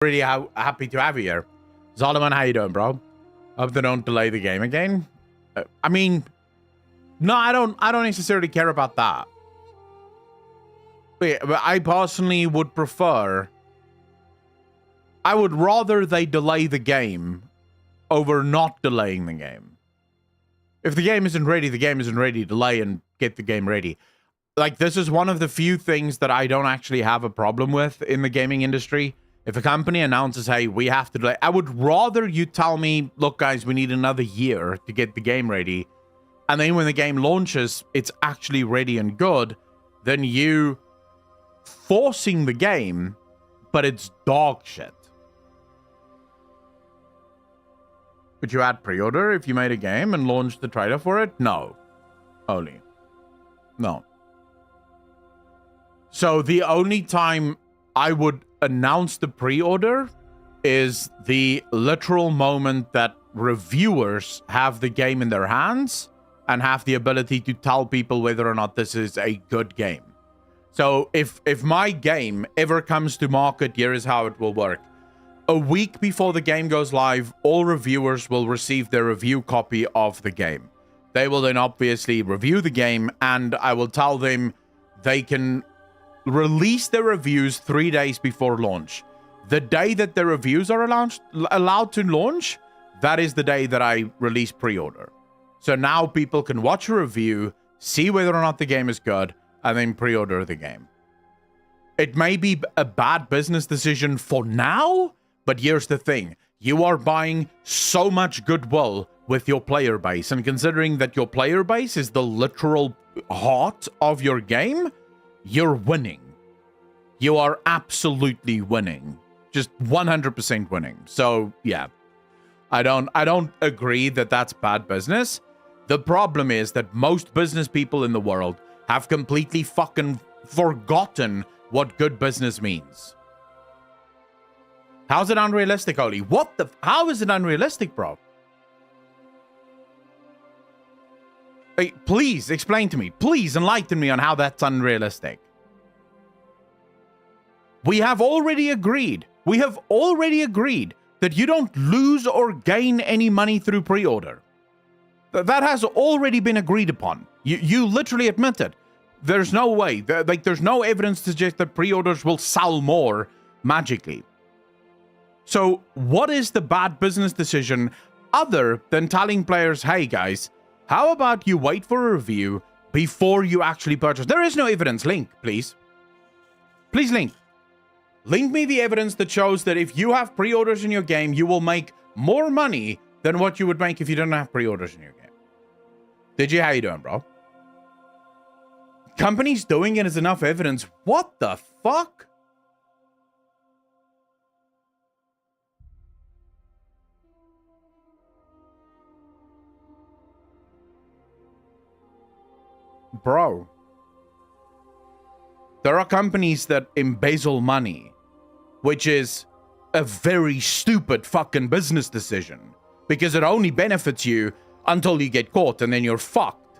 Really happy to have you here. Solomon, how you doing, bro? Hope they don't delay the game again. I mean, no, I don't necessarily care about that. But I personally would prefer... I would rather they delay the game over not delaying the game. If the game isn't ready, the game isn't ready. Delay and get the game ready. Like, this is one of the few things that I don't actually have a problem with in the gaming industry. If a company announces, hey, we have to delay, I would rather you tell me, look, guys, we need another year to get the game ready. And then when the game launches, it's actually ready and good, than you forcing the game, but it's dog shit. Would you add pre-order if you made a game and launched the trailer for it? No. Only. No. So the only time I would announce the pre-order is the literal moment that reviewers have the game in their hands and have the ability to tell people whether or not this is a good game. So if my game ever comes to market, here is how it will work. A week before the game goes live, all reviewers will receive their review copy of the game. They will then obviously review the game, and I will tell them they can release their reviews 3 days before launch. The day that the reviews are allowed to launch, that is the day that I release pre-order. So now people can watch a review, see whether or not the game is good, and then pre-order the game. It may be a bad business decision for now, but here's the thing. You are buying so much goodwill with your player base, and considering that your player base is the literal heart of your game, you're winning. You are absolutely winning. Just 100% winning. So, yeah. I don't agree that that's bad business. The problem is that most business people in the world have completely fucking forgotten what good business means. How's it unrealistic, Oli? How is it unrealistic, bro? Hey, please explain to me. Please enlighten me on how that's unrealistic. We have already agreed. That you don't lose or gain any money through pre-order. That has already been agreed upon. You literally admit it. There's no way. There's no evidence to suggest that pre-orders will sell more magically. So what is the bad business decision other than telling players, hey guys, how about you wait for a review before you actually purchase? There is no evidence. Link, please. Please link. Link me the evidence that shows that if you have pre-orders in your game, you will make more money than what you would make if you didn't have pre-orders in your game. Did you? How you doing, bro? Companies doing it is enough evidence. What the fuck? Bro. There are companies that embezzle money, which is a very stupid fucking business decision, because it only benefits you until you get caught and then you're fucked.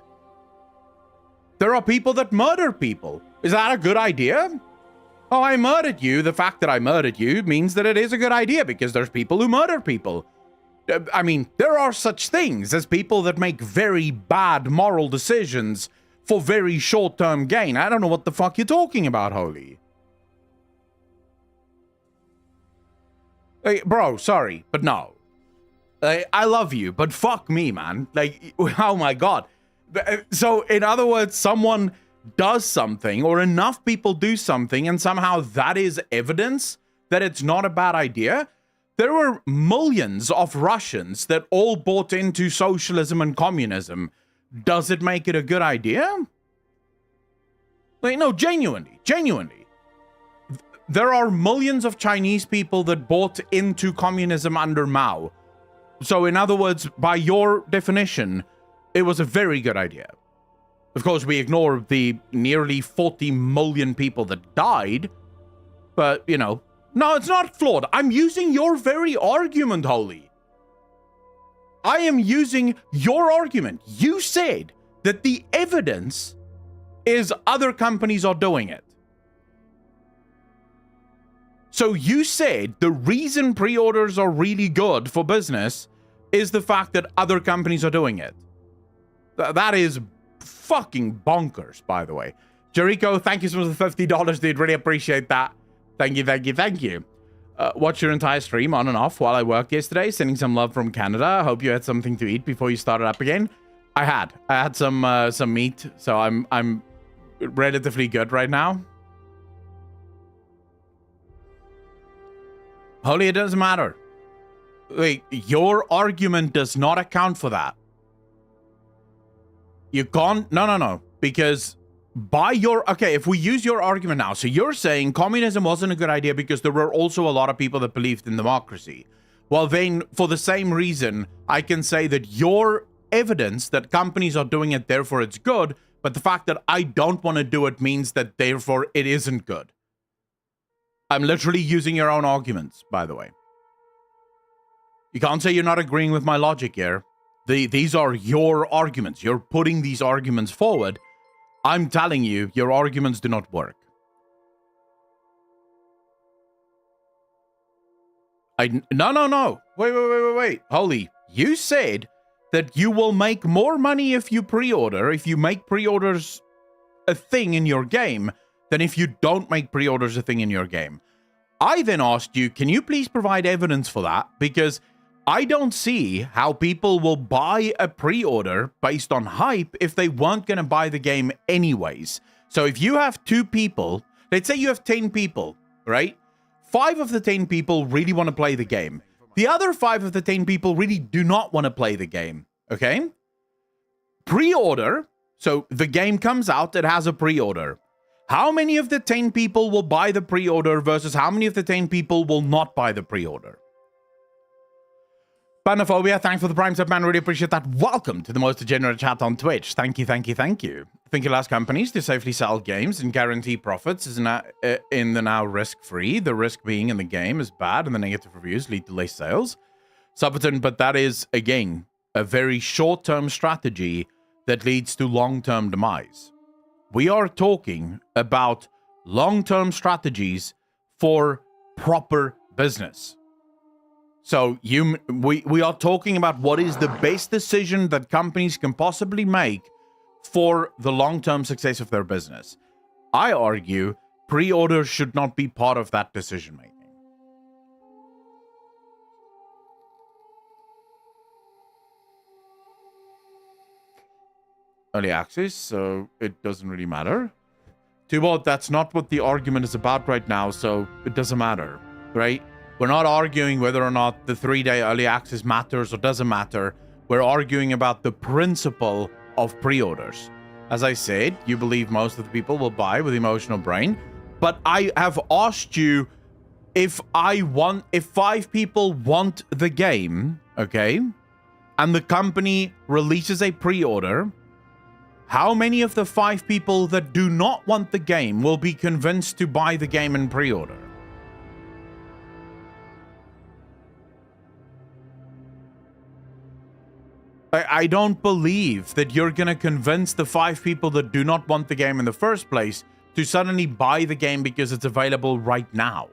There are people that murder people. Is that a good idea? Oh, I murdered you. The fact that I murdered you means that it is a good idea because there's people who murder people. I mean, there are such things as people that make very bad moral decisions for very short-term gain. I don't know what the fuck you're talking about, Holy. Hey, bro, sorry, but no. I love you, but fuck me, man. Like, oh my god. So, in other words, someone does something, or enough people do something, and somehow that is evidence that it's not a bad idea. There were millions of Russians that all bought into socialism and communism. Does it make it a good idea? Like, no, genuinely. There are millions of Chinese people that bought into communism under Mao. So, in other words, by your definition, it was a very good idea. Of course, we ignore the nearly 40 million people that died. But, you know, no, it's not flawed. I'm using your very argument, Holy. I am using your argument. You said that the evidence is other companies are doing it. So you said the reason pre-orders are really good for business is the fact that other companies are doing it. That is fucking bonkers, by the way. Jericho, thank you so much for the $50, dude. Really appreciate that. Thank you, thank you, thank you. Watched your entire stream on and off while I worked yesterday. Sending some love from Canada. Hope you had something to eat before you started up again. I had some meat, so I'm relatively good right now. Holy, it doesn't matter. Like, your argument does not account for that. You can't. No. Because by your. Okay, if we use your argument now. So you're saying communism wasn't a good idea because there were also a lot of people that believed in democracy. Well, then, for the same reason, I can say that your evidence that companies are doing it, therefore it's good. But the fact that I don't want to do it means that therefore it isn't good. I'm literally using your own arguments, by the way. You can't say you're not agreeing with my logic here. These are your arguments. You're putting these arguments forward. I'm telling you, your arguments do not work. No. Wait. Holy, you said that you will make more money if you pre-order, if you make pre-orders a thing in your game, than if you don't make pre-orders a thing in your game. I then asked you, can you please provide evidence for that? Because I don't see how people will buy a pre-order based on hype if they weren't going to buy the game anyways. So if you have 2 people, let's say you have 10 people, right? 5 of the 10 people really want to play the game. The other 5 of the 10 people really do not want to play the game, okay? Pre-order, so the game comes out, it has a pre-order. How many of the 10 people will buy the pre-order versus how many of the 10 people will not buy the pre-order? Panophobia, thanks for the Prime sub, man. Really appreciate that. Welcome to the most degenerate chat on Twitch. Thank you. Think it allows companies to safely sell games and guarantee profits is now, in the now risk-free. The risk being in the game is bad and the negative reviews lead to less sales. Subverton, but that is, again, a very short-term strategy that leads to long-term demise. We are talking about long-term strategies for proper business. So we are talking about what is the best decision that companies can possibly make for the long-term success of their business. I argue pre-orders should not be part of that decision-making. Early access, so it doesn't really matter. Too bad that's not what the argument is about right now, so it doesn't matter, right? We're not arguing whether or not the 3-day early access matters or doesn't matter. We're arguing about the principle of pre-orders. As I said, you believe most of the people will buy with emotional brain, but I have asked you if 5 people want the game, okay, and the company releases a pre-order, how many of the 5 people that do not want the game will be convinced to buy the game in pre-order? I don't believe that you're going to convince the 5 people that do not want the game in the first place to suddenly buy the game because it's available right now.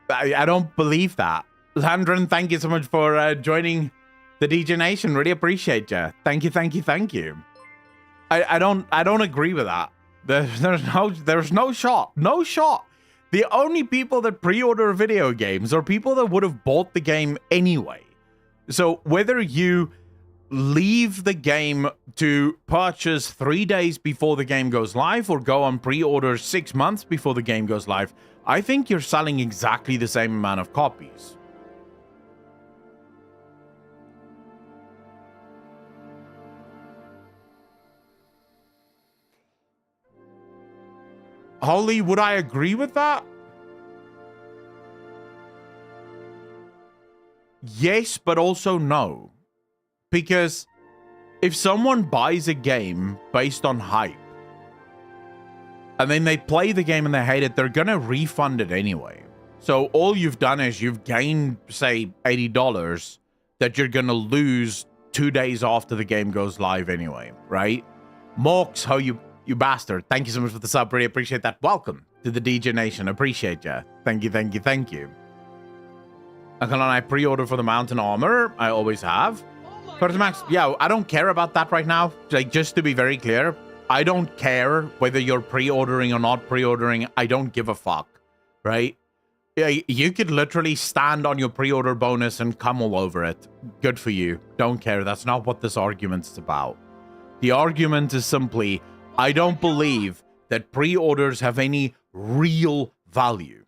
I don't believe that. Landron, thank you so much for joining the DJ Nation. Really appreciate you. Thank you. I don't agree with that. There's no shot. No shot. The only people that pre-order video games are people that would have bought the game anyway. So whether you leave the game to purchase 3 days before the game goes live or go on pre-order 6 months before the game goes live, I think you're selling exactly the same amount of copies. Holly, would I agree with that? Yes, but also no. Because if someone buys a game based on hype, and then they play the game and they hate it, they're going to refund it anyway. So all you've done is you've gained, say, $80 that you're going to lose 2 days after the game goes live anyway, right? Morks, how you bastard. Thank you so much for the sub. Really appreciate that. Welcome to to the DJ Nation. Appreciate ya. Thank you, thank you, thank you. I pre-order for the mountain armor. I always have. First Max, yeah, I don't care about that right now. Like, just to be very clear, I don't care whether you're pre-ordering or not pre-ordering. I don't give a fuck, right? You could literally stand on your pre-order bonus and come all over it. Good for you. Don't care. That's not what this argument is about. The argument is simply, I don't believe that pre-orders have any real value.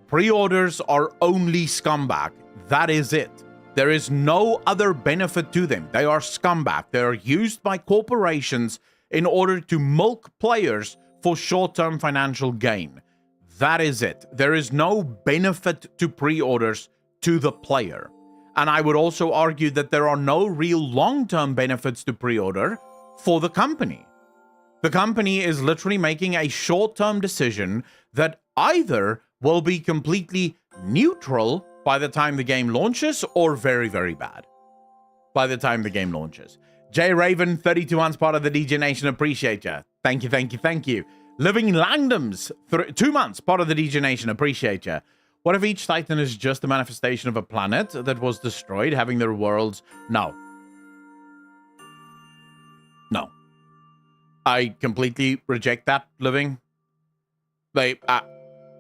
Pre-orders are only scumbag. That is it. There is no other benefit to them. They are scumbag. They are used by corporations in order to milk players for short-term financial gain. That is it. There is no benefit to pre-orders to the player. And I would also argue that there are no real long-term benefits to pre-order for the company. The company is literally making a short-term decision that either will be completely neutral by the time the game launches or very, very bad by the time the game launches. J Raven, 32 months, part of the DJ Nation. Appreciate ya. Thank you, thank you, thank you. Living Langdoms, 2 months, part of the DJ Nation. Appreciate ya. What if each Titan is just a manifestation of a planet that was destroyed, having their worlds? No. No. I completely reject that, Living.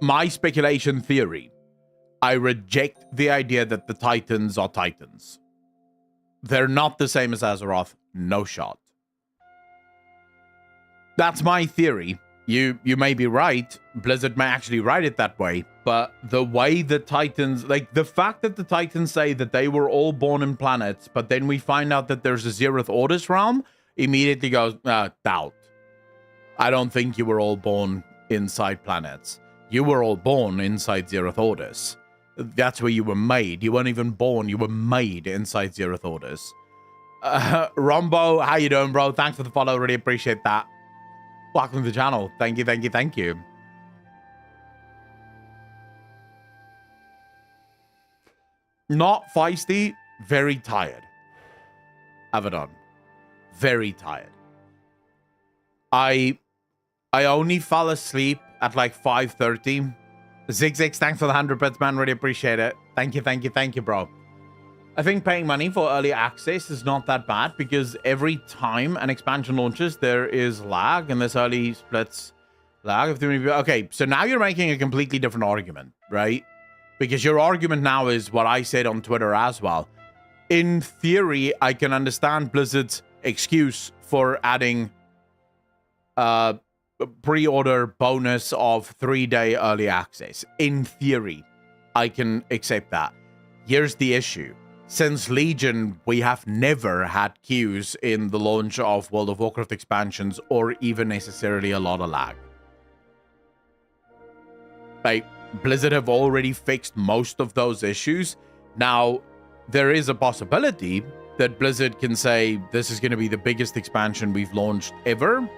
My speculation theory, I reject the idea that the Titans are Titans. They're not the same as Azeroth. No shot. That's my theory. You may be right. Blizzard may actually write it that way. But the way the Titans... Like, the fact that the Titans say that they were all born in planets, but then we find out that there's a Zeroth Orders realm, immediately goes, doubt. I don't think you were all born inside planets. You were all born inside Zeroth Orders. That's where you were made. You weren't even born. You were made inside Zeroth Orders. Rombo, how you doing, bro? Thanks for the follow. Really appreciate that. Welcome to the channel. Thank you, thank you, thank you. Not feisty. Very tired. Avedon. Very tired. I only fell asleep at like 5:30. Zigzag, thanks for the 100 bits, man. Really appreciate it. Thank you, thank you, thank you, bro. I think paying money for early access is not that bad because every time an expansion launches, there is lag, and this early splits lag. Okay, so now you're making a completely different argument, right? Because your argument now is what I said on Twitter as well. In theory, I can understand Blizzard's excuse for adding pre-order bonus of 3-day early access. In theory, I can accept that. Here's the issue. Since Legion, we have never had queues in the launch of World of Warcraft expansions or even necessarily a lot of lag. Like, Blizzard have already fixed most of those issues. Now, there is a possibility that Blizzard can say, this is going to be the biggest expansion we've launched ever.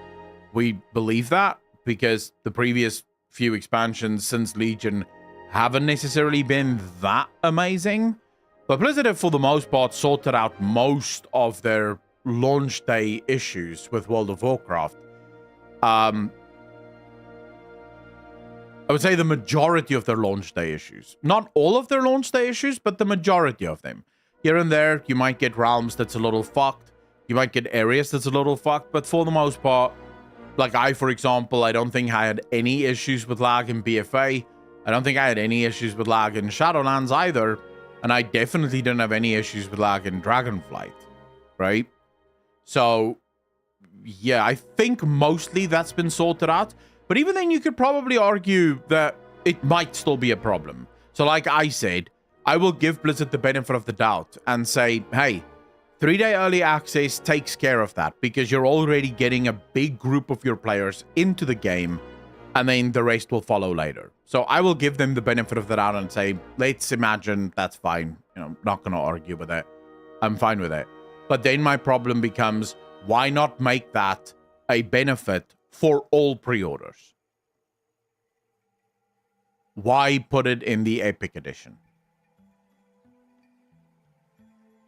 We believe that because the previous few expansions since Legion haven't necessarily been that amazing. But Blizzard have, for the most part, sorted out most of their launch day issues with World of Warcraft. I would say the majority of their launch day issues. Not all of their launch day issues, but the majority of them. Here and there, you might get realms that's a little fucked. You might get areas that's a little fucked. But for the most part, like for example, I don't think I had any issues with lag in BFA. I don't think I had any issues with lag in Shadowlands either. And I definitely didn't have any issues with lag in Dragonflight, right? So, yeah, I think mostly that's been sorted out. But even then, you could probably argue that it might still be a problem. So like I said, I will give Blizzard the benefit of the doubt and say, hey, 3-day early access takes care of that because you're already getting a big group of your players into the game, and then the rest will follow later. So I will give them the benefit of the doubt and say, let's imagine that's fine. You know, not going to argue with it. I'm fine with it. But then my problem becomes, why not make that a benefit for all pre-orders? Why put it in the Epic Edition?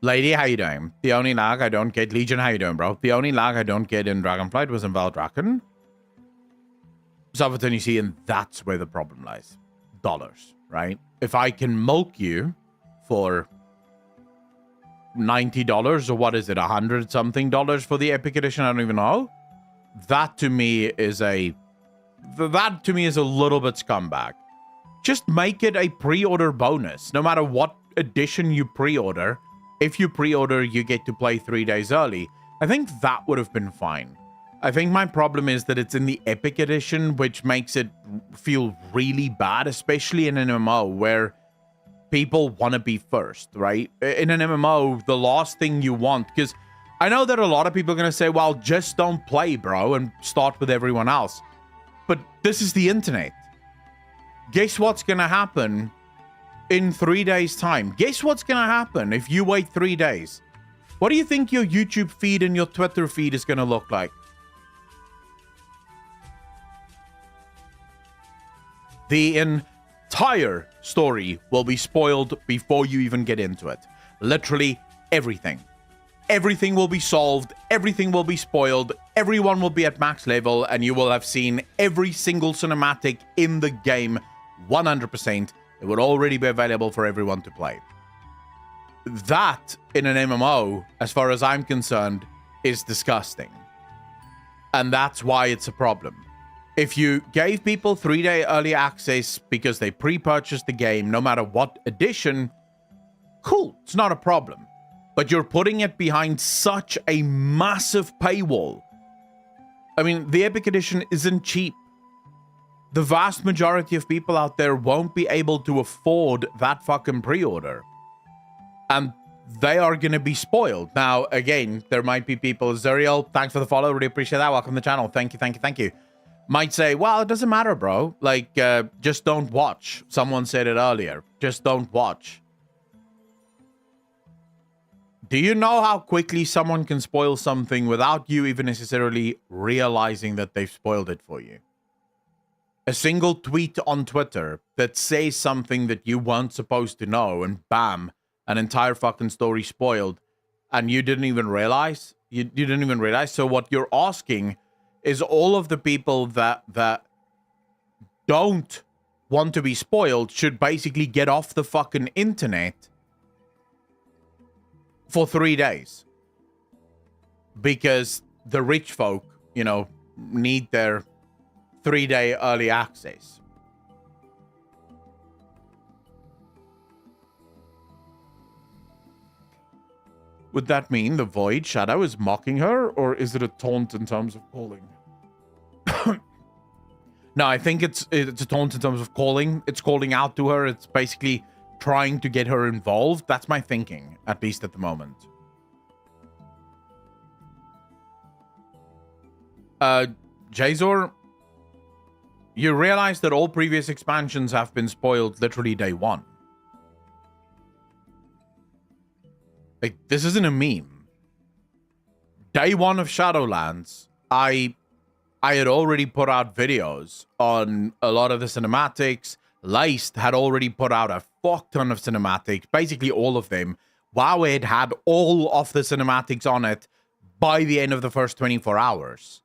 Lady, how you doing? The only lag I don't get... Legion, how you doing, bro? The only lag I don't get in Dragonflight was in Valdrakken. Sovereign, you see, and that's where the problem lies. Dollars, right? If I can milk you for $90 or what is it, $100-something for the Epic Edition, I don't even know. That to me is a little bit scumbag. Just make it a pre-order bonus. No matter what edition you pre-order, if you pre-order, you get to play 3 days early. I think that would have been fine. I think my problem is that it's in the Epic Edition, which makes it feel really bad, especially in an MMO where people want to be first, right? In an MMO, the last thing you want, because I know that a lot of people are going to say, well, just don't play, bro, and start with everyone else. But this is the internet. Guess what's going to happen in 3 days' time? Guess what's going to happen if you wait 3 days? What do you think your YouTube feed and your Twitter feed is going to look like? The entire story will be spoiled before you even get into it. Literally everything. Everything will be solved. Everything will be spoiled. Everyone will be at max level, and you will have seen every single cinematic in the game 100%. It would already be available for everyone to play. That, in an MMO, as far as I'm concerned, is disgusting. And that's why it's a problem. If you gave people 3-day early access because they pre-purchased the game, no matter what edition, cool, it's not a problem. But you're putting it behind such a massive paywall. I mean, the Epic Edition isn't cheap. The vast majority of people out there won't be able to afford that fucking pre-order. And they are going to be spoiled. Now, again, there might be people, Zuriel, thanks for the follow, really appreciate that. Welcome to the channel. Thank you. Might say, well, it doesn't matter, bro. Like, just don't watch. Someone said it earlier. Just don't watch. Do you know how quickly someone can spoil something without you even necessarily realizing that they've spoiled it for you? A single tweet on Twitter that says something that you weren't supposed to know, and bam, an entire fucking story spoiled, and you didn't even realize? You didn't even realize? So what you're asking is all of the people that don't want to be spoiled should basically get off the fucking internet for 3 days. Because the rich folk, you know, need their 3-day early access. Would that mean the Void Shadow is mocking her, or is it a taunt in terms of calling? No, I think it's a taunt in terms of calling. It's calling out to her. It's basically trying to get her involved. That's my thinking, at least at the moment. Jazor, you realize that all previous expansions have been spoiled literally day one. Like, this isn't a meme. Day one of Shadowlands, I had already put out videos on a lot of the cinematics. Laced had already put out a fuck ton of cinematics, basically all of them. Wowhead had all of the cinematics on it by the end of the first 24 hours.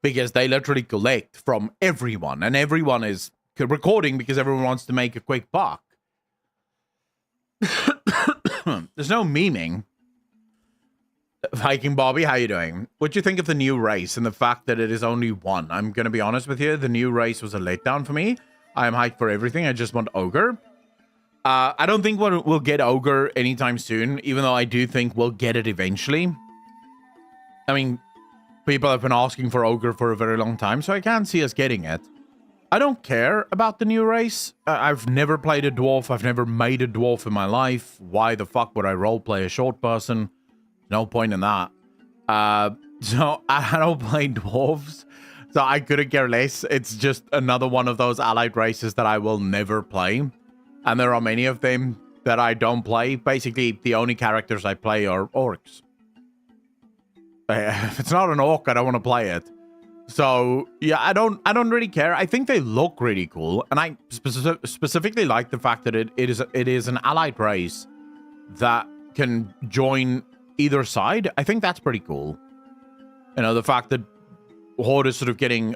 Because they literally collect from everyone, and everyone is recording because everyone wants to make a quick buck. There's no memeing. Viking Bobby, how you doing? What do you think of the new race and the fact that it is only one? I'm going to be honest with you. The new race was a letdown for me. I am hyped for everything. I just want Ogre. I don't think we'll get Ogre anytime soon, even though I do think we'll get it eventually. I mean, people have been asking for Ogre for a very long time, so I can't see us getting it. I don't care about the new race. I've never played a dwarf. I've never made a dwarf in my life. Why the fuck would I roleplay a short person? No point in that. So I don't play dwarves, so I couldn't care less. It's just another one of those allied races that I will never play. And there are many of them that I don't play. Basically, the only characters I play are orcs. If it's not an orc, I don't want to play it. So yeah, I don't really care. I think they look really cool, and I specifically like the fact that it is an allied race that can join either side. I think that's pretty cool. You know, the fact that Horde is sort of getting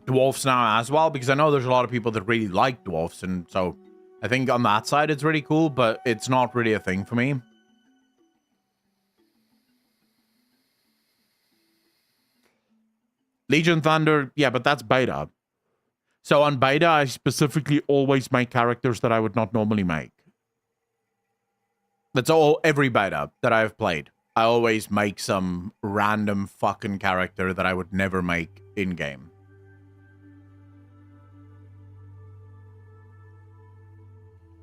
dwarfs now as well, because I know there's a lot of people that really like dwarfs, and so I think on that side it's really cool, but it's not really a thing for me. Legion Thunder, yeah, but that's beta. So on beta, I specifically always make characters that I would not normally make. That's every beta that I've played. I always make some random fucking character that I would never make in-game.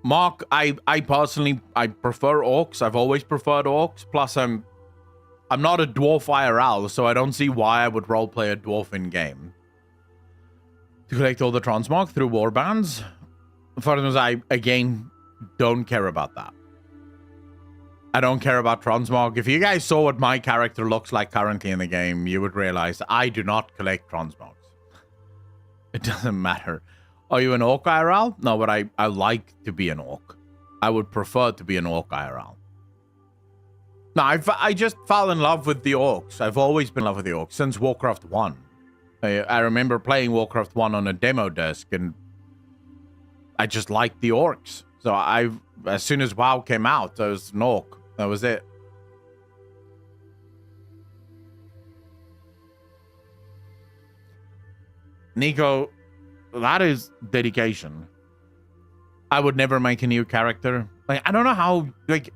Mark, I personally, I prefer orcs. I've always preferred orcs. Plus, I'm not a dwarf IRL, so I don't see why I would roleplay a dwarf in-game. To collect all the transmog through warbands. For instance, I, again, don't care about that. I don't care about transmog. If you guys saw what my character looks like currently in the game, you would realize I do not collect transmogs. It doesn't matter. Are you an orc IRL? No, but I like to be an orc. I would prefer to be an orc IRL. No, I just fell in love with the orcs. I've always been in love with the orcs since Warcraft 1. I remember playing Warcraft 1 on a demo disc, and I just liked the orcs. So as soon as WoW came out, I was an orc. That was it. Nico, that is dedication. I would never make a new character. Like, I don't know how, like...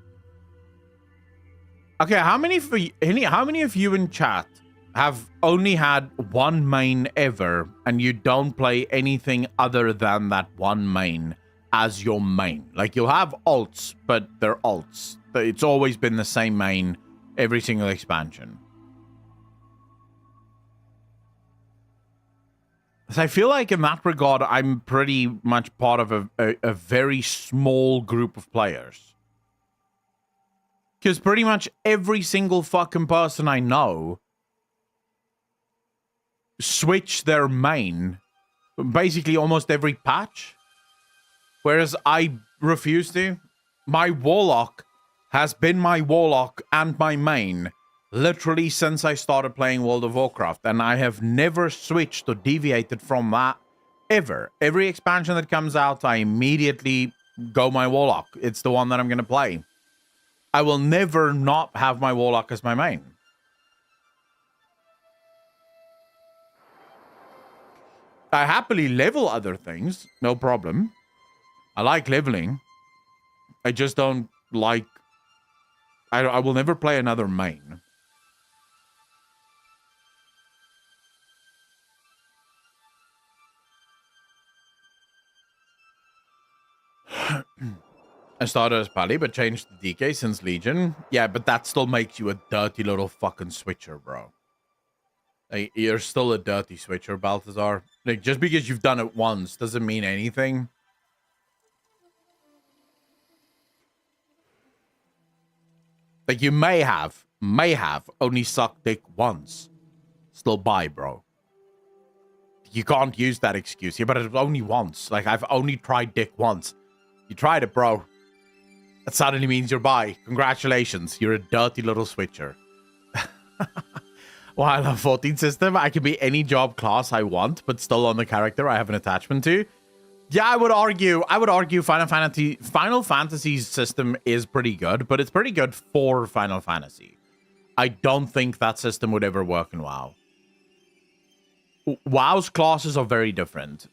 Okay, how many of you in chat have only had one main ever, and you don't play anything other than that one main as your main? Like, you'll have alts, but they're alts. It's always been the same main every single expansion. So I feel like in that regard, I'm pretty much part of a very small group of players. Because pretty much every single fucking person I know switch their main basically almost every patch. Whereas I refuse to. My Warlock has been my Warlock and my main literally since I started playing World of Warcraft, and I have never switched or deviated from that ever. Every expansion that comes out, I immediately go my Warlock. It's the one that I'm going to play. I will never not have my Warlock as my main. I happily level other things, no problem. I like leveling. I just don't like... I will never play another main. I started as Pally, but changed to DK since Legion. Yeah, but that still makes you a dirty little fucking switcher, bro. Like, you're still a dirty switcher, Balthazar. Like, just because you've done it once doesn't mean anything. Like, you may have only sucked dick once. Still bi, bro. You can't use that excuse. Yeah, but it was only once. Like, I've only tried dick once. You tried it, bro. That suddenly means you're bi. Congratulations. You're a dirty little switcher. While on 14 system, I can be any job class I want, but still on the character I have an attachment to. Yeah, I would argue Final Fantasy's system is pretty good, but it's pretty good for Final Fantasy. I don't think that system would ever work in WoW. WoW's classes are very different.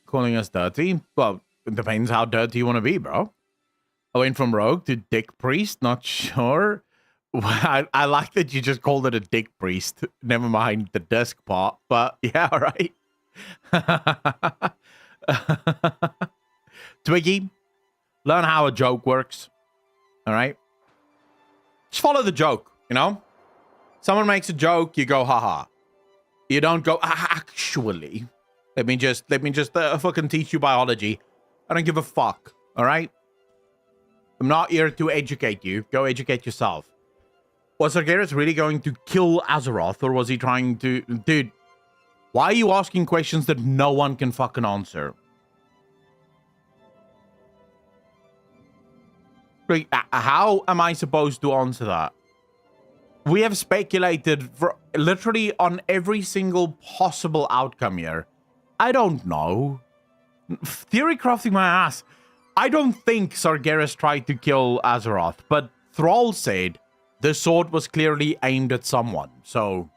Calling us dirty? Well, it depends how dirty you want to be, bro. I went from rogue to dick priest, not sure. I like that you just called it a dick priest. Never mind the disc part, but yeah, all right. Twiggy, learn how a joke works. All right? Just follow the joke, you know? Someone makes a joke, you go, haha. You don't go, actually. Let me just fucking teach you biology. I don't give a fuck, all right? I'm not here to educate you. Go educate yourself. Was Sargeras really going to kill Azeroth, or was he trying to... Dude, why are you asking questions that no one can fucking answer? Like, how am I supposed to answer that? We have speculated for literally on every single possible outcome here. I don't know. Theory crafting my ass. I don't think Sargeras tried to kill Azeroth, but Thrall said the sword was clearly aimed at someone, so...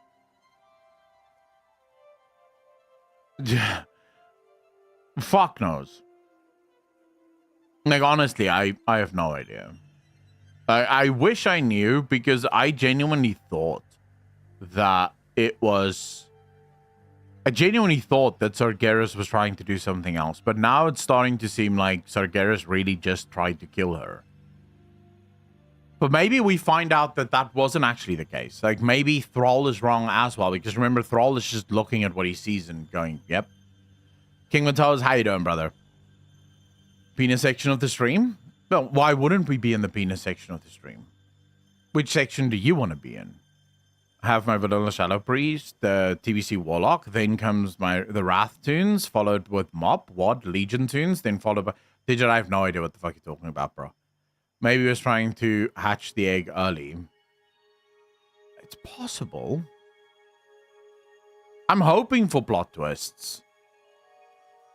Fuck knows. Like, honestly, I have no idea. I wish I knew, because I genuinely thought that it was... I genuinely thought that Sargeras was trying to do something else, but now it's starting to seem like Sargeras really just tried to kill her. But maybe we find out that that wasn't actually the case. Like, maybe Thrall is wrong as well, because remember, Thrall is just looking at what he sees and going, yep. King Matos, how you doing, brother? Penis section of the stream? Well, why wouldn't we be in the penis section of the stream? Which section do you want to be in? Have my vanilla Shadow Priest, the TBC Warlock, then comes the Wrath tunes, followed with Mop, Wad, Legion tunes, then followed by... Digit, I have no idea what the fuck you're talking about, bro. Maybe he was trying to hatch the egg early. It's possible. I'm hoping for plot twists.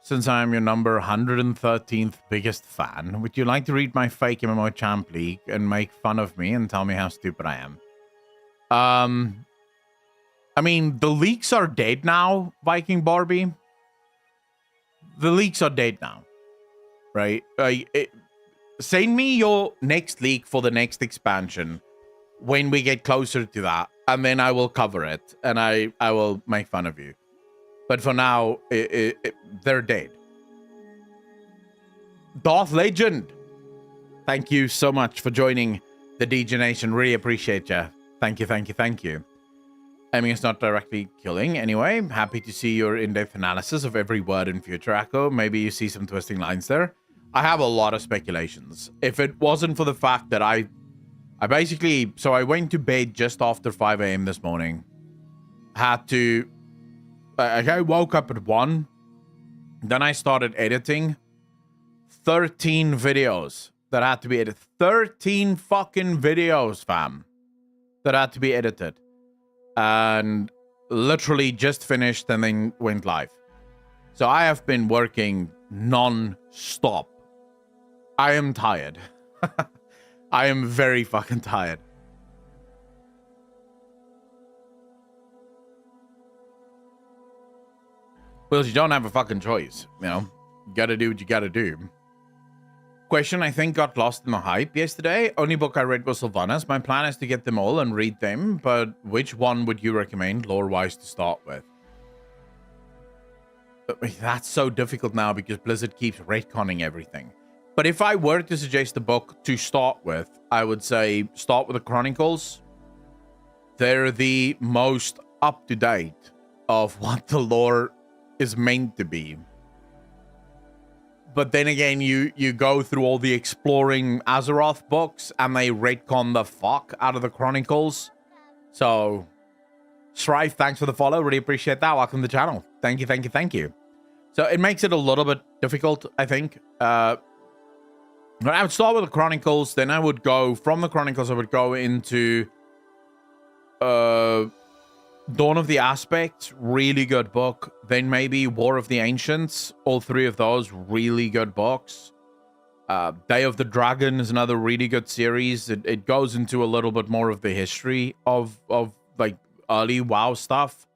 Since I am your number 113th biggest fan, would you like to read my fake MMO Champ League and make fun of me and tell me how stupid I am? I mean, the leaks are dead now, Viking Barbie. The leaks are dead now, right? Send me your next leak for the next expansion when we get closer to that, and then I will cover it, and I will make fun of you. But for now, they're dead. Darth Legend, thank you so much for joining the DJ Nation. Really appreciate you. Thank you, thank you, thank you. I mean, it's not directly killing. Anyway, I'm happy to see your in-depth analysis of every word in Future Echo. Maybe you see some twisting lines there. I have a lot of speculations. If it wasn't for the fact that I basically... So I went to bed just after 5 a.m. this morning. Had to... I woke up at 1. Then I started editing. 13 videos that had to be edited. 13 fucking videos, fam. That had to be edited. And literally just finished and then went live. So I have been working non-stop. I am tired. I am very fucking tired. Well, you don't have a fucking choice, you know? You gotta do what you gotta do. Question, I think, got lost in the hype yesterday. Only book I read was Sylvanas. My plan is to get them all and read them, but which one would you recommend lore-wise to start with? That's so difficult now because Blizzard keeps retconning everything. But if I were to suggest a book to start with, I would say start with the Chronicles. They're the most up-to-date of what the lore is meant to be. But then again, you go through all the exploring Azeroth books and they retcon the fuck out of the Chronicles. So, Strife, thanks for the follow. Really appreciate that. Welcome to the channel. Thank you, thank you, thank you. So it makes it a little bit difficult, I think. But I would start with the Chronicles. Then I would go from the Chronicles. I would go into Dawn of the Aspects, really good book. Then maybe War of the Ancients. All three of those, really good books. Day of the Dragon is another really good series. It goes into a little bit more of the history of like early WoW stuff.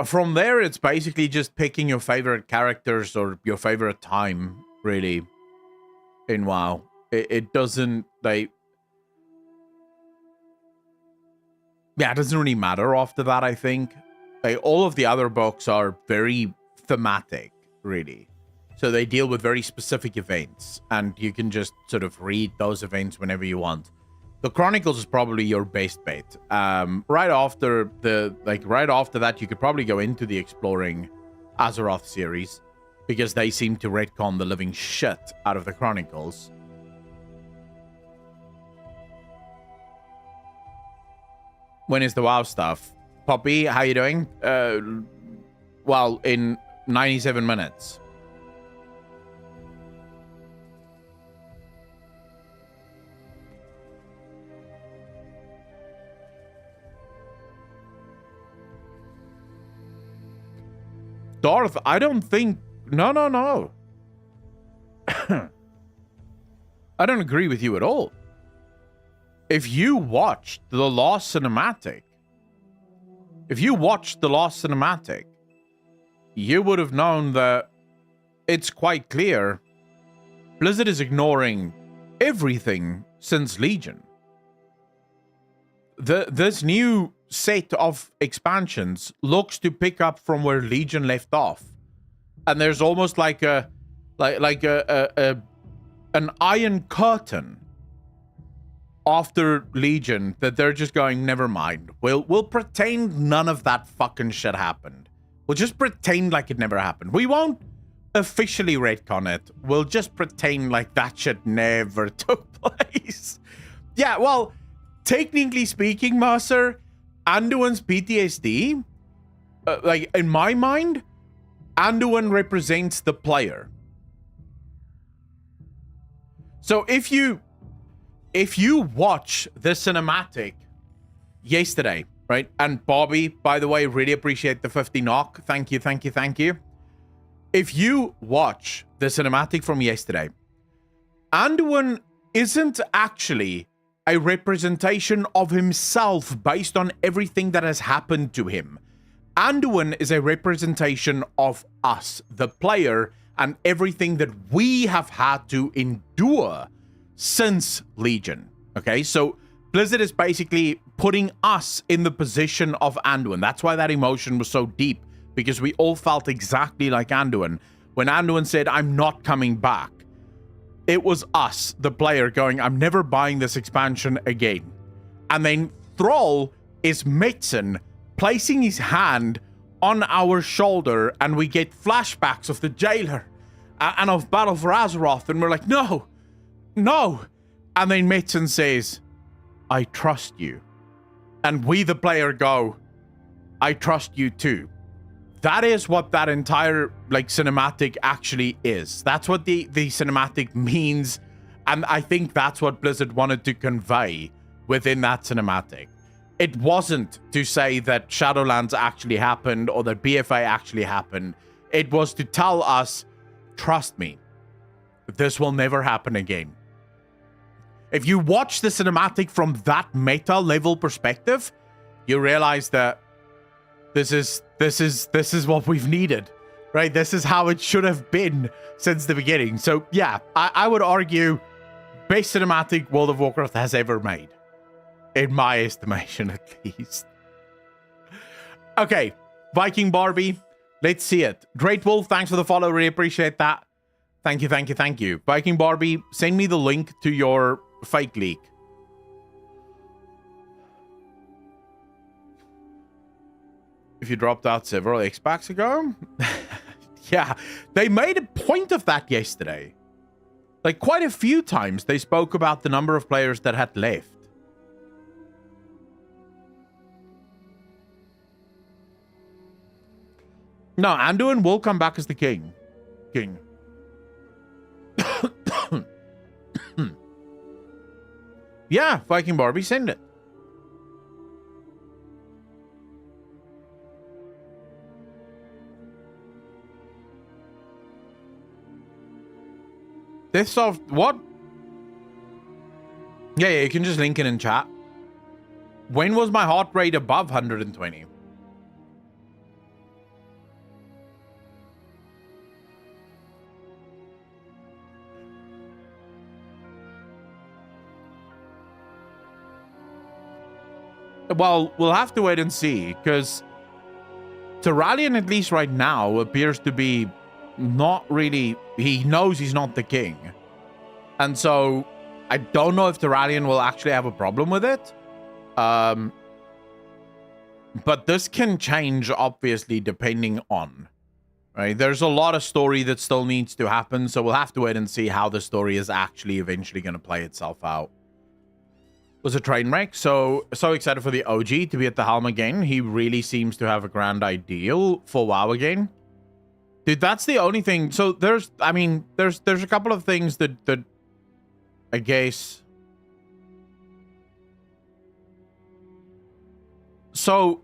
From there, it's basically just picking your favorite characters or your favorite time, really, in WoW. It doesn't, like... Yeah, it doesn't really matter after that, I think. Like, all of the other books are very thematic, really. So they deal with very specific events, and you can just sort of read those events whenever you want. The Chronicles is probably your best bet. Right after that, you could probably go into the Exploring Azeroth series, because they seem to retcon the living shit out of the Chronicles. When is the WoW stuff? Poppy, how you doing? Well, in 97 minutes. Darth, I don't think... No. I don't agree with you at all. If you watched the last cinematic, you would have known that it's quite clear Blizzard is ignoring everything since Legion. This new set of expansions looks to pick up from where Legion left off, and there's almost like an iron curtain after Legion that they're just going, never mind. We'll pretend none of that fucking shit happened. We'll just pretend like it never happened. We won't officially retcon it. We'll just pretend like that shit never took place. Yeah, well, technically speaking, Mercer, Anduin's PTSD, like in my mind, Anduin represents the player. So if you watch the cinematic yesterday, right? And Bobby, by the way, really appreciate the 50 knock. Thank you. If you watch the cinematic from yesterday, Anduin isn't actually a representation of himself based on everything that has happened to him. Anduin is a representation of us, the player, and everything that we have had to endure since Legion. Okay, so Blizzard is basically putting us in the position of Anduin. That's why that emotion was so deep, because we all felt exactly like Anduin. When Anduin said, I'm not coming back, it was us, the player, going, I'm never buying this expansion again. And then Thrall is Metzen placing his hand on our shoulder, and we get flashbacks of the jailer and of Battle for Azeroth, and we're like, no. And then Metzen says, I trust you. And we, the player, go, I trust you too. That is what that entire cinematic actually is. That's what the cinematic means, and I think that's what Blizzard wanted to convey within that cinematic. It wasn't to say that Shadowlands actually happened or that BFA actually happened. It was to tell us, trust me, this will never happen again. If you watch the cinematic from that meta level perspective, you realize that this is what we've needed, right? This is how it should have been since the beginning. So yeah, I would argue best cinematic World of Warcraft has ever made, in my estimation at least. Okay, Viking Barbie, let's see it. Great Wolf, thanks for the follow, really appreciate that. Thank you. Viking Barbie, send me the link to your fake leak. If you dropped out several X-Packs ago? Yeah, they made a point of that yesterday. Like, quite a few times they spoke about the number of players that had left. No, Anduin will come back as the king. Yeah, Viking Barbie, send it. This of what? Yeah, you can just link it in chat. When was my heart rate above 120? Well, we'll have to wait and see, because Tyrallion, at least right now, appears to be not really... He knows he's not the king. And so, I don't know if Tyrallion will actually have a problem with it. But this can change, obviously, depending on... Right? There's a lot of story that still needs to happen, so we'll have to wait and see how the story is actually eventually going to play itself out. Was a train wreck. So excited for the OG to be at the helm again. He really seems to have a grand ideal for WoW again. Dude, that's the only thing. So there's a couple of things that I guess. So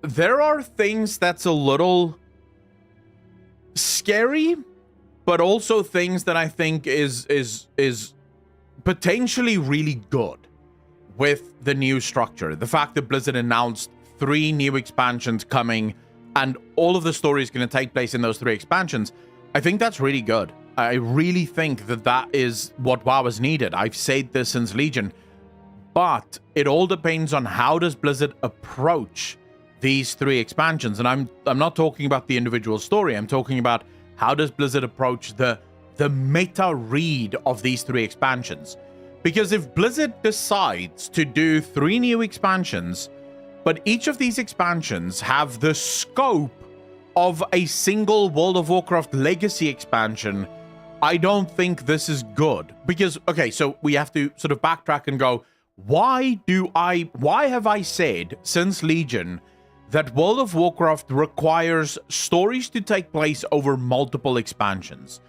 there are things that's a little scary, but also things that I think is potentially really good with the new structure. The fact that Blizzard announced 3 new expansions coming and all of the story is going to take place in those 3 expansions, I think that's really good. I really think that that is what WoW is needed. I've said this since Legion, but it all depends on how does Blizzard approach these 3 expansions. And I'm not talking about the individual story. I'm talking about how does Blizzard approach the meta read of these 3 expansions. Because if Blizzard decides to do 3 new expansions, but each of these expansions have the scope of a single World of Warcraft Legacy expansion, I don't think this is good. Because, okay, so we have to sort of backtrack and go, why have I said since Legion that World of Warcraft requires stories to take place over multiple expansions?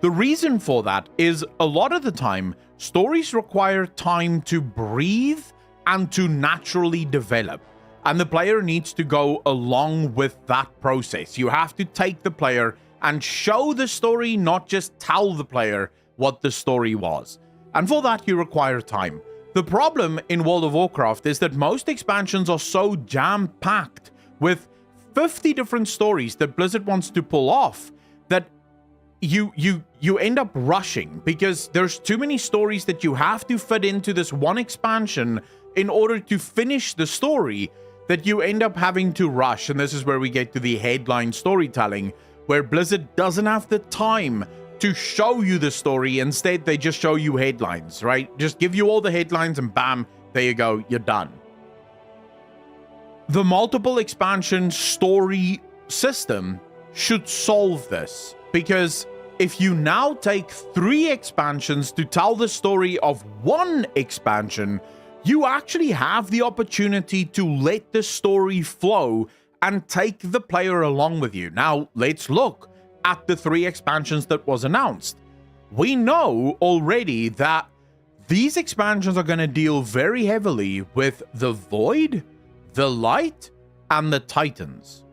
The reason for that is a lot of the time, stories require time to breathe and to naturally develop. And the player needs to go along with that process. You have to take the player and show the story, not just tell the player what the story was. And for that, you require time. The problem in World of Warcraft is that most expansions are so jam-packed with 50 different stories that Blizzard wants to pull off that you end up rushing because there's too many stories that you have to fit into this one expansion in order to finish the story, that you end up having to rush. And this is where we get to the headline storytelling, where Blizzard doesn't have the time to show you the story. Instead, they just show you headlines, right? Just give you all the headlines and bam, there you go, you're done. The multiple expansion story system should solve this, because if you now take 3 expansions to tell the story of 1 expansion, you actually have the opportunity to let the story flow and take the player along with you. Now, let's look at the 3 expansions that was announced. We know already that these expansions are going to deal very heavily with the Void, the Light, and the Titans.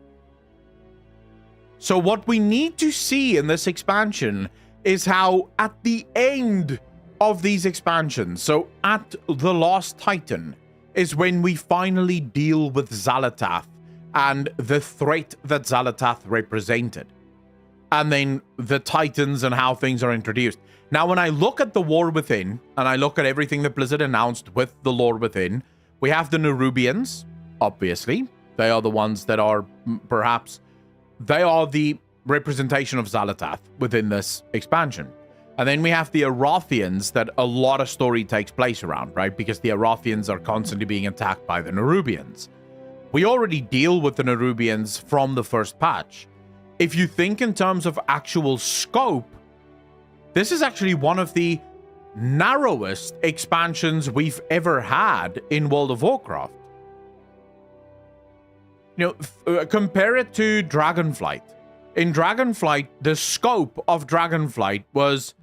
So what we need to see in this expansion is how at the end of these expansions, so at the Last Titan, is when we finally deal with Xal'atath and the threat that Xal'atath represented. And then the Titans and how things are introduced. Now, when I look at the War Within, and I look at everything that Blizzard announced with the War Within, we have the Nerubians, obviously. They are the ones that are perhaps... They are the representation of Xal'atath within this expansion. And then we have the Arathians that a lot of story takes place around, right? Because the Arathians are constantly being attacked by the Nerubians. We already deal with the Nerubians from the first patch. If you think in terms of actual scope, this is actually one of the narrowest expansions we've ever had in World of Warcraft. You know, compare it to Dragonflight. In Dragonflight, the scope of Dragonflight was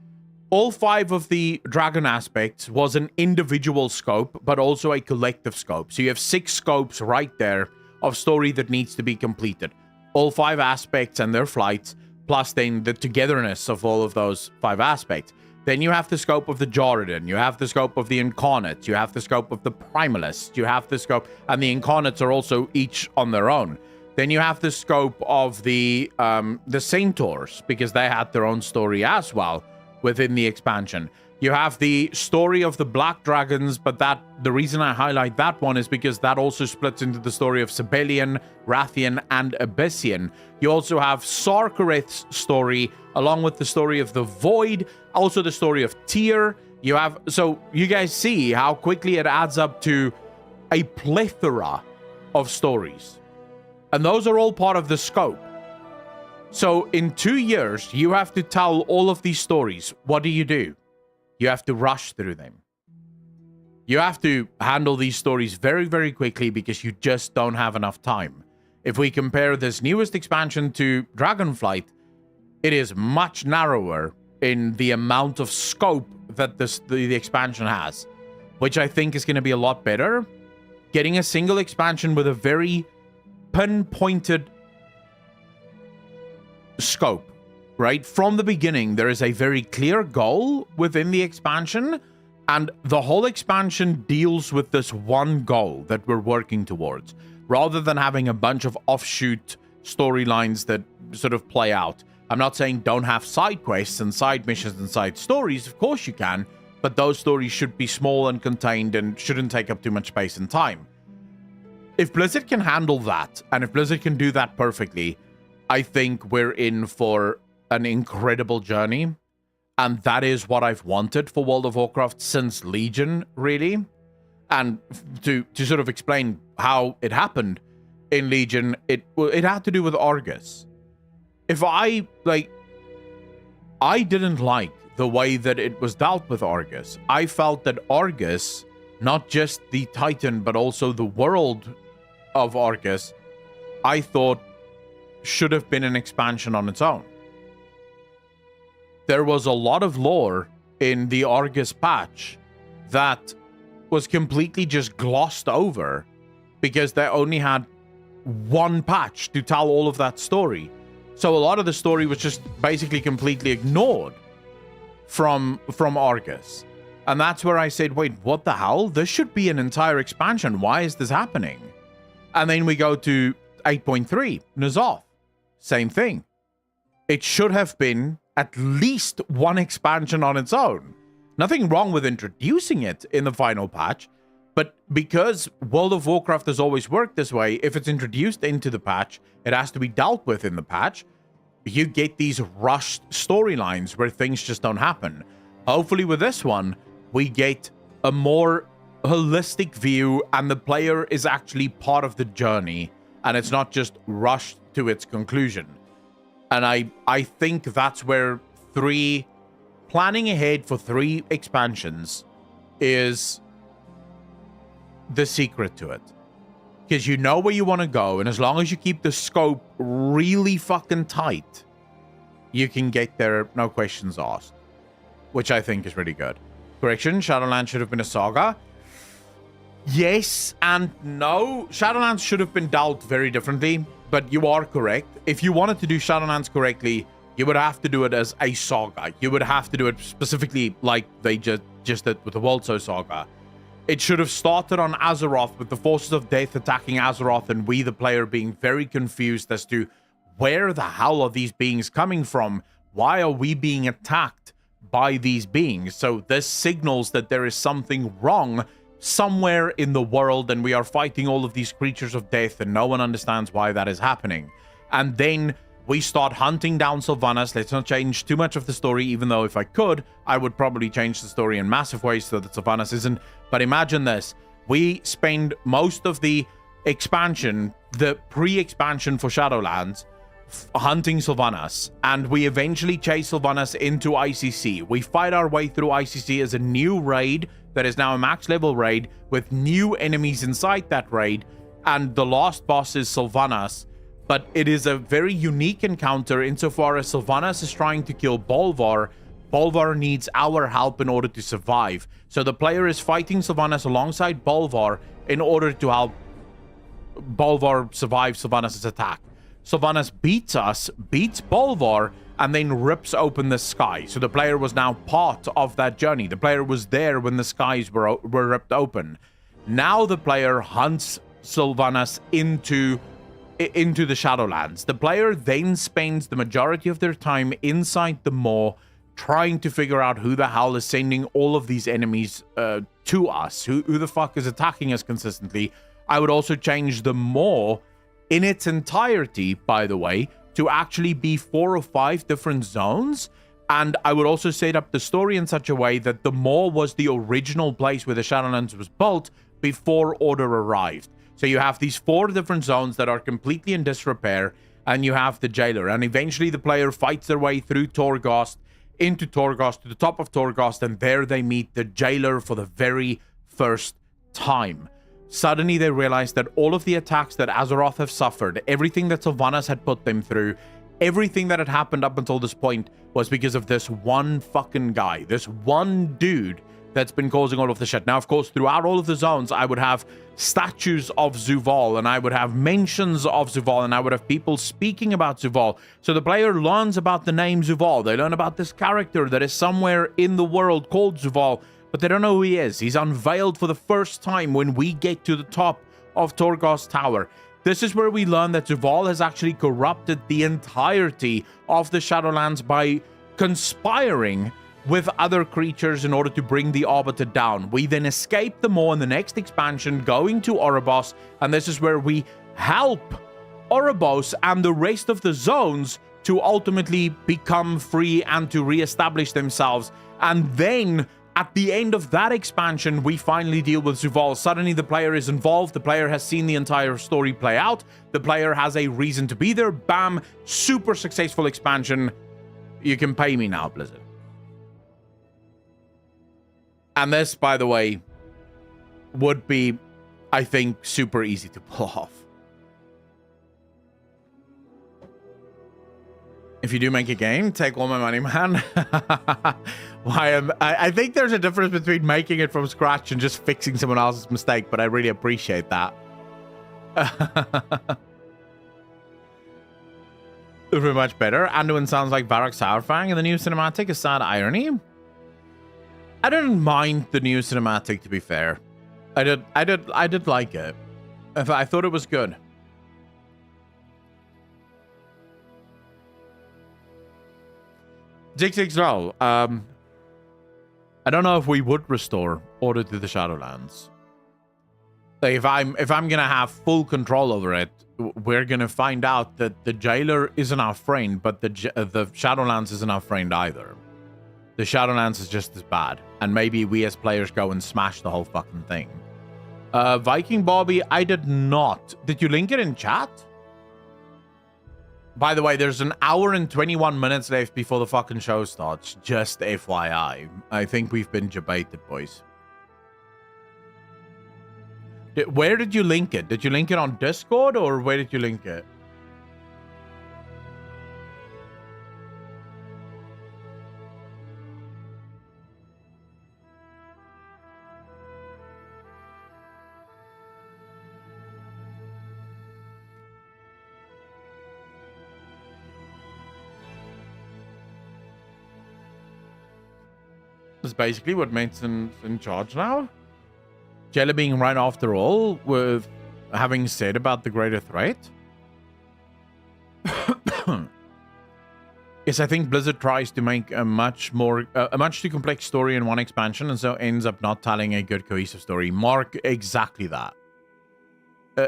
all 5 of the dragon aspects was an individual scope, but also a collective scope. So you have 6 scopes right there of story that needs to be completed. All 5 aspects and their flights, plus then the togetherness of all of those 5 aspects. Then you have the scope of the Jordan, you have the scope of the Incarnates, you have the scope of the Primalists, you have the scope, and the Incarnates are also each on their own. Then you have the scope of the Centaurs, because they had their own story as well within the expansion. You have the story of the Black Dragons, but the reason I highlight that one is because that also splits into the story of Sibelian, Rathian, and Abyssian. You also have Sarkareth's story, along with the story of the Void, also the story of Tyr. You have, so you guys see how quickly it adds up to a plethora of stories. And those are all part of the scope. So in 2 years, you have to tell all of these stories. What do? You have to rush through them. You have to handle these stories very, very quickly because you just don't have enough time. If we compare this newest expansion to Dragonflight, it is much narrower in the amount of scope that the expansion has, which I think is going to be a lot better. Getting a single expansion with a very pinpointed scope, right? From the beginning, there is a very clear goal within the expansion, and the whole expansion deals with this one goal that we're working towards, rather than having a bunch of offshoot storylines that sort of play out. I'm not saying don't have side quests and side missions and side stories. Of course you can, but those stories should be small and contained and shouldn't take up too much space and time. If Blizzard can handle that, and if Blizzard can do that perfectly, I think we're in for an incredible journey. And that is what I've wanted for World of Warcraft since Legion, really. And to sort of explain how it happened in Legion, it had to do with Argus. I didn't like the way that it was dealt with Argus. I felt that Argus, not just the Titan, but also the world of Argus, I thought should have been an expansion on its own. There was a lot of lore in the Argus patch that was completely just glossed over because they only had one patch to tell all of that story. So a lot of the story was just basically completely ignored from Argus. And that's where I said, wait, what the hell? This should be an entire expansion. Why is this happening? And then we go to 8.3, N'Zoth. Same thing. It should have been at least one expansion on its own. Nothing wrong with introducing it in the final patch, but because World of Warcraft has always worked this way, if it's introduced into the patch, it has to be dealt with in the patch. You get these rushed storylines where things just don't happen. Hopefully with this one, we get a more holistic view and the player is actually part of the journey and it's not just rushed to its conclusion. And I think that's where planning ahead for 3 expansions is the secret to it. Because you know where you want to go, and as long as you keep the scope really fucking tight, you can get there, no questions asked. Which I think is really good. Correction, Shadowlands should have been a saga. Yes and no. Shadowlands should have been dealt very differently, but you are correct. If you wanted to do Shadowlands correctly, you would have to do it as a saga. You would have to do it specifically like they just did with the Worldso saga. It should have started on Azeroth with the forces of death attacking Azeroth and we, the player, being very confused as to where the hell are these beings coming from? Why are we being attacked by these beings? So this signals that there is something wrong somewhere in the world and we are fighting all of these creatures of death and no one understands why that is happening. And then we start hunting down Sylvanas. Let's not change too much of the story, even though if I could, I would probably change the story in massive ways so that Sylvanas isn't. But imagine this. We spend most of the expansion, the pre-expansion for Shadowlands, hunting Sylvanas. And we eventually chase Sylvanas into ICC. We fight our way through ICC as a new raid that is now a max level raid with new enemies inside that raid. And the last boss is Sylvanas. But it is a very unique encounter insofar as Sylvanas is trying to kill Bolvar. Bolvar needs our help in order to survive. So the player is fighting Sylvanas alongside Bolvar in order to help Bolvar survive Sylvanas' attack. Sylvanas beats us, beats Bolvar, and then rips open the sky. So the player was now part of that journey. The player was there when the skies were ripped open. Now the player hunts Sylvanas into the Shadowlands. The player then spends the majority of their time inside the maw trying to figure out who the hell is sending all of these enemies to us. Who the fuck is attacking us consistently? I would also change the maw in its entirety, by the way, to actually be 4 or 5 different zones. And I would also set up the story in such a way that the maw was the original place where the Shadowlands was built before Order arrived. So you have these 4 different zones that are completely in disrepair, and you have the jailer. And eventually the player fights their way through Torghast, into Torghast, to the top of Torghast, and there they meet the jailer for the very first time. Suddenly they realize that all of the attacks that Azeroth have suffered, everything that Sylvanas had put them through, everything that had happened up until this point was because of this one fucking guy, this one dude that's been causing all of the shit. Now, of course, throughout all of the zones, I would have statues of Zuval, and I would have mentions of Zuval, and I would have people speaking about Zuval. So the player learns about the name Zuval. They learn about this character that is somewhere in the world called Zuval, but they don't know who he is. He's unveiled for the first time when we get to the top of Torghast Tower. This is where we learn that Zuval has actually corrupted the entirety of the Shadowlands by conspiring with other creatures in order to bring the Arbiter down. We then escape them all in the next expansion, going to Oribos, and this is where we help Oribos and the rest of the zones to ultimately become free and to reestablish themselves. And then, at the end of that expansion, we finally deal with Zuval. Suddenly, the player is involved. The player has seen the entire story play out. The player has a reason to be there. Bam! Super successful expansion. You can pay me now, Blizzard. And this, by the way, would be, I think, super easy to pull off. If you do make a game, take all my money, man. I think there's a difference between making it from scratch and just fixing someone else's mistake, but I really appreciate that. It would be much better. Anduin sounds like Varrock Sourfang in the new cinematic. A sad irony. I didn't mind the new cinematic, to be fair. I did like it. I thought it was good. Jig6 I don't know if we would restore Order to the Shadowlands. Like if I'm gonna have full control over it, we're gonna find out that the jailer isn't our friend, but the Shadowlands isn't our friend either. The Shadowlands is just as bad, and maybe we as players go and smash the whole fucking thing. Viking Bobby, I did not. Did you link it in chat? By the way, there's an hour and 21 minutes left before the fucking show starts. Just FYI. I think we've been debated, boys. Where did you link it? Did you link it on Discord, or where did you link it? Is basically what makes him in charge now. Jailer being right after all, with having said about the greater threat. Yes, I think Blizzard tries to make a much too complex story in one expansion, and so ends up not telling a good cohesive story. Mark, exactly that.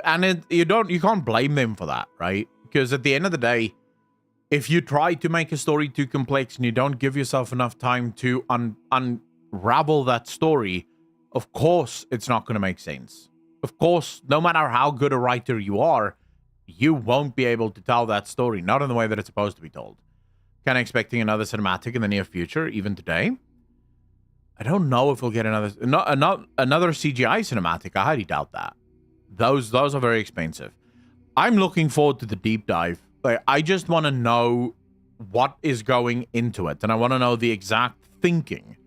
And you can't blame them for that, right? Because at the end of the day, if you try to make a story too complex and you don't give yourself enough time to unravel that story, of course it's not going to make sense. Of course, no matter how good a writer you are, you won't be able to tell that story, not in the way that it's supposed to be told. Kind of expecting another cinematic in the near future, even today. I don't know if we'll get another CGI cinematic. I highly doubt that. Those are very expensive. I'm looking forward to the deep dive. Like, I just want to know what is going into it, and I want to know the exact thinking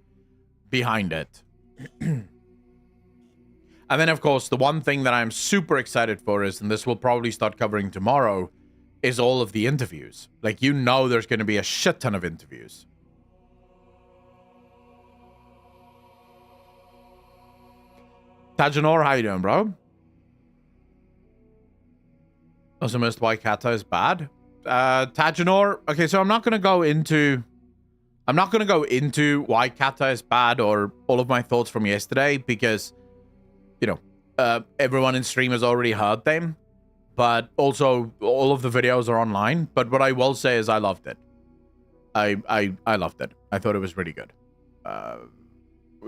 behind it. And then, of course, the one thing that I'm super excited for is, and this will probably start covering tomorrow, is all of the interviews. Like, you know there's going to be a shit ton of interviews. Tajanor, how you doing, bro? Also missed why Kata is bad. Tajanor, okay, so I'm not gonna go into why Kata is bad or all of my thoughts from yesterday, because everyone in stream has already heard them, but also all of the videos are online. But what I will say is I loved it. I loved it. I thought it was really good.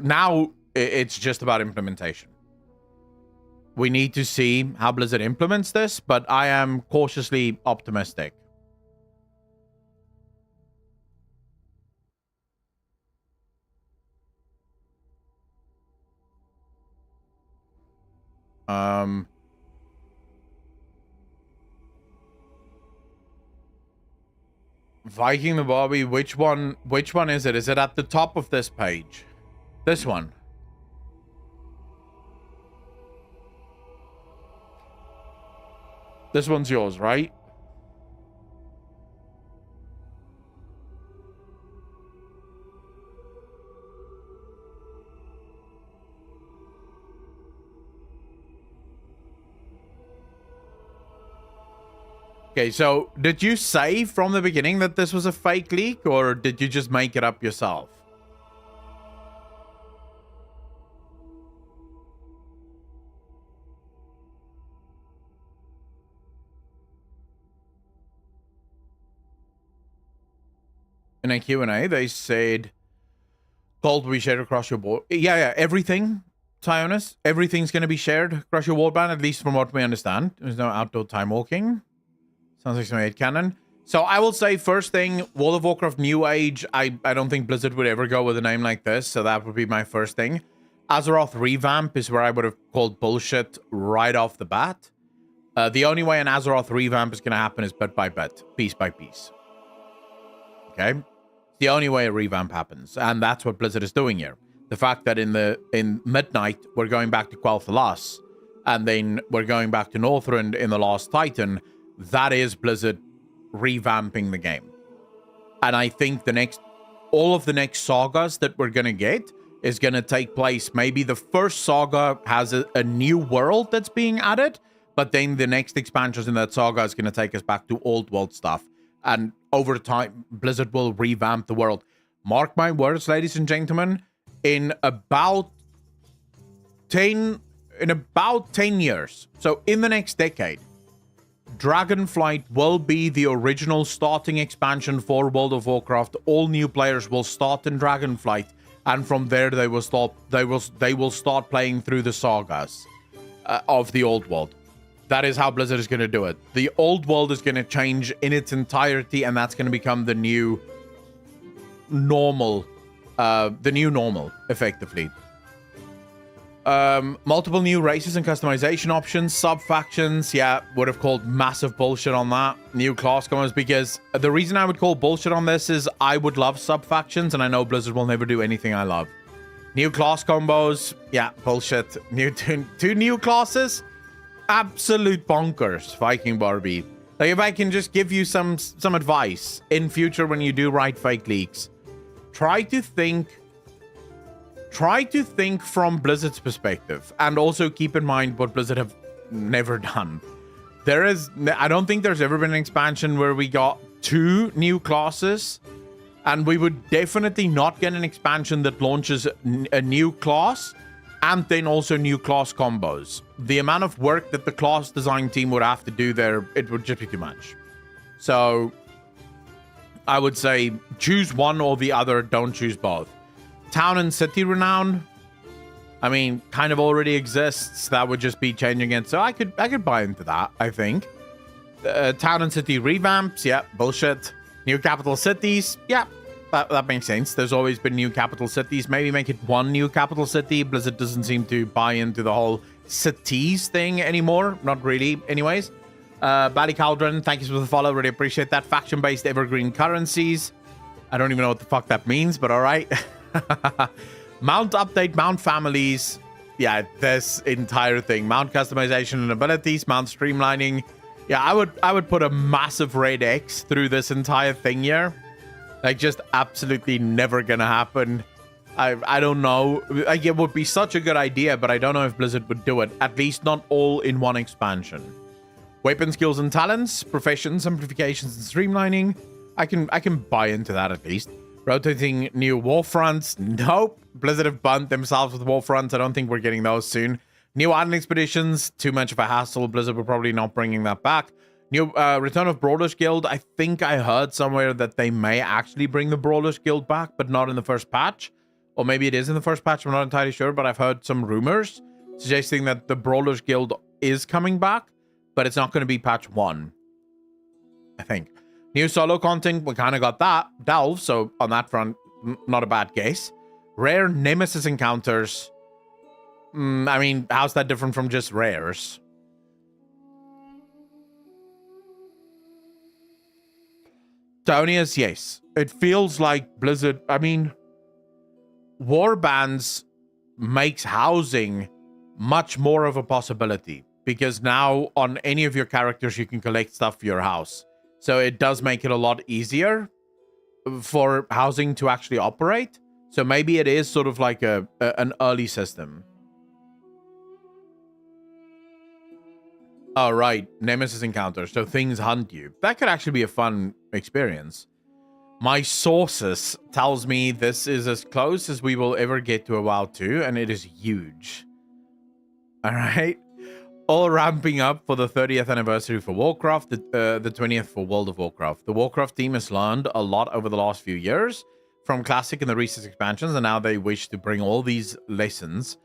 Now it's just about implementation. We need to see how Blizzard implements this, but I am cautiously optimistic. Viking the Bobby, which one is it? Is it at the top of this page? This one. This one's yours, right? Okay, so did you say from the beginning that this was a fake leak, or did you just make it up yourself? In a Q&A, they said gold will be shared across your board. Yeah, everything, Tionus, everything's going to be shared across your warband, at least from what we understand. There's no outdoor time walking. Sounds like some 8 canon. So I will say, first thing, World of Warcraft New Age. I don't think Blizzard would ever go with a name like this, so that would be my first thing. Azeroth revamp is where I would have called bullshit right off the bat. The only way an Azeroth revamp is going to happen is bit by bit, piece by piece. Okay? The only way a revamp happens, and that's what Blizzard is doing here. The fact that in Midnight, we're going back to Quel'Thalas, and then we're going back to Northrend in the Last Titan. That is Blizzard revamping the game. And I think all of the next sagas that we're going to get is going to take place. Maybe the first saga has a new world that's being added, but then the next expansions in that saga is going to take us back to old world stuff. And over time, Blizzard will revamp the world. Mark my words, ladies and gentlemen, in about 10 years, so in the next decade, Dragonflight will be the original starting expansion for World of Warcraft. All new players will start in Dragonflight, and from there they will start playing through the sagas of the old world. That is how Blizzard is going to do it. The old world is going to change in its entirety, and that's going to become the new normal, effectively. Multiple new races and customization options, sub-factions, yeah, would have called massive bullshit on that. New class combos, because the reason I would call bullshit on this is I would love sub-factions, and I know Blizzard will never do anything I love. New class combos, yeah, bullshit. Two new classes, absolute bonkers, Viking Barbie. Like, if I can just give you some advice in future when you do write fake leaks, try to think from Blizzard's perspective, and also keep in mind what Blizzard have never done. I don't think there's ever been an expansion where we got 2 new classes, and we would definitely not get an expansion that launches a new class and then also new class combos. The amount of work that the class design team would have to do there, it would just be too much. So I would say choose one or the other, don't choose both. Town and city renown, I mean, kind of already exists. That would just be changing it. So I could buy into that, I think. Town and city revamps, yeah, bullshit. New capital cities, yeah, that makes sense. There's always been new capital cities. Maybe make it one new capital city. Blizzard doesn't seem to buy into the whole cities thing anymore. Not really, anyways. Bally Cauldron, thank you for the follow. Really appreciate that. Faction-based evergreen currencies. I don't even know what the fuck that means, but all right. Mount update, mount families. Yeah, this entire thing. Mount customization and abilities, mount streamlining. Yeah, I would put a massive red X through this entire thing here. Like, just absolutely never gonna happen. I don't know. Like, it would be such a good idea, but I don't know if Blizzard would do it. At least not all in one expansion. Weapon skills and talents, profession simplifications and streamlining. I can buy into that at least. Rotating new war fronts. Nope. Blizzard have burnt themselves with war fronts. I don't think we're getting those soon. New island expeditions. Too much of a hassle. Blizzard will probably not bringing that back. New return of Brawlers Guild. I think I heard somewhere that they may actually bring the Brawlers Guild back, but not in the first patch. Or maybe it is in the first patch. I'm not entirely sure, but I've heard some rumors suggesting that the Brawlers Guild is coming back, but it's not going to be patch 1. I think. New solo content, we kind of got that. Delve, so on that front, not a bad guess. Rare Nemesis encounters. I mean, how's that different from just rares? Tonius, yes. It feels like Blizzard, I mean, warbands makes housing much more of a possibility. because now on any of your characters, you can collect stuff for your house. So it does make it a lot easier for housing to actually operate. So maybe it is sort of like an early system. Oh, right. Nemesis encounter. So things hunt you. That could actually be a fun experience. My sources tells me this is as close as we will ever get to a WoW 2, and it is huge. All right. All ramping up for the 30th anniversary for Warcraft, the 20th for World of Warcraft. The Warcraft team has learned a lot over the last few years from Classic and the recent expansions, and now they wish to bring all these lessons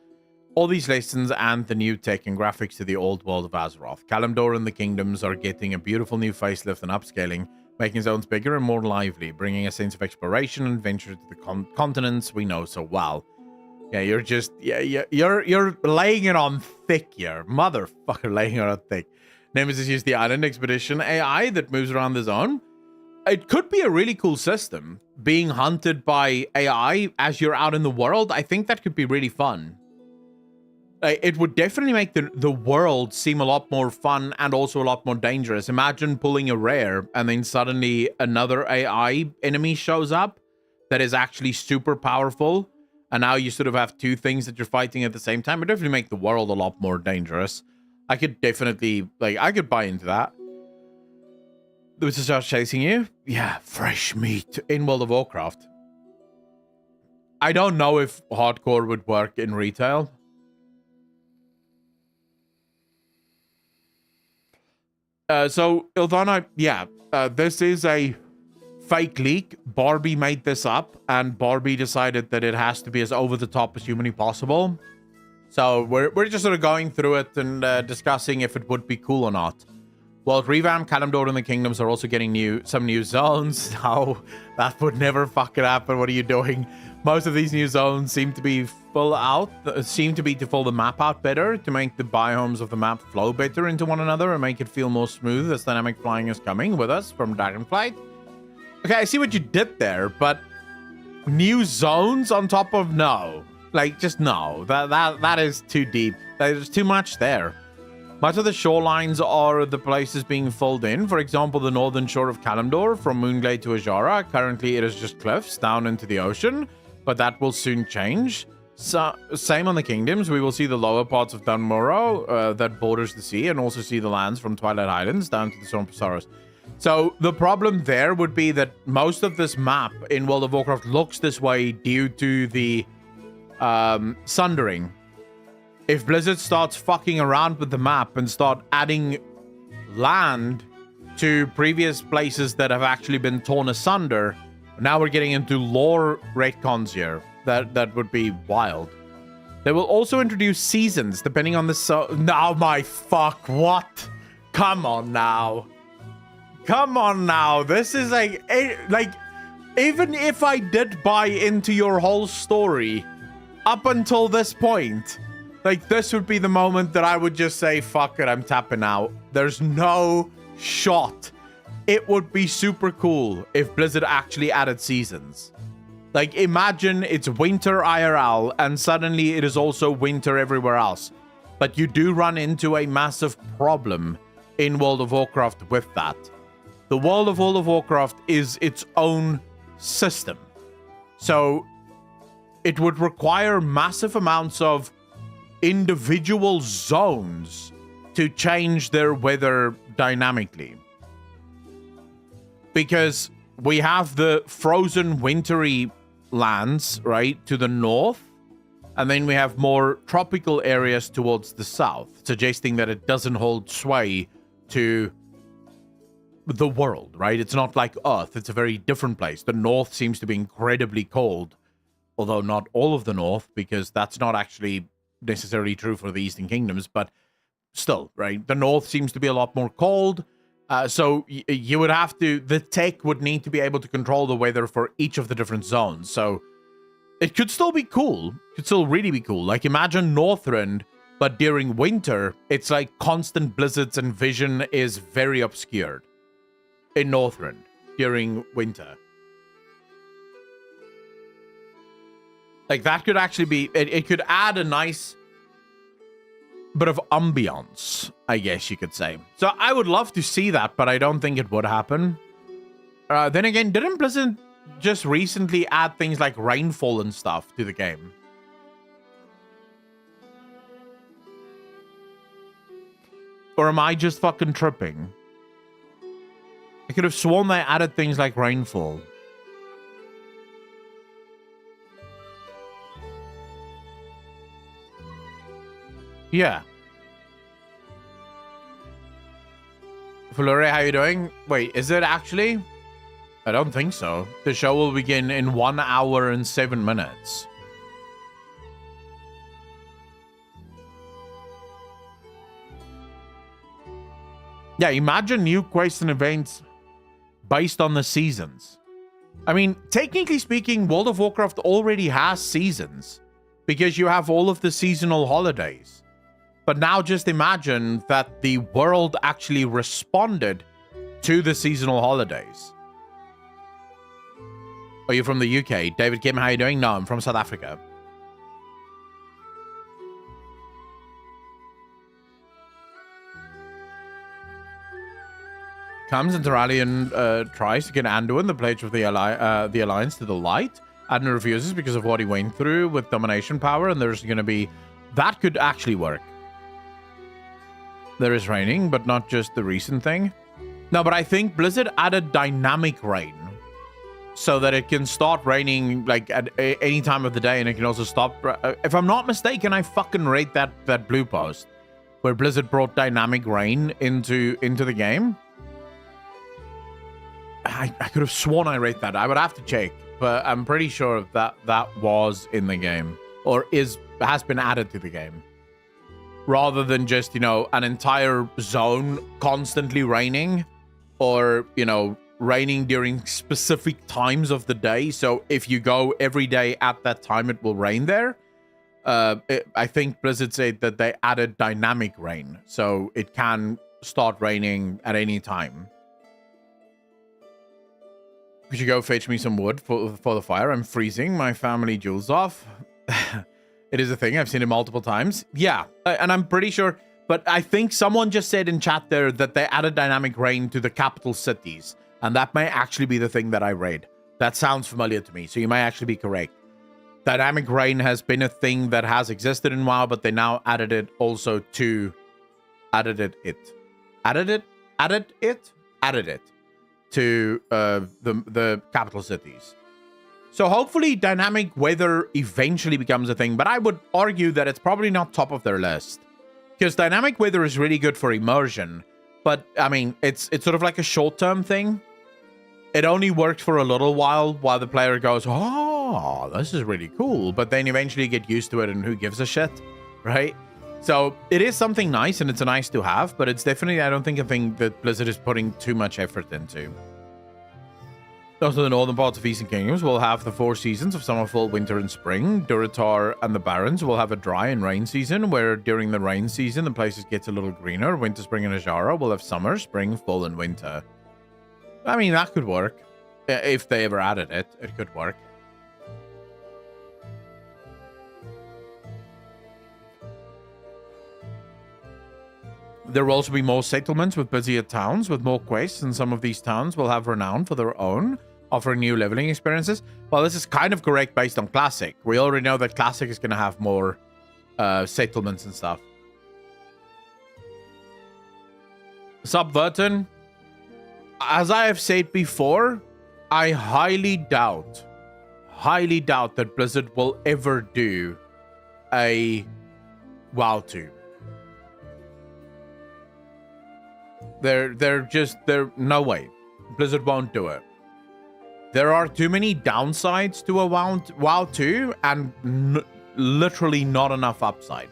and the new tech and graphics to the old world of Azeroth. Kalimdor and the Kingdoms are getting a beautiful new facelift and upscaling, making zones bigger and more lively, bringing a sense of exploration and adventure to the continents we know so well. Yeah, you're laying it on thick here. Motherfucker, laying it on thick. Nemesis used the Island Expedition AI that moves around the zone. It could be a really cool system, being hunted by AI as you're out in the world. I think that could be really fun. It would definitely make the world seem a lot more fun and also a lot more dangerous. Imagine pulling a rare and then suddenly another AI enemy shows up that is actually super powerful. And now you sort of have two things that you're fighting at the same time. It definitely make the world a lot more dangerous. I could definitely, I could buy into that. The wizard starts chasing you? Yeah, fresh meat in World of Warcraft. I don't know if hardcore would work in retail. So, Ildana, yeah, this is a fake leak. Barbie made this up, and Barbie decided that it has to be as over the top as humanly possible. So we're just sort of going through it and discussing if it would be cool or not. Well, revamp Kalimdor and the Kingdoms are also getting some new zones. No, that would never fucking happen. What are you doing? Most of these new zones seem to be to fill the map out better, to make the biomes of the map flow better into one another and make it feel more smooth as dynamic flying is coming with us from Dragonflight. Okay, I see what you did there, but new zones on top of no. Like, just no. That is too deep. There's too much there. Much of the shorelines are the places being filled in. For example, the northern shore of Kalimdor from Moonglade to Azara. Currently, it is just cliffs down into the ocean, but that will soon change. So, same on the Kingdoms. We will see the lower parts of Dunmorrow that borders the sea, and also see the lands from Twilight Islands down to the Swamp of Sorrows. So the problem there would be that most of this map in World of Warcraft looks this way due to the sundering. If Blizzard starts fucking around with the map and start adding land to previous places that have actually been torn asunder, now we're getting into lore retcons here. That would be wild. They will also introduce seasons depending on the now my fuck, what? Come on now. Come on now. This is like even if I did buy into your whole story up until this point, like, this would be the moment that I would just say, fuck it, I'm tapping out. There's no shot. It would be super cool if Blizzard actually added seasons. Like, imagine it's winter IRL and suddenly it is also winter everywhere else. But you do run into a massive problem in World of Warcraft with that. The world of World of Warcraft is its own system. So it would require massive amounts of individual zones to change their weather dynamically. Because we have the frozen wintry lands, right, to the north, and then we have more tropical areas towards the south, suggesting that it doesn't hold sway to the world, right? It's not like Earth. It's a very different place. The north seems to be incredibly cold, although not all of the north, because that's not actually necessarily true for the Eastern Kingdoms, but still, right? The north seems to be a lot more cold. So you would have to, the tech would need to be able to control the weather for each of the different zones. So it could still be cool. It could still really be cool. Like, imagine Northrend, but during winter, it's like constant blizzards and vision is very obscured in Northrend during winter. Like, that could actually be, it could add a nice bit of ambiance, I guess you could say. So I would love to see that, but I don't think it would happen. Then again, didn't Blizzard just recently add things like rainfall and stuff to the game? Or am I just fucking tripping? I could have sworn they added things like rainfall. Yeah. Flore, how you doing? Wait, is it actually? I don't think so. The show will begin in 1 hour and 7 minutes. Yeah, imagine new quests and events based on the seasons. I mean, technically speaking, World of Warcraft already has seasons because you have all of the seasonal holidays. But now just imagine that the world actually responded to the seasonal holidays. Are you from the UK? David Kim, how you doing? No, I'm from South Africa. Comes and Terralion tries to get Anduin, the pledge of the Alliance, to the light. Adnan refuses because of what he went through with domination power, and there's going to be... That could actually work. There is raining, but not just the recent thing. No, but I think Blizzard added dynamic rain so that it can start raining like at any time of the day, and it can also stop. If I'm not mistaken, I fucking rate that blue post where Blizzard brought dynamic rain into the game. I could have sworn I rate that. I would have to check, but I'm pretty sure that was in the game or has been added to the game. Rather than just, you know, an entire zone constantly raining or, you know, raining during specific times of the day. So if you go every day at that time, it will rain there. I think Blizzard said that they added dynamic rain. So it can start raining at any time. Could you go fetch me some wood for the fire? I'm freezing. My family jewels off. It is a thing. I've seen it multiple times. Yeah, and I'm pretty sure... But I think someone just said in chat there that they added dynamic rain to the capital cities. And that may actually be the thing that I read. That sounds familiar to me, so you may actually be correct. Dynamic rain has been a thing that has existed in WoW, but they now added it also to... Added it to the capital cities. So hopefully dynamic weather eventually becomes a thing, but I would argue that it's probably not top of their list. Because dynamic weather is really good for immersion, but I mean, it's sort of like a short-term thing. It only works for a little while the player goes, oh, this is really cool, but then eventually get used to it and who gives a shit, right? So it is something nice and it's a nice to have, but it's definitely, I don't think, a thing that Blizzard is putting too much effort into. Also, the northern parts of Eastern Kingdoms will have the 4 seasons of summer, fall, winter, and spring. Durotar and the Barrens will have a dry and rain season, where during the rain season, the places get a little greener. Winter, spring, and Ajara will have summer, spring, fall, and winter. I mean, that could work. If they ever added it, it could work. There will also be more settlements with busier towns with more quests, and some of these towns will have renown for their own, offering new leveling experiences. Well, this is kind of correct based on Classic. We already know that Classic is going to have more settlements and stuff. Subverton, as I have said before, I highly doubt that Blizzard will ever do a WoW 2. They're no way. Blizzard won't do it. There are too many downsides to a WoW 2 and literally not enough upside.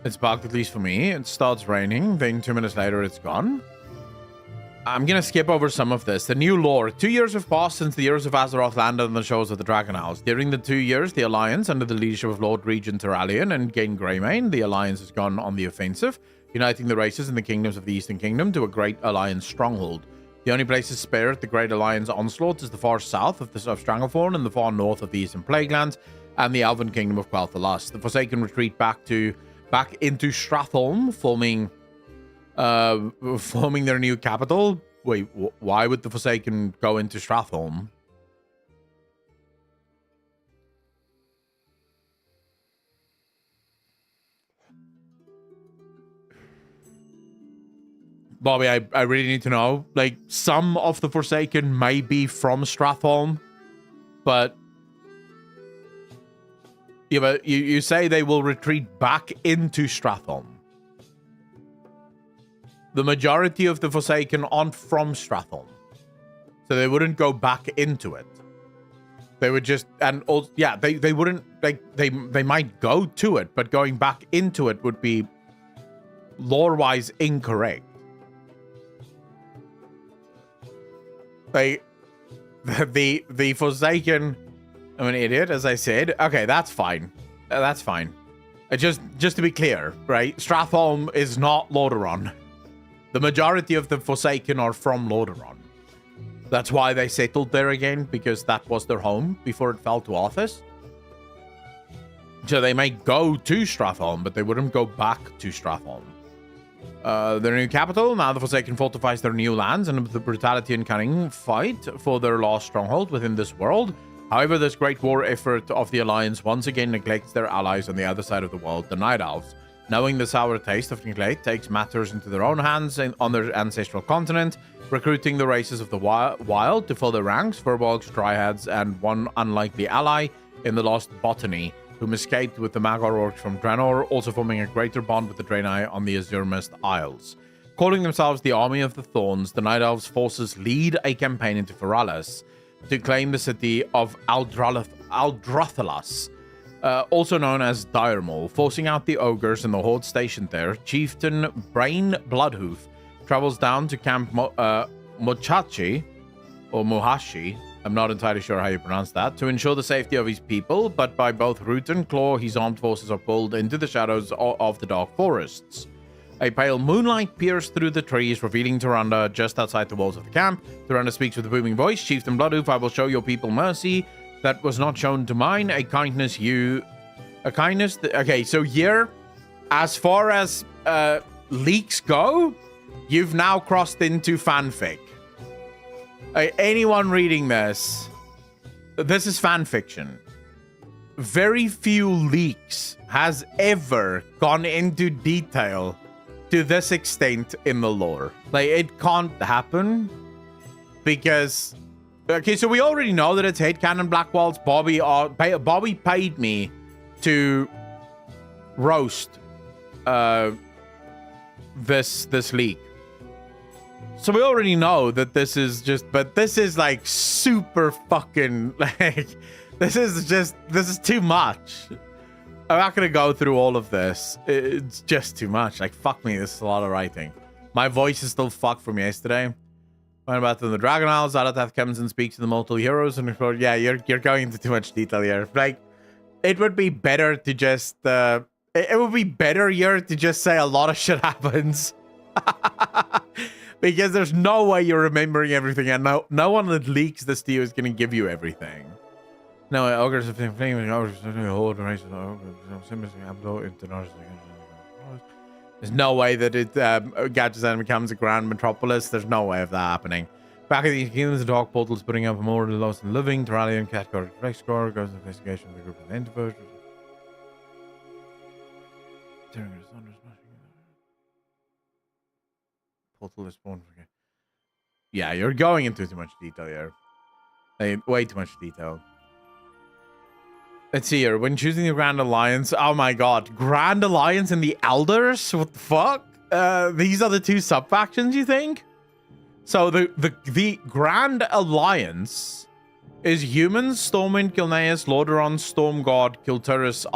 It's bugged, at least for me. It starts raining, then 2 minutes later it's gone. I'm gonna skip over some of this. The new lore. 2 years have passed since the Heroes of Azeroth landed on the shores of the Dragon Isles. During the 2 years, the Alliance, under the leadership of Lord Regent Terralion and Gain Greymane, the Alliance has gone on the offensive, uniting the races in the kingdoms of the Eastern Kingdom to a great Alliance stronghold. The only places spared the Great Alliance onslaught is the far south of Stranglethorn and the far north of the Eastern Plaguelands and the Elven Kingdom of Quel'Thalas. The Forsaken retreat back into Stratholme, forming their new capital. Wait, why would the Forsaken go into Stratholme? Bobby, I really need to know. Like, some of the Forsaken may be from Stratholme, but yeah, but you say they will retreat back into Stratholme. The majority of the Forsaken aren't from Stratholme, so they wouldn't go back into it. They would just, and also, yeah, they wouldn't, like, they might go to it, but going back into it would be lore-wise incorrect. The Forsaken, I'm an idiot, as I said. Okay, that's fine. That's fine. Just to be clear, right? Stratholme is not Lordaeron. The majority of the Forsaken are from Lordaeron. That's why they settled there again, because that was their home before it fell to Arthas. So they may go to Stratholme, but they wouldn't go back to Stratholme. Their new capital, now the Forsaken fortifies their new lands and with the brutality and cunning fight for their lost stronghold within this world. However, this great war effort of the Alliance once again neglects their allies on the other side of the world, the Night Elves. Knowing the sour taste of neglect takes matters into their own hands on their ancestral continent, recruiting the races of the wild to fill their ranks, Furbolgs, Dryads, and one unlikely ally in the lost Botany, whom escaped with the Magor orcs from Draenor, also forming a greater bond with the Draenei on the Azure Mist Isles. Calling themselves the Army of the Thorns, the Night Elves' forces lead a campaign into Feralis to claim the city of Aldrathalas, also known as Diremol. Forcing out the ogres and the horde stationed there, Chieftain Brain Bloodhoof travels down to Camp Mochachi, or Muhashi, I'm not entirely sure how you pronounce that, to ensure the safety of his people, but by both root and claw, his armed forces are pulled into the shadows of the dark forests. A pale moonlight pierced through the trees, revealing Tyrande just outside the walls of the camp. Tyrande speaks with a booming voice. Chieftain Bloodhoof, I will show your people mercy that was not shown to mine, a kindness okay, so here, as far as leaks go, you've now crossed into fanfic. Anyone reading this is fan fiction. Very few leaks has ever gone into detail to this extent in the lore. Like, it can't happen because, okay, so we already know that it's hate canon Black Walls. Bobby paid me to roast this leak. So we already know that this is just, but this is like super fucking, like, this is too much. I'm not going to go through all of this. It's just too much. Like, fuck me, this is a lot of writing. My voice is still fucked from yesterday. When about the Dragon Isles, Zaratath comes and speaks to the multiple heroes and yeah, you're going into too much detail here. Like, it would be better to just, it would be better here to just say a lot of shit happens. Because there's no way you're remembering everything, and no one that leaks this to you is going to give you everything. No, ogres have been flaming ogres. There's no way that it gadgets and becomes a grand metropolis. There's no way of that happening. Back in the kingdoms, the dark portals putting up more of the lost and living. Terralia and Catcar Rexcore goes to investigation of the group of the Enterprise. Portal is spawned. Yeah, you're going into too much detail here. Like, way too much detail. Let's see here. When choosing the Grand Alliance, oh my god, Grand Alliance and the Elders? What the fuck? These are the two sub-factions, you think? So the Grand Alliance is humans, Stormwind, Gilneas, Lordaeron, Stormguard, Kilturus,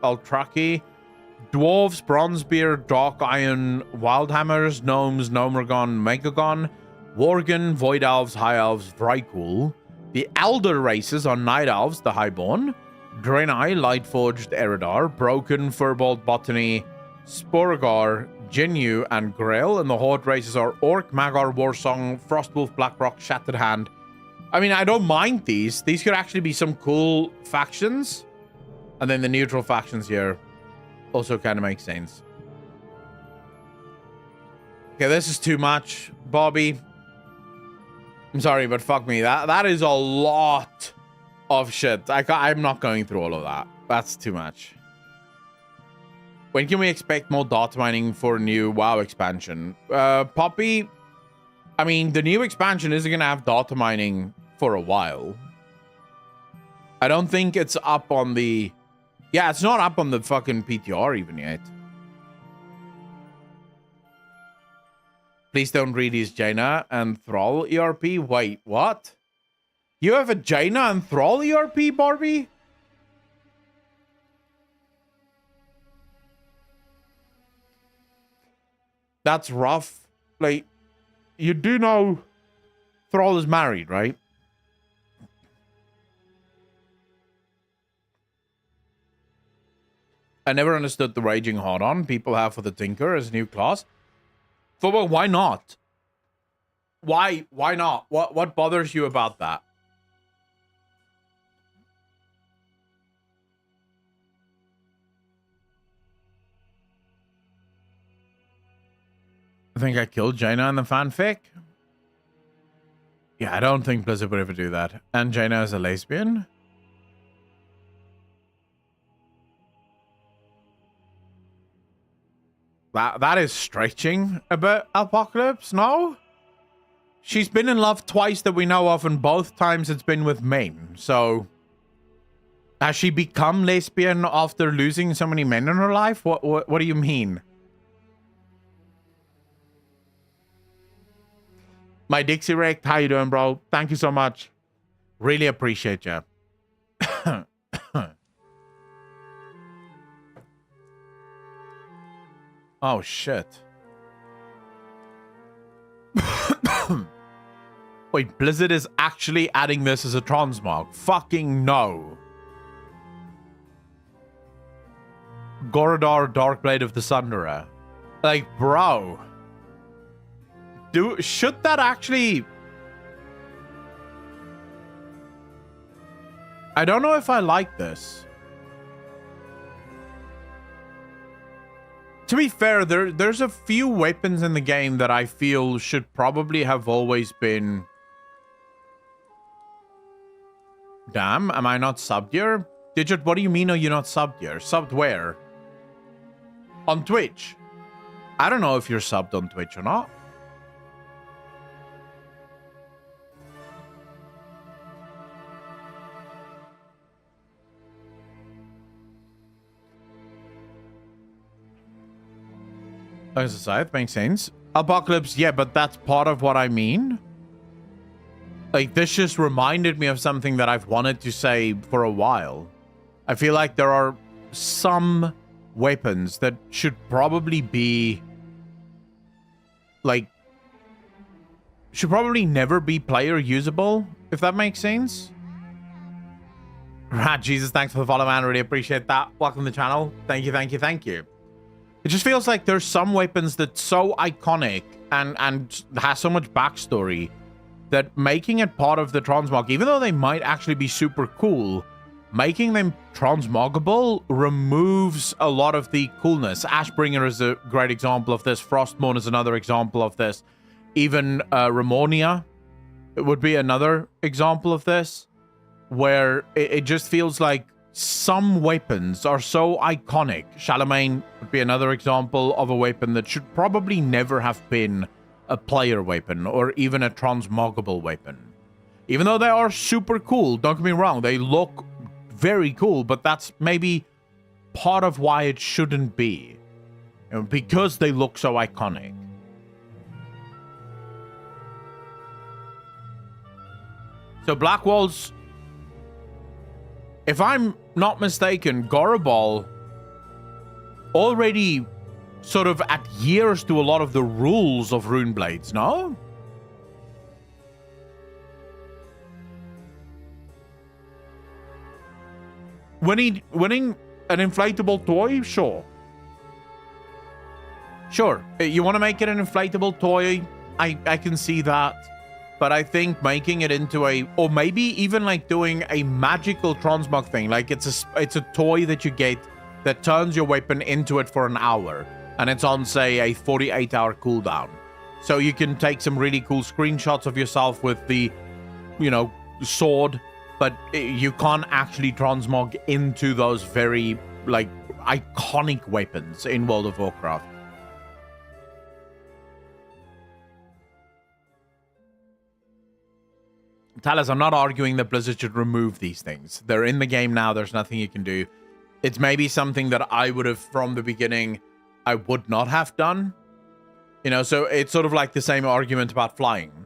Altraki, Dwarves, Bronzebeard, Dark Iron, Wildhammers, Gnomes, Gnomergon, Megagon, Worgen, Void Elves, High Elves, Vrykul. The Elder races are Night Elves, the Highborn, Draenei, Lightforged, Eridar, Broken, Furbolt, Botany, Sporagar, Jinyu, and Grail, and the Horde races are Orc, Magar, Warsong, Frostwolf, Blackrock, Shattered Hand. I mean, I don't mind these. These could actually be some cool factions. And then the neutral factions here also kind of make sense. Okay, this is too much, Bobby. I'm sorry, but fuck me. That is a lot of shit. I'm not going through all of that. That's too much. When can we expect more data mining for new WoW expansion? Poppy, I mean, the new expansion isn't going to have data mining for a while. I don't think it's up on the... Yeah, it's not up on the fucking PTR even yet. Please don't read his Jaina and Thrall ERP. Wait, what? You have a Jaina and Thrall ERP, Barbie? That's rough. Like, you do know Thrall is married, right? I never understood the Raging Hard-On people have for the Tinker as a new class. But why not? Why not? What bothers you about that? I think I killed Jaina in the fanfic. Yeah, I don't think Blizzard would ever do that. And Jaina is a lesbian? That is stretching a bit, Apocalypse, no? She's been in love twice that we know of, and both times it's been with men, so... Has she become lesbian after losing so many men in her life? What do you mean? My Dixie Rect, how you doing, bro? Thank you so much. Really appreciate you. Oh, shit. Wait, Blizzard is actually adding this as a transmog? Fucking no. Gorodar, Darkblade of the Sunderer. Like, bro. Should that actually... I don't know if I like this. To be fair, there's a few weapons in the game that I feel should probably have always been... Damn, am I not subbed here? Digit, what do you mean are you not subbed here? Subbed where? On Twitch? I don't know if you're subbed on Twitch or not. As a scythe, makes sense. Apocalypse, yeah, but that's part of what I mean. Like, this just reminded me of something that I've wanted to say for a while. I feel like there are some weapons that should probably be... Like... Should probably never be player usable, if that makes sense. Rat Jesus, thanks for the follow, man. Really appreciate that. Welcome to the channel. Thank you, thank you, thank you. It just feels like there's some weapons that's so iconic and has so much backstory that making it part of the transmog, even though they might actually be super cool, making them transmoggable removes a lot of the coolness. Ashbringer is a great example of this. Frostmourne is another example of this. Even Ramonia would be another example of this, where it just feels like some weapons are so iconic. Charlemagne would be another example of a weapon that should probably never have been a player weapon or even a transmoggable weapon. Even though they are super cool, don't get me wrong, they look very cool, but that's maybe part of why it shouldn't be. You know, because they look so iconic. So Blackwall's... If I'm not mistaken, Gorobal already sort of adheres to a lot of the rules of Runeblades, no? Winning an inflatable toy? Sure. Sure, you want to make it an inflatable toy, I can see that. But I think making it into or maybe even like doing a magical transmog thing, like it's a toy that you get that turns your weapon into it for an hour, and it's on, say, a 48-hour cooldown. So you can take some really cool screenshots of yourself with the, sword, but you can't actually transmog into those very, like, iconic weapons in World of Warcraft. Talis, I'm not arguing that Blizzard should remove these things. They're in the game now. There's nothing you can do. It's maybe something that I would have, from the beginning, I would not have done. So it's sort of like the same argument about flying.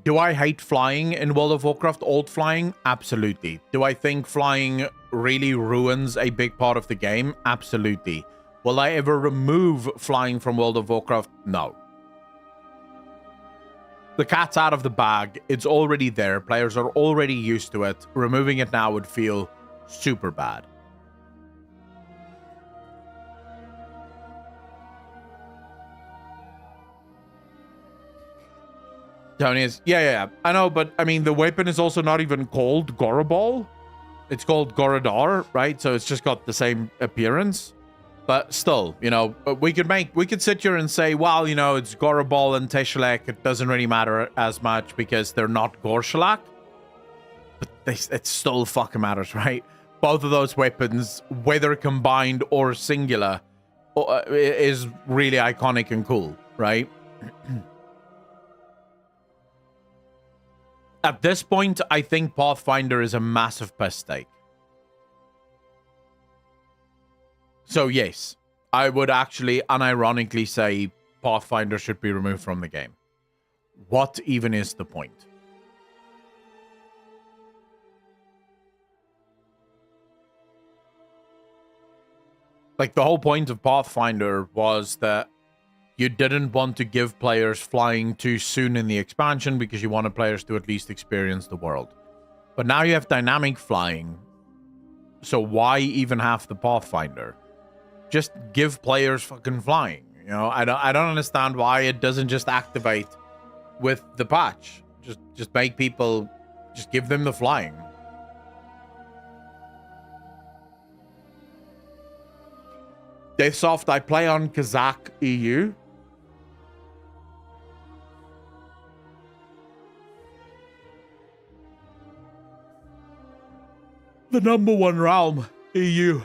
Do I hate flying in World of Warcraft? Old flying? Absolutely. Do I think flying really ruins a big part of the game? Absolutely. Will I ever remove flying from World of Warcraft? No. The cat's out of the bag. It's already there. Players are already used to it. Removing it now would feel super bad. Tony is, yeah. I know, but I mean, the weapon is also not even called Goraball. It's called Goradar, right? So it's just got the same appearance. But still, we could sit here and say, well, it's Goraball and Teshalek. It doesn't really matter as much because they're not Gorshalak. But it still fucking matters, right? Both of those weapons, whether combined or singular, is really iconic and cool, right? At this point, I think Pathfinder is a massive piss take. So yes, I would actually unironically say Pathfinder should be removed from the game. What even is the point? Like, the whole point of Pathfinder was that you didn't want to give players flying too soon in the expansion because you wanted players to at least experience the world. But now you have dynamic flying. So why even have the Pathfinder? Just give players fucking flying. I don't understand why it doesn't just activate with the patch. Just make people, just give them the flying. Deathsoft, I play on Kazakh EU. The #1 realm, EU.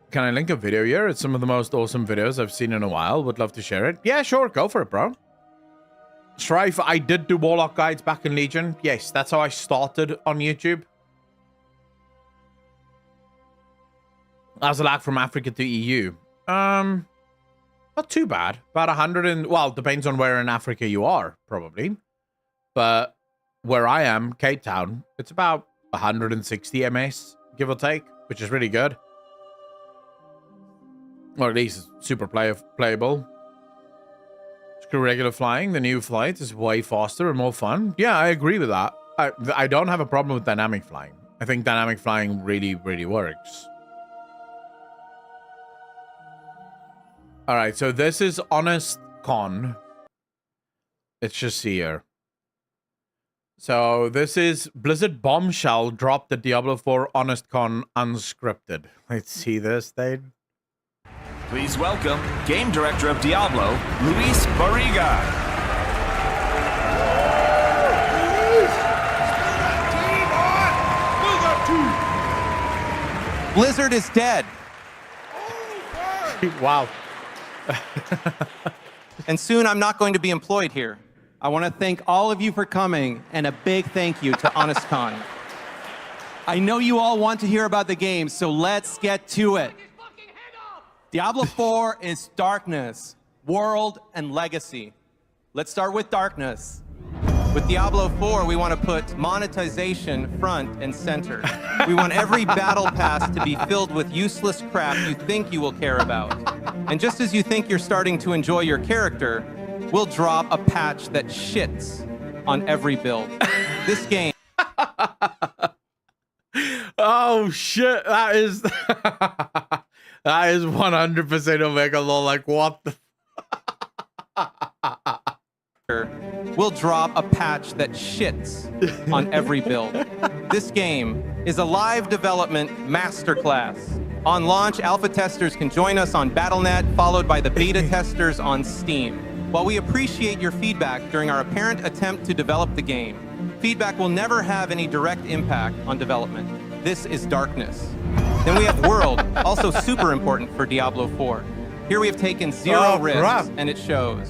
Can I link a video here? It's some of the most awesome videos I've seen in a while. Would love to share it. Yeah, sure. Go for it, bro. Strife, I did do Warlock guides back in Legion. Yes, that's how I started on YouTube. How's the lag from Africa to EU? Not too bad. About 100 and... Well, depends on where in Africa you are, probably. But where I am, Cape Town, it's about 160 ms, give or take, which is really good. Or at least super playable. Screw regular flying. The new flight is way faster and more fun. Yeah, I agree with that. I don't have a problem with dynamic flying. I think dynamic flying really, really works. All right, so this is Honest Con. Let's just see here. So this is Blizzard Bombshell dropped the Diablo 4 Honest Con unscripted. Let's see this thing. Please welcome Game Director of Diablo, Luis Barriga. Blizzard is dead. Wow. And soon I'm not going to be employed here. I want to thank all of you for coming, and a big thank you to HonestCon. I know you all want to hear about the game, so let's get to it. Diablo 4 is darkness, world, and legacy. Let's start with darkness. With Diablo 4, we want to put monetization front and center. We want every battle pass to be filled with useless crap you think you will care about. And just as you think you're starting to enjoy your character, we'll drop a patch that shits on every build. This game... Oh Oh shit, that is that is 100% Omega Law. Like, what the We'll drop a patch that shits on every build. This game is a live development masterclass. On launch, alpha testers can join us on Battle.net, followed by the beta testers on Steam. While we appreciate your feedback during our apparent attempt to develop the game, feedback will never have any direct impact on development. This is darkness. Then we have World, also super important for Diablo 4. Here we have taken zero risks, and it shows.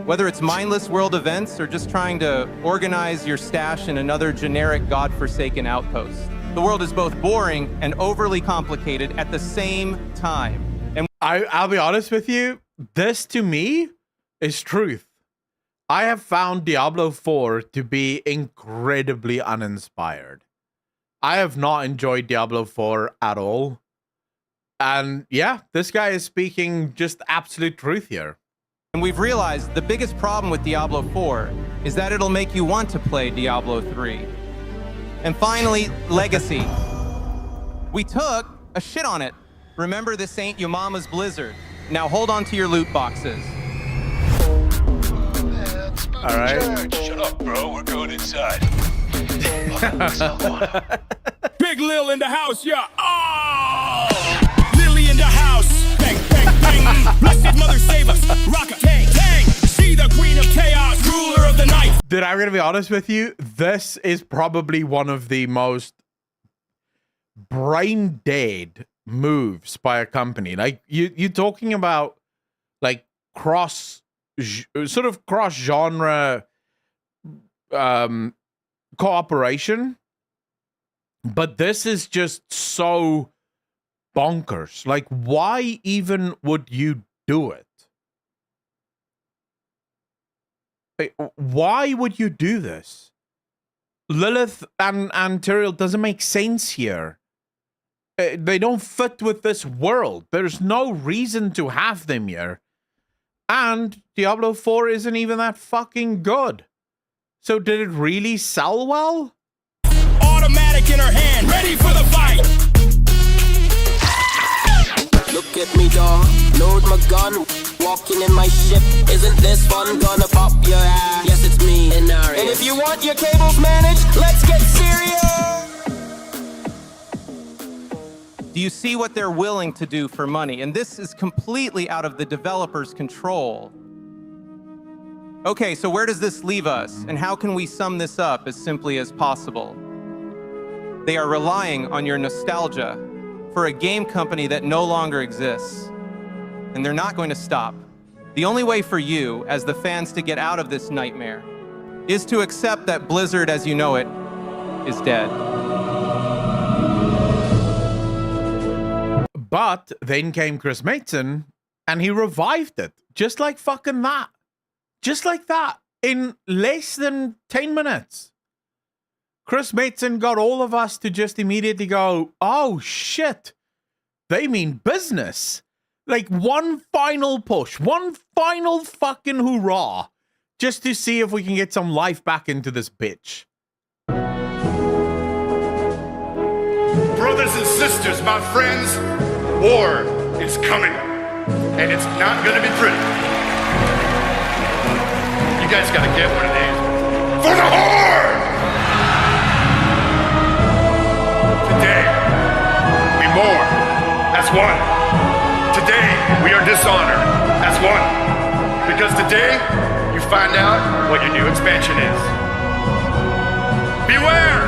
Whether it's mindless world events or just trying to organize your stash in another generic godforsaken outpost, the world is both boring and overly complicated at the same time. And I'll be honest with you, this to me is truth. I have found Diablo 4 to be incredibly uninspired. I have not enjoyed Diablo 4 at all. And yeah, this guy is speaking just absolute truth here. And we've realized the biggest problem with Diablo 4 is that it'll make you want to play Diablo 3. And finally, Legacy. We took a shit on it. Remember, this ain't your mama's Blizzard. Now hold on to your loot boxes. All right. Shut up, bro. We're going inside. Big Lil in the house, yeah. Oh! Lily in the house. Bang, bang, bang. Blessed mother save us. Rock a tang, tang. See the queen of chaos, ruler of the night. Dude, I'm going to be honest with you. This is probably one of the most brain dead moves by a company. Like, you're talking about, like, cross genre cooperation, but this is just so bonkers. Like, why even would you do it? Like, why would you do this? Lilith and Tyrael doesn't make sense here. They don't fit with this world. There's no reason to have them here. And Diablo 4 isn't even that fucking good. So did it really sell well? Automatic in her hand, ready for the fight. Look at me, dog. Load my gun. Walking in my ship. Isn't this fun? Gonna pop your ass. Yes, it's me. And if you want your cables managed, let's get serious. Do you see what they're willing to do for money? And this is completely out of the developer's control. Okay, so where does this leave us? And how can we sum this up as simply as possible? They are relying on your nostalgia for a game company that no longer exists. And they're not going to stop. The only way for you, as the fans, to get out of this nightmare is to accept that Blizzard, as you know it, is dead. But then came Chris Mason, and he revived it. Just like fucking that. Just like that. In less than 10 minutes. Chris Mason got all of us to just immediately go, oh shit, they mean business. Like, one final push, one final fucking hurrah, just to see if we can get some life back into this bitch. Brothers and sisters, my friends, war is coming, and it's not gonna be pretty. You guys gotta get one of these. For the Horde! Today, we mourn as one. Today, we are dishonored as one. Because today, you find out what your new expansion is. Beware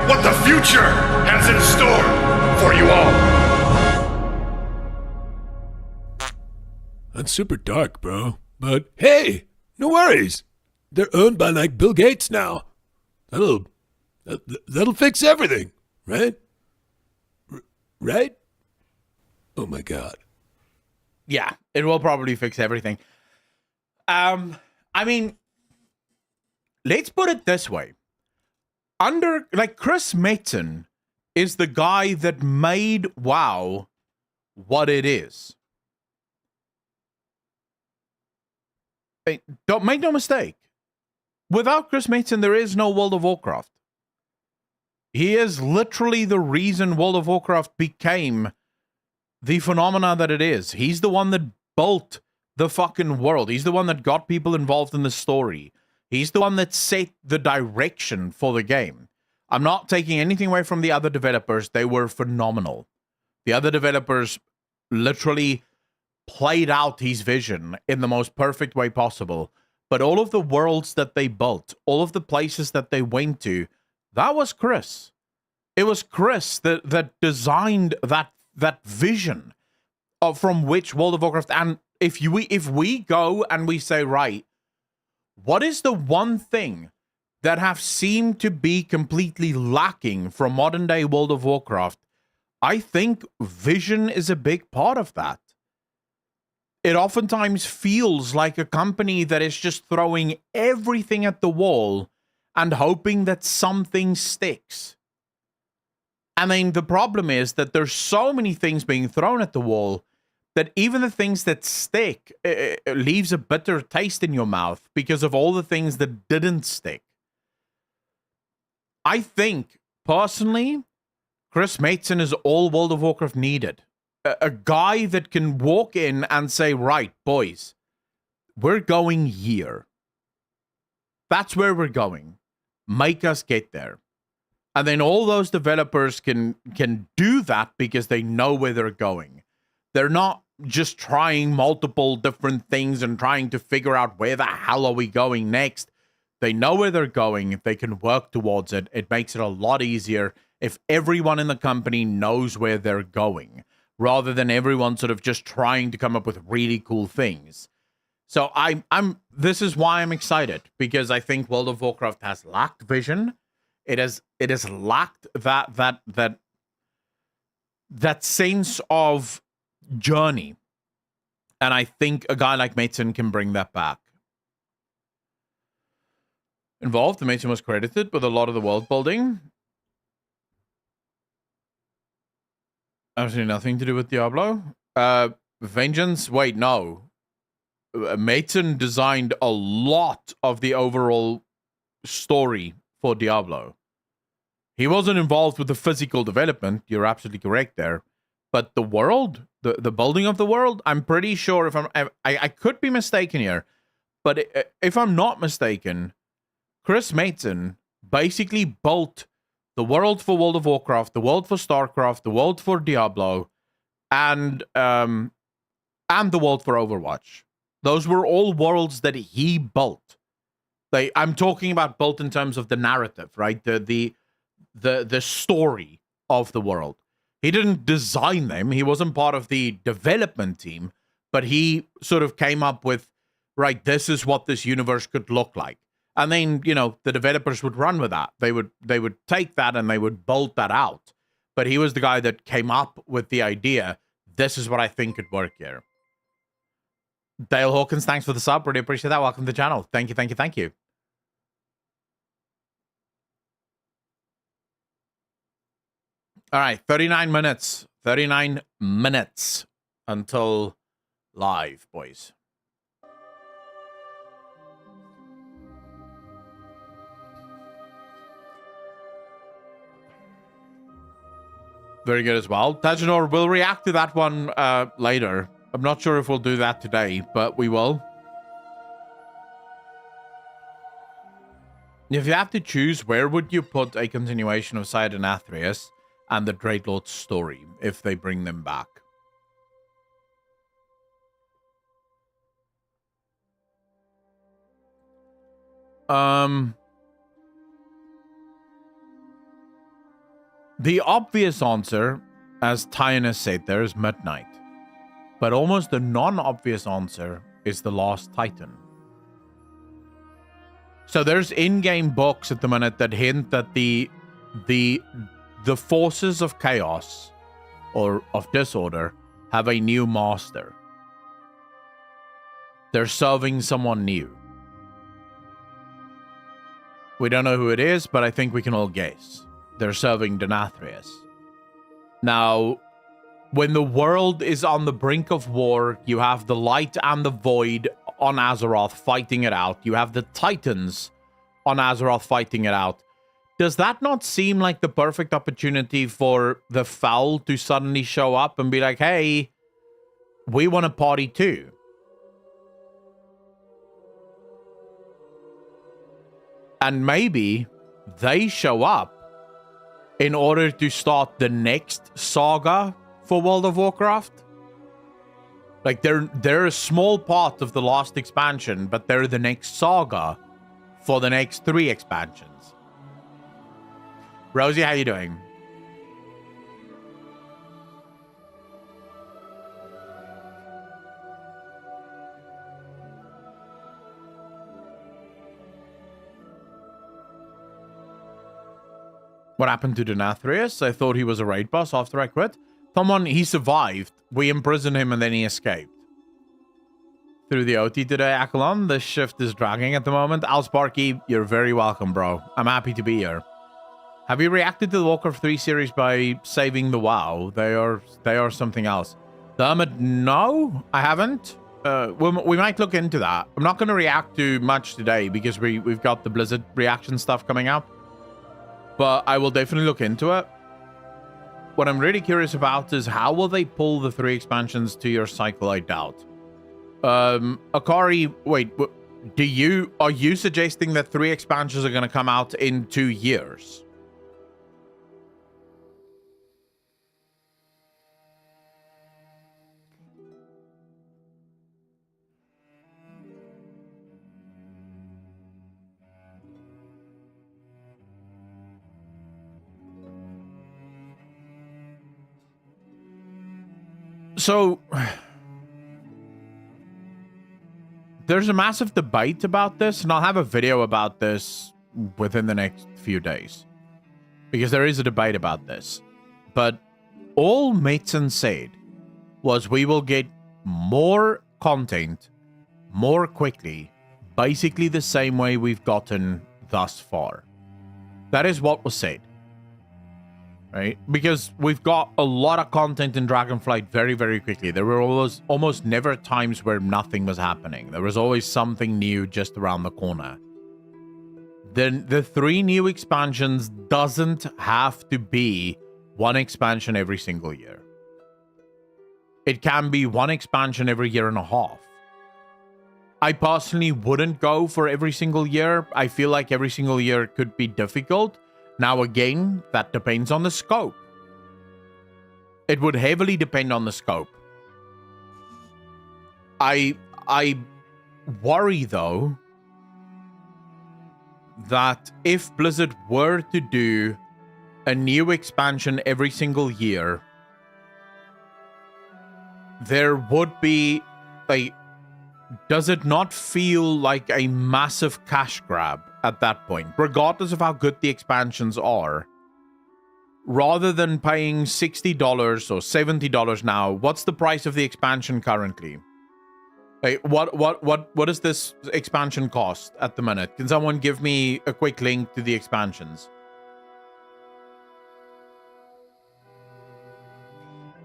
what the future has in store for you all. That's super dark, bro. But hey, no worries. They're owned by like Bill Gates now. That'll fix everything, right? Right? Oh my God. Yeah, it will probably fix everything. I mean, let's put it this way. Chris Mason is the guy that made WoW what it is. Don't make no mistake. Without Chris Mason, there is no World of Warcraft. He is literally the reason World of Warcraft became the phenomena that it is. He's the one that built the fucking world. He's the one that got people involved in the story. He's the one that set the direction for the game. I'm not taking anything away from the other developers. They were phenomenal. The other developers literally played out his vision in the most perfect way possible. But all of the worlds that they built, all of the places that they went to, that was Chris. It was Chris that designed that vision from which World of Warcraft. And if we go and we say, right, what is the one thing that have seemed to be completely lacking from modern day World of Warcraft? I think vision is a big part of that. It oftentimes feels like a company that is just throwing everything at the wall and hoping that something sticks. I mean, the problem is that there's so many things being thrown at the wall that even the things that stick it leaves a bitter taste in your mouth because of all the things that didn't stick. I think, personally, Chris Mason is all World of Warcraft needed. A guy that can walk in and say, right, boys, we're going here. That's where we're going. Make us get there. And then all those developers can do that because they know where they're going. They're not just trying multiple different things and trying to figure out where the hell are we going next. They know where they're going. If they can work towards it, it makes it a lot easier if everyone in the company knows where they're going, rather than everyone sort of just trying to come up with really cool things. So this is why I'm excited, because I think World of Warcraft has lacked vision. It has lacked that sense of journey. And I think a guy like Mason can bring that back. Involved, the Mason was credited with a lot of the world building. Absolutely nothing to do with Diablo. Vengeance, wait, no. Mason designed a lot of the overall story for Diablo. He wasn't involved with the physical development. You're absolutely correct there. But the world, the building of the world, I'm pretty sure, I could be mistaken here, but if I'm not mistaken, Chris Mason basically built the world for World of Warcraft, the world for StarCraft, the world for Diablo, and the world for Overwatch. Those were all worlds that he built. I'm talking about built in terms of the narrative, right? The story of the world. He didn't design them. He wasn't part of the development team, but he sort of came up with, right, this is what this universe could look like. And then, the developers would run with that. They would take that and they would build that out. But he was the guy that came up with the idea. This is what I think could work here. Dale Hawkins, thanks for the sub. Really appreciate that. Welcome to the channel. Thank you, thank you, thank you. All right, 39 minutes. 39 minutes until live, boys. Very good as well. Tajinor will react to that one later. I'm not sure if we'll do that today, but we will. If you have to choose, where would you put a continuation of Sire Denathrius and the Dreadlord's story if they bring them back? The obvious answer, as Tyanus said, there is Midnight. But almost the non-obvious answer is The Last Titan. So there's in-game books at the minute that hint that the forces of chaos or of disorder have a new master. They're serving someone new. We don't know who it is, but I think we can all guess. They're serving Denathrius. Now, when the world is on the brink of war, you have the light and the void on Azeroth fighting it out. You have the Titans on Azeroth fighting it out. does that not seem like the perfect opportunity for the foul to suddenly show up and be like, hey, we want a party too? And maybe they show up in order to start the next saga for World of Warcraft. Like, they're a small part of the last expansion, but they're the next saga for the next 3 expansions. Rosie, how you doing? What happened to Denathrius? I thought he was a raid boss after I quit. Come on, he survived. We imprisoned him and then he escaped. Through the OT today, Akalon. This shift is dragging at the moment. Al Sparky, you're very welcome, bro. I'm happy to be here. Have you reacted to the Warcraft 3 series by saving the WoW? They are something else. Dermot, no, I haven't. We might look into that. I'm not going to react to much today because we've got the Blizzard reaction stuff coming up. But I will definitely look into it. What I'm really curious about is how will they pull the 3 expansions to your cycle? I doubt. Akari, wait, are you suggesting that 3 expansions are going to come out in 2 years? So, there's a massive debate about this, and I'll have a video about this within the next few days. Because there is a debate about this. But all Mason said was we will get more content more quickly, basically the same way we've gotten thus far. That is what was said. Right? Because we've got a lot of content in Dragonflight very, very quickly. There were almost never times where nothing was happening. There was always something new just around the corner. Then the 3 new expansions doesn't have to be 1 expansion every single year. It can be 1 expansion every year and a half. I personally wouldn't go for every single year. I feel like every single year could be difficult. Now, again, that depends on the scope. It would heavily depend on the scope. I worry, though, that if Blizzard were to do a new expansion every single year, there would be a... Does it not feel like a massive cash grab at that point, regardless of how good the expansions are? Rather than paying $60 or $70 now, what's the price of the expansion currently? Like, what does this expansion cost at the minute? Can someone give me a quick link to the expansions?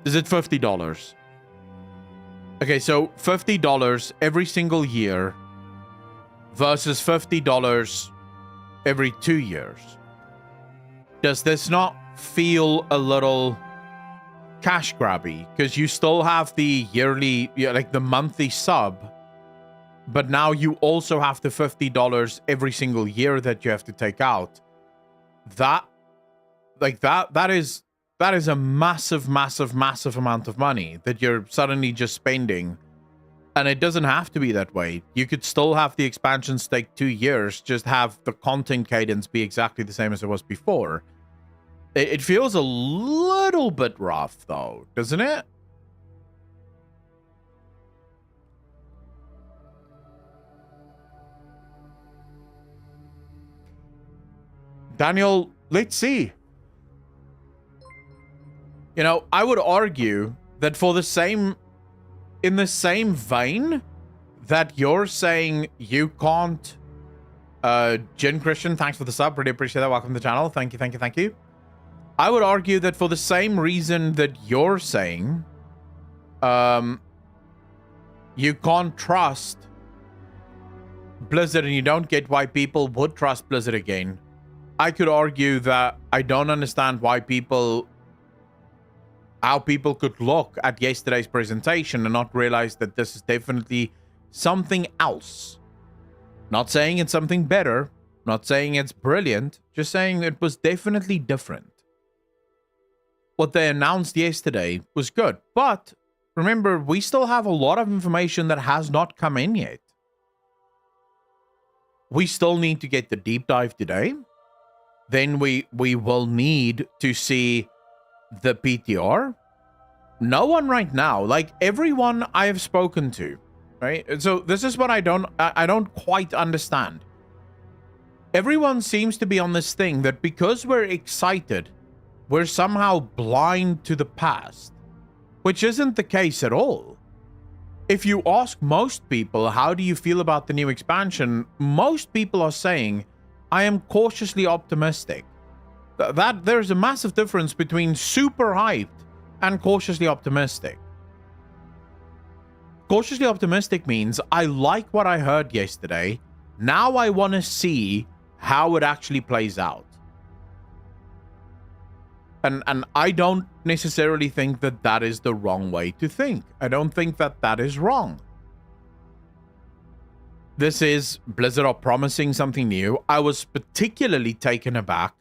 Is it $50? Okay, so $50 every single year versus $50 every 2 years. Does this not feel a little cash grabby? Because you still have the yearly, like the monthly sub, but now you also have the $50 every single year that you have to take out. That is a massive, massive, massive amount of money that you're suddenly just spending. And it doesn't have to be that way. You could still have the expansions take 2 years, just have the content cadence be exactly the same as it was before. It feels a little bit rough, though, doesn't it? Daniel, let's see. You know, I would argue that for the same, in the same vein that you're saying you can't, Jen Christian, thanks for the sub, really appreciate that. Welcome to the channel. Thank you, thank you, thank you. I would argue that for the same reason that you're saying, you can't trust Blizzard and you don't get why people would trust Blizzard again. I could argue that I don't understand how people could look at yesterday's presentation and not realize that this is definitely something else. Not saying it's something better, not saying it's brilliant, just saying it was definitely different. What they announced yesterday was good, but remember, we still have a lot of information that has not come in yet. We still need to get the deep dive today. Then we will need to see the PTR. No one right now, like everyone I have spoken to, right? So this is what I don't quite understand. Everyone seems to be on this thing that because we're excited, we're somehow blind to the past, which isn't the case at all. If you ask most people, how do you feel about the new expansion? Most people are saying, I am cautiously optimistic. That there's a massive difference between super hyped and cautiously optimistic. Cautiously optimistic means I like what I heard yesterday. Now I want to see how it actually plays out. And I don't necessarily think that that is the wrong way to think. I don't think that that is wrong. This is Blizzard are promising something new. I was particularly taken aback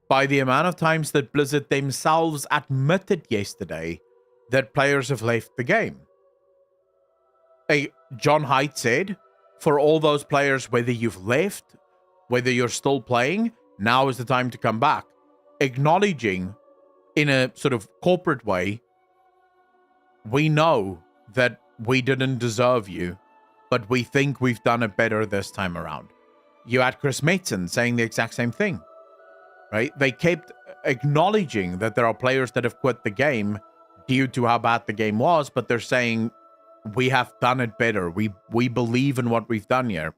by the amount of times that Blizzard themselves admitted yesterday that players have left the game. John Haidt said, for all those players, whether you've left, whether you're still playing, now is the time to come back. Acknowledging in a sort of corporate way, we know that we didn't deserve you, but we think we've done it better this time around. You had Chris Metzen saying the exact same thing, right? They kept acknowledging that there are players that have quit the game due to how bad the game was, but they're saying we have done it better. We believe in what we've done here.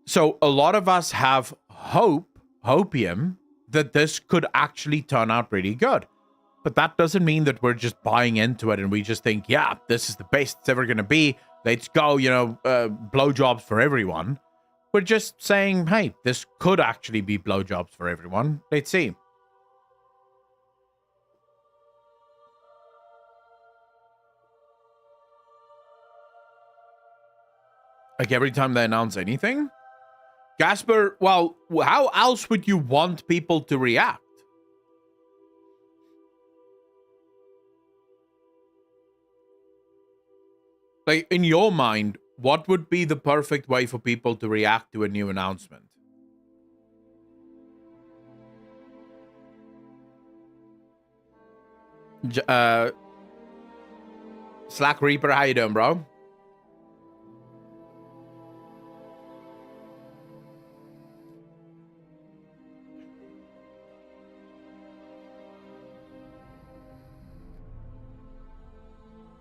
So a lot of us have hopium, that this could actually turn out really good. But that doesn't mean that we're just buying into it and we just think, yeah, this is the best it's ever going to be. Let's go, blowjobs for everyone. We're just saying, hey, this could actually be blowjobs for everyone. Let's see. Like every time they announce anything? Gasper, well, how else would you want people to react? Like, in your mind, what would be the perfect way for people to react to a new announcement? Slack Reaper, how you doing, bro?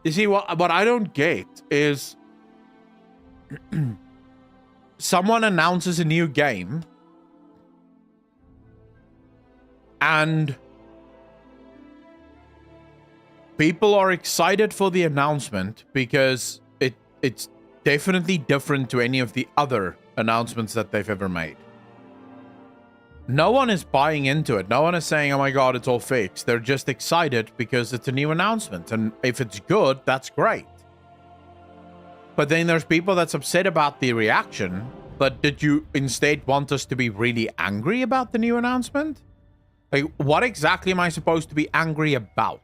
You see, what I don't get is someone announces a new game and people are excited for the announcement because it's definitely different to any of the other announcements that they've ever made. No one is buying into it. No one is saying, oh my god, it's all fixed. They're just excited because it's a new announcement. And if it's good, that's great. But then there's people that's upset about the reaction. But did you instead want us to be really angry about the new announcement? Like, what exactly am I supposed to be angry about?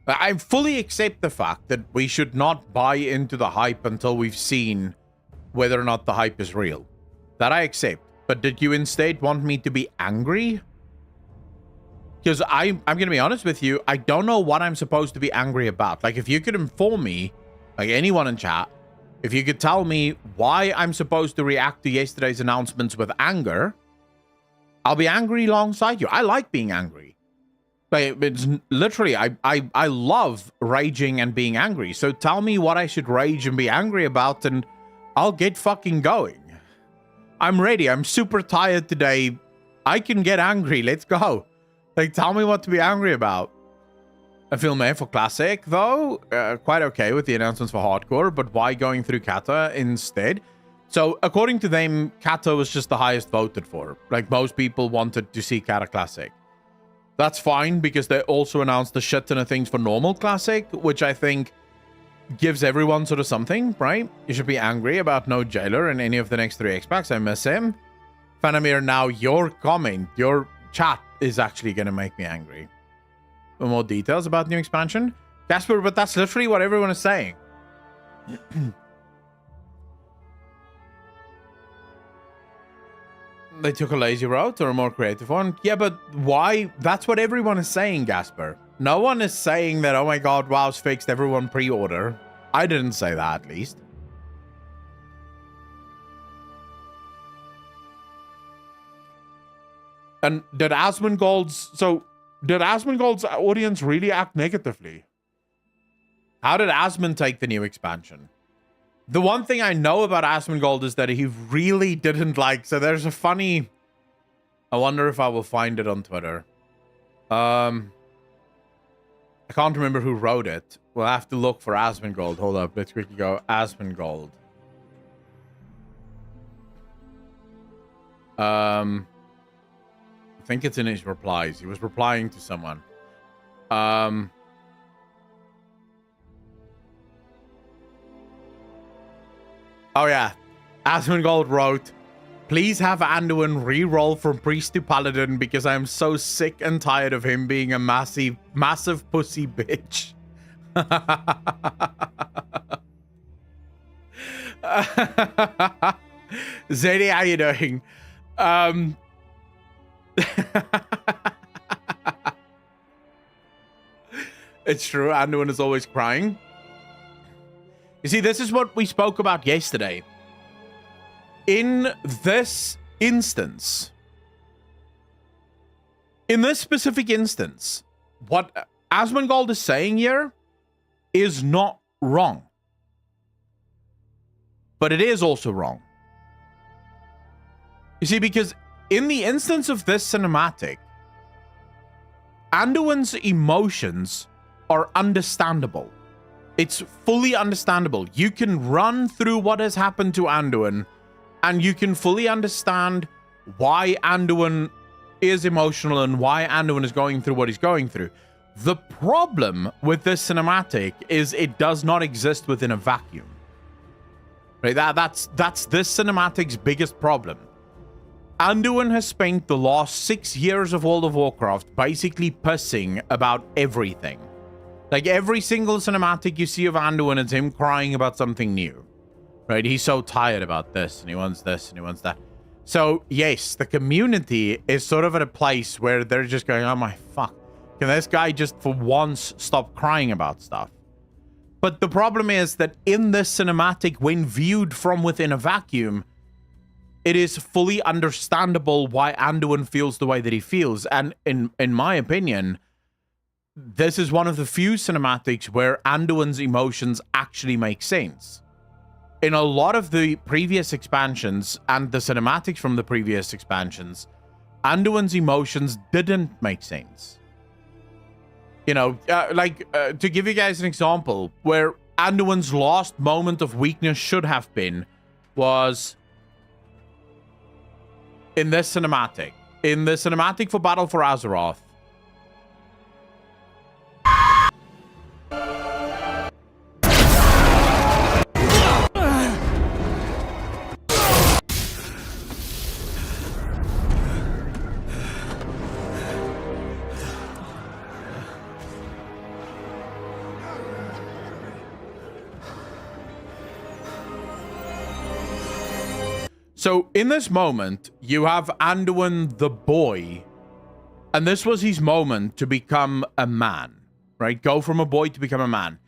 I fully accept the fact that we should not buy into the hype until we've seen whether or not the hype is real. That I accept. But did you instead want me to be angry? Because I'm going to be honest with you, I don't know what I'm supposed to be angry about. Like, if you could inform me, like anyone in chat, if you could tell me why I'm supposed to react to yesterday's announcements with anger, I'll be angry alongside you. I like being angry. Like, it's literally, I love raging and being angry. So tell me what I should rage and be angry about, and I'll get fucking going. I'm ready. I'm super tired today. I can get angry. Let's go. Like, tell me what to be angry about. I feel meh for Classic, though. Quite okay with the announcements for Hardcore, but why going through Kata instead? So according to them, Kata was just the highest voted for. Like, most people wanted to see Kata Classic. That's fine, because they also announced a shit ton of things for normal Classic, which I think gives everyone sort of something, right? You should be angry about no Jailer in any of the next 3 X-Packs. I miss him. Fanamir, now your comment, your chat is actually going to make me angry. For more details about new expansion? Casper, but that's literally what everyone is saying. They took a lazy route or a more creative one. Yeah, but why? That's what everyone is saying, Gasper. No one is saying that, oh my god, WoW's fixed, everyone pre-order. I didn't say that, at least. And did Asmongold's... So, did Asmongold's audience really act negatively? How did Asmon take the new expansion? The one thing I know about Asmongold is that he really didn't like... So there's a funny... I wonder if I will find it on Twitter. I can't remember who wrote it. We'll have to look for Asmongold. Hold up. Let's quickly go. Asmongold. I think it's in his replies. He was replying to someone. Oh yeah, Asmongold wrote, please have Anduin re-roll from Priest to Paladin because I am so sick and tired of him being a massive pussy bitch. Zadie, how you doing? It's true, Anduin is always crying. You see, this is what we spoke about yesterday. In this instance, in this specific instance, what Asmongold is saying here is not wrong. But it is also wrong. You see, because in the instance of this cinematic, Anduin's emotions are understandable. It's fully understandable. You can run through what has happened to Anduin, and you can fully understand why Anduin is emotional and why Anduin is going through what he's going through. The problem with this cinematic is it does not exist within a vacuum. Right? That's this cinematic's biggest problem. Anduin has spent the last 6 years of World of Warcraft basically pissing about everything. Like, every single cinematic you see of Anduin is him crying about something new. Right? He's so tired about this, and he wants this, and he wants that. So, yes, the community is sort of at a place where they're just going, oh my fuck. Can this guy just for once stop crying about stuff? But the problem is that in this cinematic, when viewed from within a vacuum, it is fully understandable why Anduin feels the way that he feels. And in my opinion, this is one of the few cinematics where Anduin's emotions actually make sense. In a lot of the previous expansions and the cinematics from the previous expansions, Anduin's emotions didn't make sense. You know, to give you guys an example, where Anduin's last moment of weakness should have been was in this cinematic. In the cinematic for Battle for Azeroth, so in this moment, you have Anduin the boy, and this was his moment to become a man, right? Go from a boy to become a man.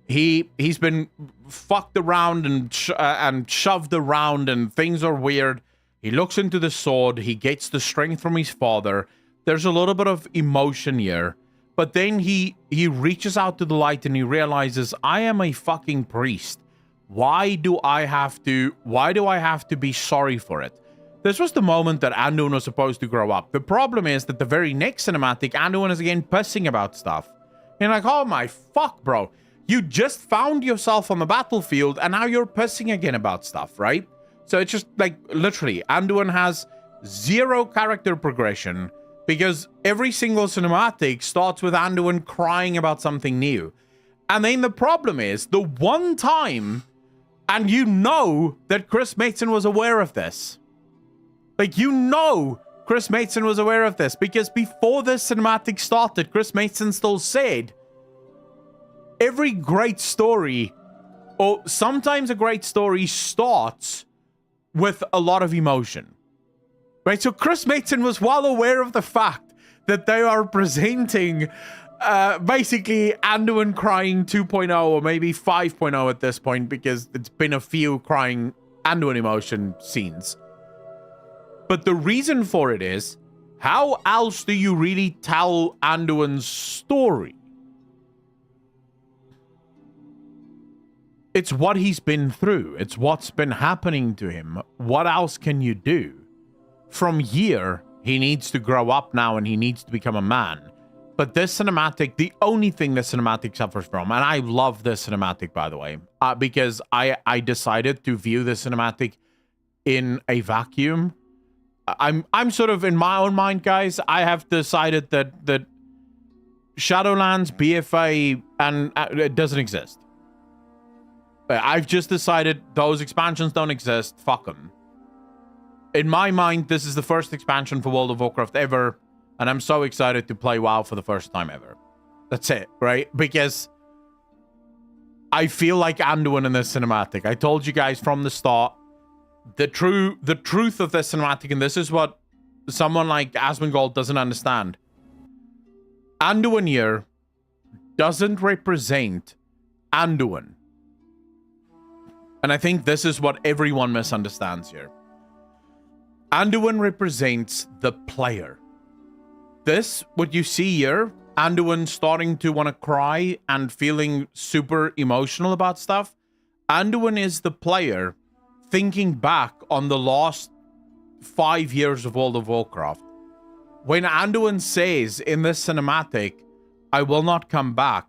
He's been fucked around and shoved around, and things are weird. He looks into the sword. He gets the strength from his father. There's a little bit of emotion here, but then he reaches out to the light and he realizes, I am a fucking priest. Why do I have to be sorry for it? This was the moment that Anduin was supposed to grow up. The problem is that the very next cinematic, Anduin is again pissing about stuff. And like, oh my fuck, bro. You just found yourself on the battlefield and now you're pissing again about stuff, right? So it's just like literally Anduin has zero character progression because every single cinematic starts with Anduin crying about something new. And then the problem is the one time, and you know that Chris Mason was aware of this. Like, you know Chris Mason was aware of this because before this cinematic started, Chris Mason still said, every great story, or sometimes a great story, starts with a lot of emotion. Right? So Chris Mason was well aware of the fact that they are presenting basically Anduin crying 2.0 or maybe 5.0 at this point because it's been a few crying Anduin emotion scenes. But the reason for it is, how else do you really tell Anduin's story? It's what he's been through. It's what's been happening to him. What else can you do? From here, he needs to grow up now and he needs to become a man. But this cinematic, the only thing this cinematic suffers from, and I love this cinematic, by the way, because I decided to view this cinematic in a vacuum. I'm sort of in my own mind, guys. I have decided that Shadowlands, BFA, and it doesn't exist. I've just decided those expansions don't exist. Fuck them. In my mind, this is the first expansion for World of Warcraft ever, and I'm so excited to play WoW for the first time ever. That's it, right? Because I feel like Anduin in this cinematic. I told you guys from the start, the truth of this cinematic, and this is what someone like Asmongold doesn't understand. Anduin here doesn't represent Anduin. And I think this is what everyone misunderstands here. Anduin represents the player. This, what you see here, Anduin starting to want to cry and feeling super emotional about stuff. Anduin is the player thinking back on the last 5 years of World of Warcraft. When Anduin says in this cinematic, I will not come back,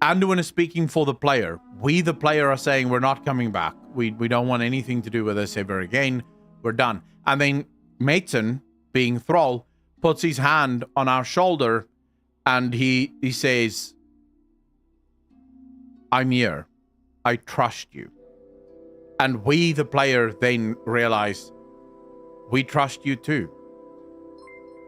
Anduin is speaking for the player. We, the player, are saying we're not coming back. We don't want anything to do with this ever again. We're done. And then Mason, being Thrall, puts his hand on our shoulder and he says, I'm here. I trust you. And we, the player, then realize we trust you too.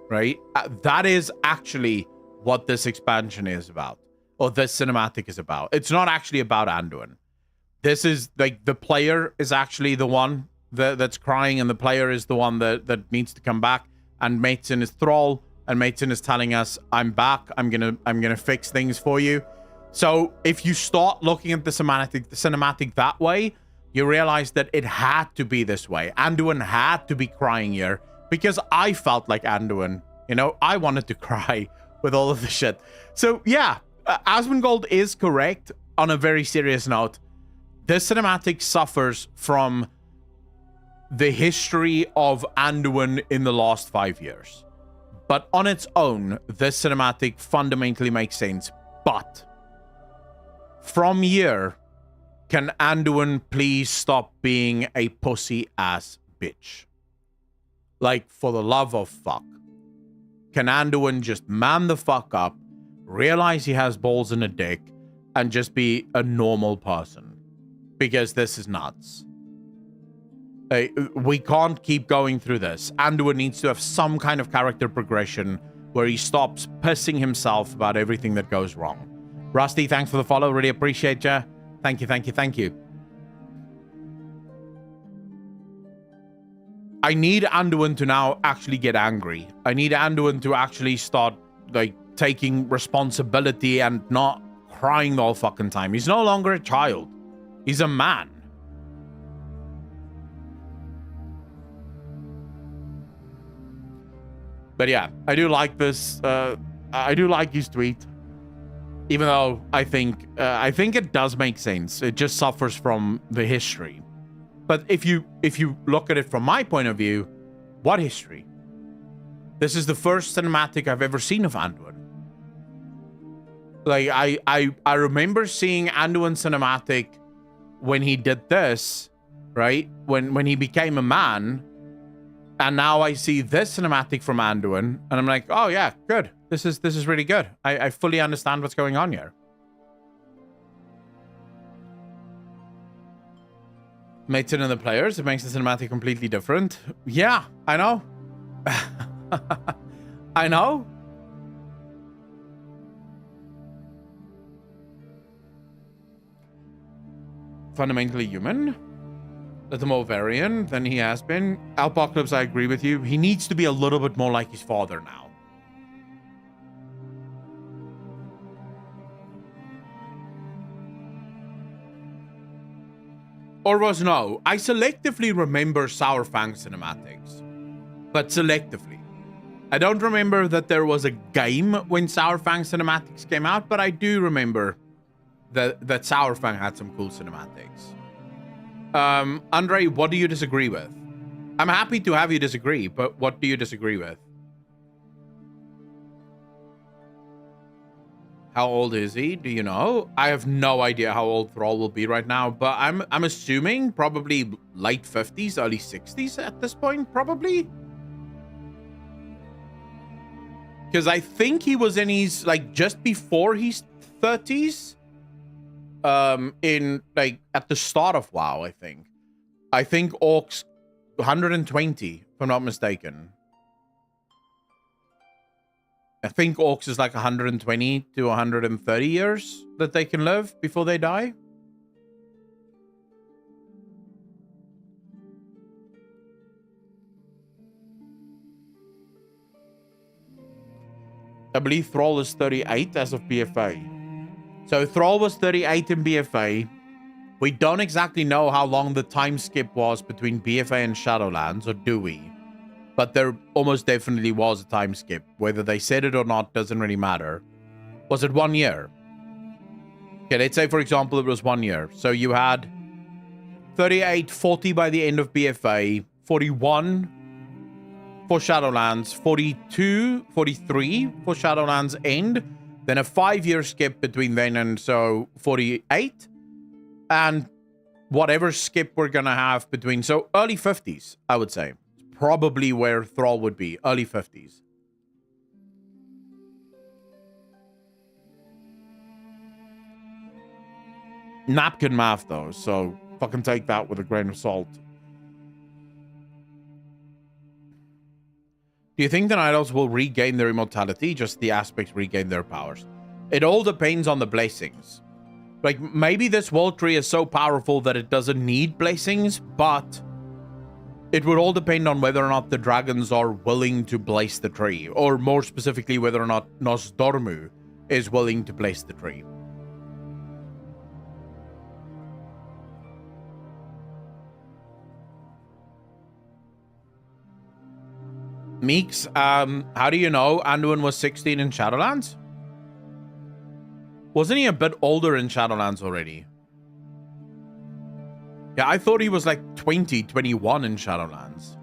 Right? That is actually what this expansion is about. Or this cinematic is about. It's not actually about Anduin. This is like the player is actually the one that's crying, and the player is the one that needs to come back. And Mason is Thrall, and Mason is telling us, I'm back. I'm gonna fix things for you. So if you start looking at the cinematic that way, you realize that it had to be this way. Anduin had to be crying here because I felt like Anduin. You know, I wanted to cry with all of the shit. So yeah, Asmongold is correct on a very serious note. This cinematic suffers from the history of Anduin in the last 5 years. But on its own, this cinematic fundamentally makes sense. But from here, can Anduin please stop being a pussy-ass bitch? Like, for the love of fuck. Can Anduin just man the fuck up, realize he has balls in a dick, and just be a normal person? Because this is nuts. We can't keep going through this. Anduin needs to have some kind of character progression where he stops pissing himself about everything that goes wrong. Rusty, thanks for the follow. Really appreciate you. Thank you, thank you, thank you. I need Anduin to now actually get angry. I need Anduin to actually start, like, taking responsibility and not crying the whole fucking time. He's no longer a child. He's a man. But yeah, I do like this. I do like his tweet. Even though I think it does make sense. It just suffers from the history. But if you look at it from my point of view, what history? This is the first cinematic I've ever seen of Anduin. Like, I remember seeing Anduin cinematic when he did this, right? When he became a man, and now I see this cinematic from Anduin, and I'm like, oh yeah, good. This is really good. I fully understand what's going on here. Makes it in the players. It makes the cinematic completely different. Yeah, I know. I know. Fundamentally human. The more variant than he has been. Apocalypse, I agree with you. He needs to be a little bit more like his father now. Or was no. I selectively remember Sourfang cinematics. But selectively. I don't remember that there was a game when Sourfang cinematics came out, but I do remember that Sourfang had some cool cinematics. Andre, what do you disagree with? I'm happy to have you disagree, but what do you disagree with? How old is he? Do you know? I have no idea how old Thrall will be right now, but I'm assuming probably late 50s, early 60s at this point, probably. Because I think he was in his, like, just before his 30s. In, like, at the start of WoW, I think. I think Orcs 120, if I'm not mistaken. I think Orcs is like 120 to 130 years that they can live before they die. I believe Thrall is 38 as of BFA. So Thrall was 38 in BFA. We don't exactly know how long the time skip was between BFA and Shadowlands, or do we? But there almost definitely was a time skip. Whether they said it or not doesn't really matter. Was it 1 year? Okay, let's say, for example, it was 1 year. So you had 38, 40 by the end of BFA, 41 for Shadowlands, 42, 43 for Shadowlands end, then a 5-year skip between then and so 48, and whatever skip we're gonna have between, so early 50s, I would say. Probably where Thrall would be, early 50s. Napkin math, though, so fucking take that with a grain of salt. Do you think the Night Elves will regain their immortality? Just the aspects regain their powers. It all depends on the blessings. Like, maybe this world tree is so powerful that it doesn't need blessings, but it would all depend on whether or not the dragons are willing to bless the tree, or more specifically, whether or not Nosdormu is willing to bless the tree. Meeks, how do you know Anduin was 16 in Shadowlands? Wasn't he a bit older in Shadowlands already? Yeah, I thought he was like 20, 21 in Shadowlands.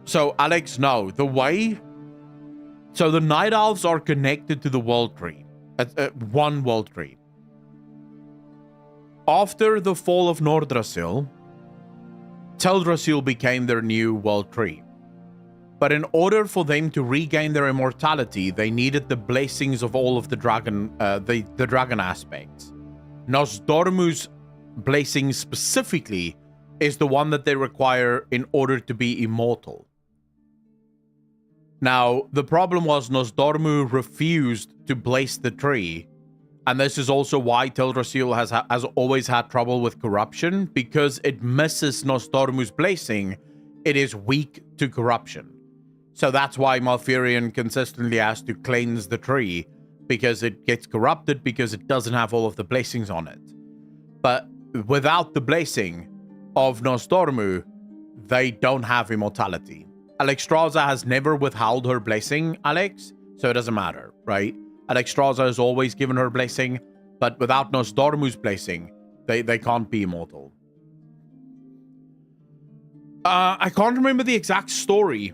So, Alex, no. The way... So, the Night Elves are connected to the World Tree. One World Tree. After the fall of Nordrassil, Teldrassil became their new World Tree. But in order for them to regain their immortality, they needed the blessings of all of the dragon, the dragon aspects. Nosdormu's blessing specifically is the one that they require in order to be immortal. Now, the problem was Nosdormu refused to bless the tree, and this is also why Teldrassil has always had trouble with corruption, because it misses Nosdormu's blessing. It is weak to corruption. So that's why Malfurion consistently has to cleanse the tree, because it gets corrupted because it doesn't have all of the blessings on it. But without the blessing of Nosdormu, they don't have immortality. Alexstrasza has never withheld her blessing, Alex, so it doesn't matter, right? Alexstrasza has always given her blessing, but without Nosdormu's blessing, they can't be immortal. I can't remember the exact story.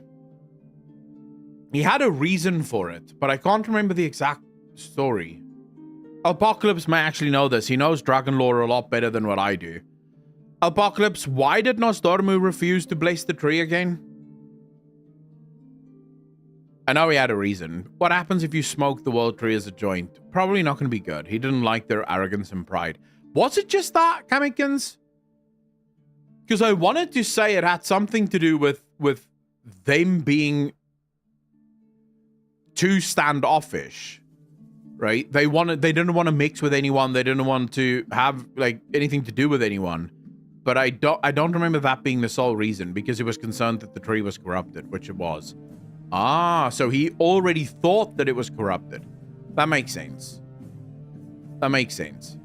He had a reason for it, but I can't remember the exact story. Apocalypse may actually know this. He knows dragon lore a lot better than what I do. Apocalypse, why did Nostormu refuse to bless the tree again? I know he had a reason. What happens if you smoke the world tree as a joint? Probably not going to be good. He didn't like their arrogance and pride. Was it just that, Kamikins? Because I wanted to say it had something to do with them being too standoffish, right? They didn't want to mix with anyone. They didn't want to have like anything to do with anyone. But I don't remember that being the sole reason, because he was concerned that the tree was corrupted, which it was. Ah, so he already thought that it was corrupted. That makes sense. That makes sense.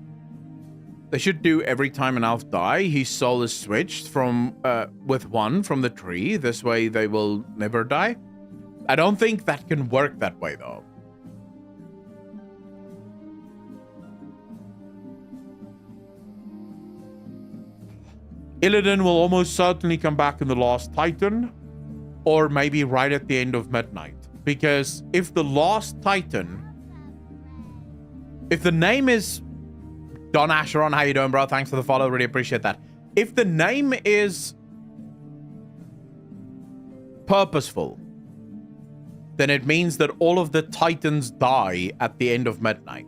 They should do every time an elf die, his soul is switched from with one from the tree. This way they will never die. I don't think that can work that way though. Illidan will almost certainly come back in The Last Titan, or maybe right at the end of Midnight. Because if the Last Titan, if the name is Don Asheron, how you doing, bro? Thanks for the follow. Really appreciate that. If the name is purposeful, then it means that all of the Titans die at the end of Midnight.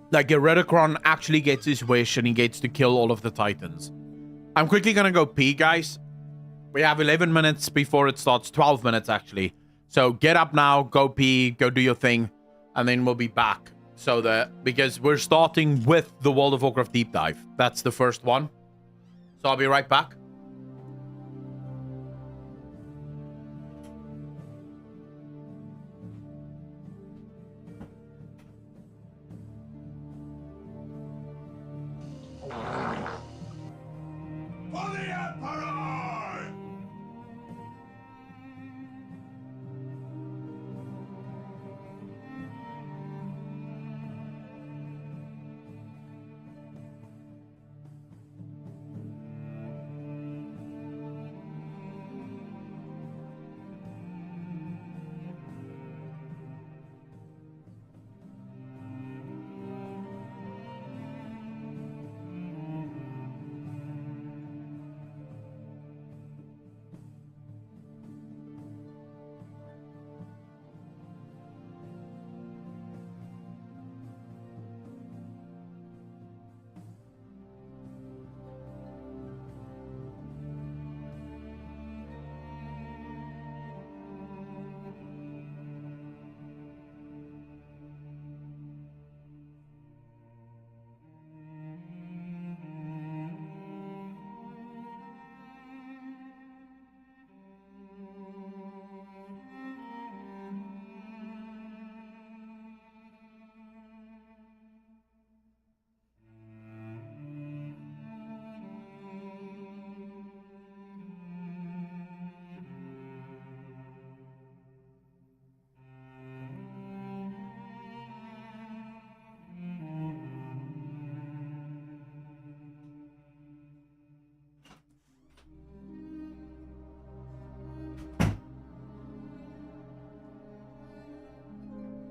Like, Eridicron actually gets his wish and he gets to kill all of the Titans. I'm quickly gonna go pee, guys. We have 11 minutes before it starts. 12 minutes, actually. So get up now, go pee, go do your thing, and then we'll be back. So because we're starting with the World of Warcraft deep dive. That's the first one. So I'll be right back. For the Emperor!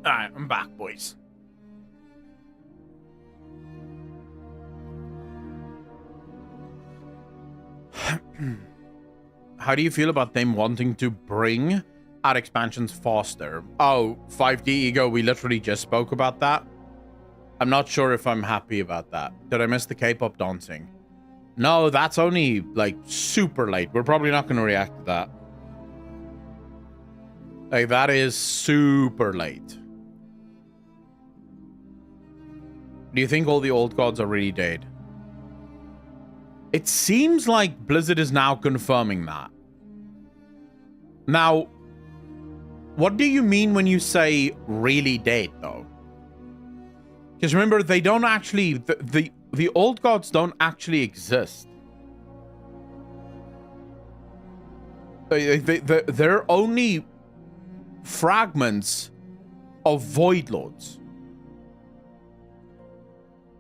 Alright, I'm back, boys. How do you feel about them wanting to bring out expansions faster? Oh, 5D Ego, we literally just spoke about that. I'm not sure if I'm happy about that. Did I miss the K-pop dancing? No, that's only, like, super late. We're probably not going to react to that. Like, that is super late. Do you think all the old gods are really dead? It seems like Blizzard is now confirming that. Now, what do you mean when you say really dead, though? Because remember, they don't actually... The old gods don't actually exist. They're only fragments of Void Lords.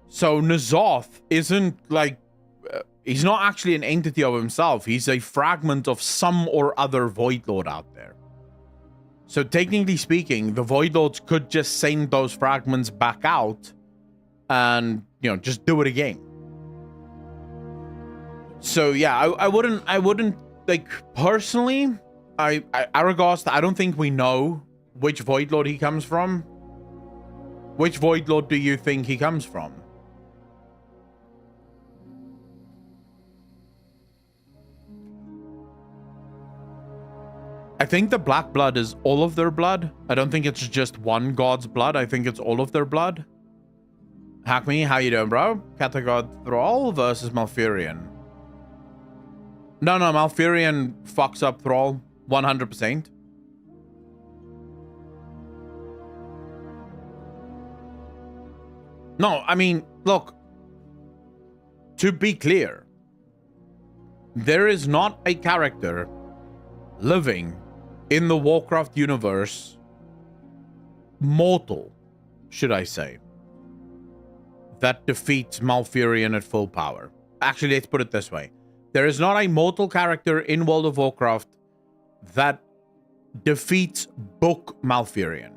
So N'Zoth isn't like... he's not actually an entity of himself. He's a fragment of some or other Void Lord out there. So technically speaking, the Void Lords could just send those fragments back out and, you know, just do it again. So yeah, I wouldn't like, personally, Aragast, I don't think we know which Void Lord he comes from. Which Void Lord do you think he comes from? I think the black blood is all of their blood. I don't think it's just one god's blood. I think it's all of their blood. Hackme, how you doing, bro? Katagod Thrall versus Malfurion. No, Malfurion fucks up Thrall 100%. No, I mean, look, to be clear, there is not a character living in the Warcraft universe, mortal, should I say, that defeats Malfurion at full power. Actually, let's put it this way. There is not a mortal character in World of Warcraft that defeats Book Malfurion.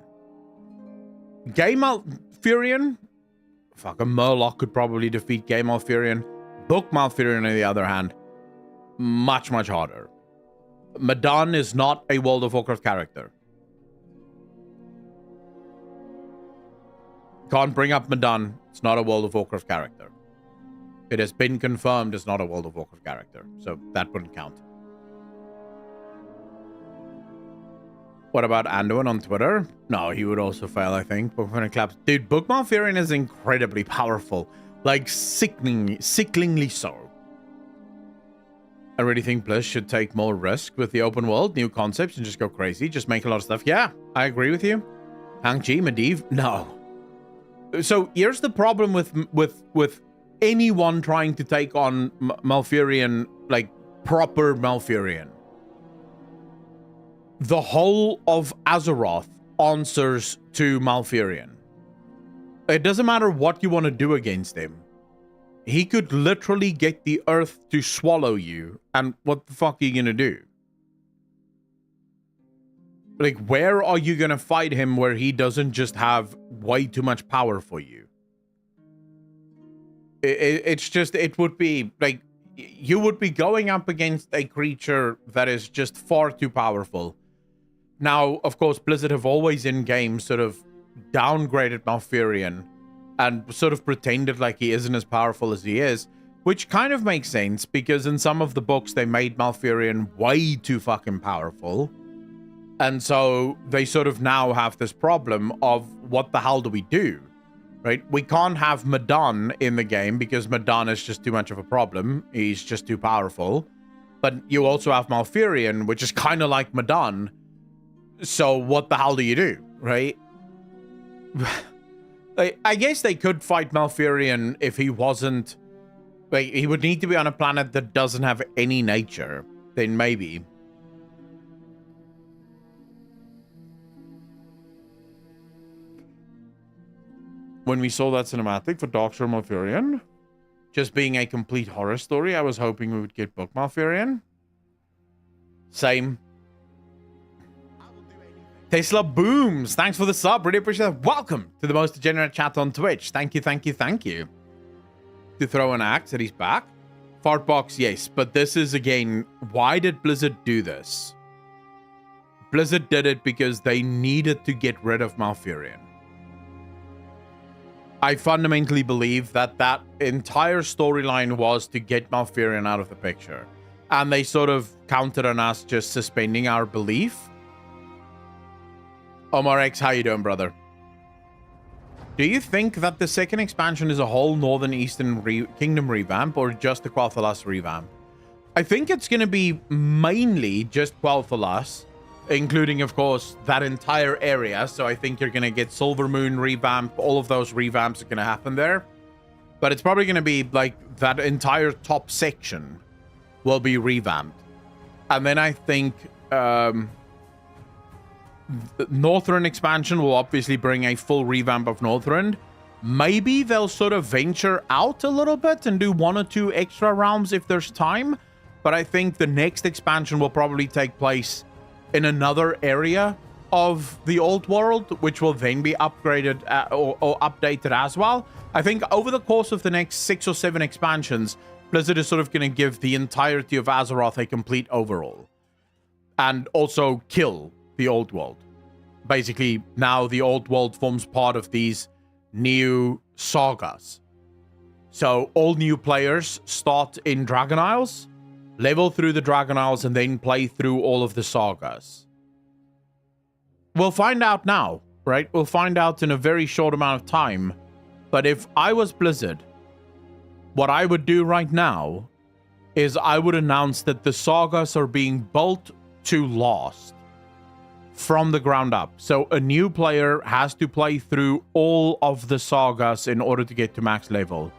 Gay Malfurion? Fuck, a Murloc could probably defeat Gay Malfurion. Book Malfurion, on the other hand, much, much harder. Madan is not a World of Warcraft character. Can't bring up Madan. It's not a World of Warcraft character. It has been confirmed it's not a World of Warcraft character, so that wouldn't count. What about Anduin on Twitter? No, he would also fail, I think. Dude, Book Malfurion is incredibly powerful. Like, sickeningly so. I really think Blizz should take more risk with the open world, new concepts, and just go crazy. Just make a lot of stuff. Yeah, I agree with you. Hang-Chi, Medivh? No. So here's the problem with anyone trying to take on Malfurion, like proper Malfurion. The whole of Azeroth answers to Malfurion. It doesn't matter what you want to do against him. He could literally get the earth to swallow you, and what the fuck are you gonna do? Like, where are you gonna fight him where he doesn't just have way too much power for you? It's just, it would be, like, you would be going up against a creature that is just far too powerful. Now, of course, Blizzard have always in-game sort of downgraded Malfurion and sort of pretended like he isn't as powerful as he is, which kind of makes sense because in some of the books they made Malfurion way too fucking powerful. And so they sort of now have this problem of what the hell do we do, right? We can't have Madan in the game because Madan is just too much of a problem. He's just too powerful. But you also have Malfurion, which is kind of like Madan. So what the hell do you do, right? I guess they could fight Malfurion if he wasn't... Like, he would need to be on a planet that doesn't have any nature. Then maybe. When we saw that cinematic for Dark Malfurion, just being a complete horror story, I was hoping we would get Book Malfurion. Same. Tesla Booms, thanks for the sub. Really appreciate it. Welcome to the most degenerate chat on Twitch. Thank you, thank you, thank you. To throw an axe that he's back. Fartbox, yes. But this is, again, why did Blizzard do this? Blizzard did it because they needed to get rid of Malfurion. I fundamentally believe that that entire storyline was to get Malfurion out of the picture. And they sort of counted on us just suspending our belief. Omar X, how you doing, brother? Do you think that the second expansion is a whole Northern Eastern Kingdom revamp or just the Quel'Thalas revamp? I think it's going to be mainly just Quel'Thalas, including, of course, that entire area. So I think you're going to get Silver Moon revamp. All of those revamps are going to happen there. But it's probably going to be like that entire top section will be revamped. And then I think... Northrend expansion will obviously bring a full revamp of Northrend. Maybe they'll sort of venture out a little bit and do 1 or 2 extra realms if there's time. But I think the next expansion will probably take place in another area of the old world, which will then be upgraded or updated as well. I think over the course of the next 6 or 7 expansions, Blizzard is sort of going to give the entirety of Azeroth a complete overhaul. And also kill the old world. Basically, now the old world forms part of these new sagas. So all new players start in Dragon Isles, level through the Dragon Isles, and then play through all of the sagas. We'll find out now, right? We'll find out in a very short amount of time. But if I was Blizzard, what I would do right now is I would announce that the sagas are being built to last from the ground up. So a new player has to play through all of the sagas in order to get to max level.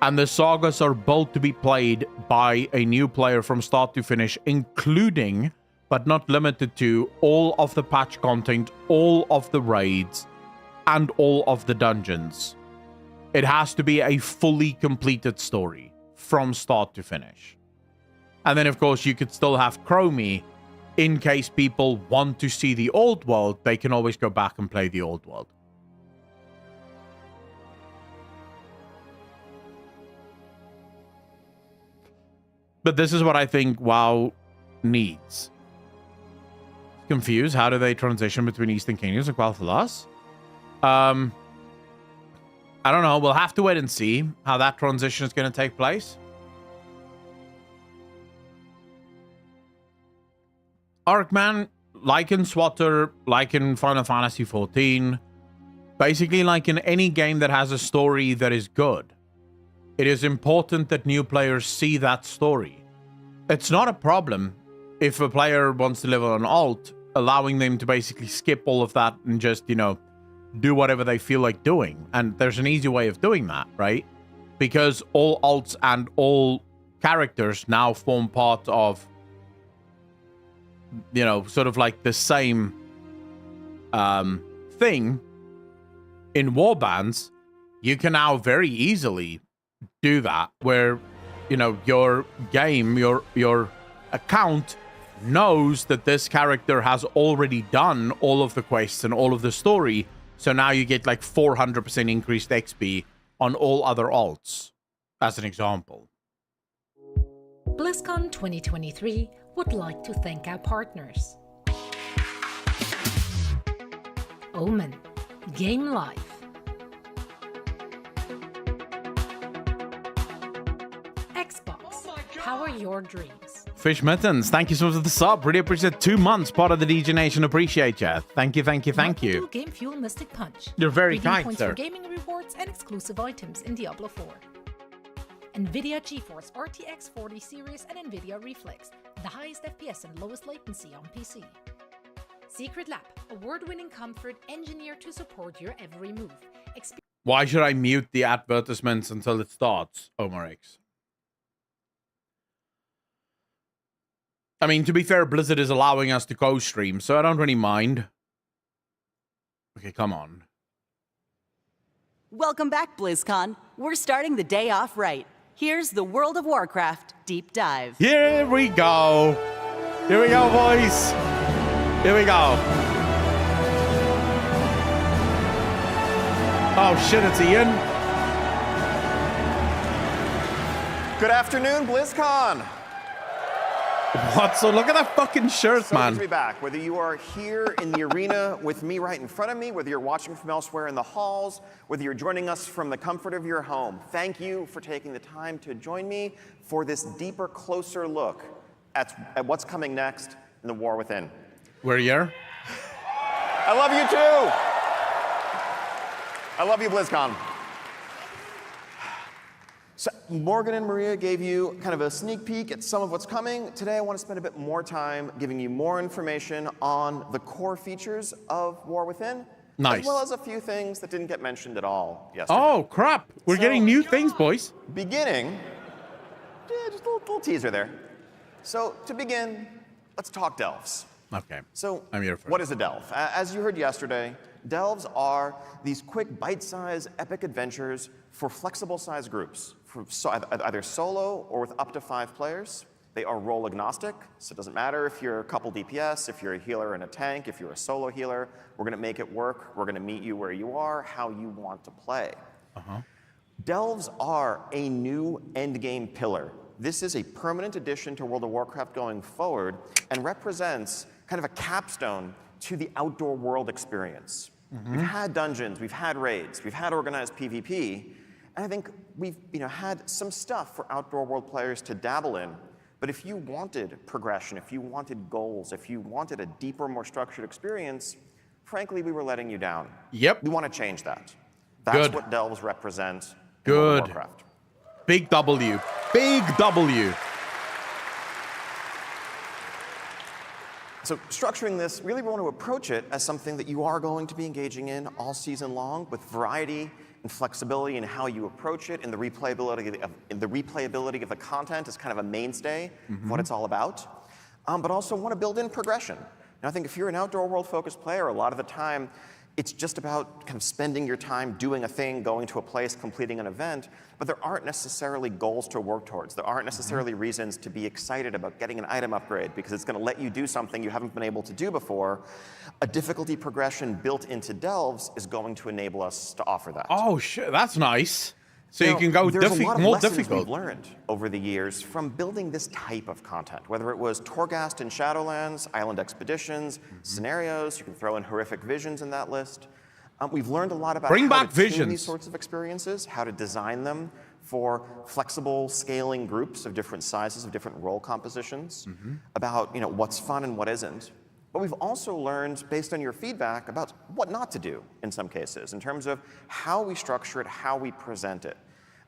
And the sagas are built to be played by a new player from start to finish, including, but not limited to, all of the patch content, all of the raids, and all of the dungeons. It has to be a fully completed story from start to finish. And then, of course, you could still have Chromie. In case people want to see the old world, they can always go back and play the old world. But this is what I think WoW needs. Confused. How do they transition between Eastern Kingdoms and Quel'Thalas? I don't know. We'll have to wait and see how that transition is going to take place. Arkman, like in SWTOR, like in Final Fantasy XIV, basically like in any game that has a story that is good, it is important that new players see that story. It's not a problem if a player wants to level an alt, allowing them to basically skip all of that and just, you know, do whatever they feel like doing. And there's an easy way of doing that, right? Because all alts and all characters now form part of, you know, sort of like the same thing in warbands. You can now very easily do that, where, you know, your game, your account knows that this character has already done all of the quests and all of the story. So now you get like 400% increased XP on all other alts, as an example. Blizzcon 2023 would like to thank our partners. Omen, Game Life. Xbox, power your dreams. Fish Mittens, thank you so much for the sub. Really appreciate it. 2 months, part of the DJ Nation. Appreciate you. Thank you, thank you, thank you. Game Fuel Mystic Punch. You're very Redeem kind, points sir. for gaming rewards and exclusive items in Diablo 4. NVIDIA GeForce RTX 40 series and NVIDIA Reflex, the highest FPS and lowest latency on PC. Secret Lab, award-winning comfort engineered to support your every move. Why should I mute the advertisements until it starts, Omar X? I mean, to be fair, Blizzard is allowing us to co-stream, so I don't really mind. Okay, come on. Welcome back, BlizzCon. We're starting the day off right. Here's the World of Warcraft Deep Dive. Here we go. Here we go, boys. Here we go. Oh, shit, it's Ian. Good afternoon, BlizzCon. What? So look at that fucking shirt, So man. good to be back. Whether you are here in the arena with me right in front of me, whether you're watching from elsewhere in the halls, whether you're joining us from the comfort of your home, thank you for taking the time to join me for this deeper, closer look at what's coming next in the War Within. We're here. I love you too. I love you, BlizzCon. So Morgan and Maria gave you kind of a sneak peek at some of what's coming. Today I want to spend a bit more time giving you more information on the core features of War Within. Nice. As well as a few things that didn't get mentioned at all yesterday. Oh, crap. We're getting new things, boys. Beginning, just a little teaser there. So to begin, let's talk delves. Okay. So I'm here for what it. is a delve? As you heard yesterday, delves are these quick bite-sized epic adventures for flexible size groups, for either solo or with up to 5 players. They are role agnostic, so it doesn't matter if you're a couple DPS, if you're a healer and a tank, if you're a solo healer. We're going to make it work. We're going to meet you where you are, how you want to play. Delves are a new endgame pillar. This is a permanent addition to World of Warcraft going forward and represents kind of a capstone to the outdoor world experience. We've had dungeons, we've had raids, we've had organized PvP, and I think we've had some stuff for outdoor world players to dabble in. But if you wanted progression, if you wanted goals, if you wanted a deeper, more structured experience, frankly, we were letting you down. Yep. We want to change that. That's what Delves represent in Good. World of Warcraft. Big W. Big W. So structuring this, really we want to approach it as something that you are going to be engaging in all season long with variety and flexibility in how you approach it, and the replayability of the content is kind of a mainstay of what it's all about. But also want to build in progression. And I think if you're an outdoor world focused player, a lot of the time it's just about kind of spending your time doing a thing, going to a place, completing an event, but there aren't necessarily goals to work towards. There aren't necessarily reasons to be excited about getting an item upgrade because it's going to let you do something you haven't been able to do before. A difficulty progression built into Delves is going to enable us to offer that. Oh, shit, that's nice. So Now, you can go there's a lot of more lessons difficult. we've learned over the years from building this type of content, whether it was Torghast in Shadowlands, Island Expeditions, scenarios, you can throw in Horrific Visions in that list. We've learned a lot about Bring how back to tune Visions. these sorts of experiences, how to design them for flexible scaling groups of different sizes, of different role compositions, about what's fun and what isn't. But we've also learned, based on your feedback, about what not to do in some cases, in terms of how we structure it, how we present it.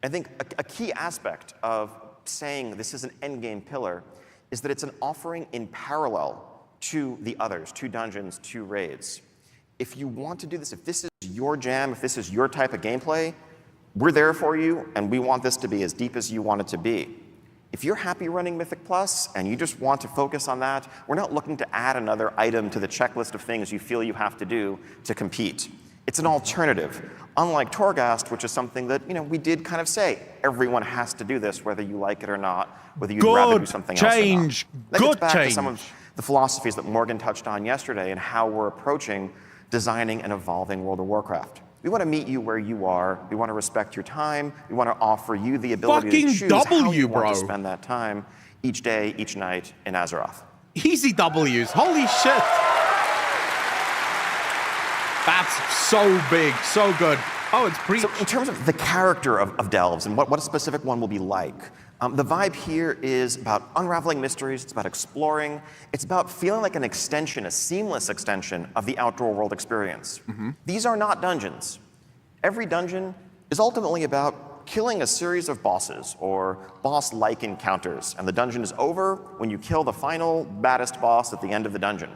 I think a key aspect of saying this is an endgame pillar is that it's an offering in parallel to the others, to dungeons, to raids. If you want to do this, if this is your jam, if this is your type of gameplay, we're there for you, and we want this to be as deep as you want it to be. If you're happy running Mythic Plus and you just want to focus on that, we're not looking to add another item to the checklist of things you feel you have to do to compete. It's an alternative, unlike Torghast, which is something that we did kind of say, everyone has to do this, whether you like it or not, whether you'd rather do something else or not. That gets back to some of the philosophies that Morgan touched on yesterday and how we're approaching designing and evolving World of Warcraft. We want to meet you where you are. We want to respect your time. We want to offer you the ability to choose how you want to spend that time each day, each night in Azeroth. Easy W's. Holy shit. That's so big, so good. Oh, it's pretty. So in terms of the character of Delves and what a specific one will be like, the vibe here is about unraveling mysteries, it's about exploring, it's about feeling like an extension, a seamless extension of the outdoor world experience. These are not dungeons. Every dungeon is ultimately about killing a series of bosses or boss-like encounters, and the dungeon is over when you kill the final baddest boss at the end of the dungeon.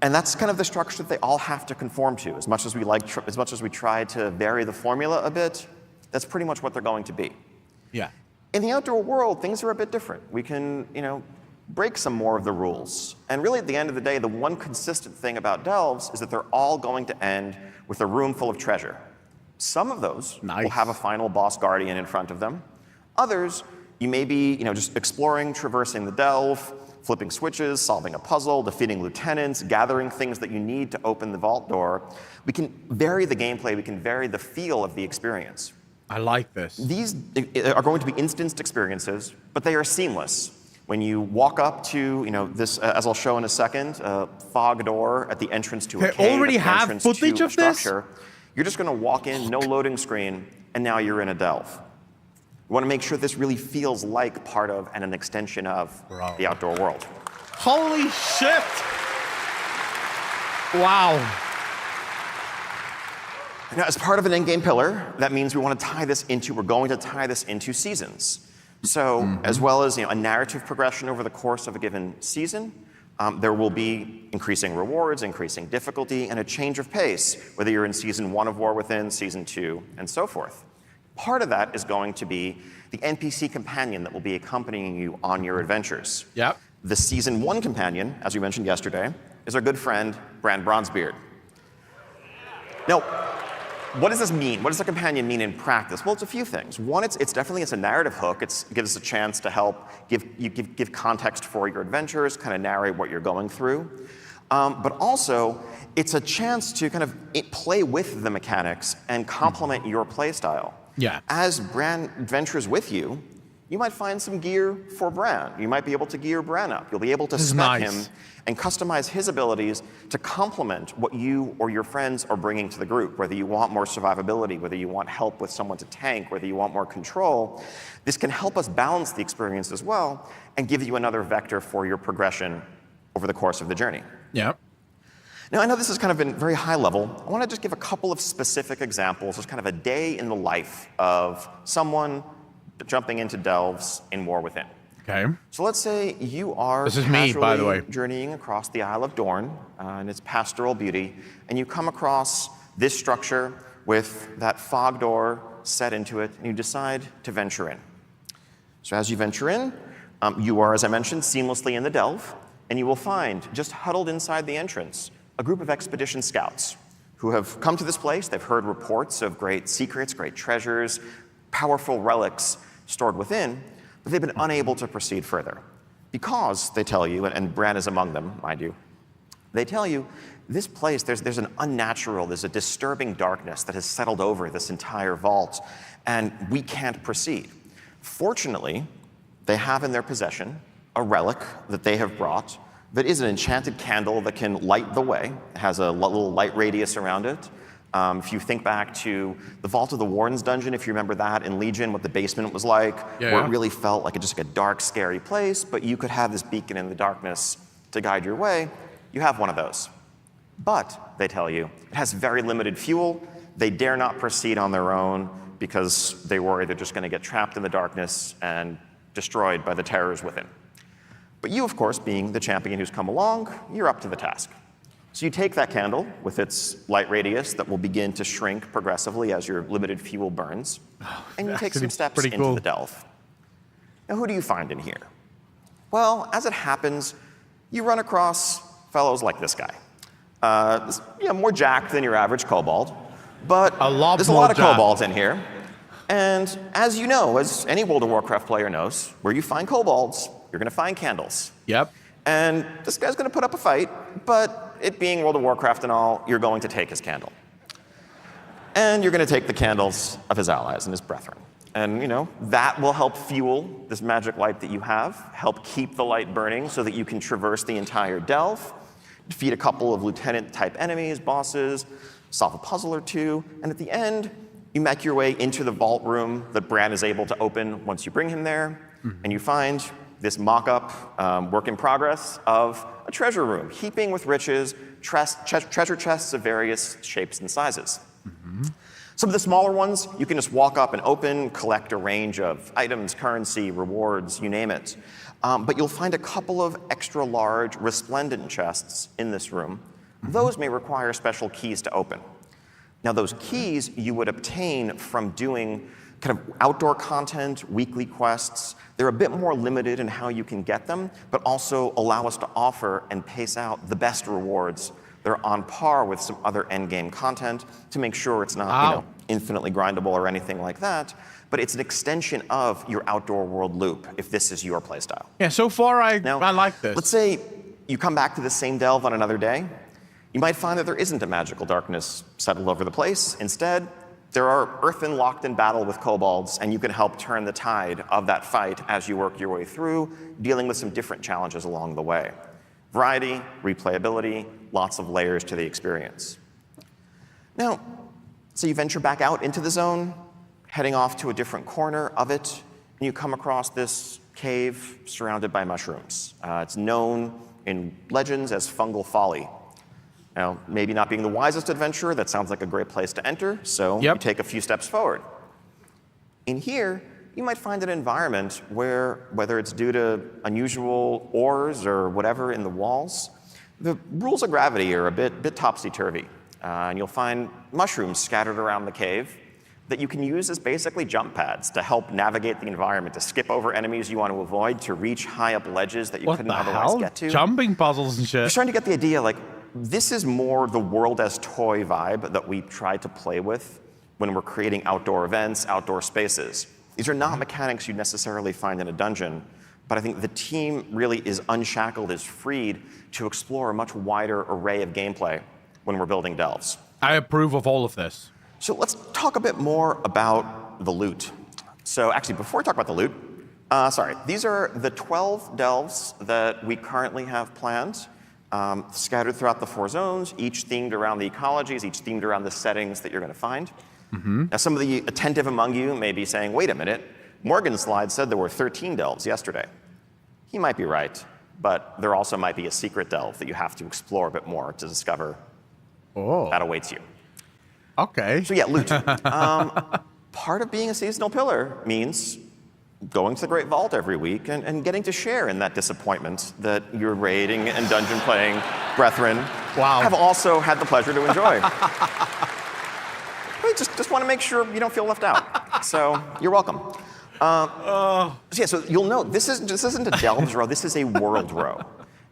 And that's kind of the structure that they all have to conform to. As much as we try to vary the formula a bit, that's pretty much what they're going to be. Yeah. In the outdoor world, things are a bit different. We can, break some more of the rules. And really, at the end of the day, the one consistent thing about Delves is that they're all going to end with a room full of treasure. Some of those will have a final boss guardian in front of them. Others, you may be, just exploring, traversing the delve, flipping switches, solving a puzzle, defeating lieutenants, gathering things that you need to open the vault door. We can vary the gameplay, we can vary the feel of the experience. I like this. These are going to be instanced experiences, but they are seamless. When you walk up to, this, as I'll show in a second, fog door at the entrance to a cave, already have footage of this? You're just going to walk in, no loading screen, and now you're in a delve. We want to make sure this really feels like part of and an extension of the outdoor world. Holy shit! Wow. Now, as part of an endgame pillar, that means we're going to tie this into seasons. So, as well as a narrative progression over the course of a given season, there will be increasing rewards, increasing difficulty, and a change of pace, whether you're in Season 1 of War Within, Season 2, and so forth. Part of that is going to be the NPC companion that will be accompanying you on your adventures. Yep. The Season 1 companion, as we mentioned yesterday, is our good friend, Brand Bronzebeard. Now, what does this mean? What does a companion mean in practice? Well, it's a few things. One, it's definitely a narrative hook. It gives us a chance to help give context for your adventures, kind of narrate what you're going through. But also, it's a chance to kind of play with the mechanics and complement your playstyle. Yeah. As Bran adventures with you, you might find some gear for Bran. You might be able to gear Bran up. You'll be able to spec him and customize his abilities to complement what you or your friends are bringing to the group, whether you want more survivability, whether you want help with someone to tank, whether you want more control. This can help us balance the experience as well and give you another vector for your progression over the course of the journey. Yeah. Now, I know this has kind of been very high level. I want to just give a couple of specific examples, just kind of a day in the life of someone jumping into delves in War Within. Okay. So let's say you are This is me, by the way. journeying across the Isle of Dorne and its pastoral beauty, and you come across this structure with that fog door set into it, and you decide to venture in. So as you venture in, you are, as I mentioned, seamlessly in the delve, and you will find, just huddled inside the entrance, a group of expedition scouts who have come to this place. They've heard reports of great secrets, great treasures, powerful relics stored within, but they've been unable to proceed further. Because, they tell you, and Bran is among them, mind you, they tell you, this place, there's an unnatural, there's a disturbing darkness that has settled over this entire vault, and we can't proceed. Fortunately, they have in their possession a relic that they have brought that is an enchanted candle that can light the way. It has a little light radius around it. If you think back to the Vault of the Warden's dungeon, if you remember that in Legion, what the basement was like, where it really felt like just like a dark, scary place, but you could have this beacon in the darkness to guide your way, you have one of those. But, they tell you, it has very limited fuel. They dare not proceed on their own because they worry they're just going to get trapped in the darkness and destroyed by the terrors within. But you, of course, being the champion who's come along, you're up to the task. So you take that candle with its light radius that will begin to shrink progressively as your limited fuel burns, and you take some steps into the delve. Now, who do you find in here? Well, as it happens, you run across fellows like this guy. More jacked than your average kobold, but there's a lot of kobolds in here. And as you know, as any World of Warcraft player knows, where you find kobolds, you're going to find candles. Yep. And this guy's going to put up a fight, but it being World of Warcraft and all, you're going to take his candle. And you're going to take the candles of his allies and his brethren. And, that will help fuel this magic light that you have, help keep the light burning so that you can traverse the entire delve, defeat a couple of lieutenant-type enemies, bosses, solve a puzzle or two, and at the end, you make your way into the vault room that Bran is able to open once you bring him there, and you find this mock-up, work in progress of a treasure room, heaping with riches, treasure chests of various shapes and sizes. Some of the smaller ones, you can just walk up and open, collect a range of items, currency, rewards, you name it. But you'll find a couple of extra large, resplendent chests in this room. Those may require special keys to open. Now, those keys you would obtain from doing kind of outdoor content, weekly quests. They're a bit more limited in how you can get them, but also allow us to offer and pace out the best rewards that are on par with some other endgame content to make sure it's not infinitely grindable or anything like that, but it's an extension of your outdoor world loop if this is your playstyle. Yeah, so far I like this. Let's say you come back to the same delve on another day. You might find that there isn't a magical darkness settled over the place. Instead, there are earthen locked in battle with kobolds, and you can help turn the tide of that fight as you work your way through, dealing with some different challenges along the way. Variety, replayability, lots of layers to the experience. Now, so you venture back out into the zone, heading off to a different corner of it, and you come across this cave surrounded by mushrooms. It's known in legends as fungal folly. Now, maybe not being the wisest adventurer, that sounds like a great place to enter, so you take a few steps forward. In here, you might find an environment where, whether it's due to unusual ores or whatever in the walls, the rules of gravity are a bit topsy-turvy. And you'll find mushrooms scattered around the cave that you can use as basically jump pads to help navigate the environment, to skip over enemies you want to avoid, to reach high up ledges that you couldn't otherwise get to. Jumping puzzles and shit. You're starting to get the idea, like, this is more the world as toy vibe that we tried to play with when we're creating outdoor events, outdoor spaces. These are not mechanics you'd necessarily find in a dungeon, but I think the team really is unshackled, is freed to explore a much wider array of gameplay when we're building delves. I approve of all of this. So let's talk a bit more about the loot. So actually, before we talk about the loot, these are the 12 delves that we currently have planned, scattered throughout the 4 zones, each themed around the ecologies, each themed around the settings that you're going to find. Now, some of the attentive among you may be saying, wait a minute, Morgan's slide said there were 13 delves yesterday. He might be right, but there also might be a secret delve that you have to explore a bit more to discover that awaits you. Okay. So yeah, loot. Part of being a seasonal pillar means going to the Great Vault every week and getting to share in that disappointment that your raiding and dungeon playing brethren have also had the pleasure to enjoy. We just want to make sure you don't feel left out. So you're welcome. So you'll note this isn't a delves row, this is a world row.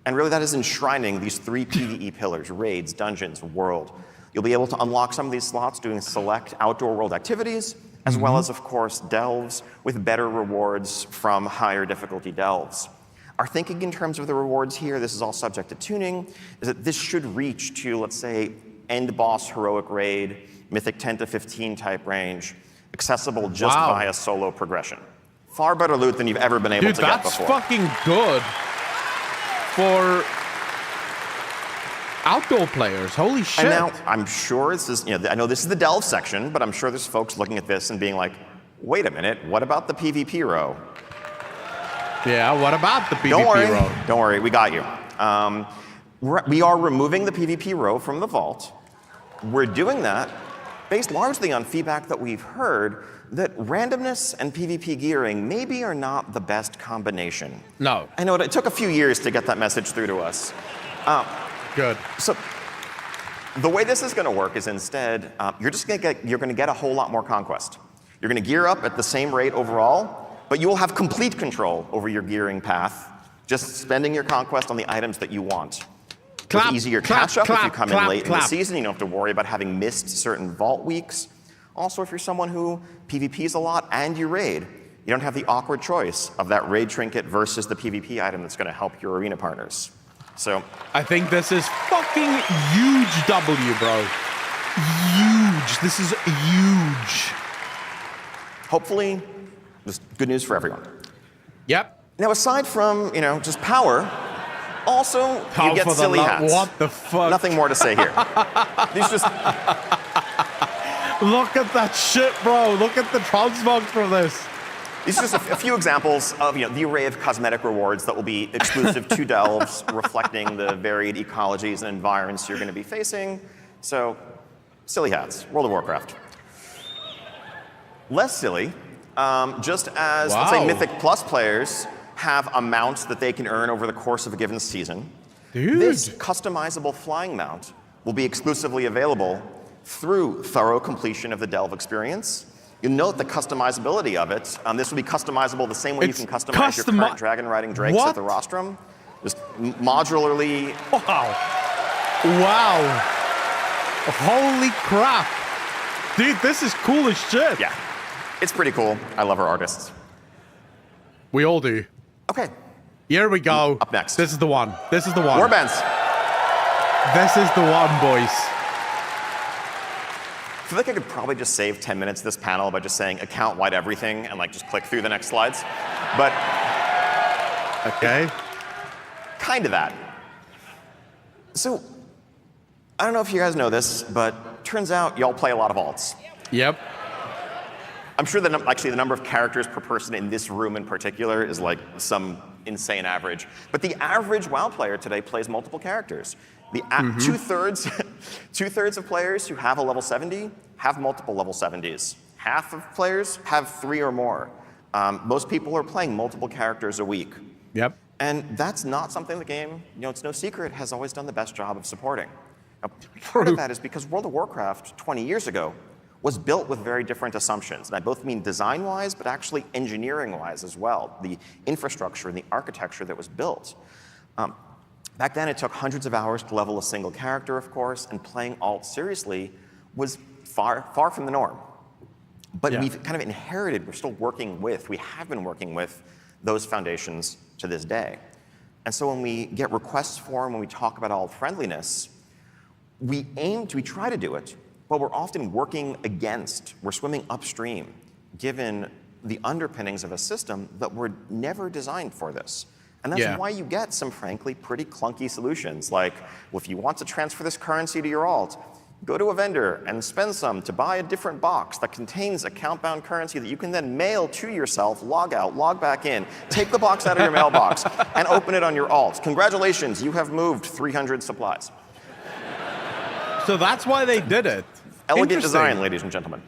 And really that is enshrining these 3 PvE pillars: raids, dungeons, world. You'll be able to unlock some of these slots doing select outdoor world activities, as well as, of course, delves with better rewards from higher difficulty delves. Our thinking in terms of the rewards here, this is all subject to tuning, is that this should reach to, let's say, end boss heroic raid, mythic 10 to 15 type range, accessible just via solo progression. Far better loot than you've ever been able to get before. That's fucking good for outdoor players. Holy shit. And now, I'm sure this is, I know this is the delve section, but I'm sure there's folks looking at this and being like, wait a minute, what about the PvP row? Yeah, what about the PvP row? Don't worry, we got you. We are removing the PvP row from the vault. We're doing that based largely on feedback that we've heard that randomness and PvP gearing maybe are not the best combination. No. I know it took a few years to get that message through to us. Good. So the way this is going to work is instead, you're going to get a whole lot more conquest. You're going to gear up at the same rate overall, but you will have complete control over your gearing path, just spending your conquest on the items that you want. With easier catch-up if you come in late in the season, you don't have to worry about having missed certain vault weeks. Also, if you're someone who PvPs a lot and you raid, you don't have the awkward choice of that raid trinket versus the PvP item that's going to help your arena partners. So I think this is fucking huge W, bro. Huge. This is huge. Hopefully, just good news for everyone. Yep. Now, aside from, just power, also you get silly hats. What the fuck? Nothing more to say here. These just... Look at that shit, bro. Look at the transmogs for this. These are just a few examples of the array of cosmetic rewards that will be exclusive to delves, reflecting the varied ecologies and environments you're going to be facing. So, silly hats, World of Warcraft. Less silly, just as, let's say, Mythic Plus players have amounts that they can earn over the course of a given season. Dude. This customizable flying mount will be exclusively available through thorough completion of the delve experience. You'll note the customizability of it. This will be customizable the same way you can customize your current dragon riding drakes at the rostrum. Just modularly. Wow. Wow. Holy crap. Dude, this is cool as shit. Yeah. It's pretty cool. I love our artists. We all do. Okay. Here we go. Up next. This is the one. This is the one. Warbands. This is the one, boys. I feel like I could probably just save 10 minutes of this panel by just saying account-wide everything and just click through the next slides. But okay. Kind of that. So, I don't know if you guys know this, but turns out y'all play a lot of alts. Yep. I'm sure that actually the number of characters per person in this room in particular is like some insane average. But the average WoW player today plays multiple characters. The two-thirds of players who have a level 70 have multiple level 70s. Half of players have 3 or more. Most people are playing multiple characters a week. Yep. And that's not something the game, it's no secret, has always done the best job of supporting. Now, part of that is because World of Warcraft 20 years ago was built with very different assumptions. And I both mean design-wise, but actually engineering-wise as well. The infrastructure and the architecture that was built. Back then, it took hundreds of hours to level a single character, of course, and playing alt seriously was far from the norm. But Yeah. we've kind of inherited, we have been working with those foundations to this day. And so when we get requests for them, when we talk about alt friendliness, we try to do it, but we're often we're swimming upstream, given the underpinnings of a system that were never designed for this. And that's why you get some, frankly, pretty clunky solutions. Like, well, if you want to transfer this currency to your alt, go to a vendor and spend some to buy a different box that contains account-bound currency that you can then mail to yourself, log out, log back in, take the box out of your mailbox, and open it on your alt. Congratulations, you have moved 300 supplies. So that's why they did it. Elegant design, ladies and gentlemen.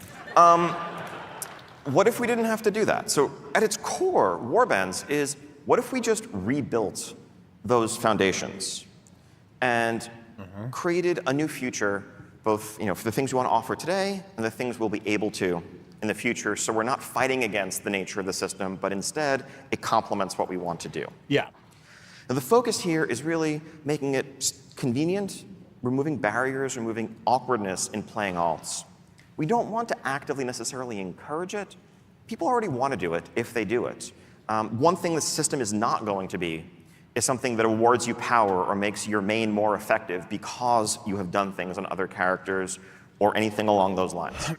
What if we didn't have to do that? So at its core, warbands is, what if we just rebuilt those foundations and created a new future, both for the things we want to offer today and the things we'll be able to in the future, so we're not fighting against the nature of the system, but instead it complements what we want to do. Yeah. Now, the focus here is really making it convenient, removing barriers, removing awkwardness in playing alts. We don't want to actively necessarily encourage it. People already want to do it if they do it. One thing the system is not going to be is something that awards you power or makes your main more effective because you have done things on other characters or anything along those lines.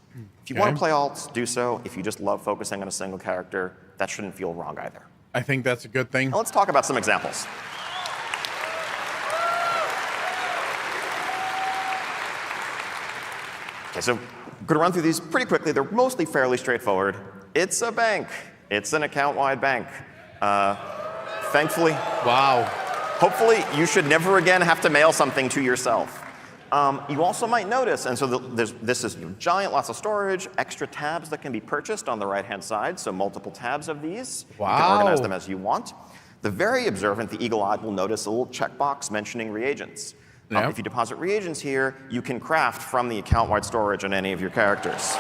If you want to play alts, do so. If you just love focusing on a single character, that shouldn't feel wrong either. I think that's a good thing. Now let's talk about some examples. Okay, so I'm going to run through these pretty quickly. They're mostly fairly straightforward. It's a bank. It's an account-wide bank. Thankfully, hopefully, you should never again have to mail something to yourself. You also might notice, and so this is giant, lots of storage, extra tabs that can be purchased on the right-hand side, so multiple tabs of these. You can organize them as you want. The very observant, the eagle-eyed, will notice a little checkbox mentioning reagents. If you deposit reagents here, you can craft from the account-wide storage on any of your characters.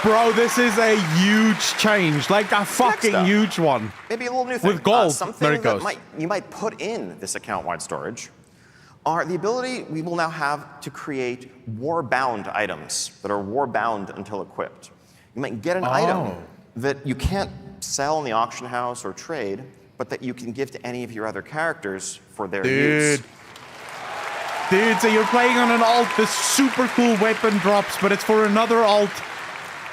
Bro, this is a huge change, like a fucking huge one. Maybe a little new thing. With gold, something that you might put in this account-wide storage are the ability we will now have to create war-bound items that are war-bound until equipped. You might get an item that you can't sell in the auction house or trade, but that you can give to any of your other characters for their use. Dude, so you're playing on an alt, this super cool weapon drops, but it's for another alt.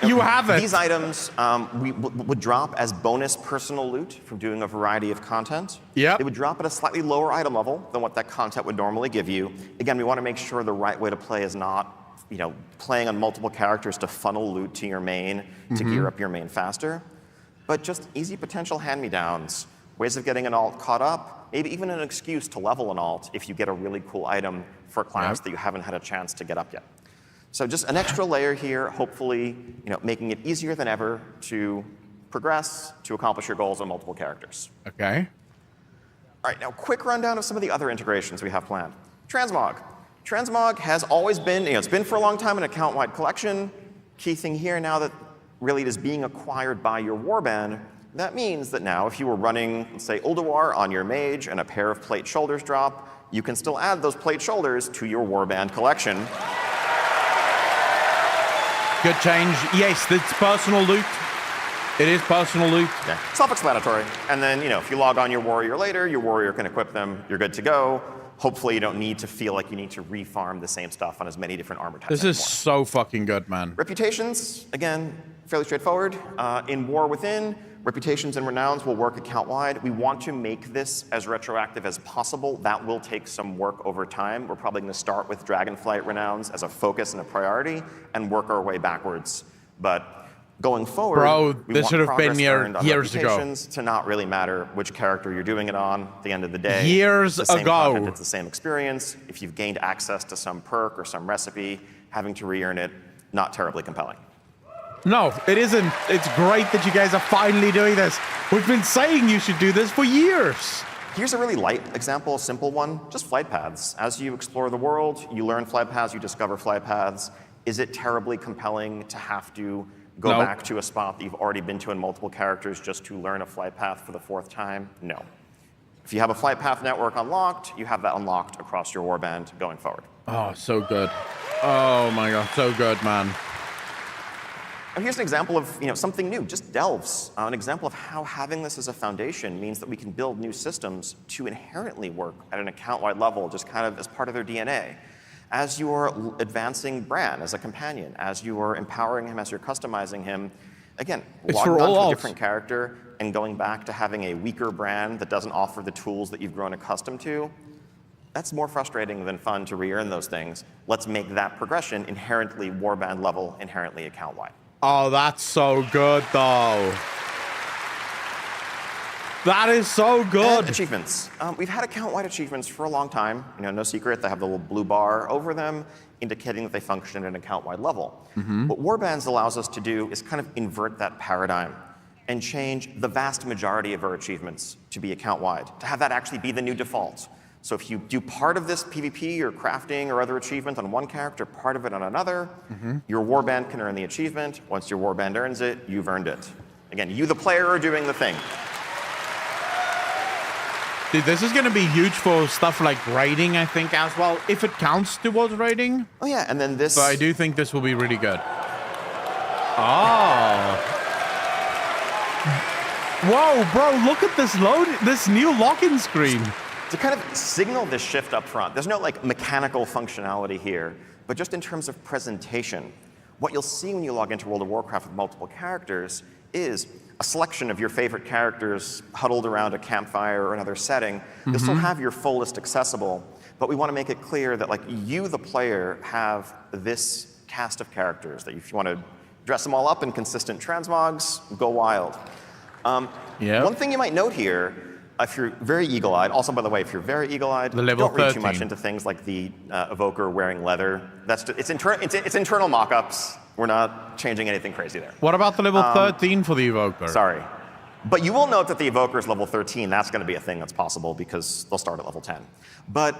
You have it. These items would drop as bonus personal loot from doing a variety of content. Yep. They would drop at a slightly lower item level than what that content would normally give you. Again, we want to make sure the right way to play is not, playing on multiple characters to funnel loot to your main, to gear up your main faster, but just easy potential hand-me-downs, ways of getting an alt caught up, maybe even an excuse to level an alt if you get a really cool item for a class that you haven't had a chance to get up yet. So just an extra layer here, hopefully, making it easier than ever to progress, to accomplish your goals on multiple characters. Okay. All right, now quick rundown of some of the other integrations we have planned. Transmog. Transmog has always been, it's been for a long time an account-wide collection. Key thing here now that really it is being acquired by your warband, that means that now if you were running, let's say, Ulduar on your mage and a pair of plate shoulders drop, you can still add those plate shoulders to your warband collection. Good change. Yes, it's personal loot. It is personal loot. Yeah. Self-explanatory. And then, if you log on your warrior later, your warrior can equip them, you're good to go. Hopefully you don't need to feel like you need to refarm the same stuff on as many different armor types. This is so fucking good, man. Reputations, again, fairly straightforward. In War Within, reputations and renowns will work account-wide. We want to make this as retroactive as possible. That will take some work over time. We're probably going to start with Dragonflight renowns as a focus and a priority and work our way backwards. But going forward, we this want should have been here earned on years ago. reputations to not really matter which character you're doing it on at the end of the day. Years it's the same ago. Content, it's the same experience. If you've gained access to some perk or some recipe, having to re-earn it, not terribly compelling. No, it isn't. It's great that you guys are finally doing this. We've been saying you should do this for years. Here's a really light example, a simple one, just flight paths. As you explore the world, you learn flight paths, you discover flight paths. Is it terribly compelling to have to go back to a spot that you've already been to in multiple characters just to learn a flight path for the 4th time? No. If you have a flight path network unlocked, you have that unlocked across your warband going forward. Oh, so good. Oh my god, so good, man. And here's an example of something new, just delves. An example of how having this as a foundation means that we can build new systems to inherently work at an account-wide level, just kind of as part of their DNA. As you are advancing Bran as a companion, as you are empowering him, as you're customizing him, again, logging onto a different character and going back to having a weaker Bran that doesn't offer the tools that you've grown accustomed to, that's more frustrating than fun to re-earn those things. Let's make that progression inherently warband level, inherently account-wide. Oh, that's so good, though. That is so good. And achievements. We've had account-wide achievements for a long time. No secret, they have the little blue bar over them, indicating that they function at an account-wide level. What Warbands allows us to do is kind of invert that paradigm and change the vast majority of our achievements to be account-wide, to have that actually be the new default. So if you do part of this PvP or crafting or other achievement on one character, part of it on another, your warband can earn the achievement. Once your warband earns it, you've earned it. Again, you, the player, are doing the thing. Dude, this is going to be huge for stuff like raiding, I think, as well, if it counts towards raiding. Oh, yeah, and then this... But I do think this will be really good. Oh. Whoa, bro, look at this new lock-in screen. To kind of signal this shift up front, there's no mechanical functionality here, but just in terms of presentation, what you'll see when you log into World of Warcraft with multiple characters is a selection of your favorite characters huddled around a campfire or another setting. You'll still have your full list accessible, but we want to make it clear that you, the player, have this cast of characters that if you want to dress them all up in consistent transmogs, go wild. One thing you might note here, if you're very eagle-eyed, also, by the way, if you're very eagle-eyed, don't read too much into things like the evoker wearing leather. It's internal mock-ups. We're not changing anything crazy there. What about the level 13 for the evoker? Sorry. But you will note that the evoker is level 13. That's going to be a thing that's possible because they'll start at level 10. But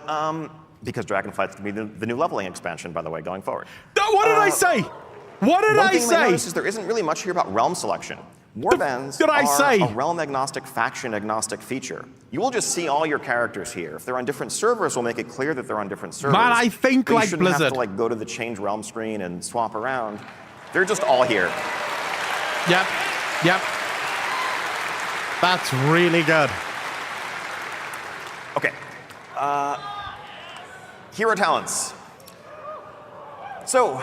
because Dragonflight's going to be the new leveling expansion, by the way, going forward. What did I say? What did I say? One thing we noticed is there isn't really much here about realm selection. Warbands are a realm-agnostic, faction-agnostic feature. You will just see all your characters here. If they're on different servers, we'll make it clear that they're on different servers. Man, I think but like you shouldn't Blizzard. have to go to the change realm screen and swap around. They're just all here. Yep. That's really good. Okay. Hero talents. So,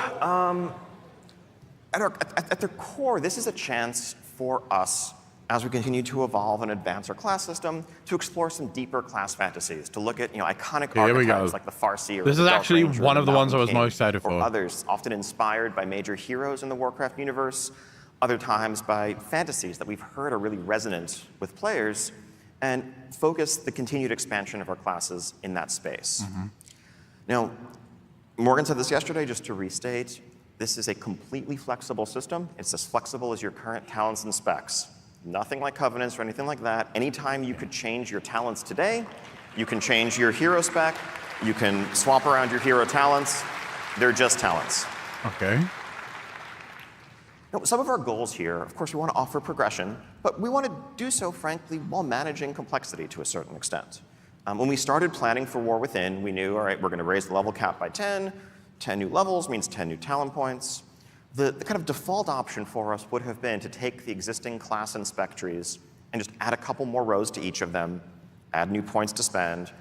at their core, this is a chance for us, as we continue to evolve and advance our class system, to explore some deeper class fantasies, to look at iconic archetypes like the Farseer. This is actually one of the ones I was most excited for. Or others, often inspired by major heroes in the Warcraft universe, other times by fantasies that we've heard are really resonant with players, and focus the continued expansion of our classes in that space. Now, Morgan said this yesterday, just to restate, this is a completely flexible system. It's as flexible as your current talents and specs. Nothing like covenants or anything like that. Anytime you could change your talents today, you can change your hero spec, you can swap around your hero talents. They're just talents. Okay. Now, some of our goals here, of course, we want to offer progression, but we want to do so, frankly, while managing complexity to a certain extent. When we started planning for War Within, we knew, all right, we're going to raise the level cap by 10. 10 new levels means 10 new talent points. The kind of default option for us would have been to take the existing class and spec trees and just add a couple more rows to each of them, add new points to spend.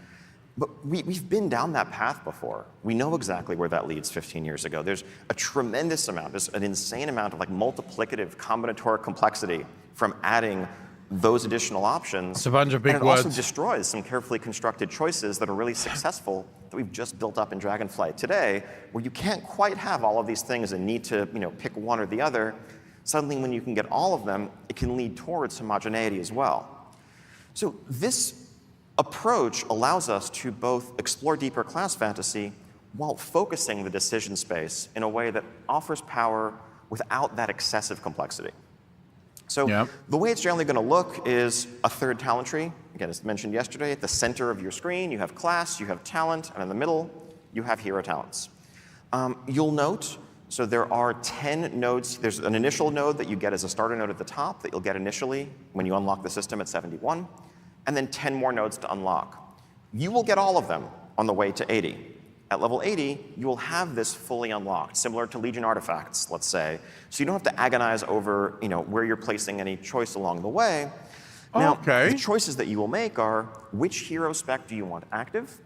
But we've been down that path before. We know exactly where that leads 15 years ago. There's a tremendous amount, there's an insane amount of multiplicative combinatoric complexity from adding those additional options. It's a bunch of big words. words. It also destroys some carefully constructed choices that are really successful that we've just built up in Dragonflight today, where you can't quite have all of these things and need to pick one or the other. Suddenly, when you can get all of them, it can lead towards homogeneity as well. So this approach allows us to both explore deeper class fantasy while focusing the decision space in a way that offers power without that excessive complexity. So the way it's generally going to look is a third talent tree. Again, as mentioned yesterday, at the center of your screen, you have class, you have talent, and in the middle, you have hero talents. You'll note, so there are 10 nodes. There's an initial node that you get as a starter node at the top that you'll get initially when you unlock the system at 71, and then 10 more nodes to unlock. You will get all of them on the way to 80. At level 80, you will have this fully unlocked, similar to Legion artifacts, let's say. So you don't have to agonize over, where you're placing any choice along the way. Now, Okay. the choices that you will make are which hero spec do you want active,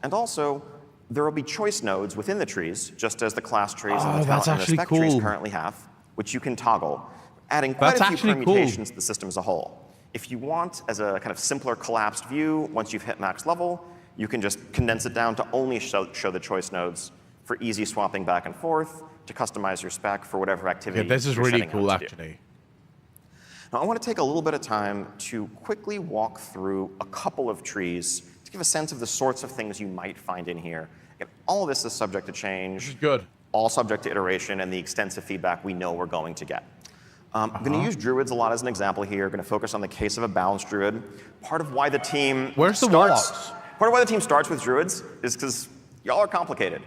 and also there will be choice nodes within the trees, just as the class trees and the talent and the spec trees currently have, which you can toggle, adding quite a few permutations to the system as a whole. If you want, as a kind of simpler collapsed view, once you've hit max level, you can just condense it down to only show the choice nodes for easy swapping back and forth to customize your spec for whatever activity. Yeah, this is really cool, actually. Now, I want to take a little bit of time to quickly walk through a couple of trees to give a sense of the sorts of things you might find in here. Again, all of this is subject to change. This is good. All subject to iteration and the extensive feedback we know we're going to get. I'm going to use druids a lot as an example here. Going to focus on the case of a balanced druid. Part of why the team Where's the warlocks? Part of why the team starts with druids is because y'all are complicated.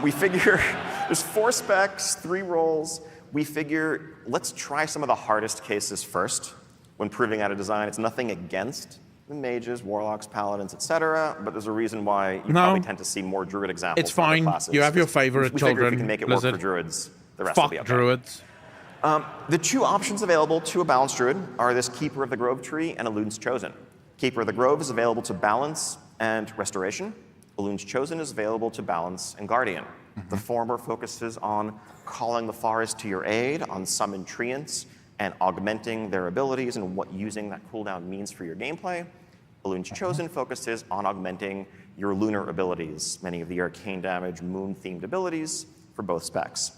We figure there's 4 specs, 3 roles. We figure let's try some of the hardest cases first when proving out a design. It's nothing against the mages, warlocks, paladins, etc. But there's a reason why you probably tend to see more druid examples. It's fine. You have your favorite children. We can make it work for druids. The rest Fuck will be okay. druids. The 2 options available to a balanced druid are this Keeper of the Grove tree and Elun's Chosen. Keeper of the Grove is available to balance and restoration. Elun's Chosen is available to balance and guardian. The former focuses on calling the forest to your aid, on summon treants, and augmenting their abilities and what using that cooldown means for your gameplay. Elun's Chosen focuses on augmenting your lunar abilities, many of the arcane damage, moon-themed abilities for both specs.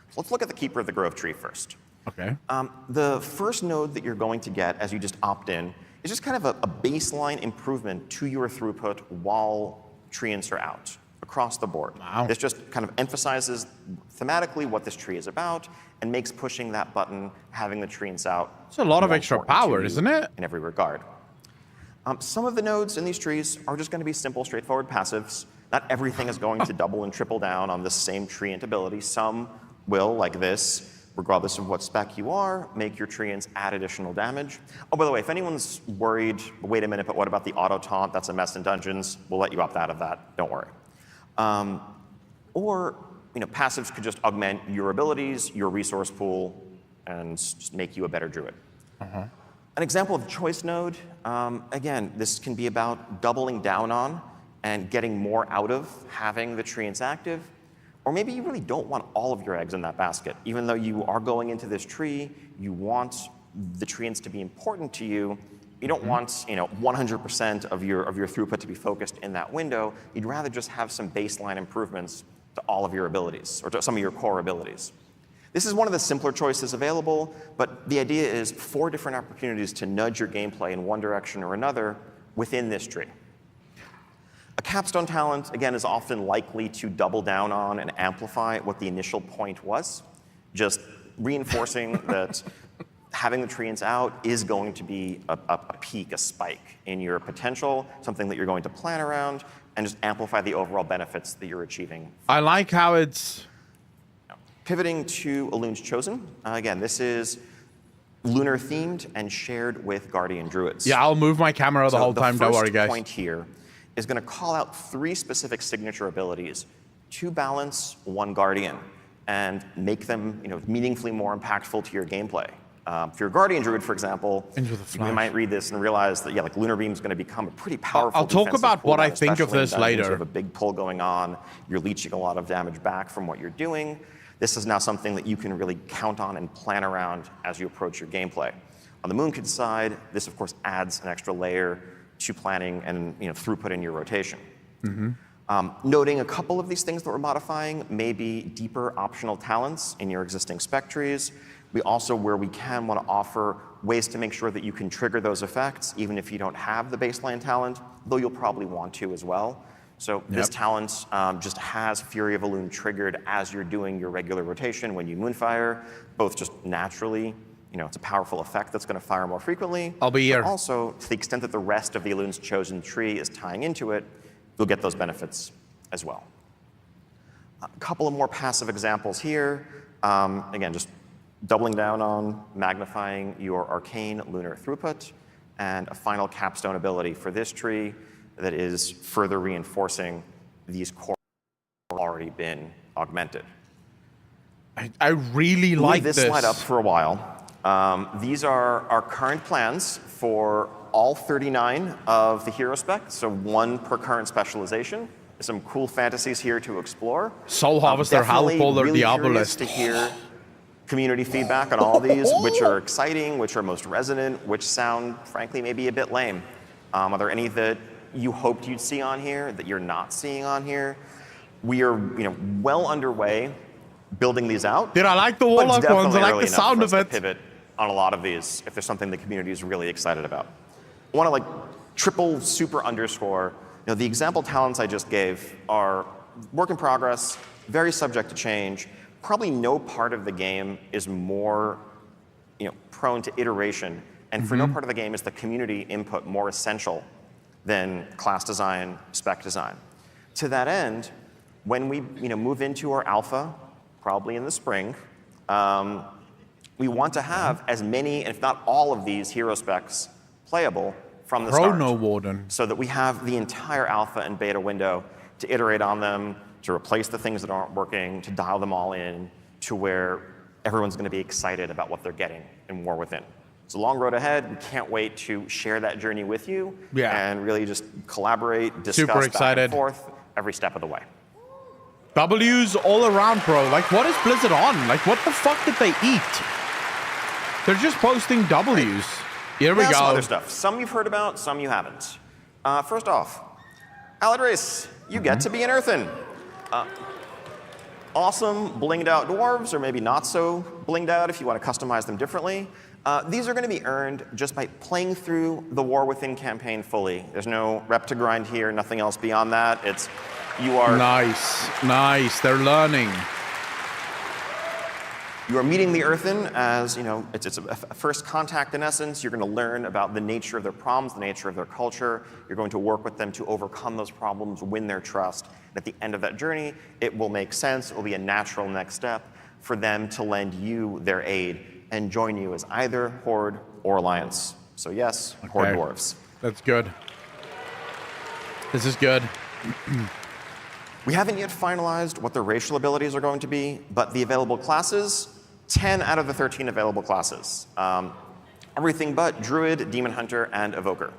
So let's look at the Keeper of the Grove tree first. Okay. The first node that you're going to get as you just opt in is just kind of a baseline improvement to your throughput while treants are out across the board. Wow. This just kind of emphasizes thematically what this tree is about and makes pushing that button, having the treants out. It's a lot of more extra important to power, you isn't it? In every regard. Some of the nodes in these trees are just going to be simple, straightforward passives. Not everything is going to double and triple down on the same treant ability. Some will, like this, regardless of what spec you are, make your treants add additional damage. Oh, by the way, if anyone's worried, wait a minute, but what about the auto taunt? That's a mess in dungeons. We'll let you opt out of that. Don't worry. Or, passives could just augment your abilities, your resource pool, and just make you a better druid. An example of choice node, again, this can be about doubling down on and getting more out of having the treants active. Or maybe you really don't want all of your eggs in that basket. Even though you are going into this tree, you want the treants to be important to you. You don't want 100% of your throughput to be focused in that window. You'd rather just have some baseline improvements to all of your abilities, or to some of your core abilities. This is one of the simpler choices available, but the idea is 4 different opportunities to nudge your gameplay in one direction or another within this tree. A capstone talent, again, is often likely to double down on and amplify what the initial point was, just reinforcing that having the treants out is going to be a peak, a spike in your potential, something that you're going to plan around, and just amplify the overall benefits that you're achieving. I like how it's... Pivoting to Elun's Chosen, again, this is lunar themed and shared with Guardian Druids. Yeah, I'll move my camera the whole time, don't worry, guys. The first point here is going to call out 3 specific signature abilities, 2 balance, 1 guardian, and make them meaningfully more impactful to your gameplay. If you're a Guardian Druid, for example, you might read this and realize that like Lunar Beam is going to become a pretty powerful. I'll talk about what I think of this later. You have a big pull going on. You're leeching a lot of damage back from what you're doing. This is now something that you can really count on and plan around as you approach your gameplay. On the Moonkid side, this of course adds an extra layer to planning and throughput in your rotation. Noting a couple of these things that we're modifying, maybe deeper optional talents in your existing spec trees. We also, where we can, want to offer ways to make sure that you can trigger those effects even if you don't have the baseline talent, though you'll probably want to as well. So this talent just has Fury of Elune triggered as you're doing your regular rotation when you Moonfire, both just naturally. It's a powerful effect that's going to fire more frequently. I'll be here. Also, to the extent that the rest of the Elune's Chosen tree is tying into it, you'll get those benefits as well. A couple of more passive examples here. Again, just doubling down on magnifying your arcane lunar throughput, and a final capstone ability for this tree that is further reinforcing these cores have already been augmented. I really We'll like leave this this. slide up for a while. These are our current plans for all 39 of the hero specs, so one per current specialization. There's some cool fantasies here to explore. Soul Harvester, Definitely Hellpolar, really curious Diabolist. to hear community feedback on all these, which are exciting, which are most resonant, which sound, frankly, maybe a bit lame. Are there any that you hoped you'd see on here that you're not seeing on here? We are, well underway building these out. Dude, I like the but it's Warlock ones. I definitely like early the enough sound for of us it. to pivot on a lot of these if there's something the community is really excited about. I want to triple super underscore, the example talents I just gave are work in progress, very subject to change. Probably no part of the game is more prone to iteration, and for no part of the game is the community input more essential than class design, spec design. To that end, when we move into our alpha, probably in the spring, we want to have as many, if not all of these hero specs playable from the start. Chrono Warden. So that we have the entire alpha and beta window to iterate on them, to replace the things that aren't working, to dial them all in to where everyone's going to be excited about what they're getting in War Within. It's a long road ahead. We can't wait to share that journey with you and really just collaborate, discuss Super back excited. and forth every step of the way. W's all around, bro. What is Blizzard on? What the fuck did they eat? They're just posting W's. Here we go. Some other stuff. Some you've heard about, some you haven't. First off, Allied Race, you get to be an Earthen. Awesome blinged out dwarves, or maybe not so blinged out if you want to customize them differently. These are going to be earned just by playing through the War Within campaign fully. There's no rep to grind here, nothing else beyond that. You are nice. They're learning. You are meeting the Earthen as, it's a first contact in essence. You're going to learn about the nature of their problems, the nature of their culture. You're going to work with them to overcome those problems, win their trust. And at the end of that journey, it will make sense. It will be a natural next step for them to lend you their aid and join you as either Horde or Alliance. So yes, Horde dwarves. That's good. This is good. We haven't yet finalized what their racial abilities are going to be, but the available classes, 10 out of the 13 available classes. Everything but Druid, Demon Hunter, and Evoker.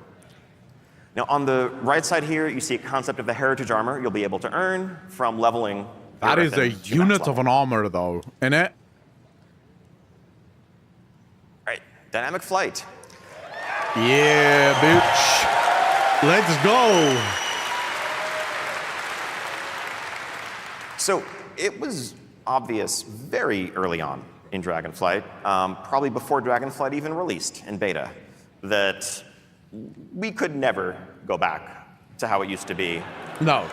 Now on the right side here, you see a concept of the Heritage Armor you'll be able to earn from leveling. That is a unit of an armor, though, innit? Right, Dynamic Flight. Yeah, bitch. Let's go. So it was obvious very early on in Dragonflight, probably before Dragonflight even released in beta, that we could never go back to how it used to be. No.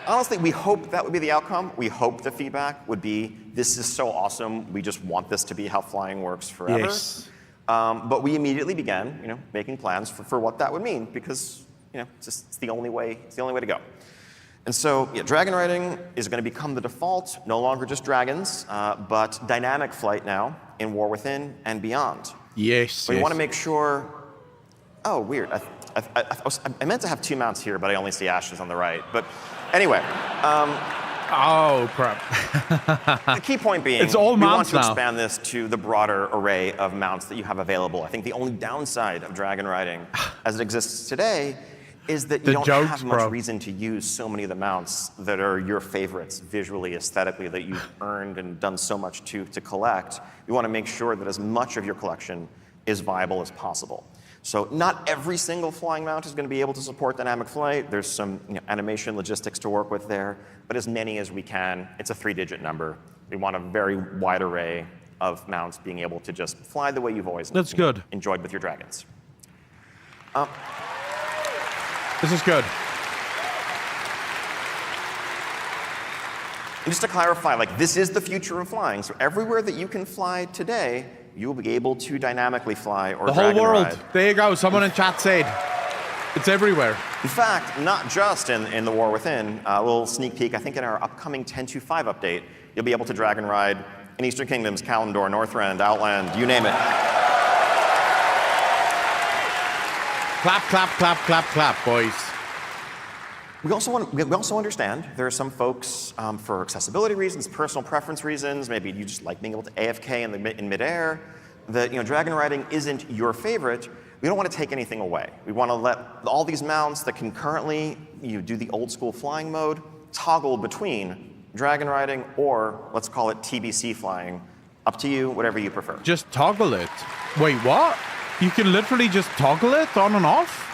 Honestly, we hoped that would be the outcome. We hoped the feedback would be, this is so awesome, we just want this to be how flying works forever. Yes. But we immediately began, making plans for what that would mean, because, it's the only way to go. And so, dragon riding is going to become the default, no longer just dragons, but dynamic flight now in War Within and beyond. Yes. We want to make sure. Oh, weird. I meant to have two mounts here, but I only see Ashes on the right. But anyway. Oh, crap. The key point being, it's all we want mounts to now. expand this to the broader array of mounts that you have available. I think the only downside of dragon riding, as it exists today, is that you don't have much reason to use so many of the mounts that are your favorites visually, aesthetically, that you've earned and done so much to collect. You want to make sure that as much of your collection is viable as possible. So not every single flying mount is going to be able to support dynamic flight. There's some animation logistics to work with there, but as many as we can. It's a 3-digit number. We want a very wide array of mounts being able to just fly the way you've always enjoyed with your dragons. This is good. And just to clarify, this is the future of flying. So everywhere that you can fly today, you will be able to dynamically fly or the whole dragon world. ride. There you go. Someone in chat said it's everywhere. In fact, not just in the War Within. A little sneak peek. I think in our upcoming 10.2.5 update, you'll be able to dragon ride in Eastern Kingdoms, Kalimdor, Northrend, Outland, you name it. Clap, clap, clap, clap, clap, boys. We also understand there are some folks, for accessibility reasons, personal preference reasons, maybe you just like being able to AFK in midair, that dragon riding isn't your favorite. We don't want to take anything away. We want to let all these mounts that can currently do the old school flying mode toggle between dragon riding or let's call it TBC flying. Up to you, whatever you prefer. Just toggle it. Wait, what? You can literally just toggle it on and off?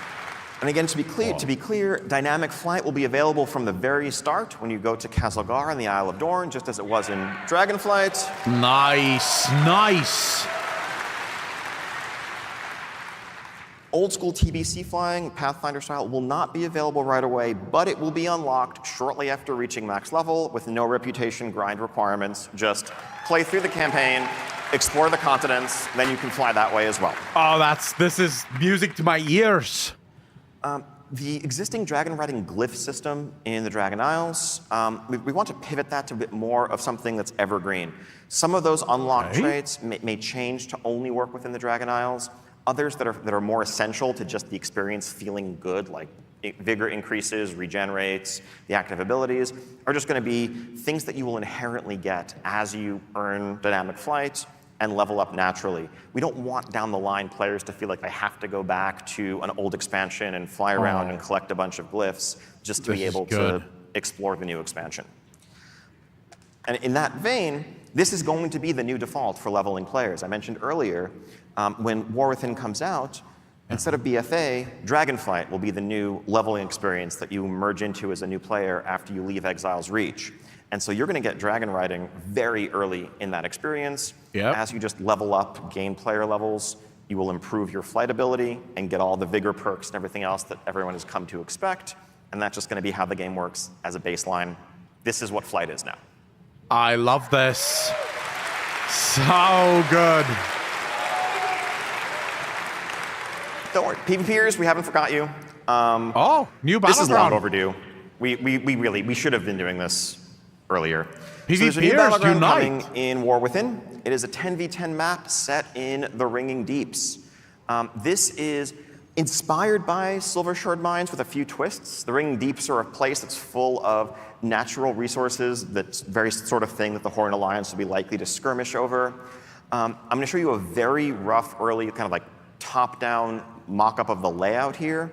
And again, to be clear, dynamic flight will be available from the very start when you go to Kazalgar on the Isle of Dorn, just as it was in Dragonflight. Nice, nice. Old school TBC flying, Pathfinder style, will not be available right away, but it will be unlocked shortly after reaching max level with no reputation grind requirements. Just play through the campaign, explore the continents, then you can fly that way as well. Oh, this is music to my ears. The existing dragon riding glyph system in the Dragon Isles, we want to pivot that to a bit more of something that's evergreen. Some of those unlocked traits may change to only work within the Dragon Isles. Others that are more essential to just the experience feeling good, like vigor increases, regenerates, the active abilities, are just going to be things that you will inherently get as you earn dynamic flight and level up naturally. We don't want down the line players to feel like they have to go back to an old expansion and fly around and collect a bunch of glyphs just to be able to explore the new expansion. And in that vein, this is going to be the new default for leveling players. I mentioned earlier, when War Within comes out, instead of BFA, Dragonflight will be the new leveling experience that you merge into as a new player after you leave Exile's Reach. And so you're going to get dragon riding very early in that experience. As you just level up, gain player levels, you will improve your flight ability and get all the vigor perks and everything else that everyone has come to expect. And that's just going to be how the game works as a baseline. This is what flight is now. I love this. So good. Don't worry, PvPers, we haven't forgot you. New battleground. This is long overdue. We should have been doing this earlier. So there's a new PvPers battleground unite. coming in War Within. It is a 10v10 map set in the Ringing Deeps. This is inspired by Silver Shard Mines with a few twists. The Ringing Deeps are a place that's full of natural resources, that's very sort of thing that the Horn Alliance will be likely to skirmish over. I'm going to show you a very rough, early, kind of like top-down mock-up of the layout here.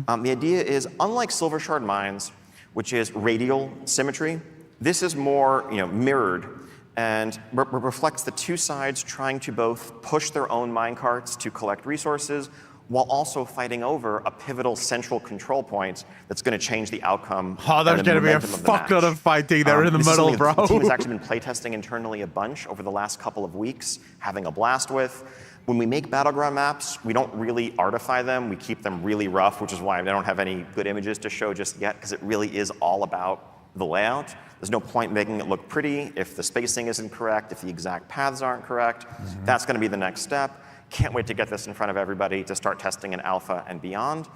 The idea is, unlike Silver Shard Mines, which is radial symmetry, this is more mirrored and reflects the two sides trying to both push their own minecarts to collect resources while also fighting over a pivotal central control point that's going to change the outcome. Oh, there's going to be a fuckload of fighting there in the middle, bro. The team has actually been playtesting internally a bunch over the last couple of weeks, having a blast with. When we make battleground maps, we don't really artify them. We keep them really rough, which is why I don't have any good images to show just yet, because it really is all about the layout. There's no point making it look pretty if the spacing isn't correct, if the exact paths aren't correct. That's going to be the next step. Can't wait to get this in front of everybody to start testing in alpha and beyond.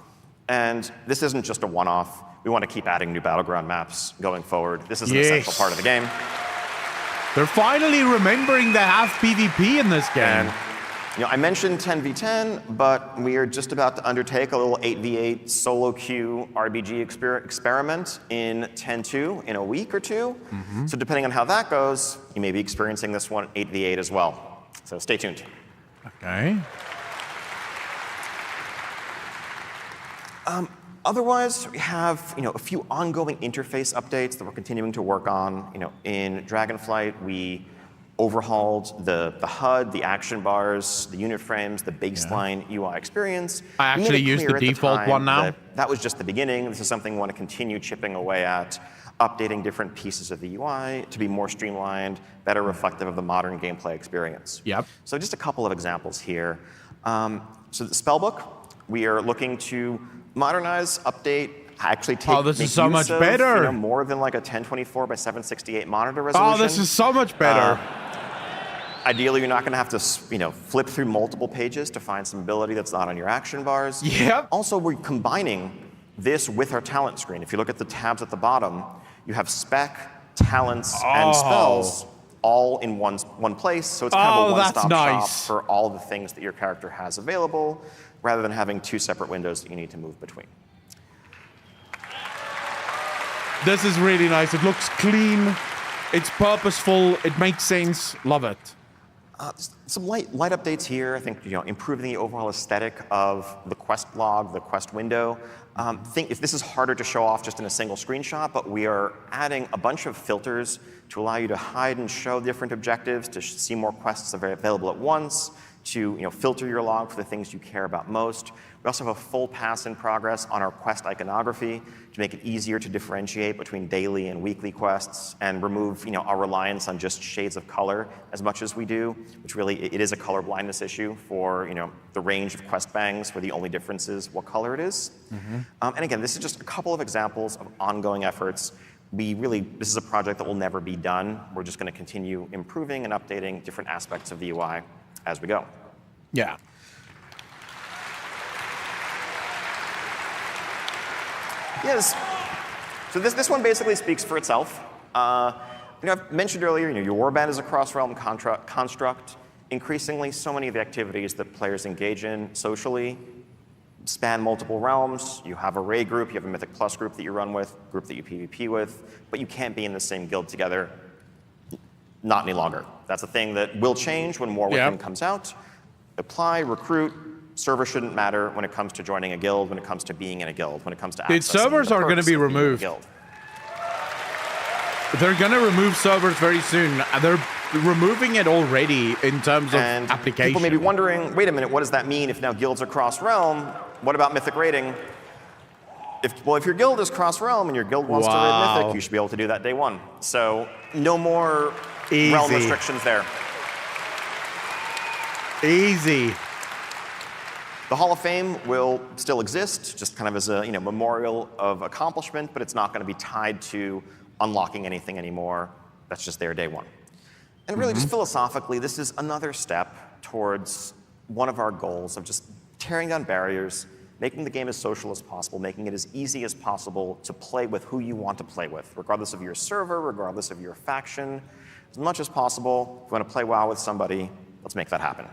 And this isn't just a one-off. We want to keep adding new battleground maps going forward. This is an essential part of the game. They're finally remembering to have PvP in this game. And, I mentioned 10v10, but we are just about to undertake a little 8v8 solo queue RBG experiment in 10.2 in a week or two. So depending on how that goes, you may be experiencing this one 8v8 as well. So stay tuned. Okay. Otherwise, we have a few ongoing interface updates that we're continuing to work on. In Dragonflight, we overhauled the HUD, the action bars, the unit frames, the baseline UI experience. I actually use the default one now. That was just the beginning. This is something we want to continue chipping away at, updating different pieces of the UI to be more streamlined, better reflective of the modern gameplay experience. So just a couple of examples here. So the spellbook, we are looking to modernize, update, actually take this is so much better. More than like a 1024 by 768 monitor resolution. Oh, this is so much better. Ideally, you're not going to have to, flip through multiple pages to find some ability that's not on your action bars. Also, we're combining this with our talent screen. If you look at the tabs at the bottom, you have spec, talents, and spells all in one place. So it's kind of a one-stop shop for all the things that your character has available, rather than having two separate windows that you need to move between. This is really nice. It looks clean. It's purposeful. It makes sense. Love it. Some light updates here. I think improving the overall aesthetic of the quest blog, the quest window. Think if this is harder to show off just in a single screenshot, but we are adding a bunch of filters to allow you to hide and show different objectives, to see more quests available at once, to filter your log for the things you care about most. We also have a full pass in progress on our quest iconography to make it easier to differentiate between daily and weekly quests and remove our reliance on just shades of color as much as we do, which really it is a color blindness issue for the range of quest bangs where the only difference is what color it is. And again, this is just a couple of examples of ongoing efforts. This is a project that will never be done. We're just going to continue improving and updating different aspects of the UI as we go. Yeah. Yes. So this one basically speaks for itself. I've mentioned earlier, your warband is a cross-realm construct. Increasingly, so many of the activities that players engage in socially span multiple realms. You have a raid group, you have a Mythic Plus group that you run with, group that you PvP with, but you can't be in the same guild together. Not any longer. That's a thing that will change when War Within comes out. Apply, recruit. Server shouldn't matter when it comes to joining a guild, when it comes to being in a guild, when it comes to accessing servers are going to be removed. They're going to remove servers very soon. They're removing it already in terms of application. People may be wondering, wait a minute, what does that mean if now guilds are cross-realm? What about Mythic raiding? If your guild is cross-realm and your guild wants to raid Mythic, you should be able to do that day one. So no more realm restrictions there. Easy. The Hall of Fame will still exist, just kind of as a memorial of accomplishment, but it's not going to be tied to unlocking anything anymore. That's just there day one. And really, just philosophically, this is another step towards one of our goals of just tearing down barriers, making the game as social as possible, making it as easy as possible to play with who you want to play with, regardless of your server, regardless of your faction. As much as possible, if you want to play WoW with somebody, let's make that happen.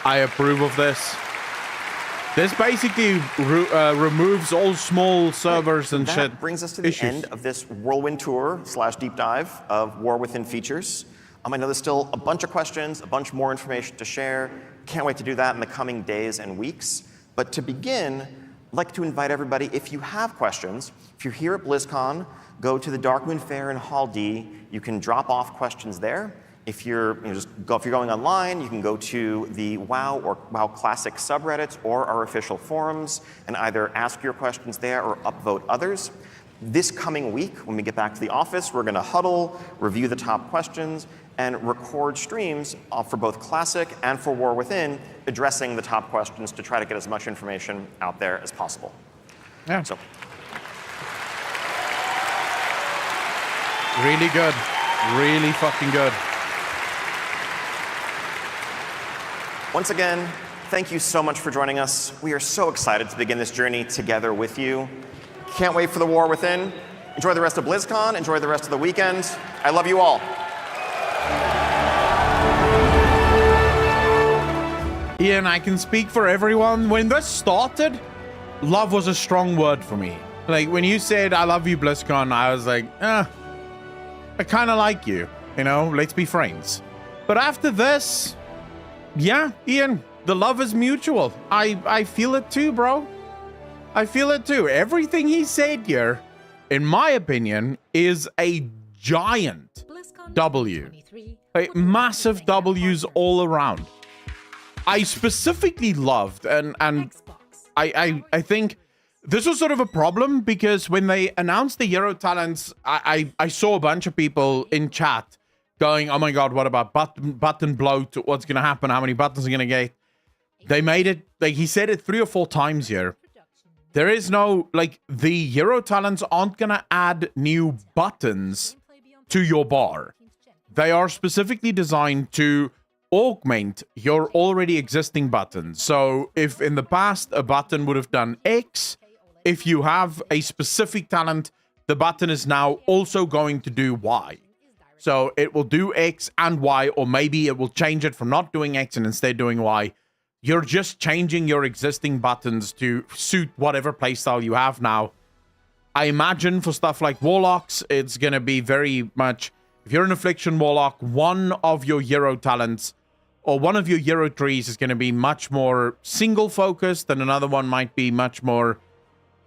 I approve of this. This basically removes all small servers and shit. That brings us to the end of this whirlwind tour / deep dive of War Within features. I know there's still a bunch of questions, a bunch more information to share. Can't wait to do that in the coming days and weeks. But to begin, I'd like to invite everybody, if you have questions, if you're here at BlizzCon, go to the Darkmoon Fair in Hall D. You can drop off questions there. If you're going online, you can go to the WoW or WoW Classic subreddits or our official forums and either ask your questions there or upvote others. This coming week, when we get back to the office, we're going to huddle, review the top questions, and record streams for both Classic and for War Within, addressing the top questions to try to get as much information out there as possible. Yeah. So. Really good. Really fucking good. Once again, thank you so much for joining us. We are so excited to begin this journey together with you. Can't wait for the War Within. Enjoy the rest of BlizzCon. Enjoy the rest of the weekend. I love you all. Ian, I can speak for everyone. When this started, love was a strong word for me. Like, when you said, I love you, BlizzCon, I was like, I kind of like you. Let's be friends. But after this... yeah, Ian, the love is mutual. I feel it too, bro. I feel it too. Everything he said here, in my opinion, is a giant W. Like, massive W's all around. I specifically loved, and I think this was sort of a problem because when they announced the Hero Talents, I saw a bunch of people in chat going, oh my god, what about button bloat? What's going to happen? How many buttons are going to get? They made it, like he said it 3 or 4 times here. There is no, the Hero Talents aren't going to add new buttons to your bar. They are specifically designed to augment your already existing buttons. So if in the past a button would have done X, if you have a specific talent, the button is now also going to do Y. So it will do X and Y, or maybe it will change it from not doing X and instead doing Y. You're just changing your existing buttons to suit whatever playstyle you have now. I imagine for stuff like Warlocks, it's going to be very much, if you're an Affliction Warlock, one of your hero talents or one of your hero trees is going to be much more single focused, and another one might be much more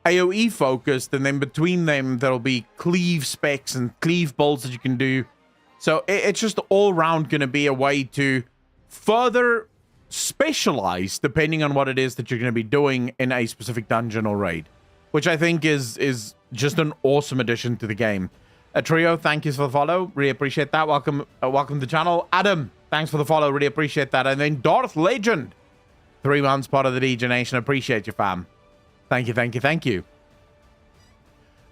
AoE focused, and then between them there'll be cleave specs and cleave builds that you can do. So it's just all around going to be a way to further specialize depending on what it is that you're going to be doing in a specific dungeon or raid, which I think is just an awesome addition to the game. Trio, thank you for the follow, really appreciate that. Welcome to the channel. Adam, thanks for the follow, really appreciate that. And then Darth Legend, 3 months part of the DJ Nation, appreciate you, fam. Thank you.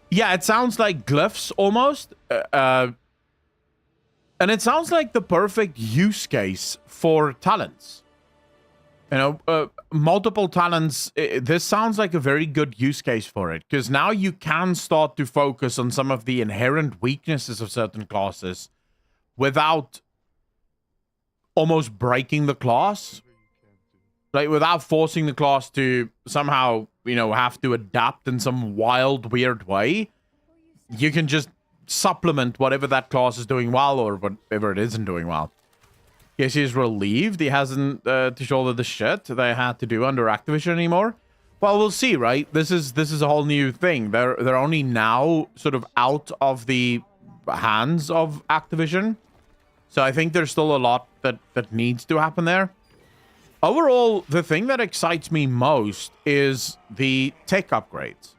Yeah, it sounds like glyphs almost. And it sounds like the perfect use case for talents. You know, multiple talents. This sounds like a very good use case for it. Because now you can start to focus on some of the inherent weaknesses of certain classes without almost breaking the class. Like, without forcing the class to somehow, you know, have to adapt in some wild, weird way. You can just supplement whatever that class is doing well or whatever it isn't doing well. Yes, he's relieved he hasn't to shoulder the shit they had to do under Activision anymore. Well, we'll see, right? This is a whole new thing. They're only now sort of out of the hands of Activision. So I think there's still a lot that needs to happen there. Overall, the thing that excites me most is the tech upgrades.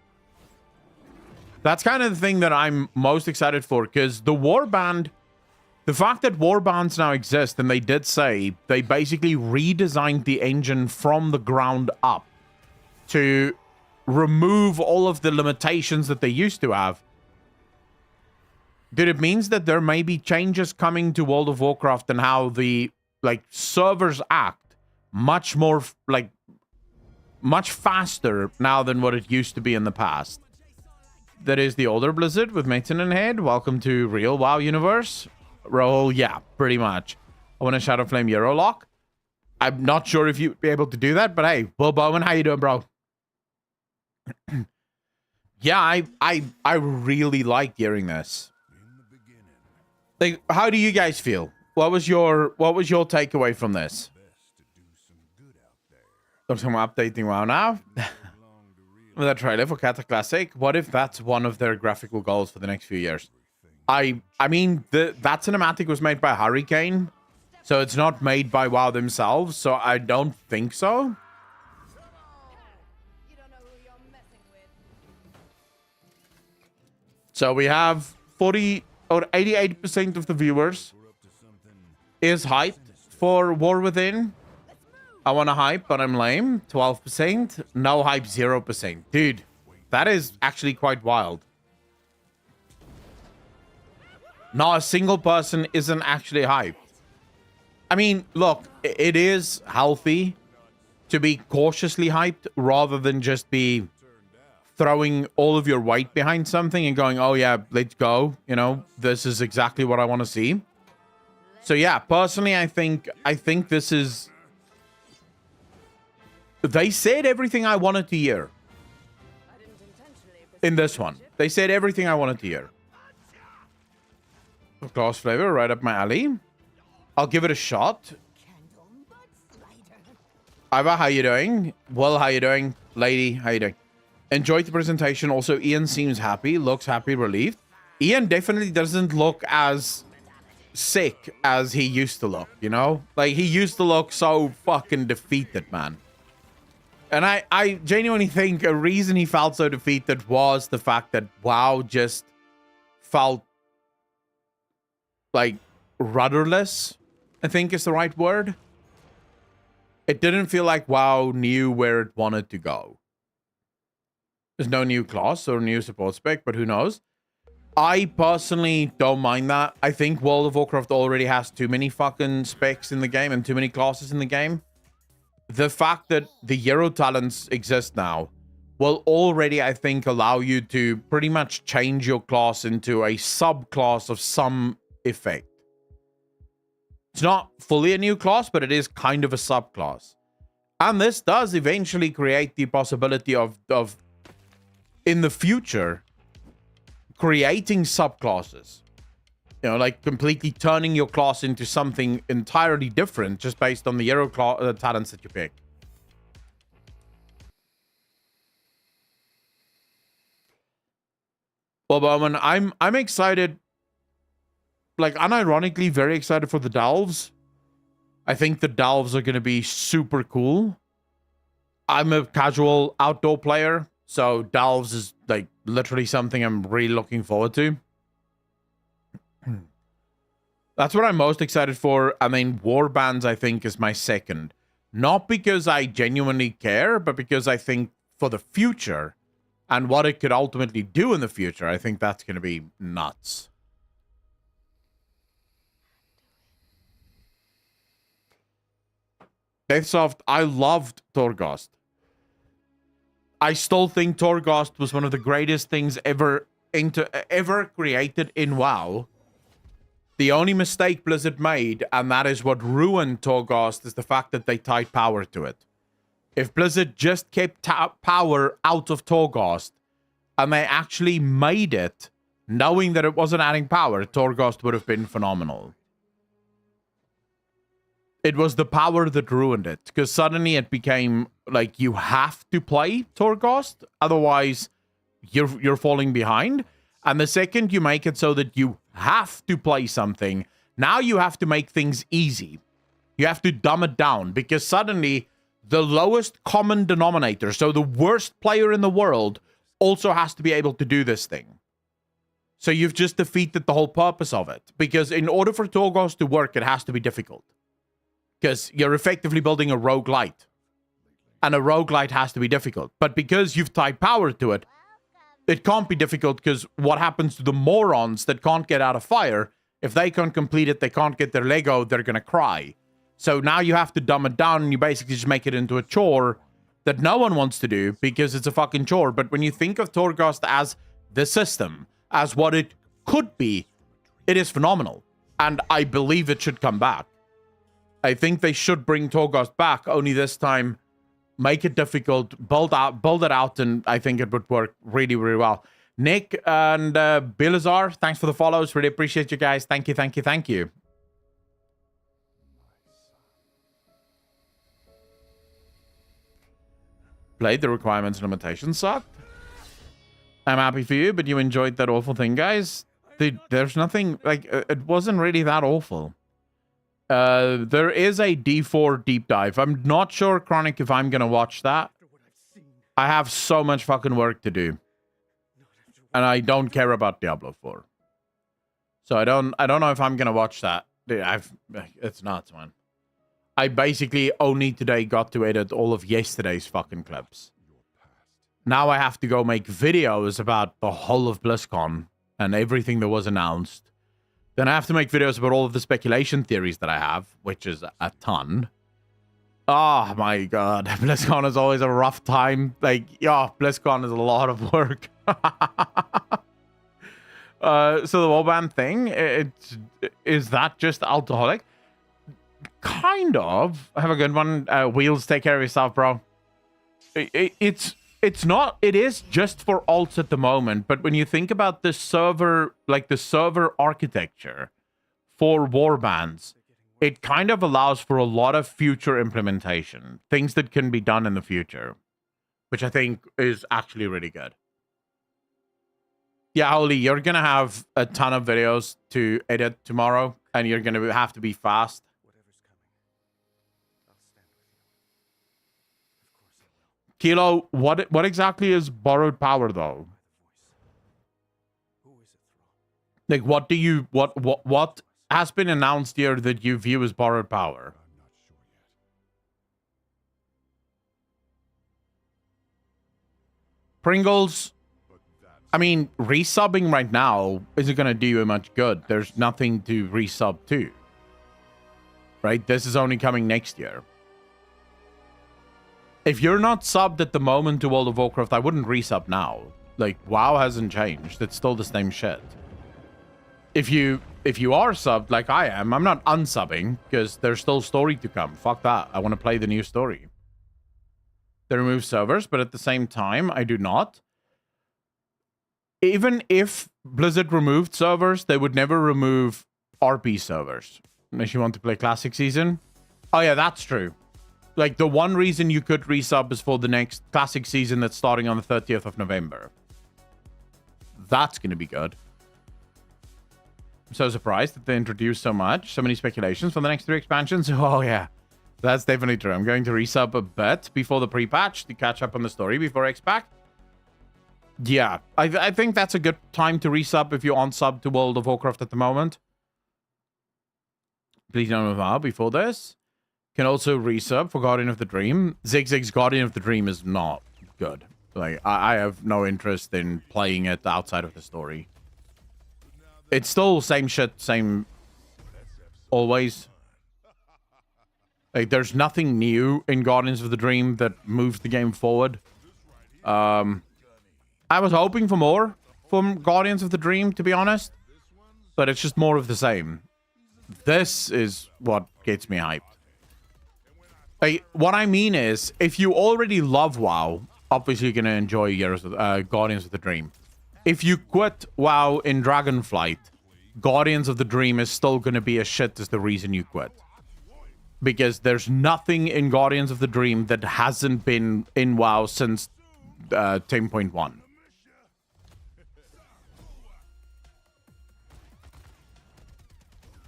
That's kind of the thing that I'm most excited for, because the warband, the fact that warbands now exist, and they did say they basically redesigned the engine from the ground up to remove all of the limitations that they used to have. Dude, it means that there may be changes coming to World of Warcraft and how the servers act much more much faster now than what it used to be in the past. That is the older Blizzard with Mason and Head. Welcome to Real WoW Universe. Roll, yeah, pretty much. I want a Shadow Flame Eurolock. I'm not sure if you'd be able to do that, but hey, Will Bowman, how you doing, bro? Yeah, I really like hearing this. Like, how do you guys feel? What was your takeaway from this? Looks like I'm updating WoW now. With a trailer for Kata Classic, what if that's one of their graphical goals for the next few years? I mean, that cinematic was made by Hurricane, so it's not made by WoW themselves, so I don't think so. So we have 40 or 88% of the viewers is hyped for War Within. I want to hype, but I'm lame. 12%. No hype, 0%. Dude, that is actually quite wild. Not a single person isn't actually hyped. I mean, look, it is healthy to be cautiously hyped rather than just be throwing all of your weight behind something and going, oh yeah, let's go. You know, this is exactly what I want to see. So yeah, personally, I think this is... They said everything I wanted to hear. In this one. They said everything I wanted to hear. Class flavor, right up my alley. I'll give it a shot. Iva, how you doing? Will, how you doing? Lady, how you doing? Enjoyed the presentation. Also, Ian seems happy. Looks happy, relieved. Ian definitely doesn't look as sick as he used to look, you know? Like, he used to look so fucking defeated, man. And I genuinely think a reason he felt so defeated was the fact that WoW just felt like rudderless, I think is the right word. It didn't feel like WoW knew where it wanted to go. There's no new class or new support spec, but who knows? I personally don't mind that. I think World of Warcraft already has too many fucking specs in the game and too many classes in the game. The fact that the hero talents exist now will already, I think, allow you to pretty much change your class into a subclass of some effect. It's not fully a new class, but it is kind of a subclass. And this does eventually create the possibility of in the future, creating subclasses. You know, like completely turning your class into something entirely different just based on the hero talents that you pick. Well, Bowman, I'm excited, like unironically very excited for the Delves. I think the Delves are going to be super cool. I'm a casual outdoor player, so Delves is like literally something I'm really looking forward to. That's what I'm most excited for. I mean, Warbands, I think, is my second. Not because I genuinely care, but because I think for the future and what it could ultimately do in the future, I think that's going to be nuts. Deathsoft, I loved Torghast. I still think Torghast was one of the greatest things ever created in WoW. The only mistake Blizzard made, and that is what ruined Torghast, is the fact that they tied power to it. If Blizzard just kept power out of Torghast, and they actually made it, knowing that it wasn't adding power, Torghast would have been phenomenal. It was the power that ruined it, because suddenly it became like you have to play Torghast, otherwise you're falling behind. And the second you make it so that you have to play something, now you have to make things easy. You have to dumb it down, because suddenly the lowest common denominator, so the worst player in the world, also has to be able to do this thing. So you've just defeated the whole purpose of it, because in order for Torghast to work, it has to be difficult. Because you're effectively building a roguelite. And a roguelite has to be difficult. But because you've tied power to it, it can't be difficult, because what happens to the morons that can't get out of fire, if they can't complete it, they can't get their Lego, they're going to cry. So now you have to dumb it down, and you basically just make it into a chore that no one wants to do, because it's a fucking chore. But when you think of Torghast as the system, as what it could be, it is phenomenal. And I believe it should come back. I think they should bring Torghast back, only this time make it difficult, build it out, and I think it would work really, really well. Nick and Bilazar, thanks for the follows. Really appreciate you guys. Thank you, thank you, thank you. Played the requirements and limitations sucked. I'm happy for you, but you enjoyed that awful thing, guys. There's nothing, like, it wasn't really that awful. There is a D4 deep dive. I'm not sure, Chronic, if I'm gonna watch that. I have so much fucking work to do, and I don't care about Diablo 4. So I don't know if I'm gonna watch that. It's nuts, man. I basically only today got to edit all of yesterday's fucking clips. Now I have to go make videos about the whole of BlizzCon and everything that was announced. Then I have to make videos about all of the speculation theories that I have, which is a ton. Oh my god, BlizzCon is always a rough time. Like, yeah, BlizzCon is a lot of work. So the warband thing, is that just alcoholic? Kind of. Have a good one. Wheels, take care of yourself, bro. It's not, it is just for alts at the moment, but when you think about the server, like the server architecture for warbands, it kind of allows for a lot of future implementation, things that can be done in the future, which I think is actually really good. Yeah, Holly, you're going to have a ton of videos to edit tomorrow, and you're going to have to be fast. Kilo, what exactly is borrowed power, though? Like, what has been announced here that you view as borrowed power? Pringles, I mean, resubbing right now isn't going to do you much good. There's nothing to resub to. Right? This is only coming next year. If you're not subbed at the moment to World of Warcraft, I wouldn't resub now. Like, WoW hasn't changed. It's still the same shit. If you are subbed like I am, I'm not unsubbing, because there's still story to come. Fuck that. I want to play the new story. They remove servers, but at the same time, I do not. Even if Blizzard removed servers, they would never remove RP servers. Unless you want to play Classic Season. Oh yeah, that's true. Like, the one reason you could resub is for the next Classic Season that's starting on the 30th of November. That's going to be good. I'm so surprised that they introduced so many speculations for the next 3 expansions. Oh yeah, that's definitely true. I'm going to resub a bit before the pre-patch to catch up on the story before X-Pack. Yeah, I think that's a good time to resub if you're on sub to World of Warcraft at the moment. Please don't move out before this. Can also resub for Guardian of the Dream. Zigzag's Guardian of the Dream is not good. Like, I have no interest in playing it outside of the story. It's still same shit, same always. Like, there's nothing new in Guardians of the Dream that moves the game forward. I was hoping for more from Guardians of the Dream, to be honest. But it's just more of the same. This is what gets me hyped. Like, what I mean is, if you already love WoW, obviously you're going to enjoy Guardians of the Dream. If you quit WoW in Dragonflight, Guardians of the Dream is still going to be as shit as the reason you quit. Because there's nothing in Guardians of the Dream that hasn't been in WoW since 10.1.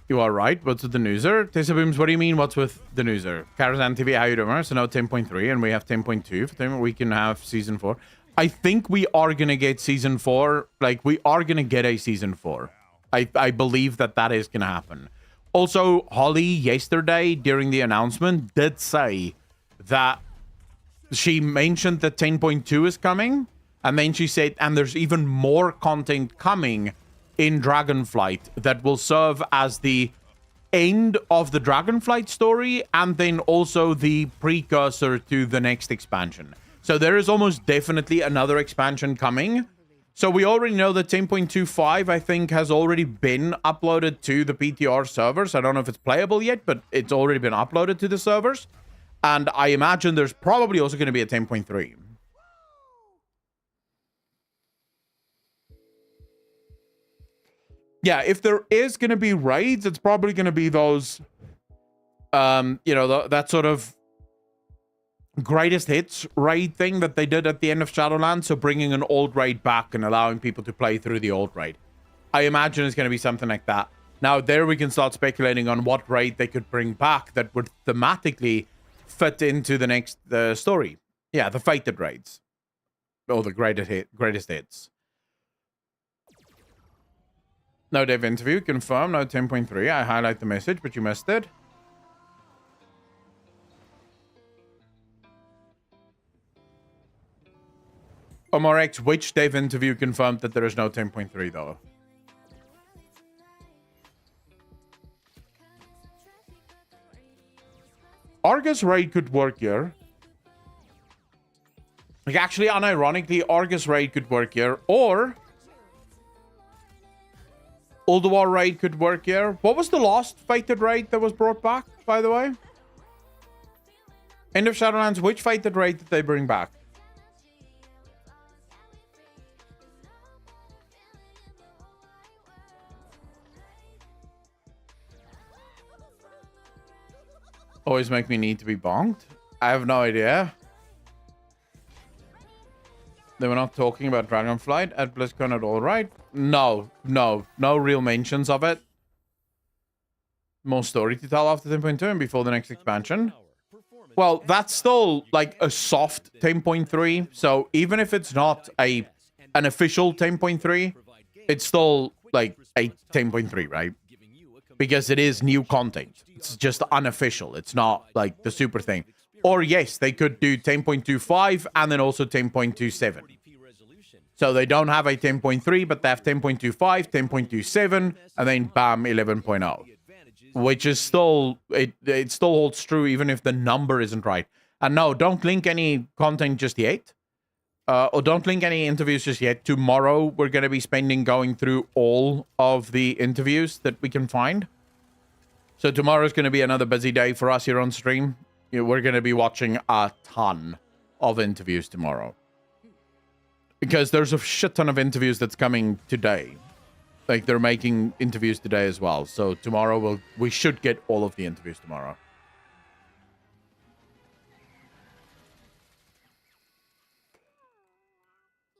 You are right. What's with the newser? Tessa Booms, what do you mean, what's with the newser? Karazhan TV, how you doing? So now 10.3, and we have 10.2. For them, we can have Season 4. I think we are going to get Season 4. Like, we are going to get a Season 4. I believe that is going to happen. Also, Holly, yesterday, during the announcement, did say that she mentioned that 10.2 is coming. And then she said, and there's even more content coming in Dragonflight that will serve as the end of the Dragonflight story and then also the precursor to the next expansion. So there is almost definitely another expansion coming. So we already know that 10.25, I think, has already been uploaded to the PTR servers. I don't know if it's playable yet, but it's already been uploaded to the servers. And I imagine there's probably also going to be a 10.3. Yeah, if there is going to be raids, it's probably going to be those, you know, that sort of greatest hits raid thing that they did at the end of Shadowlands. So bringing an old raid back and allowing people to play through the old raid. I imagine it's going to be something like that. Now, there we can start speculating on what raid they could bring back that would thematically fit into the next story. Yeah, the Fated raids. Or the greatest hits. No dev interview, confirmed, no 10.3. I highlight the message, but you missed it. OmarX, which dev interview confirmed that there is no 10.3 though? Argus raid could work here. Like, actually, unironically, Argus raid could work here, or Ulduar raid could work here. What was the last Fated raid that was brought back, by the way? End of Shadowlands, which Fated raid did they bring back? Always make me need to be bonked. I have no idea. They were not talking about Dragonflight at Blizzcon at all, right? No real mentions of it. More story to tell after 10.2 and before the next expansion. Well, that's still like a soft 10.3. So even if it's not an official 10.3, it's still like a 10.3, right? Because it is new content. It's just unofficial. It's not like the super thing. Or yes, they could do 10.25 and then also 10.27. So they don't have a 10.3, but they have 10.25, 10.27, and then bam, 11.0. Which is still, it still holds true even if the number isn't right. And no, don't link any content just yet. Or don't link any interviews just yet. Tomorrow, we're going to be spending going through all of the interviews that we can find. So tomorrow is going to be another busy day for us here on stream. We're going to be watching a ton of interviews tomorrow. Because there's a shit ton of interviews that's coming today. Like, they're making interviews today as well. So tomorrow we should get all of the interviews tomorrow.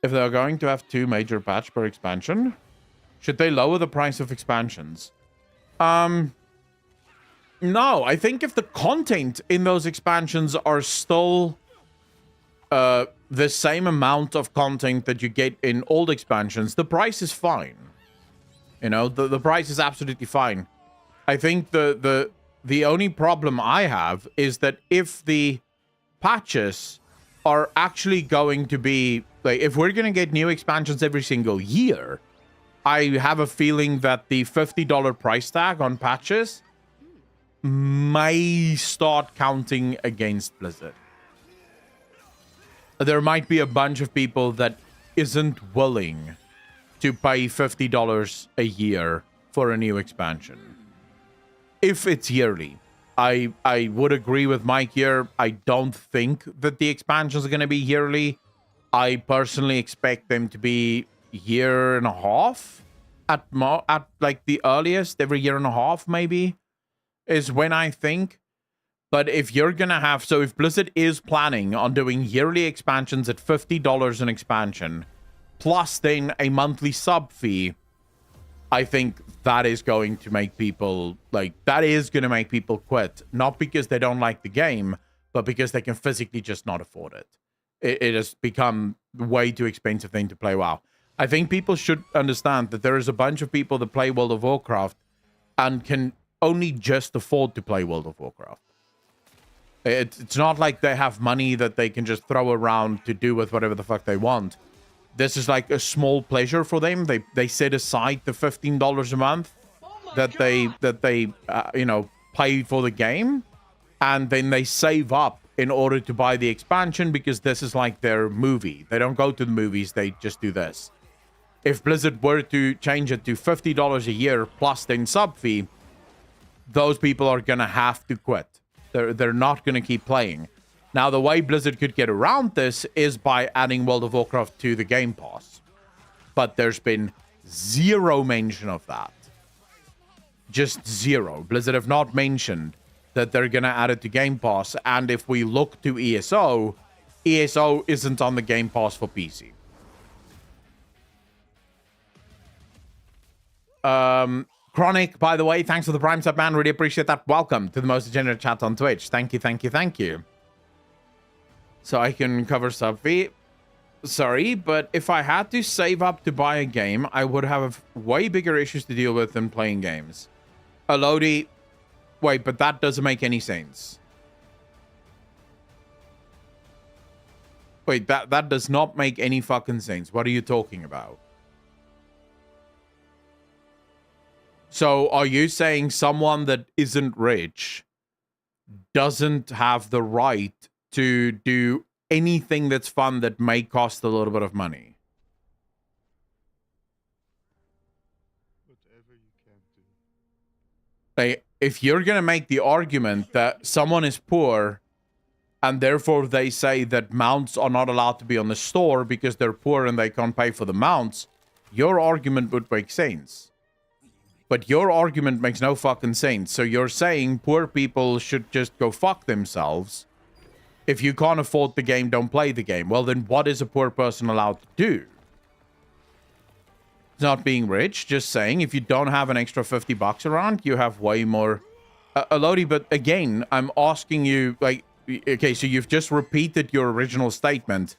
If they're going to have 2 major patch per expansion, should they lower the price of expansions? No, I think if the content in those expansions are still the same amount of content that you get in old expansions, the price is fine. You know, the price is absolutely fine. I think the only problem I have is that if the patches are actually going to be, like, if we're going to get new expansions every single year, I have a feeling that the $50 price tag on patches may start counting against Blizzard. There might be a bunch of people that isn't willing to pay $50 a year for a new expansion. If it's yearly. I would agree with Mike here. I don't think that the expansions are going to be yearly. I personally expect them to be year and a half at like the earliest, every year and a half maybe is when I think. But if you're going to have, so if Blizzard is planning on doing yearly expansions at $50 an expansion, plus then a monthly sub fee, I think that is going to make people, like, that is going to make people quit. Not because they don't like the game, but because they can physically just not afford it. It has become way too expensive thing to play WoW. I think people should understand that there is a bunch of people that play World of Warcraft and can only just afford to play World of Warcraft. It's not like they have money that they can just throw around to do with whatever the fuck they want. This is like a small pleasure for them. They set aside the $15 a month that they you know, pay for the game, and then they save up in order to buy the expansion because this is like their movie. They don't go to the movies, they just do this. If Blizzard were to change it to $50 a year plus then sub fee, those people are gonna have to quit. They're not gonna keep playing. Now, the way Blizzard could get around this is by adding World of Warcraft to the Game Pass. But there's been zero mention of that. Just zero. Blizzard have not mentioned that they're going to add it to Game Pass. And if we look to ESO, ESO isn't on the Game Pass for PC. Chronic, by the way, thanks for the Prime sub, man. Really appreciate that. Welcome to the most degenerate chat on Twitch. Thank you, thank you, thank you. So I can cover sub fee. Sorry, but if I had to save up to buy a game, I would have way bigger issues to deal with than playing games. Elodie, wait, but that doesn't make any sense. Wait, that does not make any fucking sense. What are you talking about? So are you saying someone that isn't rich doesn't have the right to do anything that's fun that may cost a little bit of money? Whatever you can do. Like, if you're going to make the argument that someone is poor and therefore they say that mounts are not allowed to be on the store because they're poor and they can't pay for the mounts, your argument would make sense. But your argument makes no fucking sense. So you're saying poor people should just go fuck themselves. If you can't afford the game, don't play the game. Well, then what is a poor person allowed to do? It's not being rich, just saying if you don't have an extra $50 around, you have way more. Elodie, but again, I'm asking you, like, okay, so you've just repeated your original statement.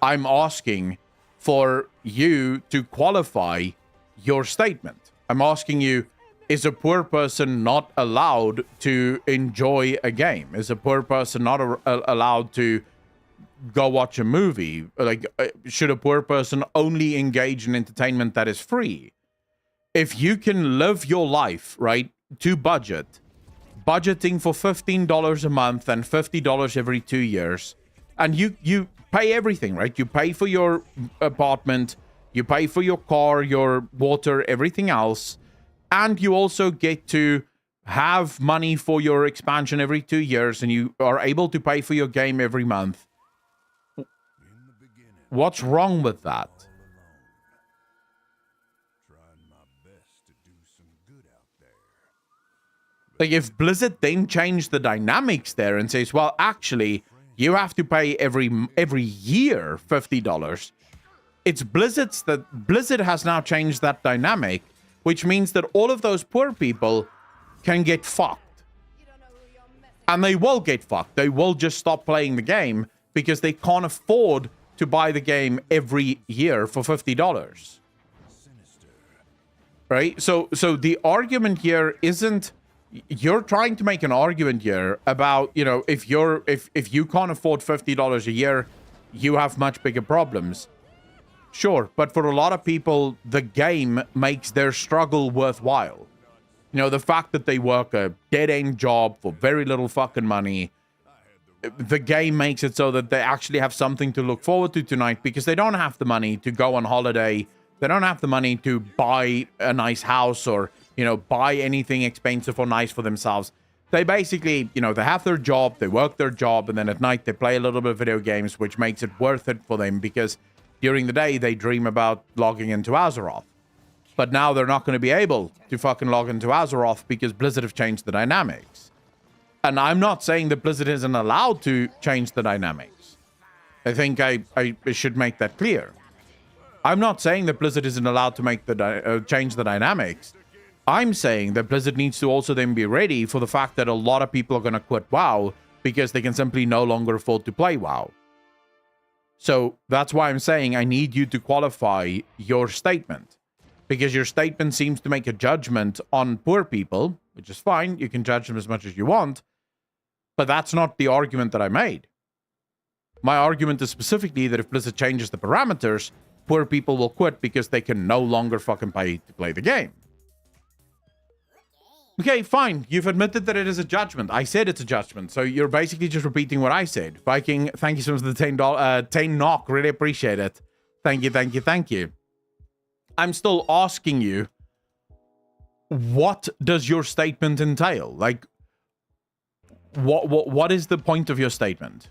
I'm asking for you to qualify your statement. I'm asking you, is a poor person not allowed to enjoy a game? Is a poor person not allowed to go watch a movie? Like, should a poor person only engage in entertainment that is free? If you can live your life, right, to budget, budgeting for $15 a month and $50 every 2 years, and you pay everything, right? You pay for your apartment, you pay for your car, your water, everything else, and you also get to have money for your expansion every 2 years, and you are able to pay for your game every month. What's wrong with that? Like, if Blizzard then changed the dynamics there and says, well, actually, you have to pay every year $50, it's Blizzard has now changed that dynamic, which means that all of those poor people can get fucked. And they will get fucked. They will just stop playing the game because they can't afford to buy the game every year for $50. Right? So the argument here isn't, you're trying to make an argument here about, you know, if you can't afford $50 a year, you have much bigger problems. Sure, but for a lot of people, the game makes their struggle worthwhile. You know, the fact that they work a dead-end job for very little fucking money, the game makes it so that they actually have something to look forward to tonight because they don't have the money to go on holiday. They don't have the money to buy a nice house or, you know, buy anything expensive or nice for themselves. They basically, you know, they have their job, they work their job, and then at night they play a little bit of video games, which makes it worth it for them because during the day they dream about logging into Azeroth. But now they're not going to be able to fucking log into Azeroth because Blizzard have changed the dynamics. And I'm not saying that Blizzard isn't allowed to change the dynamics. I think I should make that clear. I'm not saying that Blizzard isn't allowed to make change the dynamics. I'm saying that Blizzard needs to also then be ready for the fact that a lot of people are going to quit WoW because they can simply no longer afford to play WoW. So that's why I'm saying I need you to qualify your statement. Because your statement seems to make a judgment on poor people, which is fine. You can judge them as much as you want. But that's not the argument that I made. My argument is specifically that if Blizzard changes the parameters, poor people will quit because they can no longer fucking pay to play the game. Okay, fine. You've admitted that it is a judgment. I said it's a judgment. So you're basically just repeating what I said. Viking, thank you so much for the 10 knock. Really appreciate it. Thank you, thank you, thank you. I'm still asking you, what does your statement entail? Like, what is the point of your statement?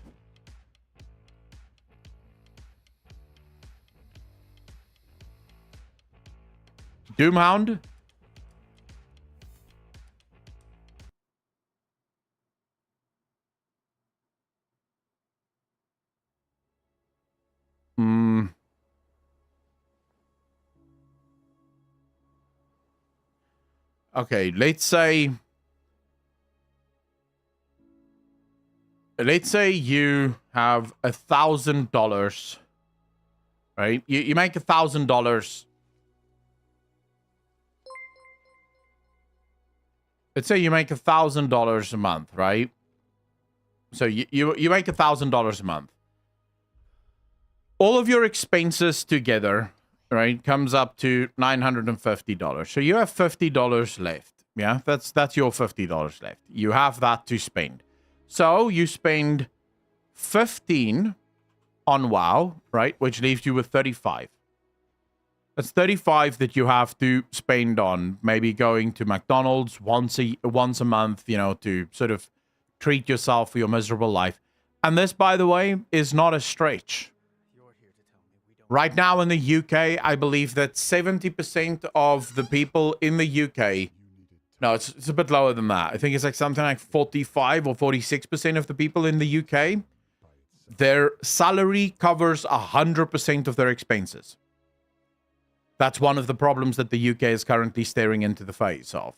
Doomhound? Okay, let's say you have $1,000, right? You make $1,000. Let's say you make $1,000 a month, right? So you make $1,000 a month. All of your expenses together, right, comes up to $950. So you have $50 left. Yeah, that's your $50 left. You have that to spend. So you spend 15 on WoW, right, which leaves you with 35. That's 35 that you have to spend on maybe going to McDonald's once a month, you know, to sort of treat yourself for your miserable life. And this, by the way, is not a stretch. Right now in the UK, I believe that 70% of the people in the UK, no, it's a bit lower than that. I think it's like something like 45 or 46% of the people in the UK, their salary covers 100% of their expenses. That's one of the problems that the UK is currently staring into the face of.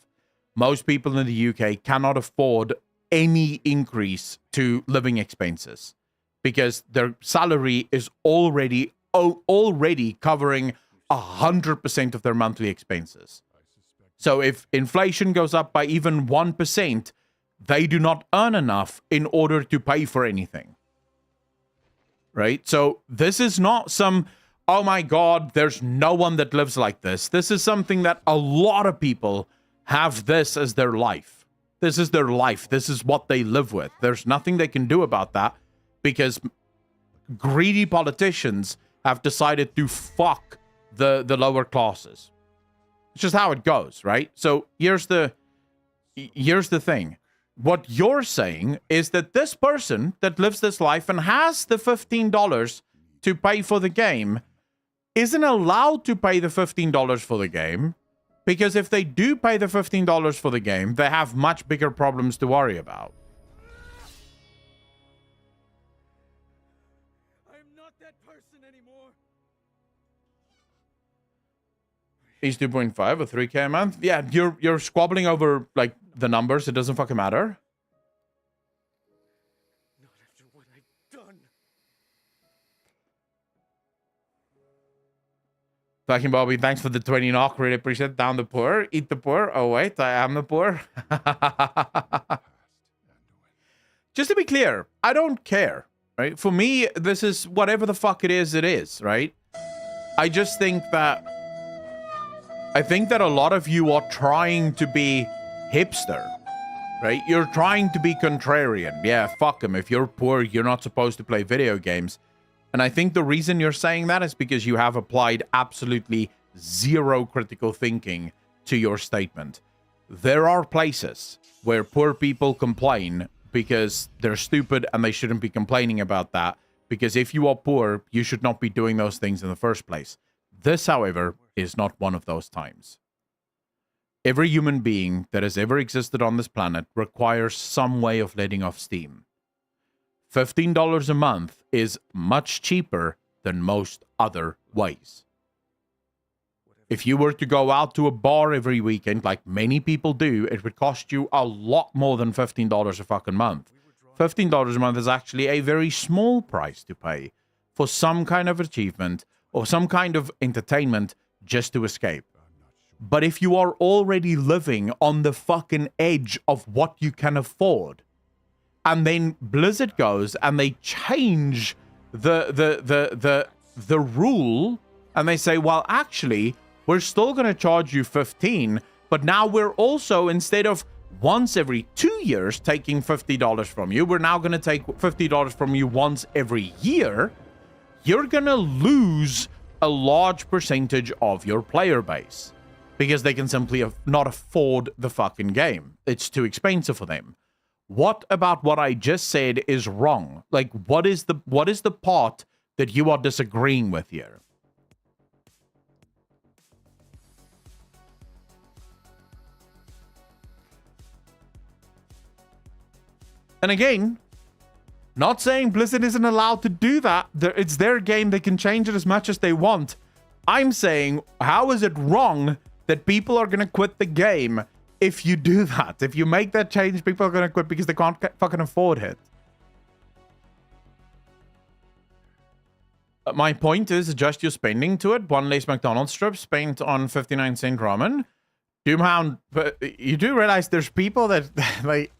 Most people in the UK cannot afford any increase to living expenses because their salary is already covering 100% of their monthly expenses. So if inflation goes up by even 1%, they do not earn enough in order to pay for anything. Right? So this is not some, oh my God, there's no one that lives like this. This is something that a lot of people have this as their life. This is their life. This is what they live with. There's nothing they can do about that because greedy politicians have decided to fuck the lower classes. It's just how it goes, right? So here's the thing. What you're saying is that this person that lives this life and has the $15 to pay for the game isn't allowed to pay the $15 for the game Because if they do pay the $15 for the game, they have much bigger problems to worry about. I'm not that person anymore. He's 2.5 or 3K a month. Yeah, you're squabbling over like the numbers. It doesn't fucking matter. Not after what I've done. Fucking Bobby, thanks for the 20 knock. Really appreciate it. Down the poor. Eat the poor. Oh, wait, I am the poor. Just to be clear, I don't care, right? For me, this is whatever the fuck it is, right? I just think that... I think that a lot of you are trying to be hipster, right? You're trying to be contrarian. Yeah, fuck them. If you're poor, you're not supposed to play video games. And I think the reason you're saying that is because you have applied absolutely zero critical thinking to your statement. There are places where poor people complain because they're stupid and they shouldn't be complaining about that. Because if you are poor, you should not be doing those things in the first place. This, however, is not one of those times. Every human being that has ever existed on this planet requires some way of letting off steam. $15 a month is much cheaper than most other ways. If you were to go out to a bar every weekend, like many people do, it would cost you a lot more than $15 a fucking month. $15 a month is actually a very small price to pay for some kind of achievement or some kind of entertainment just to escape. But if you are already living on the fucking edge of what you can afford, and then Blizzard goes and they change the rule, and they say, well, actually, we're still going to charge you 15, but now we're also, instead of once every 2 years taking $50 from you, we're now going to take $50 from you once every year. You're going to lose a large percentage of your player base because they can simply not afford the fucking game. It's too expensive for them. What about what I just said is wrong? Like, what is the part that you are disagreeing with here? And again, not saying Blizzard isn't allowed to do that. It's their game. They can change it as much as they want. I'm saying, how is it wrong that people are going to quit the game if you do that? If you make that change, people are going to quit because they can't fucking afford it. My point is, adjust your spending to it. One less McDonald's strip spent on 59-cent ramen. Doomhound, but you do realize there's people that, like,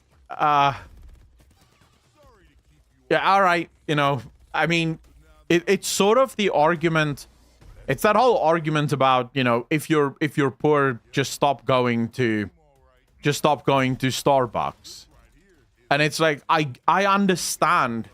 yeah, all right, you know, I mean, it's sort of the argument. It's that whole argument about, you know, if you're poor, just stop going to Starbucks. And it's like, I understand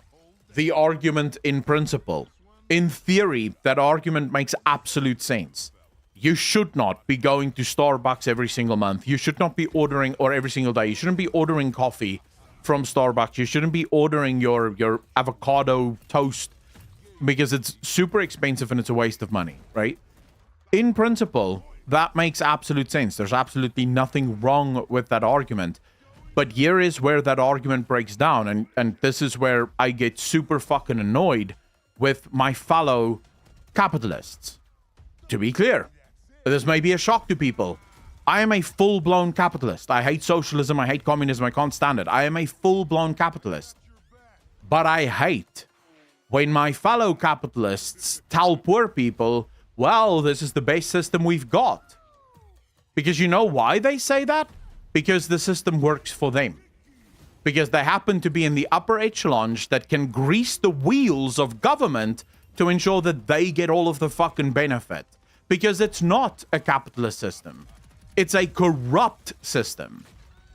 the argument in principle. In theory, that argument makes absolute sense. You should not be going to Starbucks every single month. You should not be ordering, or every single day. You shouldn't be ordering coffee from Starbucks. You shouldn't be ordering your avocado toast because it's super expensive and it's a waste of money, right? In principle, that makes absolute sense. There's absolutely nothing wrong with that argument. But here is where that argument breaks down, and this is where I get super fucking annoyed with my fellow capitalists. To be clear, this may be a shock to people. I am a full-blown capitalist. I hate socialism. I hate communism. I can't stand it. I am a full-blown capitalist. But I hate when my fellow capitalists tell poor people, well, this is the best system we've got. Because you know why they say that? Because the system works for them. Because they happen to be in the upper echelons that can grease the wheels of government to ensure that they get all of the fucking benefit. Because it's not a capitalist system. It's a corrupt system.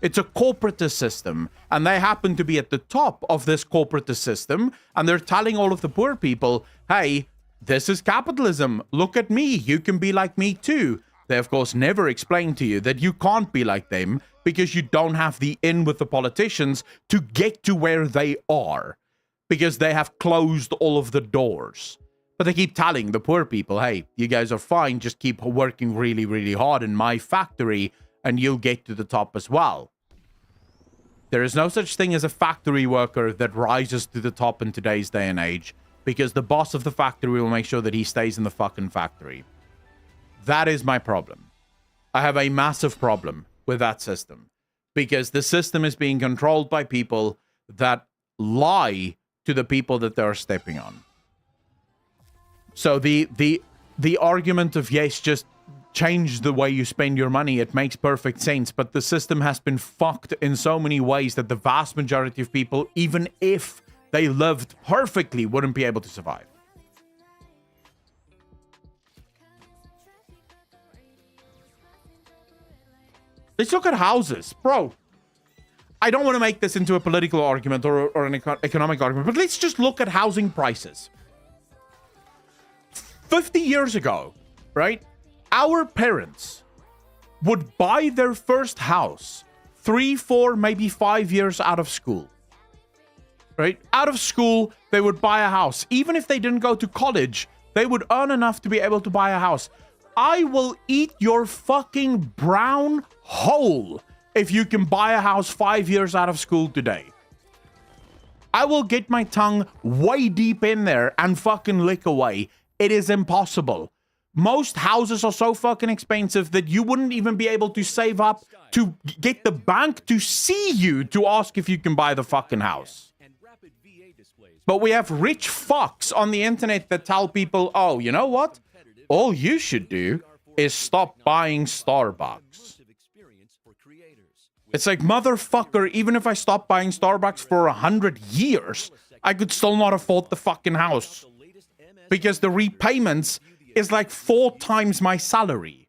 It's a corporatist system. And they happen to be at the top of this corporatist system. And they're telling all of the poor people, hey, this is capitalism. Look at me. You can be like me too. They, of course, never explain to you that you can't be like them because you don't have the in with the politicians to get to where they are. Because they have closed all of the doors. But they keep telling the poor people, hey, you guys are fine, just keep working really, really hard in my factory and you'll get to the top as well. There is no such thing as a factory worker that rises to the top in today's day and age, because the boss of the factory will make sure that he stays in the fucking factory. That is my problem. I have a massive problem with that system, because the system is being controlled by people that lie to the people that they're stepping on. So the argument of, yes, just change the way you spend your money, it makes perfect sense, but the system has been fucked in so many ways that the vast majority of people, even if they lived perfectly, wouldn't be able to survive. Let's look at houses. Bro, I don't want to make this into a political argument or an economic argument, but let's just look at housing prices. 50 years ago, right? Our parents would buy their first house 3, 4, maybe 5 years out of school. Right? Out of school, they would buy a house. Even if they didn't go to college, they would earn enough to be able to buy a house. I will eat your fucking brown hole if you can buy a house 5 years out of school today. I will get my tongue way deep in there and fucking lick away. It is impossible. Most houses are so fucking expensive that you wouldn't even be able to save up to get the bank to see you to ask if you can buy the fucking house. But we have rich fucks on the internet that tell people, oh, you know what? All you should do is stop buying Starbucks. It's like, motherfucker, even if I stopped buying Starbucks for 100 years, I could still not afford the fucking house. Because the repayments is like 4 times my salary.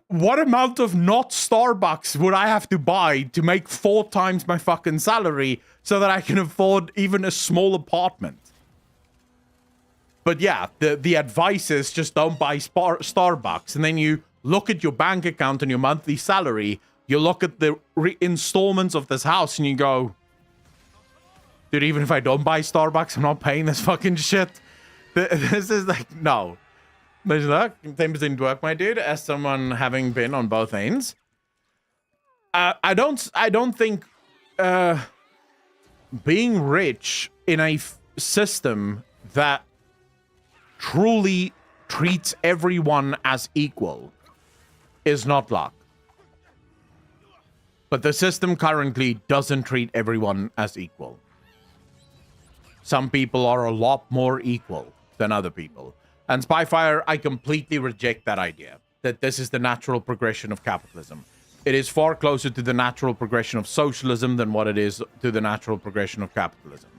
What amount of not Starbucks would I have to buy to make 4 times my fucking salary so that I can afford even a small apartment? But yeah, the advice is just don't buy Starbucks. And then you look at your bank account and your monthly salary, you look at the installments of this house and you go, dude, even if I don't buy Starbucks, I'm not paying this fucking shit. This is like, no. There's luck. 10% work, my dude, as someone having been on both ends. I don't think being rich in a system that truly treats everyone as equal is not luck. But the system currently doesn't treat everyone as equal. Some people are a lot more equal than other people. And Spyfire, I completely reject that idea, that this is the natural progression of capitalism. It is far closer to the natural progression of socialism than what it is to the natural progression of capitalism.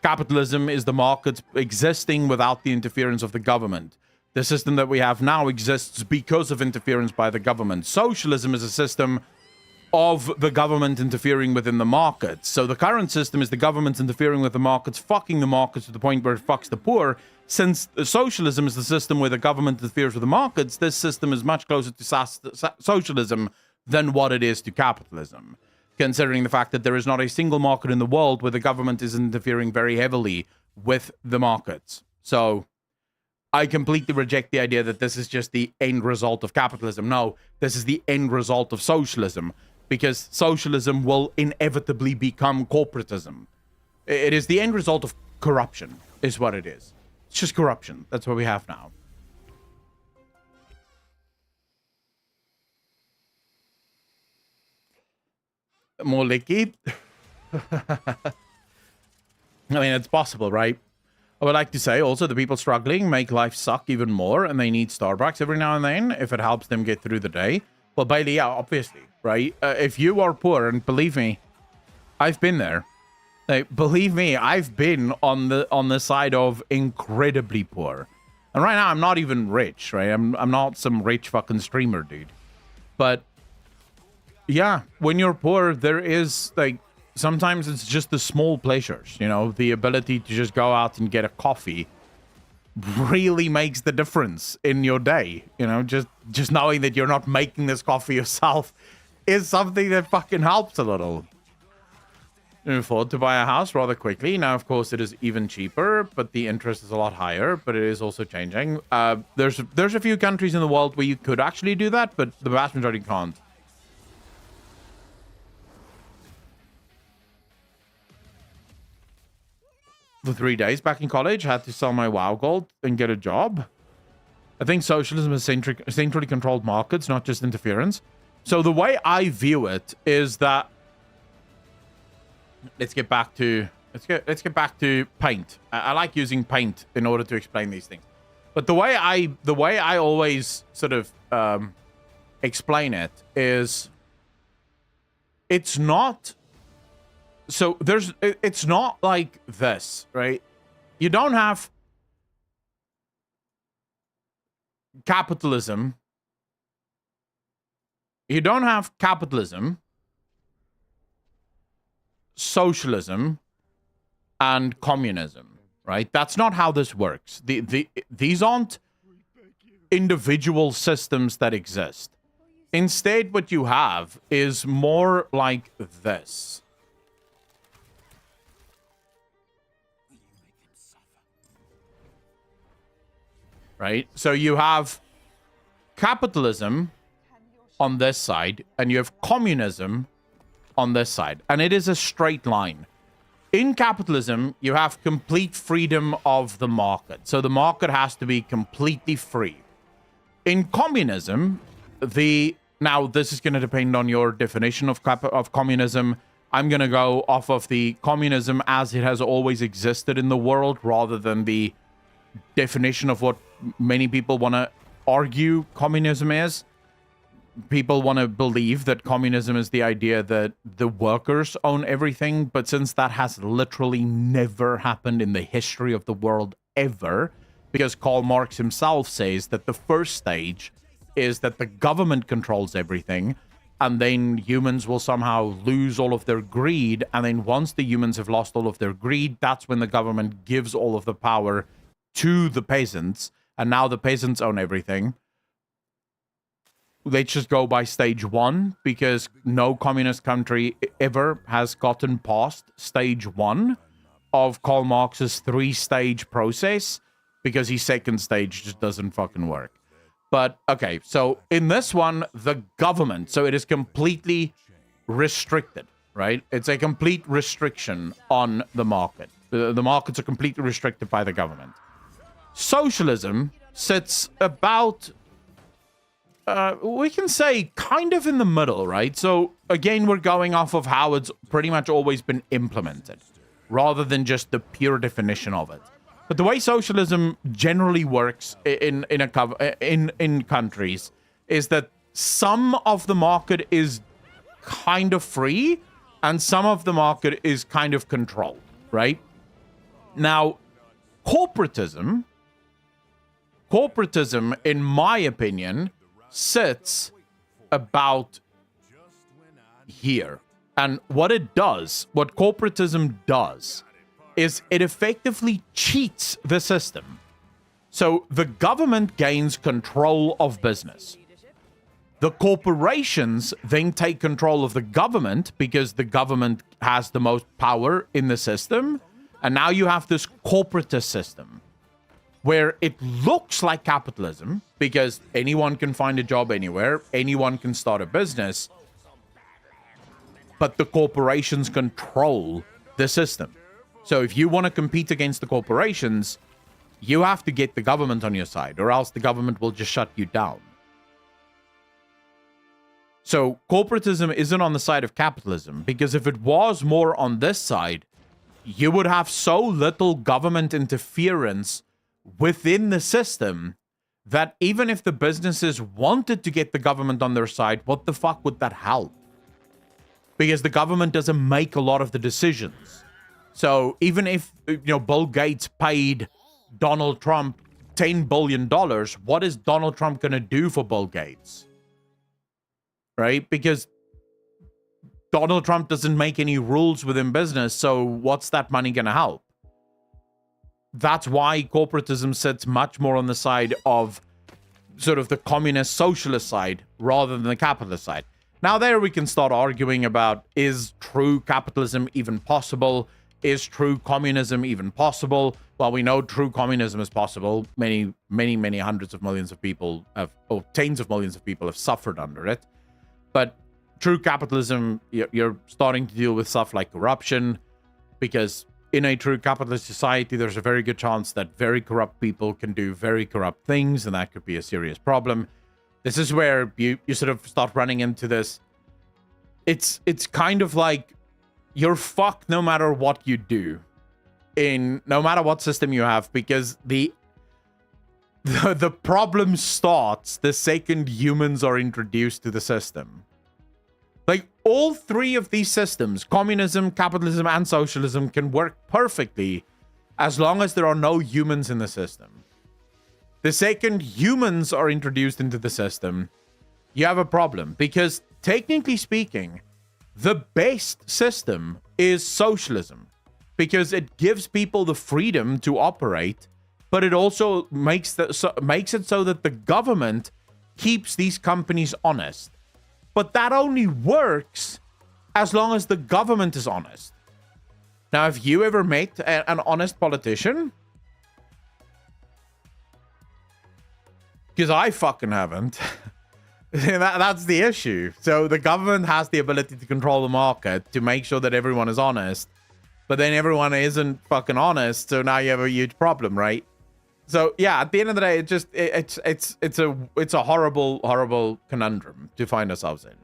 Capitalism is the market existing without the interference of the government. The system that we have now exists because of interference by the government. Socialism is a system of the government interfering within the markets. So the current system is the government interfering with the markets, fucking the markets to the point where it fucks the poor. Since socialism is the system where the government interferes with the markets, this system is much closer to socialism than what it is to capitalism, considering the fact that there is not a single market in the world where the government is interfering very heavily with the markets. So I completely reject the idea that this is just the end result of capitalism. No, this is the end result of socialism, because socialism will inevitably become corporatism. It is the end result of corruption, is what it is. It's just corruption. That's what we have now. More liquid. I mean, it's possible, right? I would like to say also the people struggling make life suck even more, and they need Starbucks every now and then if it helps them get through the day. Well, Bailey, yeah, obviously, right? If you are poor, and believe me, I've been there. Like, believe me, I've been on the side of incredibly poor. And right now, I'm not even rich, right? I'm not some rich fucking streamer, dude. But yeah, when you're poor, there is, like, sometimes it's just the small pleasures, you know? The ability to just go out and get a coffee really makes the difference in your day, you know? Just knowing that you're not making this coffee yourself is something that fucking helps a little. afford to buy a house rather quickly. Now, of course, it is even cheaper, but the interest is a lot higher, but it is also changing. There's a few countries in the world where you could actually do that, but the vast majority can't. For 3 days back in college, had to sell my WoW gold and get a job. I think socialism is centrally controlled markets, not just interference. So the way I view it is that let's get back to paint. I like using paint in order to explain these things. But the way I always sort of explain it is it's not so it's not like this, right? You don't have capitalism. You don't have capitalism, socialism, and communism, right? That's not how this works. These aren't individual systems that exist. Instead, what you have is more like this. Right? So you have capitalism on this side, and you have communism on this side, and it is a straight line. In capitalism, you have complete freedom of the market. So the market has to be completely free. In communism, now this is going to depend on your definition of communism. I'm going to go off of the communism as it has always existed in the world, rather than the definition of what many people want to argue communism is. People want to believe that communism is the idea that the workers own everything, but since that has literally never happened in the history of the world ever, because Karl Marx himself says that the first stage is that the government controls everything, and then humans will somehow lose all of their greed, and then once the humans have lost all of their greed, that's when the government gives all of the power to the peasants, and now the peasants own everything. Let's just go by stage one, because no communist country ever has gotten past stage one of Karl Marx's 3-stage process, because his second stage just doesn't fucking work. But, okay, so in this one, the government, so it is completely restricted, right? It's a complete restriction on the market. The markets are completely restricted by the government. Socialism sits about... we can say kind of in the middle, right? So again, we're going off of how it's pretty much always been implemented, rather than just the pure definition of it. But the way socialism generally works in countries is that some of the market is kind of free, and some of the market is kind of controlled, right? Now, corporatism, in my opinion, sits about here. And what corporatism does, is it effectively cheats the system. So the government gains control of business. The corporations then take control of the government, because the government has the most power in the system. And now you have this corporatist system, where it looks like capitalism, because anyone can find a job anywhere, anyone can start a business, but the corporations control the system. So if you want to compete against the corporations, you have to get the government on your side, or else the government will just shut you down. So corporatism isn't on the side of capitalism, because if it was more on this side, you would have so little government interference within the system that even if the businesses wanted to get the government on their side, what the fuck would that help? Because the government doesn't make a lot of the decisions. So even if, Bill Gates paid Donald Trump $10 billion, what is Donald Trump going to do for Bill Gates? Right? Because Donald Trump doesn't make any rules within business, so what's that money going to help? That's why corporatism sits much more on the side of sort of the communist socialist side rather than the capitalist side. Now there we can start arguing about, is true capitalism even possible? Is true communism even possible? Well, we know true communism is possible. Many hundreds of millions of people or tens of millions of people have suffered under it. But true capitalism, you're starting to deal with stuff like corruption, because in a true capitalist society, there's a very good chance that very corrupt people can do very corrupt things, and that could be a serious problem. This is where you sort of start running into this. It's kind of like you're fucked no matter what you do, in no matter what system you have, because the problem starts the second humans are introduced to the system. Like, all three of these systems, communism, capitalism, and socialism, can work perfectly as long as there are no humans in the system. The second humans are introduced into the system, you have a problem. Because, technically speaking, the best system is socialism. Because it gives people the freedom to operate, but it also makes it so that the government keeps these companies honest. But that only works as long as the government is honest. Now, have you ever met an honest politician? Because I fucking haven't. That's the issue. So the government has the ability to control the market to make sure that everyone is honest. But then everyone isn't fucking honest, so now you have a huge problem, right? So yeah, at the end of the day, it's a horrible conundrum to find ourselves in.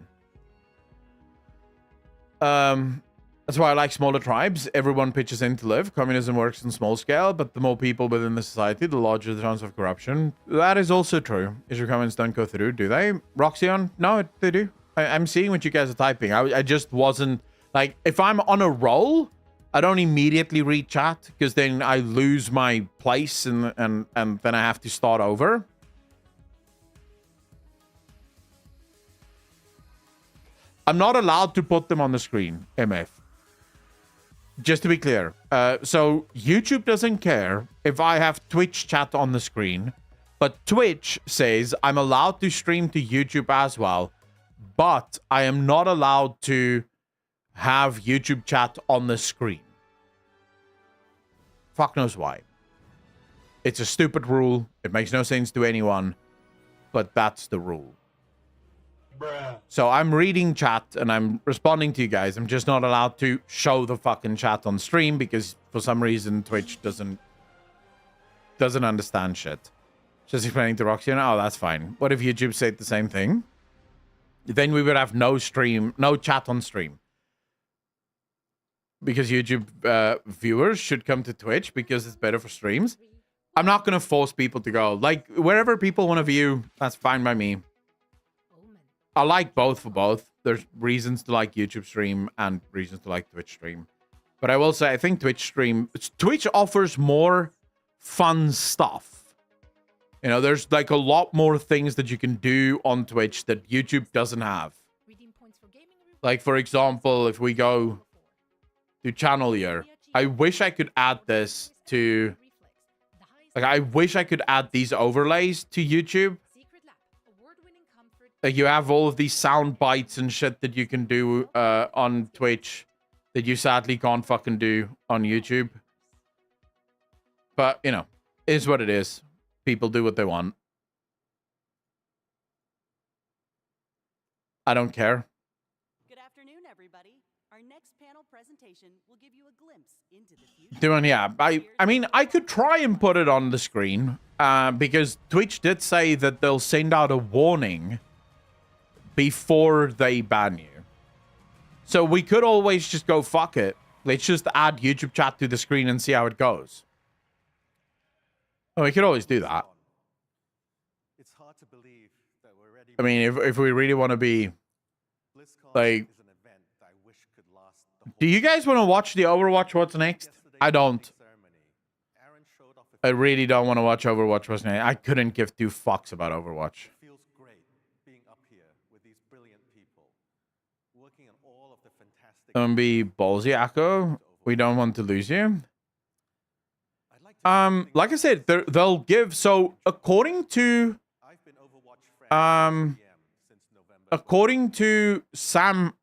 That's why I like smaller tribes. Everyone pitches in to live. Communism works on small scale, but the more people within the society, the larger the chance of corruption. That is also true. Is your comments don't go through, do they? Roxyon? No, they do. I'm seeing what you guys are typing. I just wasn't like, if I'm on a roll, I don't immediately read chat, because then I lose my place and then I have to start over. I'm not allowed to put them on the screen, MF. Just to be clear. So YouTube doesn't care if I have Twitch chat on the screen, but Twitch says I'm allowed to stream to YouTube as well, but I am not allowed to have YouTube chat on the screen. Fuck knows why. It's a stupid rule. It makes no sense to anyone, but that's the rule. Bruh. So I'm reading chat and I'm responding to you guys. I'm just not allowed to show the fucking chat on stream because for some reason Twitch doesn't understand shit. Just explaining to Roxy, oh, that's fine. What if YouTube said the same thing? Then we would have no chat on stream. Because YouTube viewers should come to Twitch because it's better for streams. I'm not going to force people to go. Like, wherever people want to view, that's fine by me. I like both for both. There's reasons to like YouTube stream and reasons to like Twitch stream. But I will say, I think Twitch offers more fun stuff. You know, there's like a lot more things that you can do on Twitch that YouTube doesn't have. Like, for example, if we go to channel here, I wish I could add this to... Like, I wish I could add these overlays to YouTube. Like, you have all of these sound bites and shit that you can do on Twitch that you sadly can't fucking do on YouTube. But, you know, it is what it is. People do what they want. I don't care. Good afternoon, everybody. Our next panel presentation will give you a glimpse into the future. Yeah, I mean, I could try and put it on the screen because Twitch did say that they'll send out a warning before they ban you. So we could always just go, fuck it. Let's just add YouTube chat to the screen and see how it goes. Oh, we could always do that. It's hard to believe that we're ready. I mean, if we really want to be like... Do you guys want to watch the Overwatch What's Next? I don't. I really don't want to watch Overwatch What's Next. I couldn't give two fucks about Overwatch. Feels great being up here with these brilliant people, working on all of the fantastic. Don't be ballsy, Akko. We don't want to lose you. Like I said, they'll give. So according to according to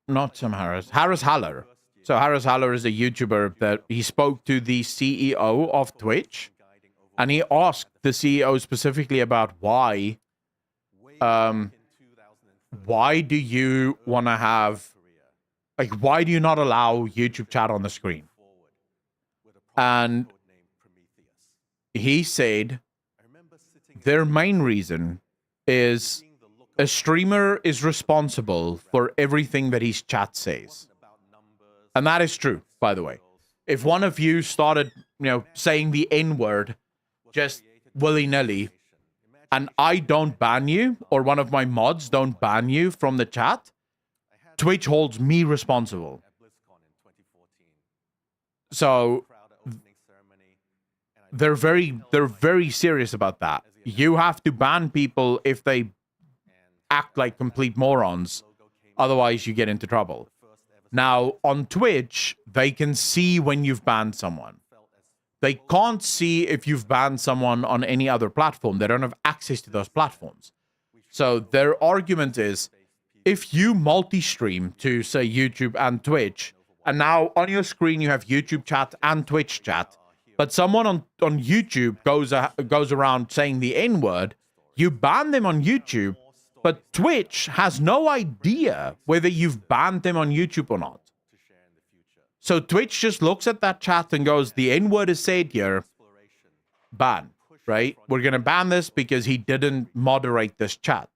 not Sam Harris, Harris Haller. So Harris Haller is a YouTuber that he spoke to the CEO of Twitch, and he asked the CEO specifically about why do you want to have, like, why do you not allow YouTube chat on the screen? And he said their main reason is a streamer is responsible for everything that his chat says. And that is true, by the way. If one of you started, saying the N-word just willy-nilly, and I don't ban you, or one of my mods don't ban you from the chat, Twitch holds me responsible. So they're very serious about that. You have to ban people if they act like complete morons. Otherwise, you get into trouble. Now, on Twitch, they can see when you've banned someone. They can't see if you've banned someone on any other platform. They don't have access to those platforms. So their argument is, if you multi-stream to, say, YouTube and Twitch, and now on your screen you have YouTube chat and Twitch chat, but someone on YouTube goes around saying the N-word, you ban them on YouTube, but Twitch has no idea whether you've banned them on YouTube or not. So Twitch just looks at that chat and goes, the N-word is said here, ban, right? We're going to ban this because he didn't moderate this chat.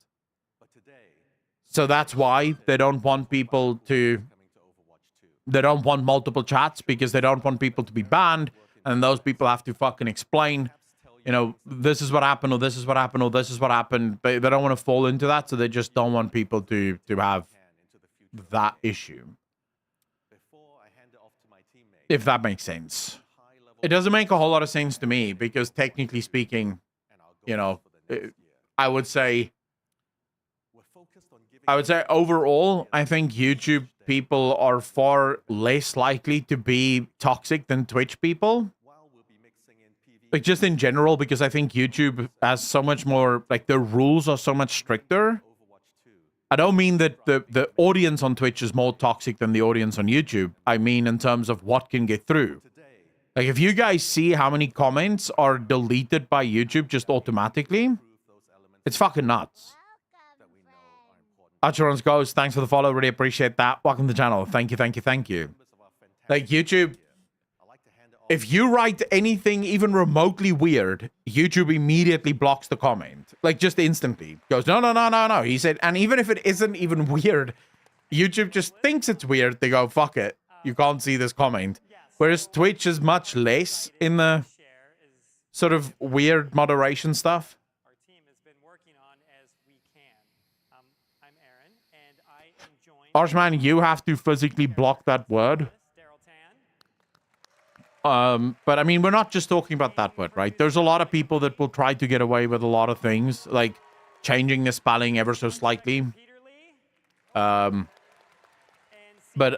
So that's why they don't want people to, they don't want multiple chats, because they don't want people to be banned, and those people have to fucking explain, this is what happened, or this is what happened, or this is what happened. They don't want to fall into that, so they just don't want people to have that issue. If that makes sense. It doesn't make a whole lot of sense to me, because technically speaking, I would say overall, I think YouTube people are far less likely to be toxic than Twitch people. Like, just in general, because I think YouTube has so much more, like, the rules are so much stricter. I don't mean that the audience on Twitch is more toxic than the audience on YouTube. I mean in terms of what can get through. Like, if you guys see how many comments are deleted by YouTube just automatically, it's fucking nuts. Archerons Ghost, thanks for the follow. Really appreciate that. Welcome to the channel. Thank you, thank you, thank you. Like, YouTube, if you write anything even remotely weird, YouTube immediately blocks the comment. Like, just instantly. Goes, no. He said, and even if it isn't even weird, YouTube just thinks it's weird. They go, fuck it. You can't see this comment. Whereas Twitch is much less in the sort of weird moderation stuff. Archman, you have to physically block that word. But I mean, we're not just talking about that word, right? There's a lot of people that will try to get away with a lot of things, like changing the spelling ever so slightly. But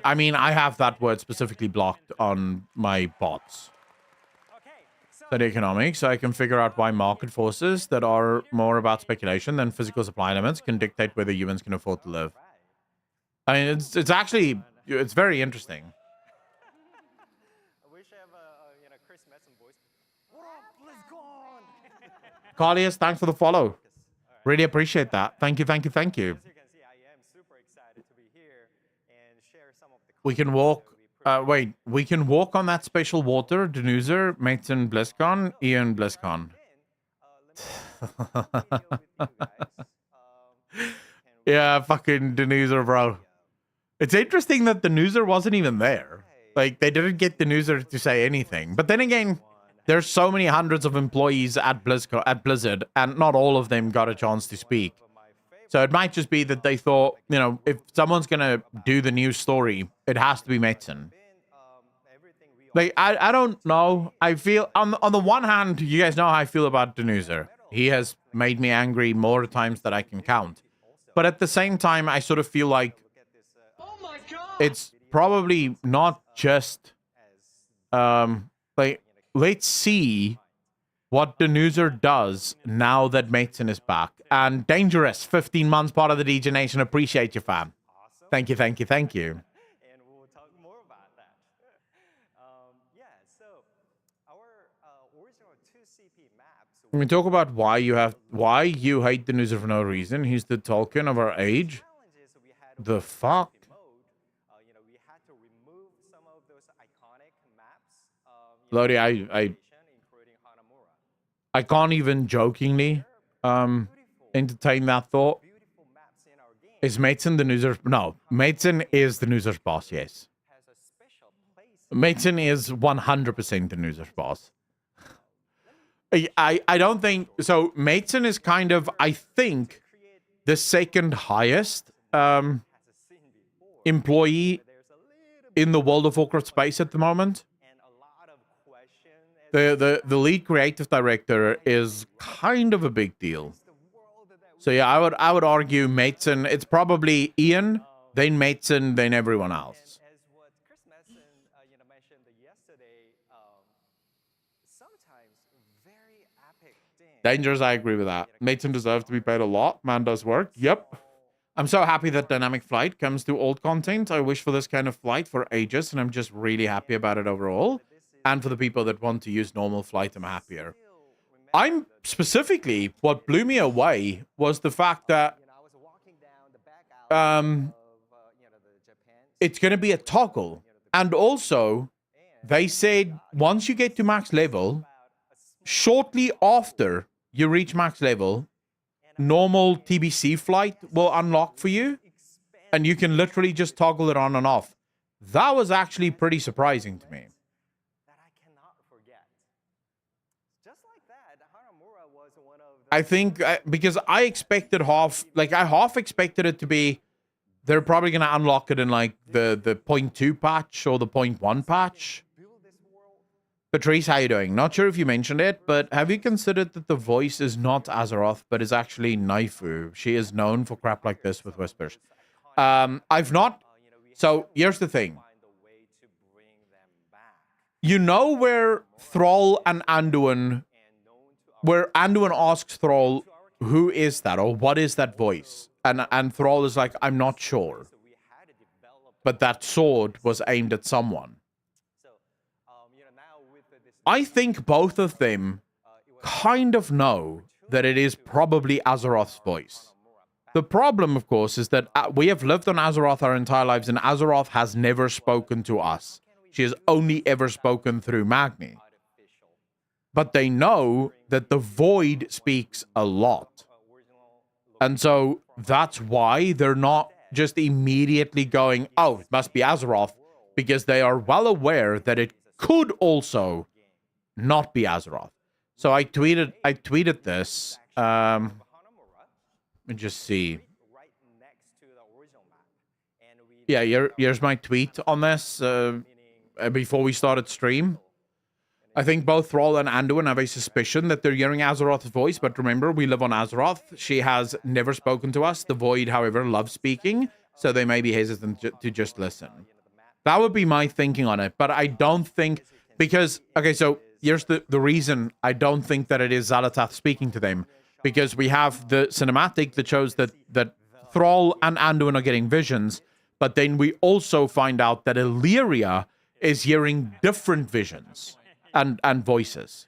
I mean, I have that word specifically blocked on my bots. Study economics, so I can figure out why market forces that are more about speculation than physical supply limits can dictate whether humans can afford to live. I mean, it's actually, it's very interesting. Carlius, thanks for the follow. Really appreciate that. Thank you, thank you, thank you. We can walk, we can walk on that special water, Denuser, Mason Blizzcon, Ian Blizzcon. Yeah, fucking Denuser, bro. It's interesting that Denuser wasn't even there. Like, they didn't get Denuser to say anything. But then again, there's so many hundreds of employees at Blizzard, and not all of them got a chance to speak. So it might just be that they thought, if someone's gonna do the news story, it has to be Metzen. Like, I don't know. I feel, on the one hand, you guys know how I feel about Denuser. He has made me angry more times than I can count. But at the same time, I sort of feel like it's probably not just, like, let's see what the Newser does now that Mason is back. And Dangerous, 15 months part of the DJ Nation. Appreciate you, fam. Thank you, thank you, thank you. And we'll talk more about that. Yeah, so our original 2CP maps. We talk about why you hate the Newser for no reason. He's the Tolkien of our age. The fuck? You know, we had to remove some of those iconic maps. Lodi, I can't even jokingly entertain that thought. Is Mason the Newser's? No, Mason is the Newser's boss, yes. Mason is 100% the Newser's boss. I don't think... So, Mason is kind of, I think, the second highest employee in the World of Warcraft space at the moment. The lead creative director is kind of a big deal. So yeah, I would argue Mason. It's probably Ian, then Mason, then everyone else. As what Chris Mason mentioned yesterday, sometimes very epic things. Dangerous, I agree with that. Mason deserves to be paid a lot. Man does work. Yep. I'm so happy that Dynamic Flight comes to old content. I wish for this kind of flight for ages, and I'm just really happy about it overall. And for the people that want to use normal flight, I'm happier. I'm specifically, what blew me away was the fact that it's going to be a toggle. And also, they said once you get to max level, shortly after you reach max level, normal TBC flight will unlock for you. And you can literally just toggle it on and off. That was actually pretty surprising to me. I think because I expected I half expected it to be, they're probably going to unlock it in like the 0.2 patch or the 0.1 patch. Patrice, how you doing? Not sure if you mentioned it, but have you considered that the voice is not Azeroth, but is actually Naifu? She is known for crap like this with whispers. I've not. So here's the thing. You know where Thrall and Anduin, where Anduin asks Thrall, who is that? Or what is that voice? And Thrall is like, I'm not sure. But that sword was aimed at someone. I think both of them kind of know that it is probably Azeroth's voice. The problem, of course, is that we have lived on Azeroth our entire lives, and Azeroth has never spoken to us. She has only ever spoken through Magni. But they know that the Void speaks a lot. And so that's why they're not just immediately going, oh, it must be Azeroth, because they are well aware that it could also not be Azeroth. So I tweeted this. Let me just see. Yeah, here's my tweet on this before we started stream. I think both Thrall and Anduin have a suspicion that they're hearing Azeroth's voice, but remember, we live on Azeroth. She has never spoken to us. The Void, however, loves speaking, so they may be hesitant to just listen. That would be my thinking on it, but I don't think... Because, okay, so here's the reason I don't think that it is Xal'atath speaking to them. Because we have the cinematic that shows that Thrall and Anduin are getting visions, but then we also find out that Illyria is hearing different visions and voices.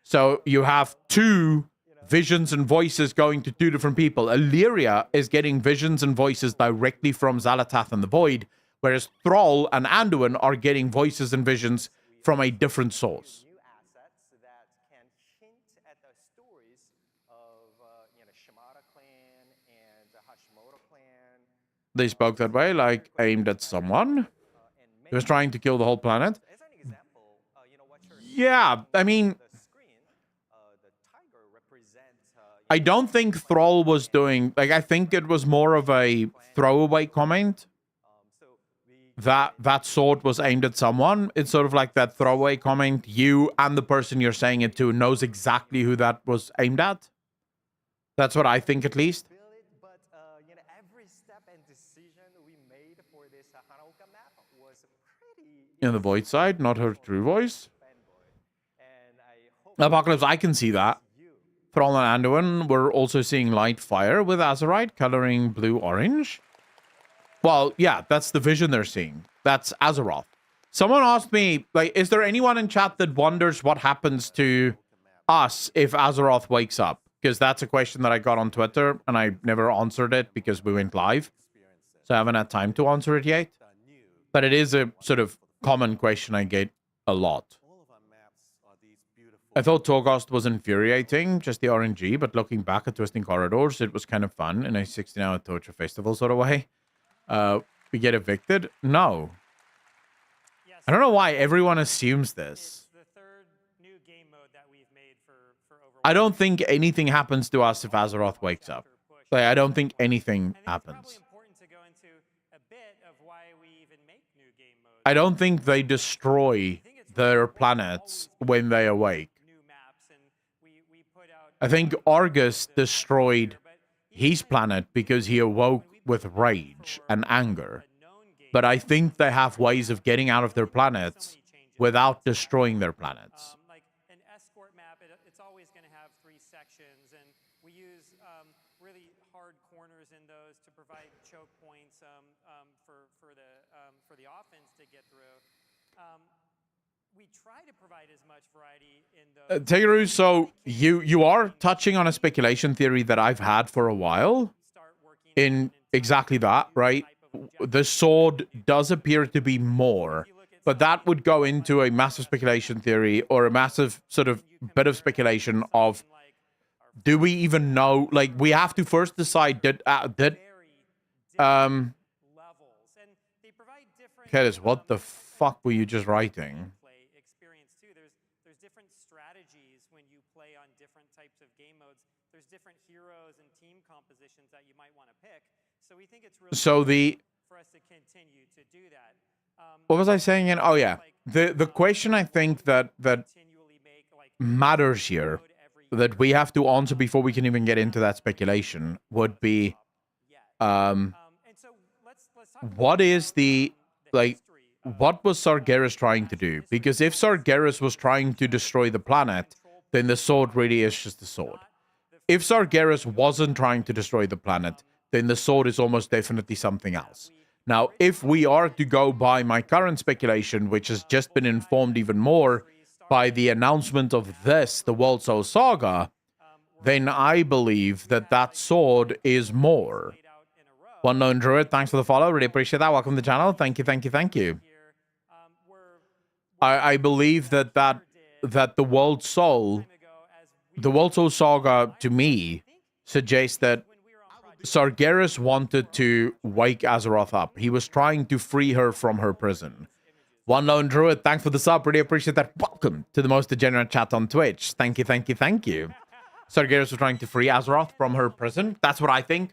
So you have two visions and voices going to two different people. Illyria is getting visions and voices directly from Xal'atath and the Void, whereas Thrall and Anduin are getting voices and visions from a different source. They spoke that way, like aimed at someone. He was trying to kill the whole planet. Yeah, I mean, I don't think Thrall was doing, like, I think it was more of a throwaway comment. That sword was aimed at someone. It's sort of like that throwaway comment. You and the person you're saying it to knows exactly who that was aimed at. That's what I think, at least. But every step and decision we made for this Hanaoka map was pretty... In the Void side, not her true voice. Apocalypse, I can see that. Thrall and Anduin, we're also seeing light fire with Azerite coloring blue-orange. Well, yeah, that's the vision they're seeing. That's Azeroth. Someone asked me, like, is there anyone in chat that wonders what happens to us if Azeroth wakes up? Because that's a question that I got on Twitter, and I never answered it because we went live. So I haven't had time to answer it yet. But it is a sort of common question I get a lot. I thought Torghast was infuriating, just the RNG, but looking back at Twisting Corridors, it was kind of fun in a 16-hour torture festival sort of way. We get evicted? No. I don't know why everyone assumes this. I don't think anything happens to us if Azeroth wakes up. Like, I don't think anything happens. I don't think they destroy their planets when they awake. I think Argus destroyed his planet because he awoke with rage and anger. But I think they have ways of getting out of their planets without destroying their planets. Like an escort map, it's always going to have 3 sections, and we use really hard corners in those to provide choke points for the offense to get through. We try to provide as much variety in those. Tegeru, so you are touching on a speculation theory that I've had for a while. In exactly that, right? The sword does appear to be more, but that would go into a massive speculation theory or a massive sort of bit of speculation of, do we even know? Like, we have to first decide Curtis, what the fuck were you just writing? There's different strategies when you play on different types of game modes. There's different heroes and team compositions that you might want to pick. So we think it's really for us to continue to do that. What was I saying again? Oh yeah. The question I think that matters here, that we have to answer before we can even get into that speculation, would be what is the, like, what was Sargeras trying to do? Because if Sargeras was trying to destroy the planet, then the sword really is just a sword. If Sargeras wasn't trying to destroy the planet, then the sword is almost definitely something else. Now, if we are to go by my current speculation, which has just been informed even more by the announcement of this, the World Soul Saga, then I believe that that sword is more. One Known Druid, thanks for the follow. Really appreciate that. Welcome to the channel. Thank you, thank you, thank you. I believe that the World Soul Saga, to me, suggests that Sargeras wanted to wake Azeroth up. He was trying to free her from her prison. One Lone Druid, thanks for the sub. Really appreciate that. Welcome to the most degenerate chat on Twitch. Thank you, thank you, thank you. Sargeras was trying to free Azeroth from her prison. That's what I think.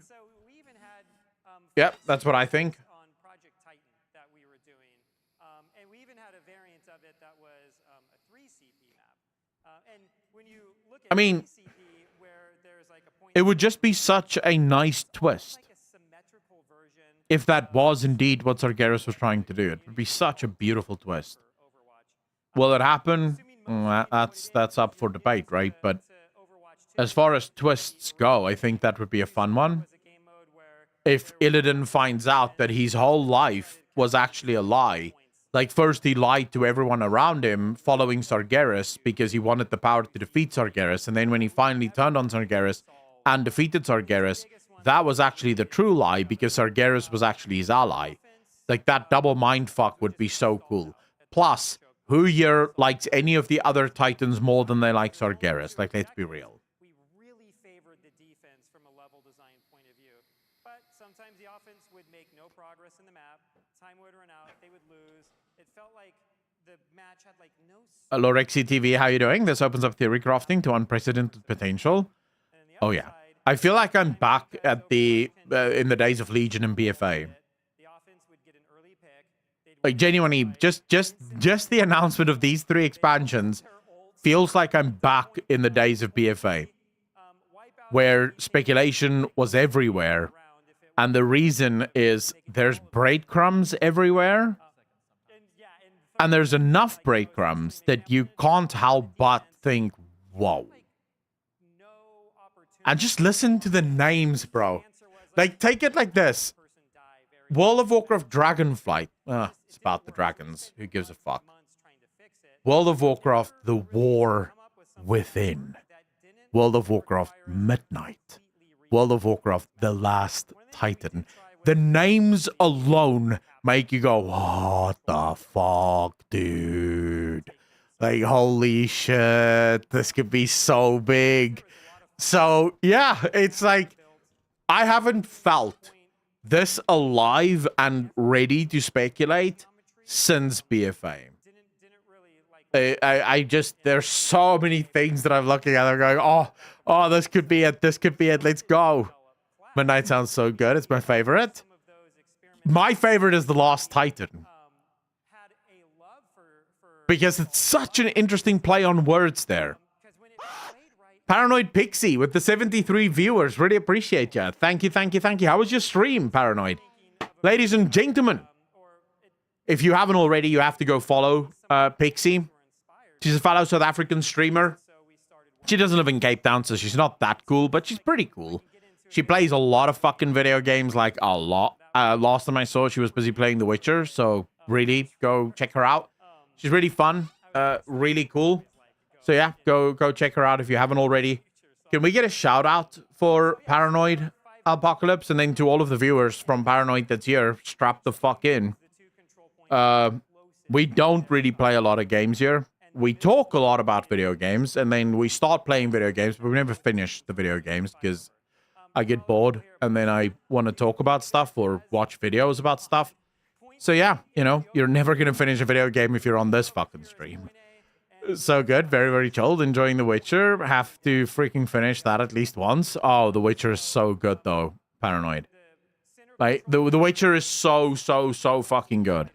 Yep, that's what I think. On Project Titan that we were doing, and we even had a variant of it that was a 3CP map. And when you look at 3CP, where there's like a point, it would just be such a nice twist if that was indeed what Sargeras was trying to do. It would be such a beautiful twist. Will it happen? That's up for debate, right? But as far as twists go, I think that would be a fun one. If Illidan finds out that his whole life was actually a lie. Like, first he lied to everyone around him following Sargeras because he wanted the power to defeat Sargeras, and then when he finally turned on Sargeras and defeated Sargeras, that was actually the true lie because Sargeras was actually his ally. Like, that double mindfuck would be so cool. Plus, who here likes any of the other Titans more than they like Sargeras? Like, let's be real. Sometimes the offense would make no progress in the map. Time would run out. They would lose. It felt like the match had like no. Lorexi TV, how you doing? This opens up theory crafting to unprecedented potential. Oh yeah, I feel like I'm back at the in the days of Legion and BFA. Like, genuinely, just the announcement of these 3 expansions feels like I'm back in the days of BFA, where speculation was everywhere. And the reason is there's breadcrumbs everywhere. And there's enough breadcrumbs that you can't help but think, whoa. And just listen to the names, bro. Like, take it like this. World of Warcraft Dragonflight. It's about the dragons. Who gives a fuck? World of Warcraft The War Within. World of Warcraft Midnight. World of Warcraft The Last Titan. The names alone make you go, what the fuck, dude? Like, holy shit, this could be so big. So, yeah, it's like, I haven't felt this alive and ready to speculate since BFA. I just, there's so many things that I'm looking at. I'm going, oh, this could be it. This could be it. Let's go. Midnight sounds so good. It's my favorite. My favorite is The Last Titan. Because it's such an interesting play on words there. Paranoid Pixie with the 73 viewers. Really appreciate you. Thank you, thank you, thank you. How was your stream, Paranoid? Ladies and gentlemen, if you haven't already, you have to go follow Pixie. She's a fellow South African streamer. She doesn't live in Cape Town, so she's not that cool, but she's pretty cool. She plays a lot of fucking video games, like a lot. Last time I saw her, she was busy playing The Witcher, so really, go check her out. She's really fun, really cool. So yeah, go check her out if you haven't already. Can we get a shout out for Paranoid Apocalypse? And then to all of the viewers from Paranoid that's here, strap the fuck in. We don't really play a lot of games here. We talk a lot about video games, and then we start playing video games, but we never finish the video games because I get bored, and then I want to talk about stuff or watch videos about stuff. So yeah, you know, you're never going to finish a video game if you're on this fucking stream. So good. Very, very chilled. Enjoying The Witcher. Have to freaking finish that at least once. Oh, The Witcher is so good, though. Paranoid. Like, The Witcher is so fucking good.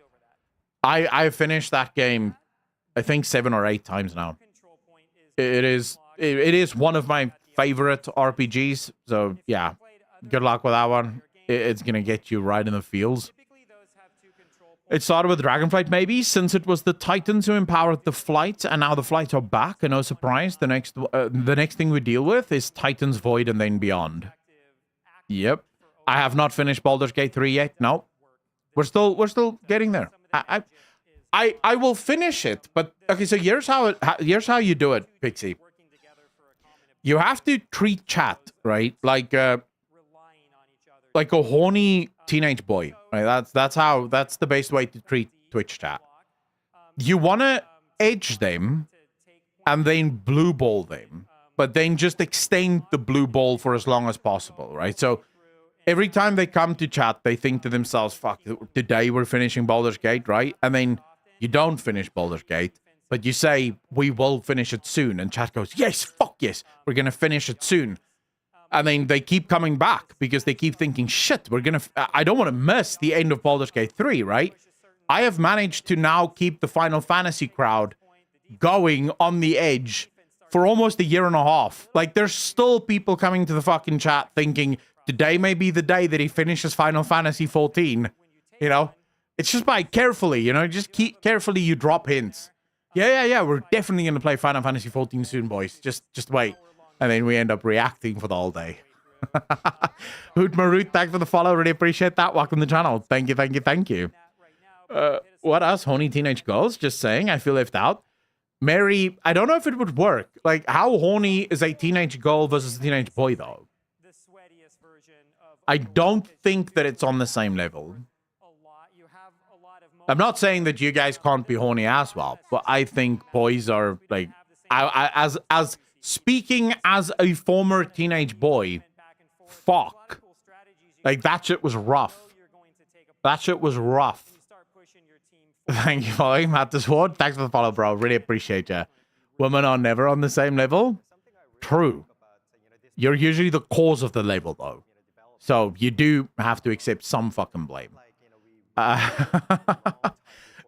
I finished that game, I think 7 or 8 times now. It is one of my favorite RPGs. So, yeah. Good luck with that one. It's going to get you right in the feels. It started with Dragonflight, maybe, since it was the Titans who empowered the flight, and now the flights are back, and no surprise, the next thing we deal with is Titans Void and then beyond. Yep. I have not finished Baldur's Gate 3 yet. No. We're still getting there. I will finish it, but okay, so here's how you do it, Pixie. You have to treat chat, right? Like a horny teenage boy, right? That's the best way to treat Twitch chat. You want to edge them and then blue ball them, but then just extend the blue ball for as long as possible, right? So every time they come to chat, they think to themselves, fuck, today we're finishing Baldur's Gate, right? And then you don't finish Baldur's Gate, but you say, we will finish it soon. And chat goes, yes, fuck yes, we're going to finish it soon. And then they keep coming back because they keep thinking, shit, I don't want to miss the end of Baldur's Gate 3, right? I have managed to now keep the Final Fantasy crowd going on the edge for almost a year and a half. Like, there's still people coming to the fucking chat thinking, today may be the day that he finishes Final Fantasy 14. You know? It's just by carefully, you know? Just keep carefully, you drop hints. Yeah, we're definitely going to play Final Fantasy 14 soon, boys. Just wait. And then we end up reacting for the whole day. Hoot Maroot, thanks for the follow. Really appreciate that. Welcome to the channel. Thank you. What else? Horny teenage girls? Just saying. I feel left out. Mary, I don't know if it would work. Like, how horny is a teenage girl versus a teenage boy, though? I don't think that it's on the same level. I'm not saying that you guys can't be horny as well, but I think boys are, like, as speaking as a former teenage boy, fuck. Like, that shit was rough. Thank you, following Matt Disward. Thanks for the follow, bro. Really appreciate you. Women are never on the same level. True. You're usually the cause of the label, though. So you do have to accept some fucking blame.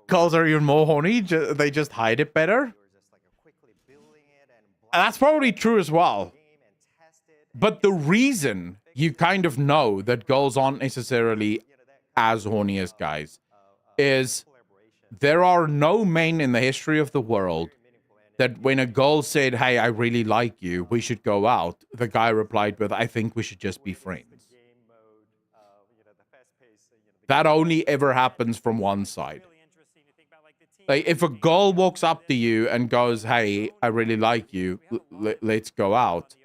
Girls are even more horny. They just hide it better. That's probably true as well. But the reason you kind of know that girls aren't necessarily as horny as guys is there are no men in the history of the world that when a girl said, "Hey, I really like you, we should go out," the guy replied with, "I think we should just be friends." That only ever happens from one side. Like, if a girl walks up to you and goes, "Hey, I really like you, let's go out,"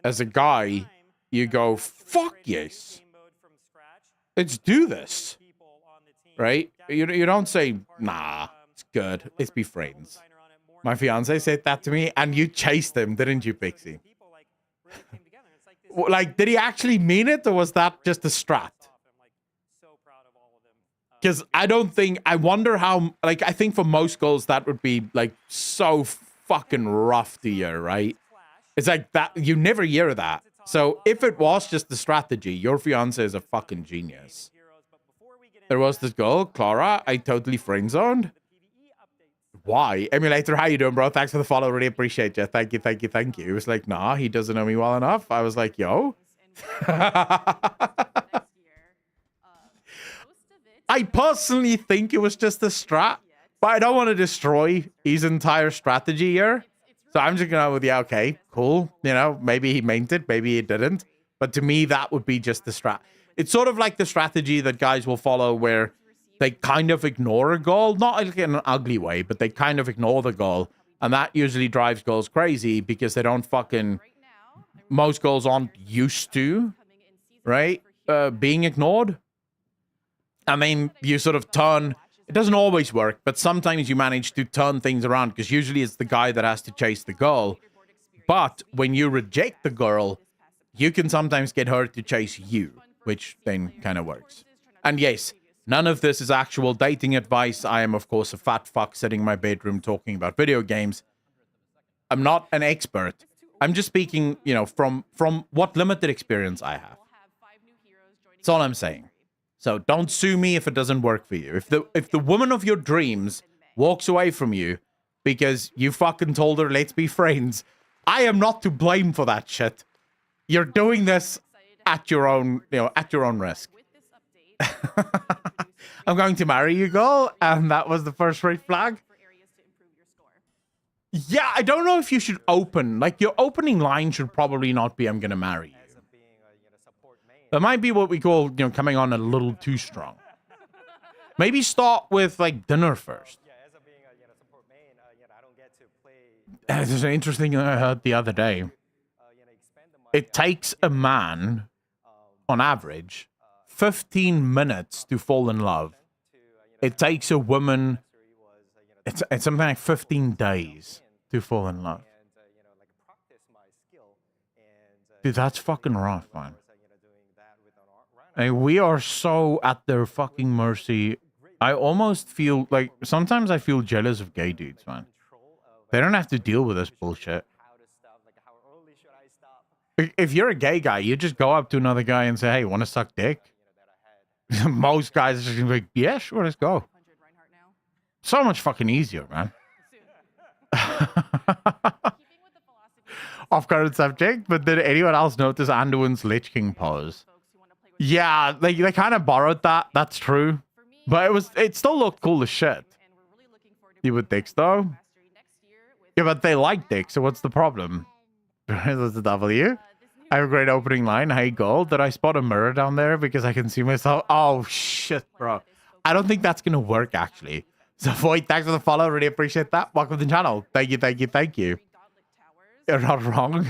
as a guy, you go, "Fuck yes, let's do this," right? You don't say, "Nah, it's good, let's be friends." My fiance said that to me, and you chased him, didn't you, Pixie? Like, did he actually mean it, or was that just a strat? Because I wonder how, like, I think for most girls that would be, like, so fucking rough to hear, right? It's like that, you never hear that. So if it was just a strategy, your fiance is a fucking genius. There was this girl, Clara, I totally friend-zoned. Why? Emulator, how you doing, bro? Thanks for the follow, really appreciate you. Thank you, thank you, thank you. It was like, nah, he doesn't know me well enough. I was like, yo. I personally think it was just a strat, but I don't want to destroy his entire strategy here. So I'm just going to go with, yeah, okay, cool. You know, maybe he meant it, maybe he didn't. But to me, that would be just the strat. It's sort of like the strategy that guys will follow where they kind of ignore a goal, not like in an ugly way, but they kind of ignore the goal. And that usually drives girls crazy because they don't fucking, most girls aren't used to, right, being ignored. I mean, you sort of turn, it doesn't always work, but sometimes you manage to turn things around because usually it's the guy that has to chase the girl. But when you reject the girl, you can sometimes get her to chase you, which then kind of works. And yes, none of this is actual dating advice. I am, of course, a fat fuck sitting in my bedroom talking about video games. I'm not an expert. I'm just speaking, you know, from what limited experience I have. That's all I'm saying. So don't sue me if it doesn't work for you. If the woman of your dreams walks away from you because you fucking told her, let's be friends, I am not to blame for that shit. You're doing this at your own, you know, at your own risk. I'm going to marry you, girl, and that was the first red flag. Yeah, I don't know if you should open. Like, your opening line should probably not be, "I'm going to marry you." That might be what we call, you know, coming on a little too strong. Maybe start with, like, dinner first. There's an interesting thing I heard the other day. It takes a man, on average, 15 minutes to fall in love. It takes a woman, it's something like 15 days to fall in love. Dude, that's fucking rough, man. I mean, we are so at their fucking mercy. I almost feel like, sometimes I feel jealous of gay dudes, man. They don't have to deal with this bullshit. If you're a gay guy, you just go up to another guy and say, "Hey, want to suck dick?" Most guys are just gonna be like, "Yeah, sure, let's go." So much fucking easier, man. Off current subject, but did anyone else notice Anduin's Lich King pose? Yeah, they kind of borrowed that. That's true. But it still looked cool as shit. You with dicks, though? Yeah, but they like dicks, so what's the problem? There's a W. I have a great opening line. "Hey, gold, did I spot a mirror down there because I can see myself?" Oh, shit, bro. I don't think that's going to work, actually. So, Void, thanks for the follow. Really appreciate that. Welcome to the channel. Thank you, thank you, thank you. You're not wrong.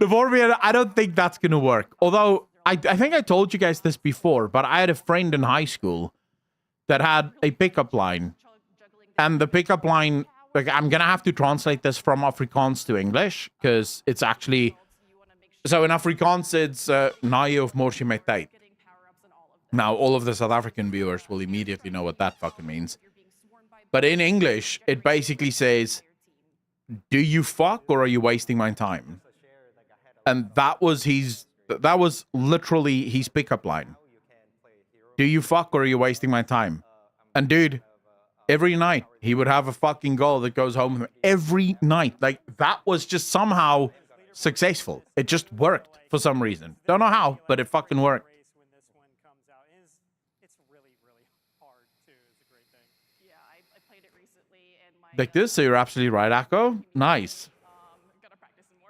I don't think that's going to work. Although, I think I told you guys this before, but I had a friend in high school that had a pickup line. And the pickup line, like, I'm going to have to translate this from Afrikaans to English, because it's actually... So in Afrikaans, it's "Na jy of mors jy my tyd." Now, all of the South African viewers will immediately know what that fucking means. But in English, it basically says, "Do you fuck or are you wasting my time?" And that was literally his pickup line. "Do you fuck or are you wasting my time?" And dude, every night he would have a fucking girl that goes home with him every night. Like, that was just somehow successful. It just worked for some reason. Don't know how, but it fucking worked. It's really, really hard too. It's a great thing. Yeah, I played it recently, like this. So you're absolutely right, Akko. Nice.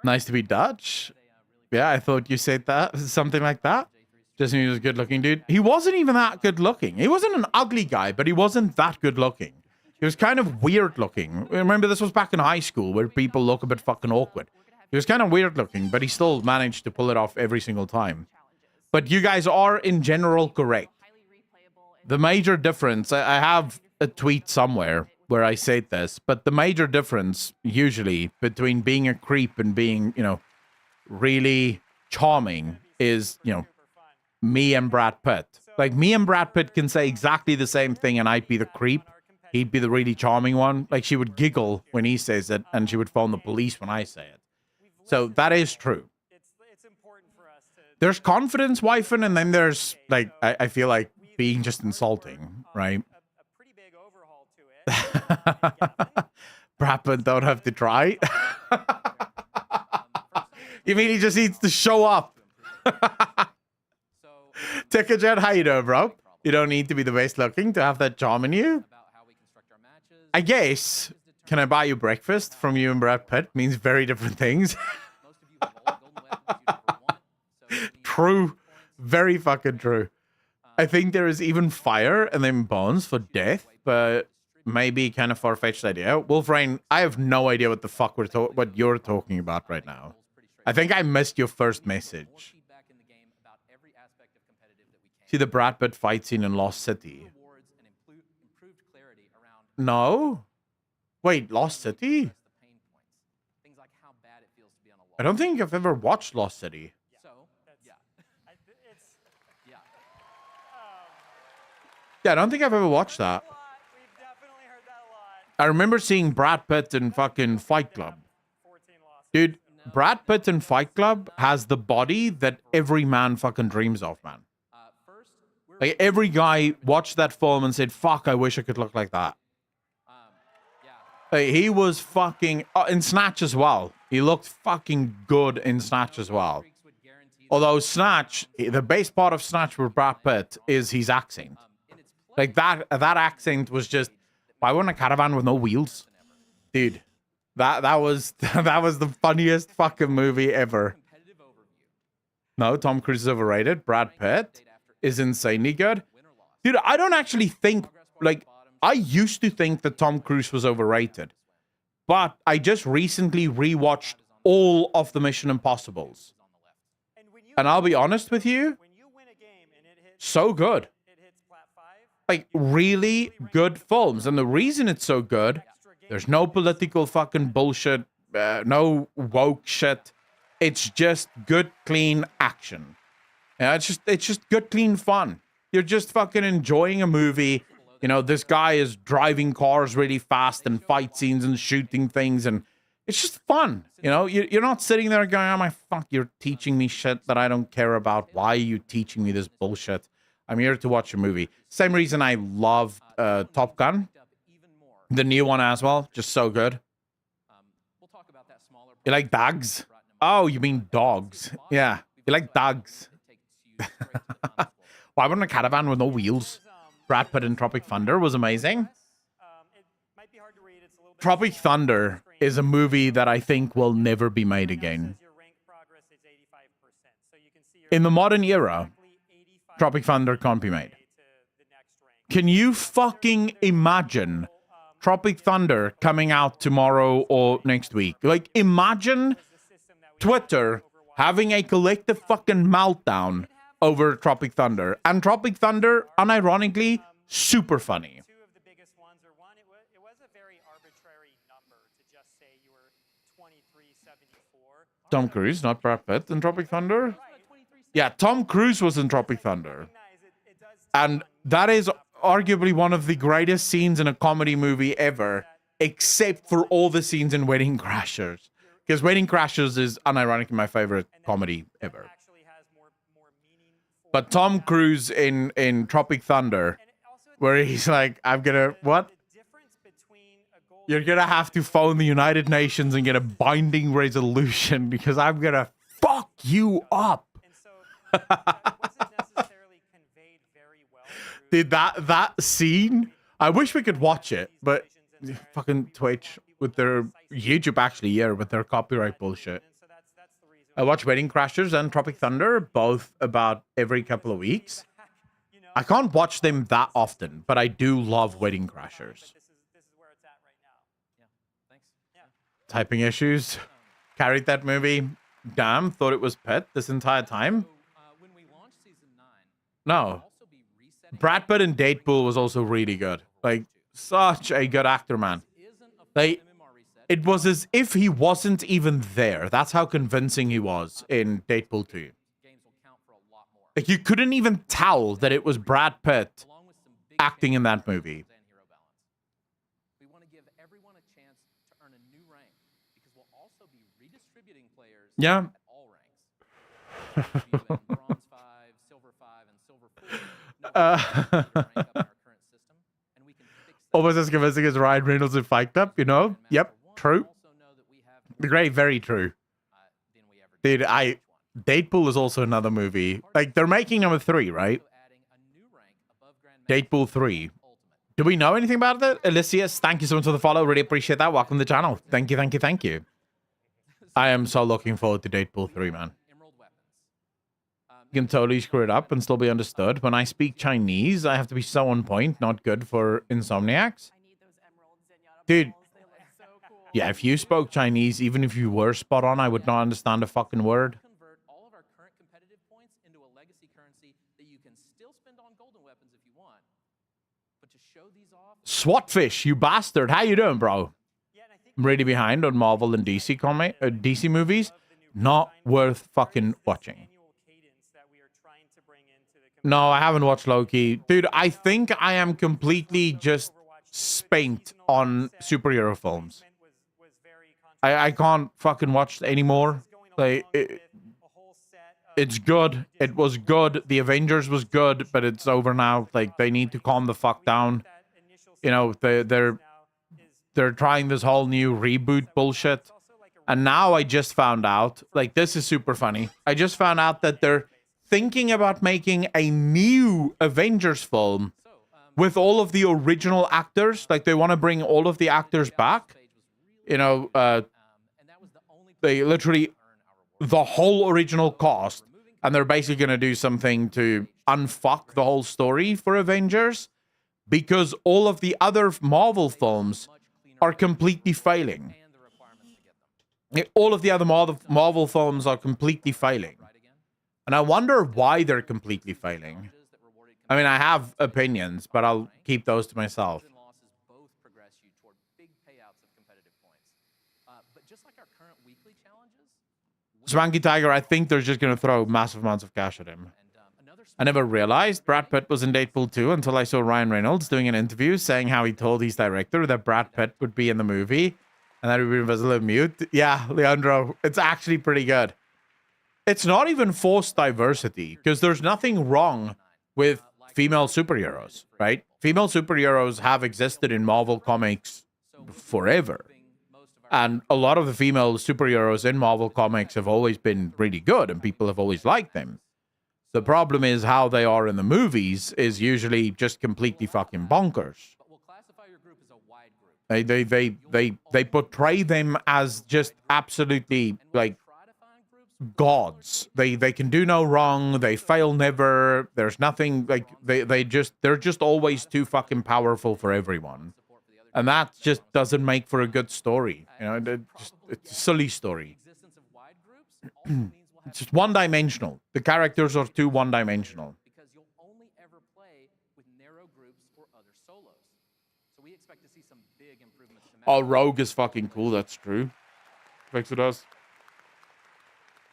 Nice to be Dutch. Yeah, I thought you said that, something like that. Just he was a good looking dude. He wasn't even that good looking. He wasn't an ugly guy, but he wasn't that good looking. He was kind of weird looking. Remember, this was back in high school where people look a bit fucking awkward. He was kind of weird looking, but he still managed to pull it off every single time. But you guys are in general correct. The major difference, I have a tweet somewhere where I said this, but the major difference usually between being a creep and being, you know, really charming is, you know, me and Brad Pitt. Like, me and Brad Pitt can say exactly the same thing and I'd be the creep. He'd be the really charming one. Like, she would giggle when he says it and she would phone the police when I say it. So that is true. There's confidence wifing, and then there's, like, I feel like being just insulting, right? Brad Pitt don't have to try. You mean he just needs to show up? Tickerjet, how you doing, bro? You don't need to be the best looking to have that charm in you. I guess, can I buy you breakfast from you and Brad Pitt means very different things. True. Very fucking true. I think there is even fire and then bones for death, but maybe kind of far-fetched idea. Wolfrain, I have no idea what the fuck what you're talking about right now. I think I missed your first message. See the Brad Pitt fight scene in Lost City? No? Wait, Lost City? I don't think I've ever watched Lost City. Yeah, I don't think I've ever watched that. I remember seeing Brad Pitt in fucking Fight Club. Dude, Brad Pitt in Fight Club has the body that every man fucking dreams of, man. Like, every guy watched that film and said, fuck, I wish I could look like that. Like, he was fucking... in Snatch as well. He looked fucking good in Snatch as well. Although Snatch, the best part of Snatch with Brad Pitt is his accent. Like, that accent was just... Why wouldn't a caravan with no wheels? Dude, that was the funniest fucking movie ever. No, Tom Cruise is overrated. Brad Pitt is insanely good. Dude, I don't actually think, like, I used to think that Tom Cruise was overrated. But I just recently rewatched all of the Mission Impossibles. And I'll be honest with you, so good. Like, really good films. And the reason it's so good, there's no political fucking bullshit, no woke shit. It's just good, clean action. Yeah, it's just good, clean fun. You're just fucking enjoying a movie. You know, this guy is driving cars really fast and fight scenes and shooting things, and it's just fun. You know, you're not sitting there going, oh my fuck, you're teaching me shit that I don't care about. Why are you teaching me this bullshit? I'm here to watch a movie. Same reason I love Top Gun. The new one as well. Just so good. You like dogs? Oh, you mean dogs. Yeah. You like dogs. Why wouldn't a caravan with no wheels? Brad Pitt in Tropic Thunder was amazing. Tropic Thunder is a movie that I think will never be made again. In the modern era, Tropic Thunder can't be made. Can you fucking imagine Tropic Thunder coming out tomorrow or next week? Like, imagine Twitter having a collective fucking meltdown over Tropic Thunder. And Tropic Thunder, unironically, super funny. Tom Cruise, not Brad Pitt in Tropic Thunder? Yeah, Tom Cruise was in Tropic Thunder. And that is arguably one of the greatest scenes in a comedy movie ever, except for all the scenes in Wedding Crashers. Because Wedding Crashers is unironically my favorite comedy ever. But Tom Cruise in Tropic Thunder, where he's like, I'm gonna, what? You're gonna have to phone the United Nations and get a binding resolution because I'm gonna fuck you up. Dude, that scene, I wish we could watch it, but fucking Twitch with their YouTube actually, yeah, with their copyright bullshit. I watch Wedding Crashers and Tropic Thunder, both about every couple of weeks. I can't watch them that often, but I do love Wedding Crashers. Typing issues. Carried that movie. Damn, thought it was Pitt this entire time. No. Brad Pitt in Deadpool was also really good. Like, such a good actor, man. Like, it was as if he wasn't even there. That's how convincing he was in Deadpool 2. Like, you couldn't even tell that it was Brad Pitt acting in that movie. We want to give everyone a chance to earn a new rank because we'll also be redistributing players yeah. at all ranks. Bronze 5, Silver 5, and Silver 4. Almost as convincing as Ryan Reynolds in Fight Club, you know? Yep, true. Great, very true. Dude, Deadpool is also another movie. Like, they're making number 3, right? Deadpool 3. Do we know anything about it? Elysius, thank you so much for the follow. Really appreciate that. Welcome to the channel. Thank you, thank you, thank you. I am so looking forward to Deadpool 3, man. You can totally screw it up and still be understood. When I speak Chinese, I have to be so on point, not good for Insomniacs. Dude, yeah, if you spoke Chinese, even if you were spot on, I would not understand a fucking word. Convert all of our current competitive points into a legacy currency that you can still spend on golden weapons if you want. But to show these off, Swatfish, you bastard. How you doing, bro? I'm really behind on Marvel and DC movies. Not worth fucking watching. No, I haven't watched Loki. Dude, I think I am completely just spent on superhero films. I can't fucking watch anymore. Like, it's good. It was good. The Avengers was good, but it's over now. Like, they need to calm the fuck down. You know, they're trying this whole new reboot bullshit. And now I just found out, like, this is super funny. I just found out that they're thinking about making a new Avengers film with all of the original actors. Like, they want to bring all of the actors back. You know, they literally, the whole original cast. And they're basically going to do something to unfuck the whole story for Avengers. Because all of the other Marvel films are completely failing. All of the other Marvel films are completely failing. And I wonder why they're completely failing. I mean, I have opinions, but I'll keep those to myself. Swanky Tiger, I think they're just going to throw massive amounts of cash at him. I never realized Brad Pitt was in Deadpool 2 until I saw Ryan Reynolds doing an interview saying how he told his director that Brad Pitt would be in the movie and that he would be invisible and mute. Yeah, Leandro, it's actually pretty good. It's not even forced diversity, because there's nothing wrong with female superheroes, right? Female superheroes have existed in Marvel Comics forever. And a lot of the female superheroes in Marvel Comics have always been really good, and people have always liked them. The problem is how they are in the movies is usually just completely fucking bonkers. They portray them as just absolutely, like, gods. They can do no wrong. They fail never. There's nothing, like, they're just always too fucking powerful for everyone, and that just doesn't make for a good story. You know, it's a silly story. It's just one-dimensional. The characters are too one-dimensional. Because you'll only ever play with narrow groups or other solos. So we expect to see some big improvements. Oh, Rogue is fucking cool. That's true. Thanks to us.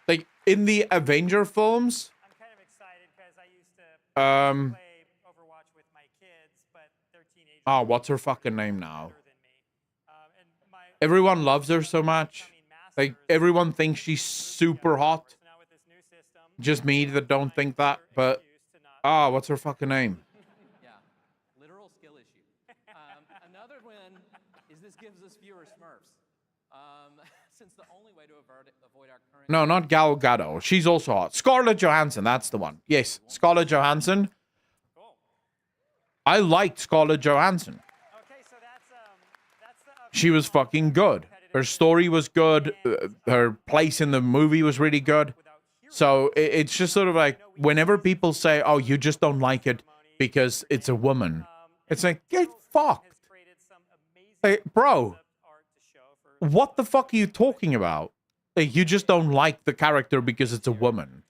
Like, in the Avenger films, I'm kind of excited because I used to play Overwatch with my kids, but they're teenagers. Oh, what's her fucking name now? Everyone loves her so much. Like, everyone thinks she's super hot. Just me that don't think that, but what's her fucking name? Yeah, literal skill issue. Another win is this gives us fewer Smurfs. Since the only way to avoid our current... No, not Gal Gadot. She's also hot. Scarlett Johansson, that's the one. Yes, Scarlett Johansson. I liked Scarlett Johansson. Okay, so that's she was fucking good. Her story was good. Her place in the movie was really good. So it's just sort of like, whenever people say, oh, you just don't like it because it's a woman, it's like, get fucked. Like, bro, what the fuck are you talking about? Like, you just don't like the character because it's a woman.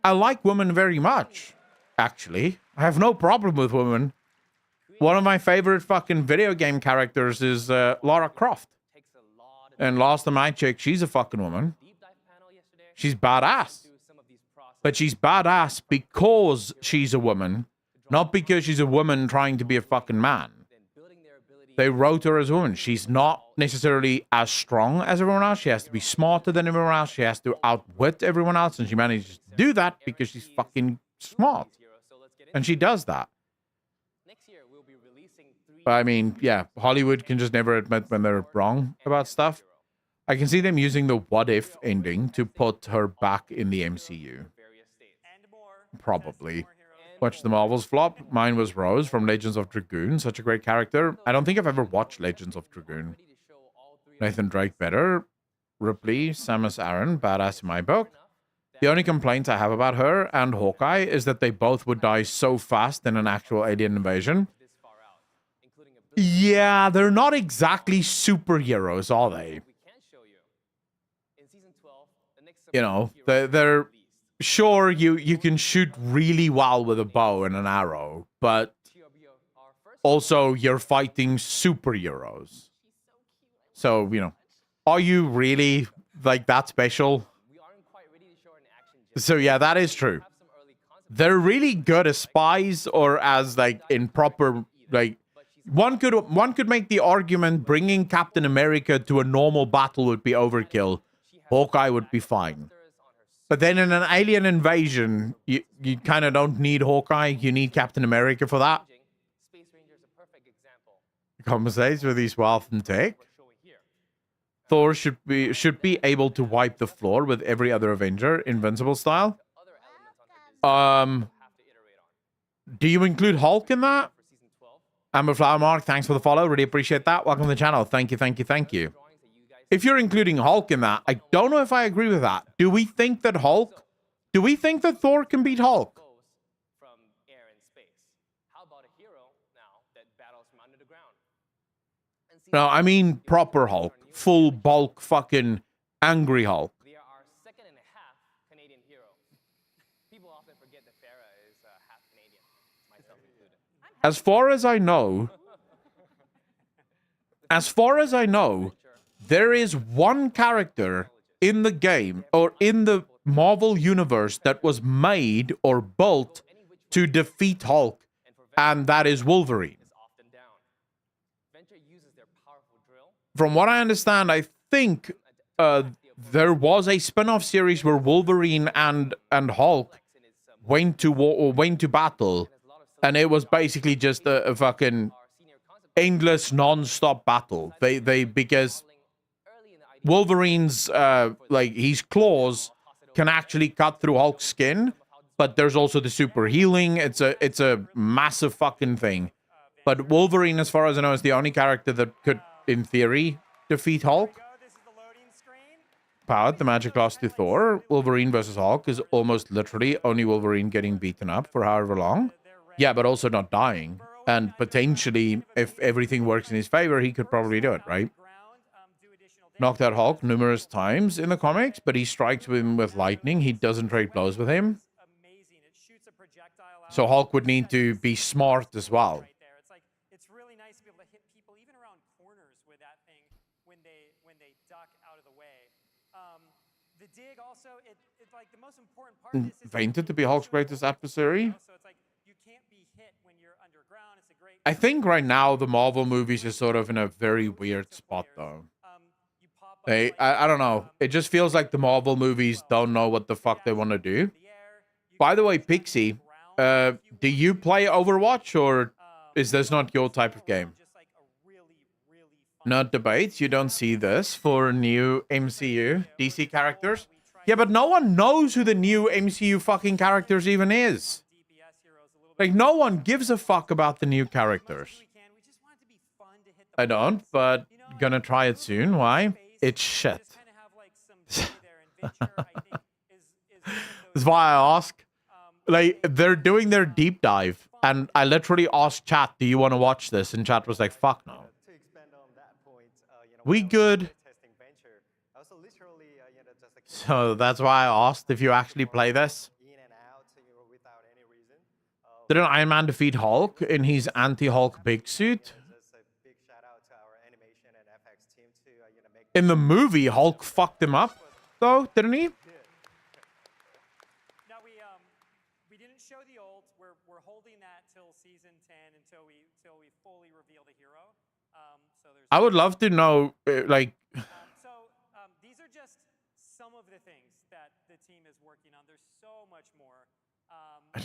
I like women very much, actually. I have no problem with women. One of my favorite fucking video game characters is Lara Croft. And last time I checked, she's a fucking woman. She's badass. But she's badass because she's a woman, not because she's a woman trying to be a fucking man. They wrote her as a woman. She's not necessarily as strong as everyone else. She has to be smarter than everyone else. She has to outwit everyone else. And she manages to do that because she's fucking smart. And she does that. But I mean, yeah, Hollywood can just never admit when they're wrong about stuff. I can see them using the what if ending to put her back in the MCU. Probably. Watch the Marvels flop. Mine was Rose from Legends of Dragoon. Such a great character. I don't think I've ever watched Legends of Dragoon. Nathan Drake better. Ripley, Samus Aran, badass in my book. The only complaint I have about her and Hawkeye is that they both would die so fast in an actual alien invasion. Yeah, they're not exactly superheroes, are they? You know, they're sure you can shoot really well with a bow and an arrow, but also you're fighting superheroes. So, you know, are you really like that special? So yeah, that is true. They're really good as spies or as like in proper like one could make the argument bringing Captain America to a normal battle would be overkill. Hawkeye would be fine. But then in an alien invasion, you kind of don't need Hawkeye. You need Captain America for that. Conversates with his wealth and tech. Thor should be able to wipe the floor with every other Avenger, Invincible style. Do you include Hulk in that? Amber Flower Mark, thanks for the follow. Really appreciate that. Welcome to the channel. Thank you, thank you, thank you. If you're including Hulk in that, I don't know if I agree with that. Do we think that Thor can beat Hulk? No, I mean proper Hulk. Full bulk fucking angry Hulk. As far as I know, there is one character in the game or in the Marvel universe that was made or built to defeat Hulk, and that is Wolverine. From what I understand, I think there was a spin-off series where Wolverine and Hulk went to war or went to battle, and it was basically just a fucking endless non-stop battle. They because Wolverine's like his claws can actually cut through Hulk's skin, but there's also the super healing. It's a massive fucking thing. But Wolverine, as far as I know, is the only character that could, in theory, defeat Hulk. Powered, the magic lost to Thor. Wolverine versus Hulk is almost literally only Wolverine getting beaten up for however long. Yeah, but also not dying. And potentially, if everything works in his favor, he could probably do it, right? Knocked out Hulk numerous times in the comics, but he strikes him with lightning. He doesn't trade blows with him. So Hulk would need to be smart as well. It's really nice to be able to hit people even around corners with that thing when they duck out of the way. The dig also, it's like the most important part of this is Fainted to be Hulk's greatest adversary. So it's like you can't be hit when you're underground. It's a great I think right now the Marvel movies is sort of in a very weird spot though. I don't know. It just feels like the Marvel movies don't know what the fuck they want to do. By the way, Pixie, do you play Overwatch or is this not your type of game? Not debates. You don't see this for new MCU DC characters. Yeah, but no one knows who the new MCU fucking characters even is. Like, no one gives a fuck about the new characters. I don't, but gonna try it soon. Why? It's shit. That's why I ask. Like, they're doing their deep dive, and I literally asked chat, do you want to watch this? And chat was like, fuck no. We good. So that's why I asked if you actually play this. Didn't Iron Man defeat Hulk in his anti-Hulk big suit? In the movie, Hulk fucked him up, though, didn't he? Now we didn't show the old. We're holding that till season 10 until we fully reveal the hero. So there's. I would love to know, like. These are just some of the things that the team is working on. There's so much more.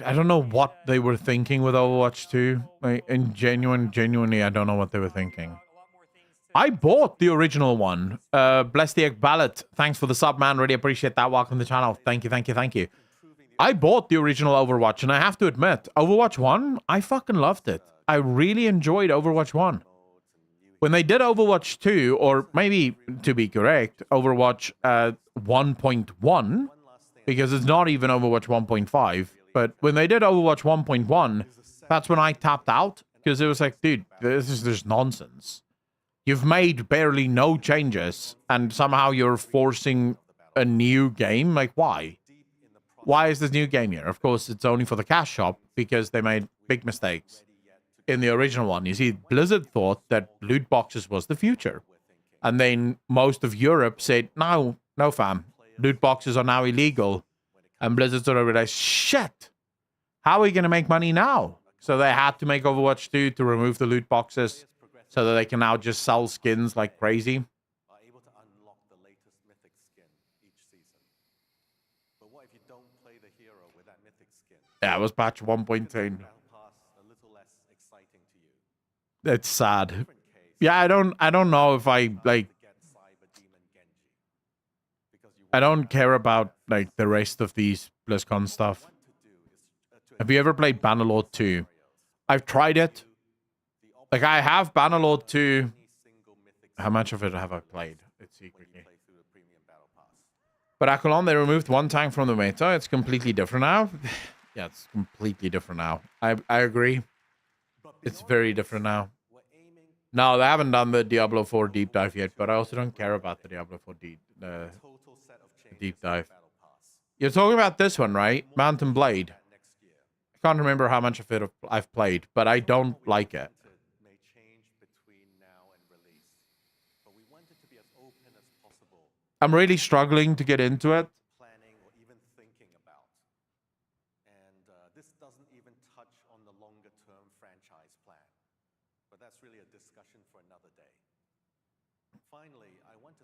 I don't know what they were thinking with Overwatch 2. Like, genuinely, I don't know what they were thinking. I bought the original one. Bless the Egg Ballot. Thanks for the sub, man. Really appreciate that. Welcome to the channel. Thank you. I bought the original Overwatch, and I have to admit, Overwatch 1, I fucking loved it. I really enjoyed Overwatch 1. When they did Overwatch 2, or maybe, to be correct, Overwatch 1.1, because it's not even Overwatch 1.5, but when they did Overwatch 1.1, that's when I tapped out, because it was like, dude, this is just nonsense. You've made barely no changes, and somehow you're forcing a new game? Like, why? Why is this new game here? Of course, it's only for the cash shop, because they made big mistakes in the original one. You see, Blizzard thought that loot boxes was the future. And then most of Europe said, no fam, loot boxes are now illegal. And Blizzard sort of realized, shit, how are we going to make money now? So they had to make Overwatch 2 to remove the loot boxes so that they can now just sell skins like crazy. Yeah, it was patch 1.10. It's sad. Yeah, I don't know if I don't care about like the rest of these BlizzCon stuff. Have you ever played Bannerlord 2? I've tried it. Like, I have Bannerlord 2. How much of it have I played? It's secretly. But Akolon, they removed one tank from the meta. It's completely different now. Yeah, it's completely different now. I agree. It's very different now. No, they haven't done the Diablo 4 deep dive yet, but I also don't care about the Diablo 4 deep dive. You're talking about this one, right? Mountain Blade. I can't remember how much of it I've played, but I don't like it. I'm really struggling to get into it.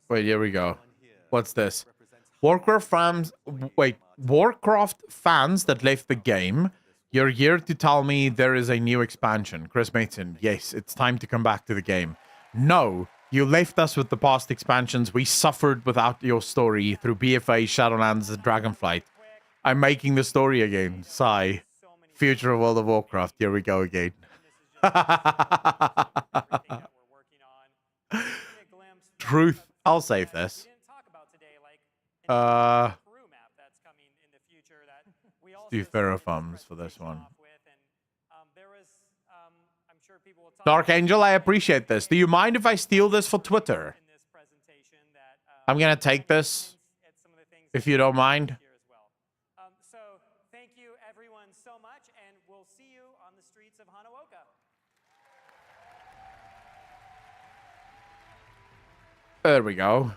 Wait, here we go. What's this? Warcraft fans that left the game. You're here to tell me there is a new expansion. Chris Mason, yes, it's time to come back to the game. No, you left us with the past expansions. We suffered without your story through BFA, Shadowlands, and Dragonflight. I'm making the story again. Sigh. Future of World of Warcraft. Here we go again. Truth. I'll save this. Do Ferrofums for this one. Dark Angel, I appreciate this. Do you mind if I steal this for Twitter? I'm gonna take this, if you don't mind. So thank you everyone so much, and we'll see you on the streets of Hanaoka. There we go.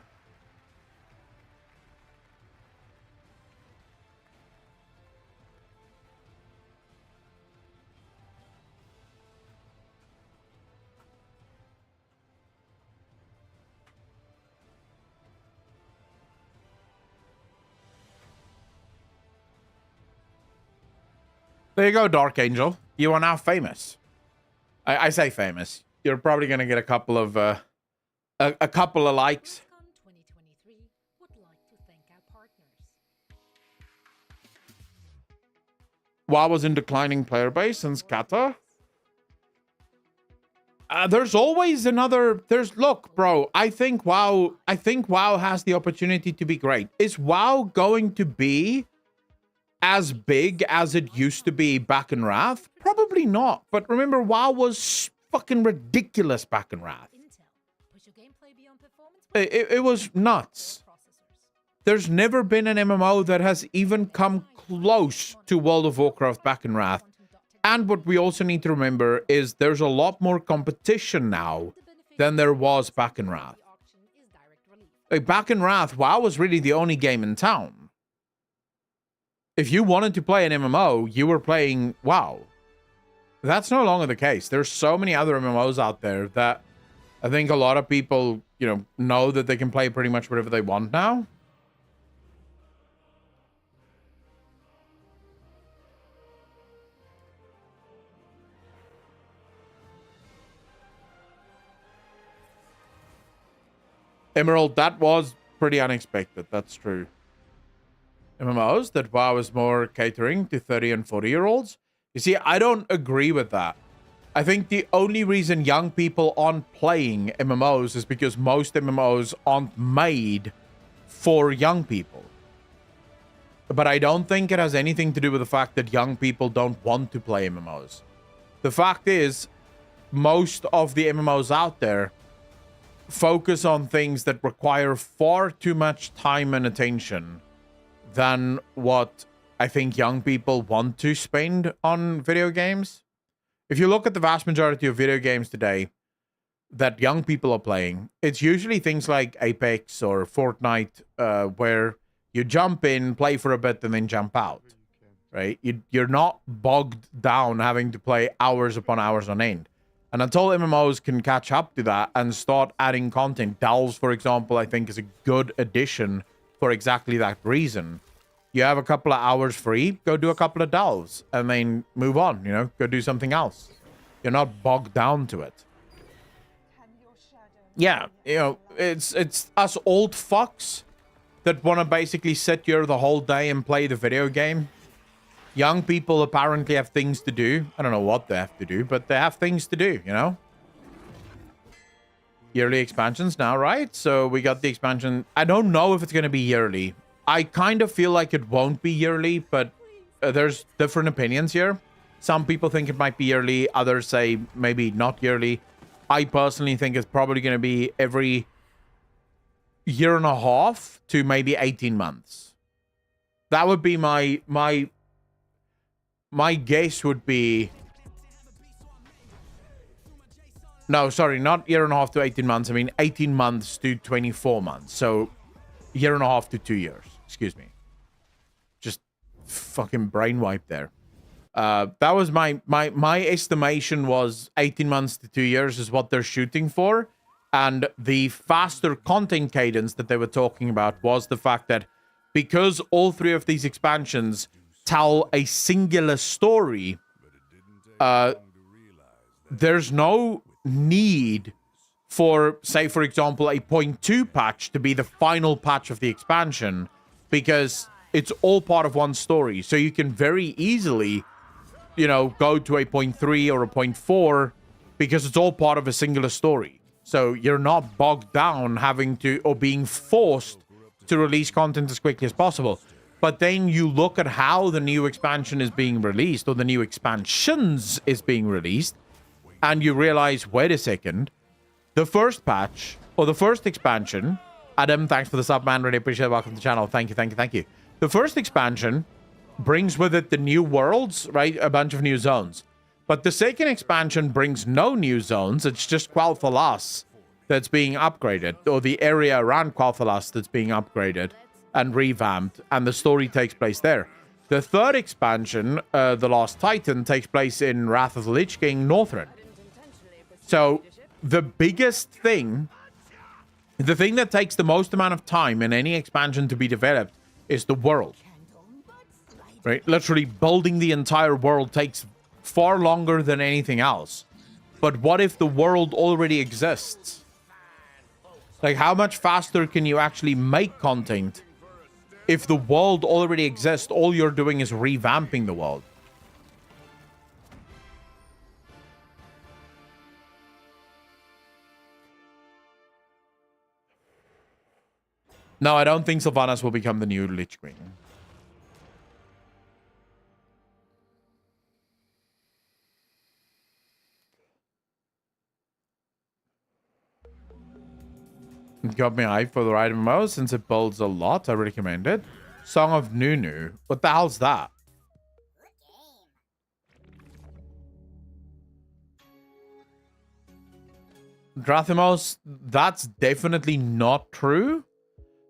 There you go, Dark Angel. You are now famous. I say famous. You're probably gonna get a couple of likes. Blizzcon 2023 would like to thank our partners. WoW was in declining player base since Kata. there's always another. Look, bro. I think WoW has the opportunity to be great. Is WoW going to be as big as it used to be back in Wrath? Probably not. But remember, WoW was fucking ridiculous back in Wrath. It was nuts. There's never been an MMO that has even come close to World of Warcraft back in Wrath. And what we also need to remember is there's a lot more competition now than there was back in Wrath. Like back in Wrath, WoW was really the only game in town. If you wanted to play an MMO, you were playing WoW. That's no longer the case. There's so many other MMOs out there that I think a lot of people, know that they can play pretty much whatever they want now. Emerald, that was pretty unexpected. That's true. MMOs, that WoW is more catering to 30 and 40-year-olds. You see, I don't agree with that. I think the only reason young people aren't playing MMOs is because most MMOs aren't made for young people. But I don't think it has anything to do with the fact that young people don't want to play MMOs. The fact is, most of the MMOs out there focus on things that require far too much time and attention than what I think young people want to spend on video games. If you look at the vast majority of video games today that young people are playing, it's usually things like Apex or Fortnite, where you jump in, play for a bit, and then jump out, right? You're not bogged down having to play hours upon hours on end. And until MMOs can catch up to that and start adding content, Delves, for example, I think is a good addition for exactly that reason. You have a couple of hours free, go do a couple of Delves, and then move on, go do something else. You're not bogged down to it. Yeah, it's us old fucks that want to basically sit here the whole day and play the video game. Young people apparently have things to do. I don't know what they have to do, but they have things to do, Yearly expansions now, right? So we got the expansion. I don't know if it's going to be yearly. I kind of feel like it won't be yearly, but there's different opinions here. Some people think it might be yearly. Others say maybe not yearly. I personally think it's probably going to be every year and a half to maybe 18 months. That would be my guess would be... No, sorry, not year and a half to 18 months. I mean 18 months to 24 months. So year and a half to 2 years. Excuse me. Just fucking brain wipe there. That was my estimation was 18 months to 2 years is what they're shooting for. And the faster content cadence that they were talking about was the fact that because all three of these expansions tell a singular story, there's no need for, say, for example, a 0.2 patch to be the final patch of the expansion, because it's all part of one story. So you can very easily, go to a 0.3 or a 0.4 because it's all part of a singular story. So you're not bogged down having to, or being forced to release content as quickly as possible. But then you look at how the new expansion is being released, or the new expansions is being released, and you realize, wait a second, the first patch, or the first expansion, Adam, thanks for the sub, man, really appreciate it, welcome to the channel, thank you. The first expansion brings with it the new worlds, right, a bunch of new zones. But the second expansion brings no new zones, it's just Quel'Thalas that's being upgraded, or the area around Quel'Thalas that's being upgraded and revamped, and the story takes place there. The third expansion, The Last Titan, takes place in Wrath of the Lich King, Northrend. So, the biggest thing, the thing that takes the most amount of time in any expansion to be developed is the world. Right? Literally, building the entire world takes far longer than anything else. But what if the world already exists? Like, how much faster can you actually make content if the world already exists? All you're doing is revamping the world. No, I don't think Sylvanas will become the new Lich Queen. It got me hyped for the right MMO since it builds a lot. I recommend it. Song of Nunu. What the hell's that? Drathimos, that's definitely not true.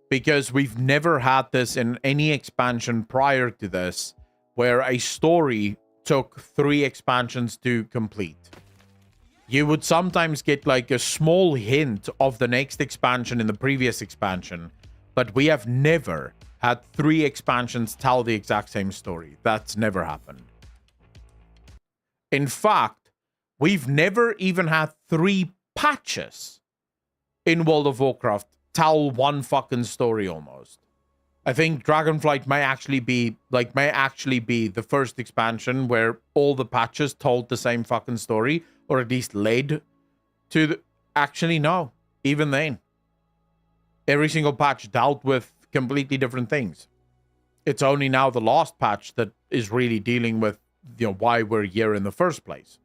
Because we've never had this in any expansion prior to this, where a story took 3 expansions to complete. You would sometimes get like a small hint of the next expansion in the previous expansion, but we have never had 3 expansions tell the exact same story. That's never happened. In fact, we've never even had 3 patches in World of Warcraft tell one fucking story almost. I think Dragonflight may actually be the first expansion where all the patches told the same fucking story, or at least led to the... Actually, no. Even then. Every single patch dealt with completely different things. It's only now the last patch that is really dealing with, you know, why we're here in the first place.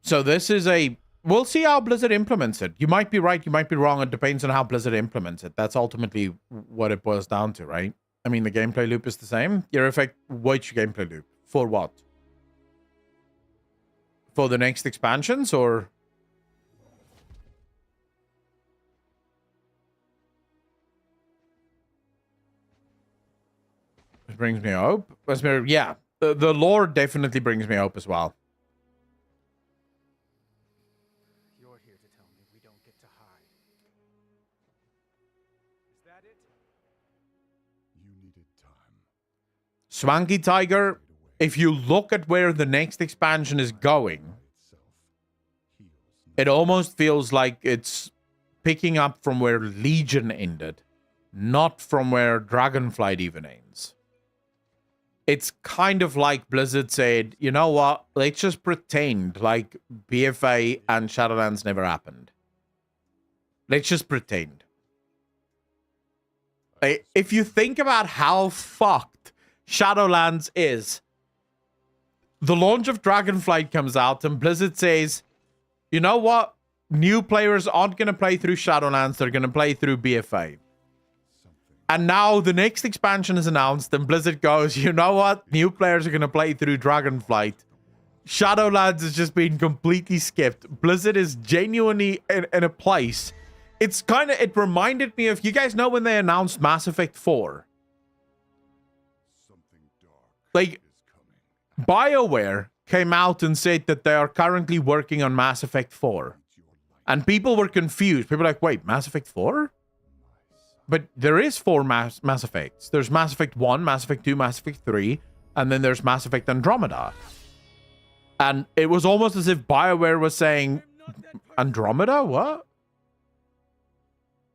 So this is a... We'll see how Blizzard implements it. You might be right, you might be wrong. It depends on how Blizzard implements it. That's ultimately what it boils down to, right? I mean, the gameplay loop is the same. Your effect, which gameplay loop? For what? For the next expansions, or... It brings me hope. Yeah, the lore definitely brings me hope as well. Swanky Tiger, if you look at where the next expansion is going, it almost feels like it's picking up from where Legion ended, not from where Dragonflight even ends. It's kind of like Blizzard said, you know what, let's just pretend like BFA and Shadowlands never happened. Let's just pretend. If you think about how fucked Shadowlands is, the launch of Dragonflight comes out and Blizzard says, you know what? New players aren't going to play through Shadowlands, they're going to play through BFA. And now the next expansion is announced and Blizzard goes, you know what? New players are going to play through Dragonflight. Shadowlands has just been completely skipped. Blizzard is genuinely in a place. It reminded me of, you guys know when they announced Mass Effect 4? Like, BioWare came out and said that they are currently working on Mass Effect 4. And people were confused. People were like, wait, Mass Effect 4? But there is 4 Mass Effects. There's Mass Effect 1, Mass Effect 2, Mass Effect 3, and then there's Mass Effect Andromeda. And it was almost as if BioWare was saying, Andromeda? What?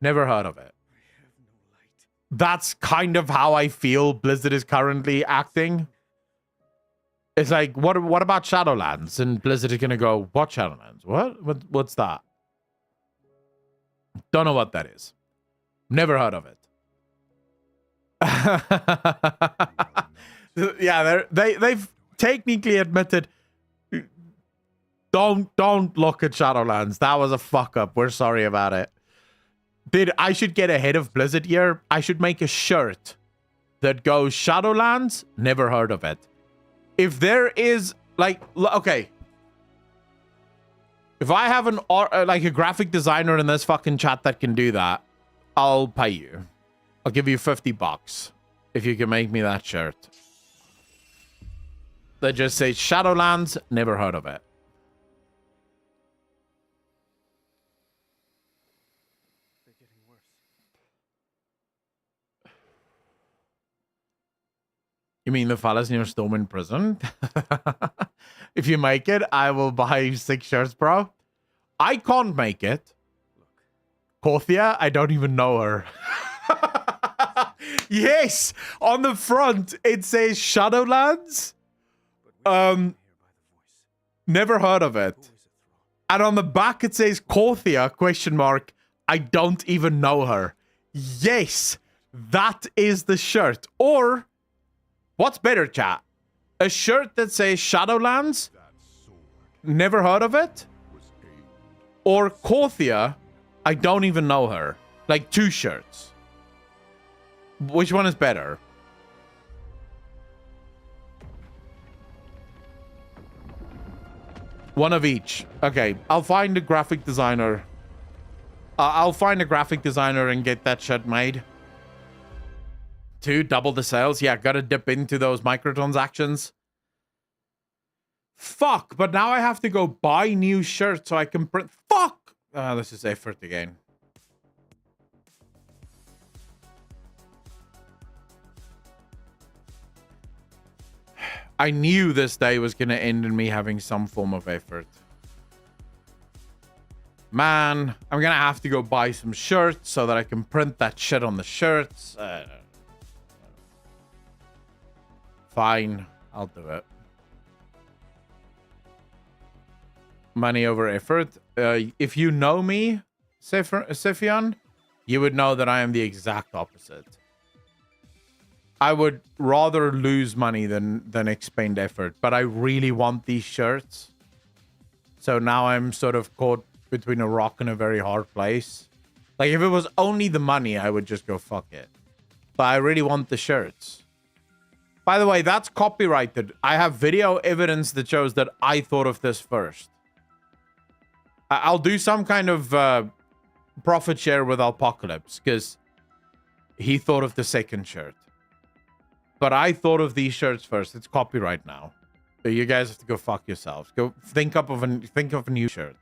Never heard of it. That's kind of how I feel Blizzard is currently acting. It's like, what about Shadowlands? And Blizzard is gonna go, what Shadowlands? What's that? Don't know what that is. Never heard of it. Yeah, they've technically admitted, don't look at Shadowlands. That was a fuck up. We're sorry about it. Dude, I should get ahead of Blizzard here. I should make a shirt that goes Shadowlands, never heard of it. If there is, like, okay. If I have a graphic designer in this fucking chat that can do that, I'll pay you. I'll give you $50 if you can make me that shirt. That just says Shadowlands, never heard of it. You mean the fellas near Storm in prison? If you make it, I will buy you 6 shirts, bro. I can't make it. Korthia, I don't even know her. Yes! On the front, it says Shadowlands. Never heard of it. And on the back, it says Korthia, question mark. I don't even know her. Yes, that is the shirt. Or, what's better, chat? A shirt that says Shadowlands? Never heard of it? Or Korthia? I don't even know her. Like 2 shirts. Which one is better? One of each. Okay, I'll find a graphic designer. I'll find a graphic designer and get that shit made. 2, double the sales. Yeah, gotta dip into those microtransactions. Fuck, but now I have to go buy new shirts so I can print. Fuck! This is effort again. I knew this day was going to end in me having some form of effort. Man, I'm going to have to go buy some shirts so that I can print that shit on the shirts. Fine, I'll do it. Money over effort. If you know me, Siphion, you would know that I am the exact opposite. I would rather lose money than expend effort, but I really want these shirts. So now I'm sort of caught between a rock and a very hard place. Like, if it was only the money, I would just go fuck it. But I really want the shirts. By the way, that's copyrighted. I have video evidence that shows that I thought of this first. I'll do some kind of profit share with Apocalypse, because he thought of the second shirt. But I thought of these shirts first. It's copyright now. So you guys have to go fuck yourselves. Go think of a new shirt.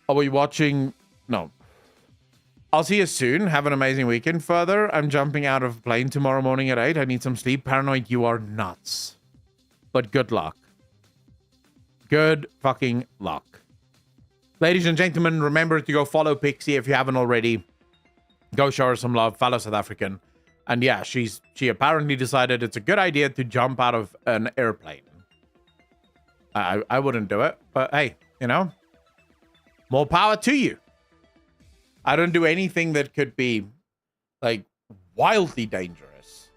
Are we watching? No. I'll see you soon. Have an amazing weekend. Further, I'm jumping out of a plane tomorrow morning at 8. I need some sleep. Paranoid, you are nuts. But good luck. Good fucking luck. Ladies and gentlemen, remember to go follow Pixie if you haven't already. Go show her some love, fellow South African. And yeah, she apparently decided it's a good idea to jump out of an airplane. I wouldn't do it, but hey, you know, more power to you. I don't do anything that could be, like, wildly dangerous.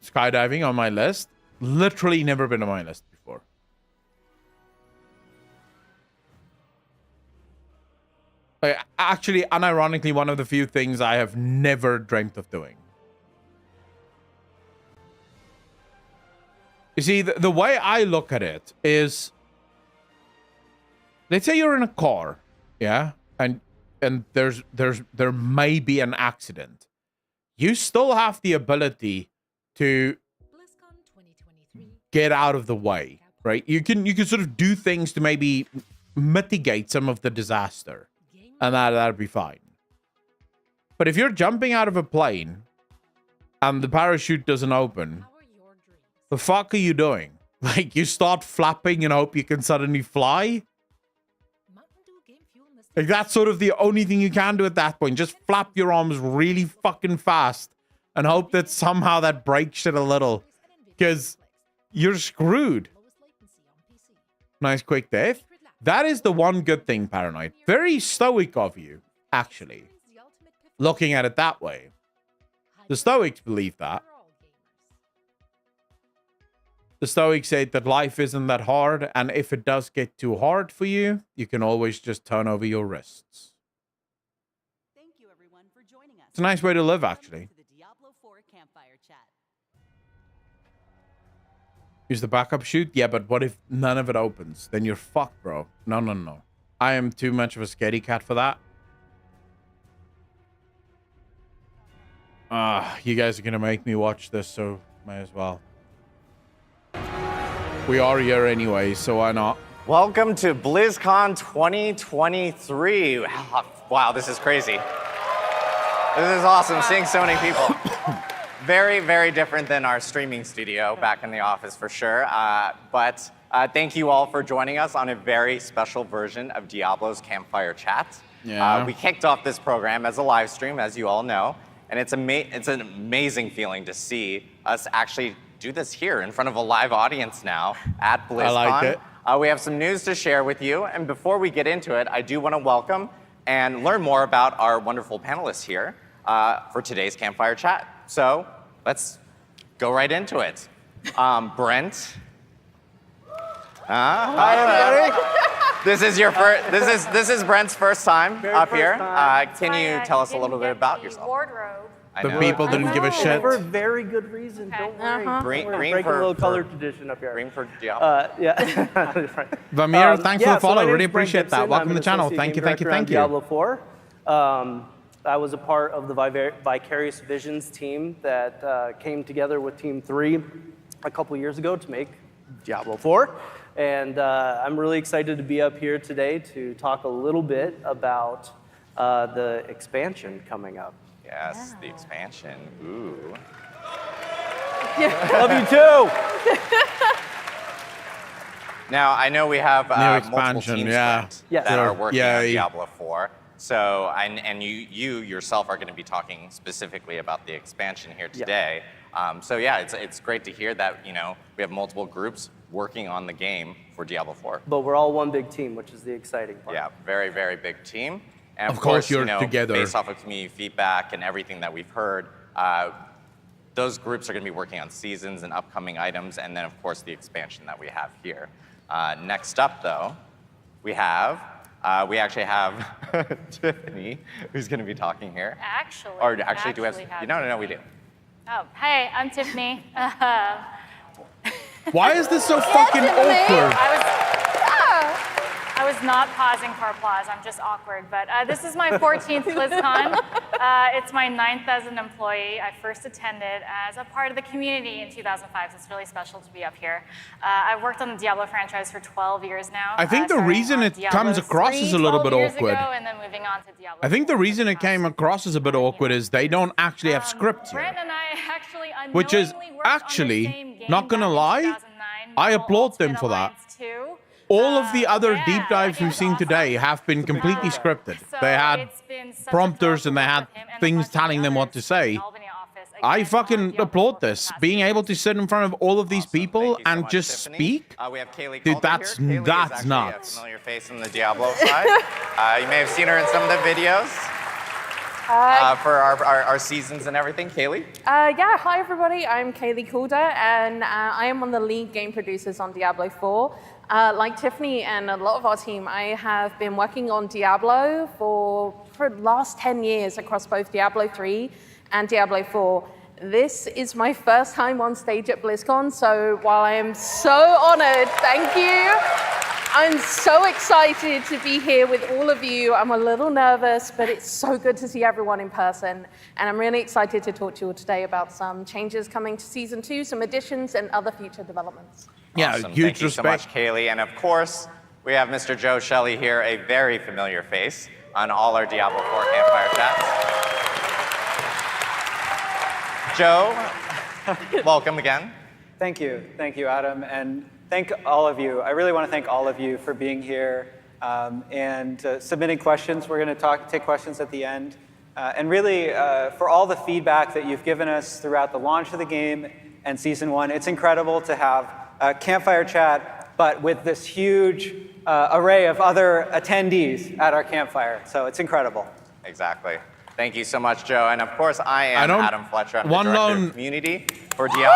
Skydiving on my list. Literally never been on my list before. Actually, unironically, one of the few things I have never dreamt of doing. You see, the way I look at it is, let's say you're in a car, yeah, and there may be an accident. You still have the ability to get out of the way, right? You can sort of do things to maybe mitigate some of the disaster. And that'd be fine. But if you're jumping out of a plane and the parachute doesn't open, the fuck are you doing? Like, you start flapping and hope you can suddenly fly? Like, that's sort of the only thing you can do at that point. Just flap your arms really fucking fast and hope that somehow that breaks shit a little. Because you're screwed. Nice quick death. That is the one good thing, Paranoid. Very stoic of you, actually. Looking at it that way. The Stoics believe that. The Stoics say that life isn't that hard, and if it does get too hard for you, you can always just turn over your wrists. Thank you, everyone, for joining us. It's a nice way to live, actually. Use the backup chute? Yeah, but what if none of it opens? Then you're fucked, bro. No, no, no. I am too much of a scaredy cat for that. You guys are going to make me watch this, so may as well. We are here anyway, so why not? Welcome to BlizzCon 2023. Wow, this is crazy. This is awesome, seeing so many people. Very, very different than our streaming studio back in the office for sure. But thank you all for joining us on a very special version of Diablo's Campfire Chat. Yeah. We kicked off this program as a live stream, as you all know, and it's an amazing feeling to see us actually do this here in front of a live audience now at BlizzCon. I like it. We have some news to share with you, and before we get into it, I do want to welcome and learn more about our wonderful panelists here for today's Campfire Chat. So let's go right into it. Brent. Hi, everybody. This is your first. This is Brent's first time up here. Can you tell us a little bit about yourself? Wardrobe. The people didn't give a shit. For a very good reason. Don't worry. Green We're breaking for- a little color for- tradition up here. Green for Diablo. Yeah. Vamir, thanks for the so follow. my name's Really Brent appreciate that. Gibson. Welcome I'm to the an channel. associate Thank you, game thank you, director on thank you. Diablo 4. I was a part of the Vicarious Visions team that came together with Team 3 a couple years ago to make Diablo 4. And I'm really excited to be up here today to talk a little bit about the expansion coming up. Yes, the expansion. Ooh. Love you too. Now, I know we have multiple expansion, teams yeah. Brent, Yes. that are working Yeah, on yeah. Diablo 4. So, and you yourself are going to be talking specifically about the expansion here today. So yeah, it's great to hear that, we have multiple groups working on the game for Diablo 4. But we're all one big team, which is the exciting part. Yeah, very, very big team. And Of course you're you know, together. based off of community feedback and everything that we've heard, those groups are going to be working on seasons and upcoming items, and then of course the expansion that we have here. Next up, though, we actually have Tiffany, who's going to be talking here. Actually, Do we have? No, we do. Oh, hey, I'm Tiffany. Why is this so fucking awkward? I was not pausing for applause. I'm just awkward. But this is my 14th BlizzCon. It's my 9th as an employee. I first attended as a part of the community in 2005, so it's really special to be up here. I've worked on the Diablo franchise for 12 years now. I think the reason it comes across as a little bit awkward. And then moving on to Diablo I think the 4. reason it came across as a bit awkward is they don't actually have script here. Brent and I actually Which is unknowingly worked on the actually, same game not gonna back in lie, 2009, I called applaud them Ultimate for that. Alliance 2. All of the other deep dives it we've was seen awesome. today have been completely scripted. So They had it's been such a prompters and they pleasure had to work with him and a things bunch of telling them what to others say. in the Albany office. I Again, fucking on Diablo applaud 4 this. past Being year. able to sit in front of all of these people Thank you so and much, just Tiffany. speak. We have Kaylee Dude, Calder that's here. Kaylee is nuts. actually a familiar face in the Diablo side. You may have seen her in some of the videos for our seasons and everything. Kaylee? Yeah, hi everybody. I'm Kaylee Calder, and I am one of the lead game producers on Diablo 4. Like Tiffany and a lot of our team, I have been working on Diablo for the last 10 years across both Diablo 3 and Diablo 4. This is my first time on stage at BlizzCon, so while I am so honored, thank you. I'm so excited to be here with all of you. I'm a little nervous, but it's so good to see everyone in person. And I'm really excited to talk to you all today about some changes coming to Season 2, some additions, and other future developments. Yeah, Awesome. huge Thank you so much, Kaylee. And of course, we have Mr. Joe Shelley here, a very familiar face on all our Diablo 4 Campfire Chats. Joe, welcome again. Thank you, Adam, and thank all of you. I really want to thank all of you for being here and submitting questions. We're going to take questions at the end. And really, for all the feedback that you've given us throughout the launch of the game and Season 1, it's incredible to have a Campfire Chat, but with this huge array of other attendees at our campfire. So it's incredible. Exactly. Thank you so much, Joe. And of course, I am Adam Fletcher. I'm the one Director lone- of Community for Diablo.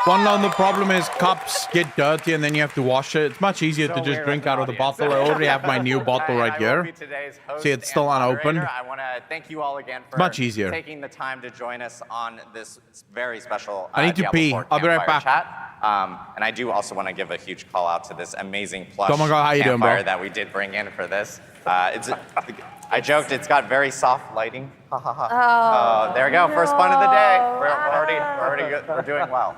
One lone, the problem is cups get dirty and then you have to wash it. It's much easier to just drink out of the bottle. I already have my new bottle right here. See, it's still unopened. I want to thank you all again for much easier. taking the time to join us on this very special I need to Diablo pee. 4 I'll be right Campfire back. Chat. And I do also want to give a huge call out to this amazing plush Oh my God, how you doing, bro? campfire that we did bring in for this. I joked it's got very soft lighting. Ha ha ha. Oh, there we go. First pun of the day. We're doing well.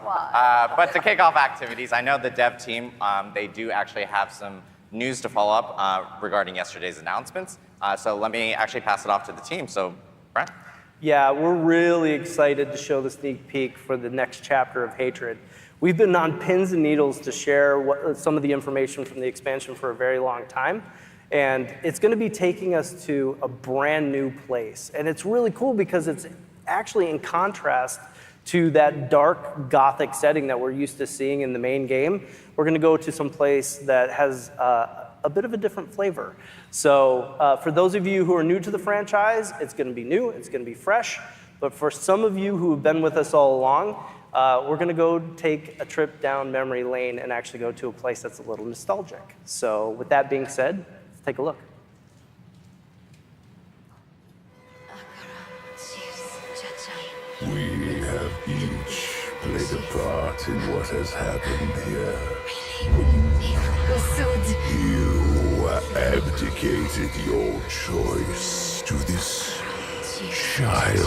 But to kick off activities, I know the dev team, they do actually have some news to follow up regarding yesterday's announcements. So let me actually pass it off to the team. So, Brent. Yeah, we're really excited to show the sneak peek for the next chapter of Hatred. We've been on pins and needles to share some of the information from the expansion for a very long time. And it's going to be taking us to a brand new place. And it's really cool because it's actually in contrast to that dark Gothic setting that we're used to seeing in the main game. We're going to go to some place that has a bit of a different flavor. So for those of you who are new to the franchise, it's going to be new, it's going to be fresh. But for some of you who have been with us all along, we're going to go take a trip down memory lane and actually go to a place that's a little nostalgic. So with that being said, let's take a look. We have each played a part in what has happened here. You abdicated your choice to this child.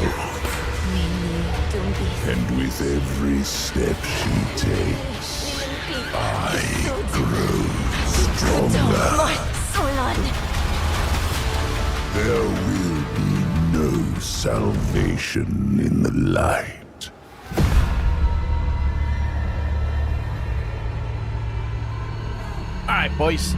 And with every step she takes, I grow stronger. There will be no salvation in the light. All right, boys.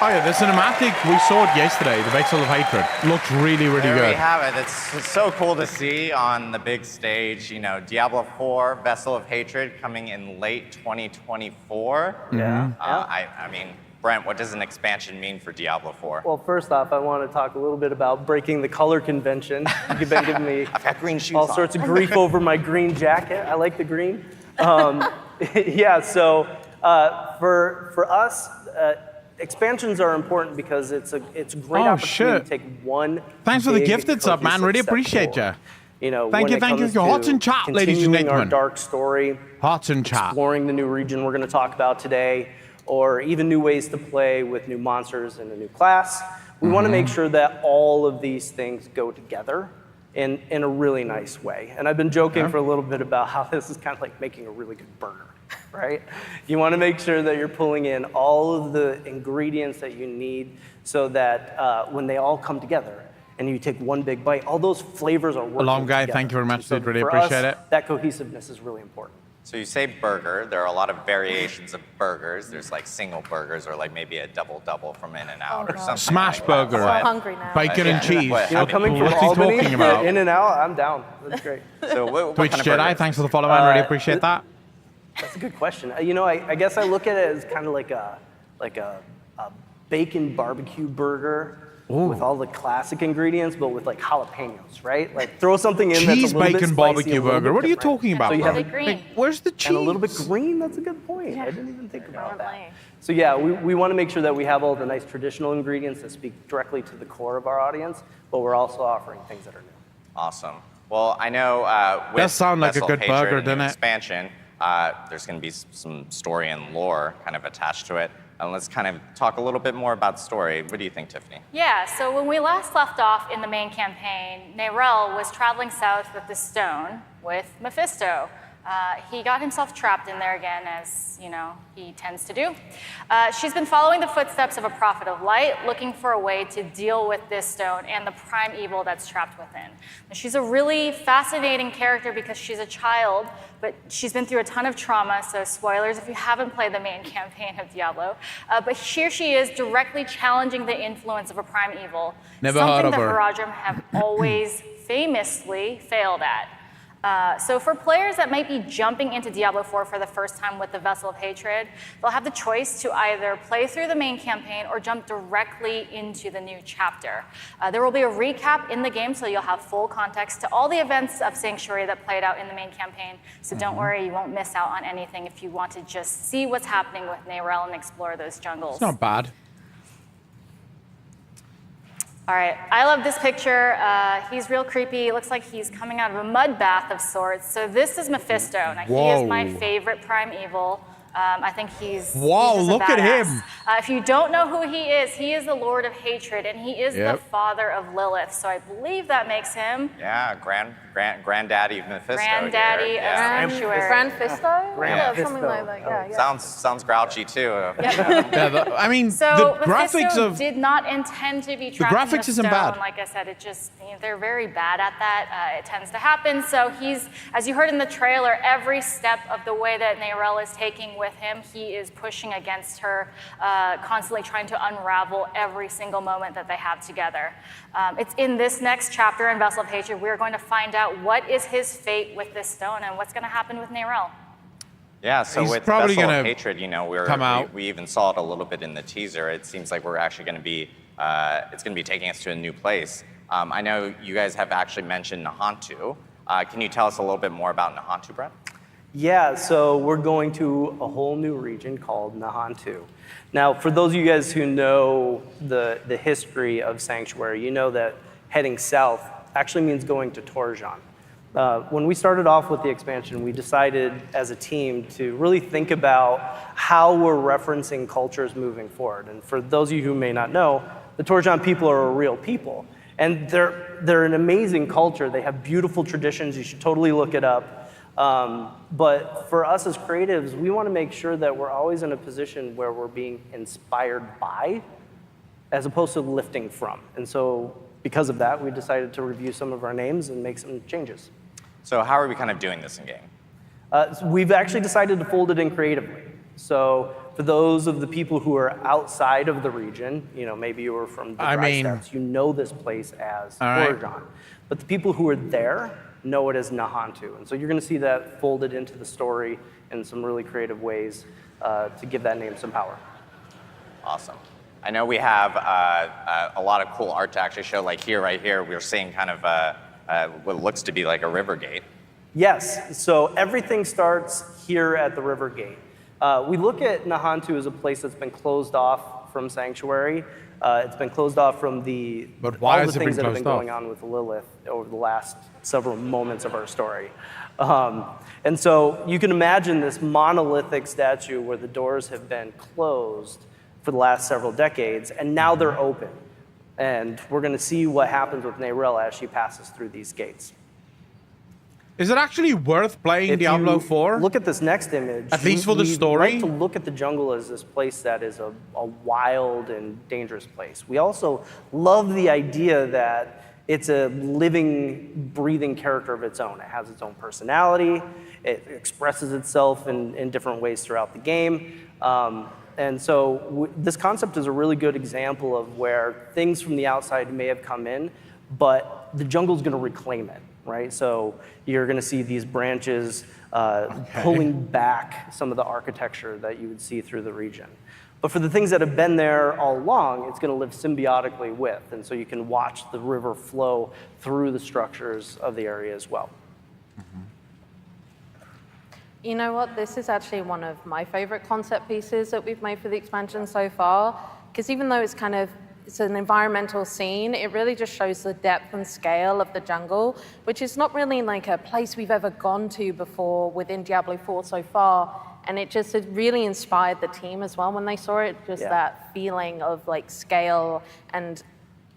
Oh yeah, the cinematic, we saw it yesterday, the Vessel of Hatred. Looks really, really There good. we have it. It's so cool to see on the big stage. You know, Diablo 4, Vessel of Hatred, coming in late 2024. Yeah. I mean, Brent, what does an expansion mean for Diablo 4? Well, first off, I want to talk a little bit about breaking the color convention. You've been giving me I've got green shoes all on. sorts of grief over my green jacket. I like the green. Yeah, so for us, expansions are important because it's a great opportunity to take one. Thanks for the big gifted sub, man. cohesive Really step appreciate forward. you. You know, Thank when you, it thank you. comes Your hearts to in chat, ladies and continuing our gentlemen. dark story, Hearts in chat. exploring the new region we're going to talk about today, or even new ways to play with new monsters and a new class. We want to make sure that all of these things go together in a really nice way. And I've been joking for a little bit about how this is kind of like making a really good burger, right? You want to make sure that you're pulling in all of the ingredients that you need so that when they all come together and you take one big bite, all those flavors are working Alarm guy, together. thank you very much, So dude. Really for appreciate us, it. That cohesiveness is really important. So you say burger. There are a lot of variations of burgers. There's like single burgers or like maybe a double from In-N-Out or something. Smash like burger. that. I'm hungry now. Bacon and cheese. You know, coming from What's he Albany, talking about? In-N-Out, I'm down. That's great. So what Twitch kind of Jedi, burgers? thanks for the follow, man. Really appreciate that. That's a good question. You know, I guess I look at it as kind of like a bacon barbecue burger with all the classic ingredients, but with like jalapenos, right? Like throw something in that's Cheese a little bit bacon spicy, barbecue a little burger. bit What are you different. talking about, So you bro? have green. Where's the cheese? and a little bit green. That's a good point. I didn't even think about that. So yeah, we want to make sure that we have all the nice traditional ingredients that speak directly to the core of our audience, but we're also offering things that are new. Awesome. Well, I know with Does sound like a Vessel of good Hatred burger, and new doesn't it? expansion, there's going to be some story and lore kind of attached to it. And let's kind of talk a little bit more about story. What do you think, Tiffany? Yeah, so when we last left off in the main campaign, Nerel was traveling south with the stone with Mephisto. He got himself trapped in there again, as you know he tends to do. She's been following the footsteps of a prophet of light, looking for a way to deal with this stone and the prime evil that's trapped within. Now, she's a really fascinating character because she's a child, but she's been through a ton of trauma, so spoilers if you haven't played the main campaign of Diablo. But here she is directly challenging the influence of a prime evil, Never heard something of that her. Haradrim have always famously failed at. So for players that might be jumping into Diablo 4 for the first time with the Vessel of Hatred, they'll have the choice to either play through the main campaign or jump directly into the new chapter. There will be a recap in the game, so you'll have full context to all the events of Sanctuary that played out in the main campaign. So don't worry, you won't miss out on anything if you want to just see what's happening with Nerel and explore those jungles. It's not bad. All right, I love this picture. He's real creepy. It looks like he's coming out of a mud bath of sorts. So this is Mephisto. Now, he is my favorite prime evil. I think he's Whoa, he's just a look at badass. him. If you don't know who he is the Lord of Hatred, and he is the father of Lilith. So I believe that makes him Yeah, Granddaddy of Mephisto. Granddaddy here. of Sanctuary. Grand Fisto? Yeah, something like that. Yeah. Sounds grouchy too. I mean, So the graphics Mephisto of did not intend to be trapped in graphics the isn't stone. bad. Like I said, it just they're very bad at that. It tends to happen. So he's, as you heard in the trailer, every step of the way that Neyrelle is taking with him, he is pushing against her, constantly trying to unravel every single moment that they have together. It's in this next chapter in Vessel of Hatred, we're going to find out what is his fate with this stone and what's going to happen with Neyrelle. Yeah, so He's with probably Vessel gonna of Hatred, you know, come out. we even saw it a little bit in the teaser. It seems like we're actually going to be, it's going to be taking us to a new place. I know you guys have actually mentioned Nahantu. Can you tell us a little bit more about Nahantu, Brett? Yeah, so we're going to a whole new region called Nahantu. Now, for those of you guys who know the history of Sanctuary, you know that heading south actually means going to Torjan. When we started off with the expansion, we decided as a team to really think about how we're referencing cultures moving forward. And for those of you who may not know, the Torjan people are a real people. And they're an amazing culture. They have beautiful traditions. You should totally look it up. But for us as creatives, we want to make sure that we're always in a position where we're being inspired by, as opposed to lifting from. And so because of that, we decided to review some of our names and make some changes. So how are we kind of doing this in game? So we've actually decided to fold it in creatively. So for those of the people who are outside of the region, you know, maybe you were from the Dry Steppes, you know this place as Torjan. But the people who are there know it as Nahantu. And so you're going to see that folded into the story in some really creative ways to give that name some power. Awesome. I know we have a lot of cool art to actually show. Like here, right here, we're seeing kind of what looks to be like a river gate. Yes, so everything starts here at the river gate. We look at Nahantu as a place that's been closed off from Sanctuary. It's been closed off from all the things that have been going on with Lilith over the last several moments of our story. And so you can imagine this monolithic statue where the doors have been closed for the last several decades, and now they're open. And we're going to see what happens with Neyrelle as she passes through these gates. Is it actually worth playing Diablo 4? Look at this next image. At least for the story? We like to look at the jungle as this place that is a wild and dangerous place. We also love the idea that it's a living, breathing character of its own. It has its own personality. It expresses itself in different ways throughout the game. And so this concept is a really good example of where things from the outside may have come in, but the jungle's going to reclaim it. Right, so you're going to see these branches pulling back some of the architecture that you would see through the region. But for the things that have been there all along, it's going to live symbiotically with, and so you can watch the river flow through the structures of the area as well. You know what? This is actually one of my favorite concept pieces that we've made for the expansion so far, because even though it's an environmental scene, it really just shows the depth and scale of the jungle, which is not really like a place we've ever gone to before within Diablo 4 so far. And it really inspired the team as well when they saw it, that feeling of like scale and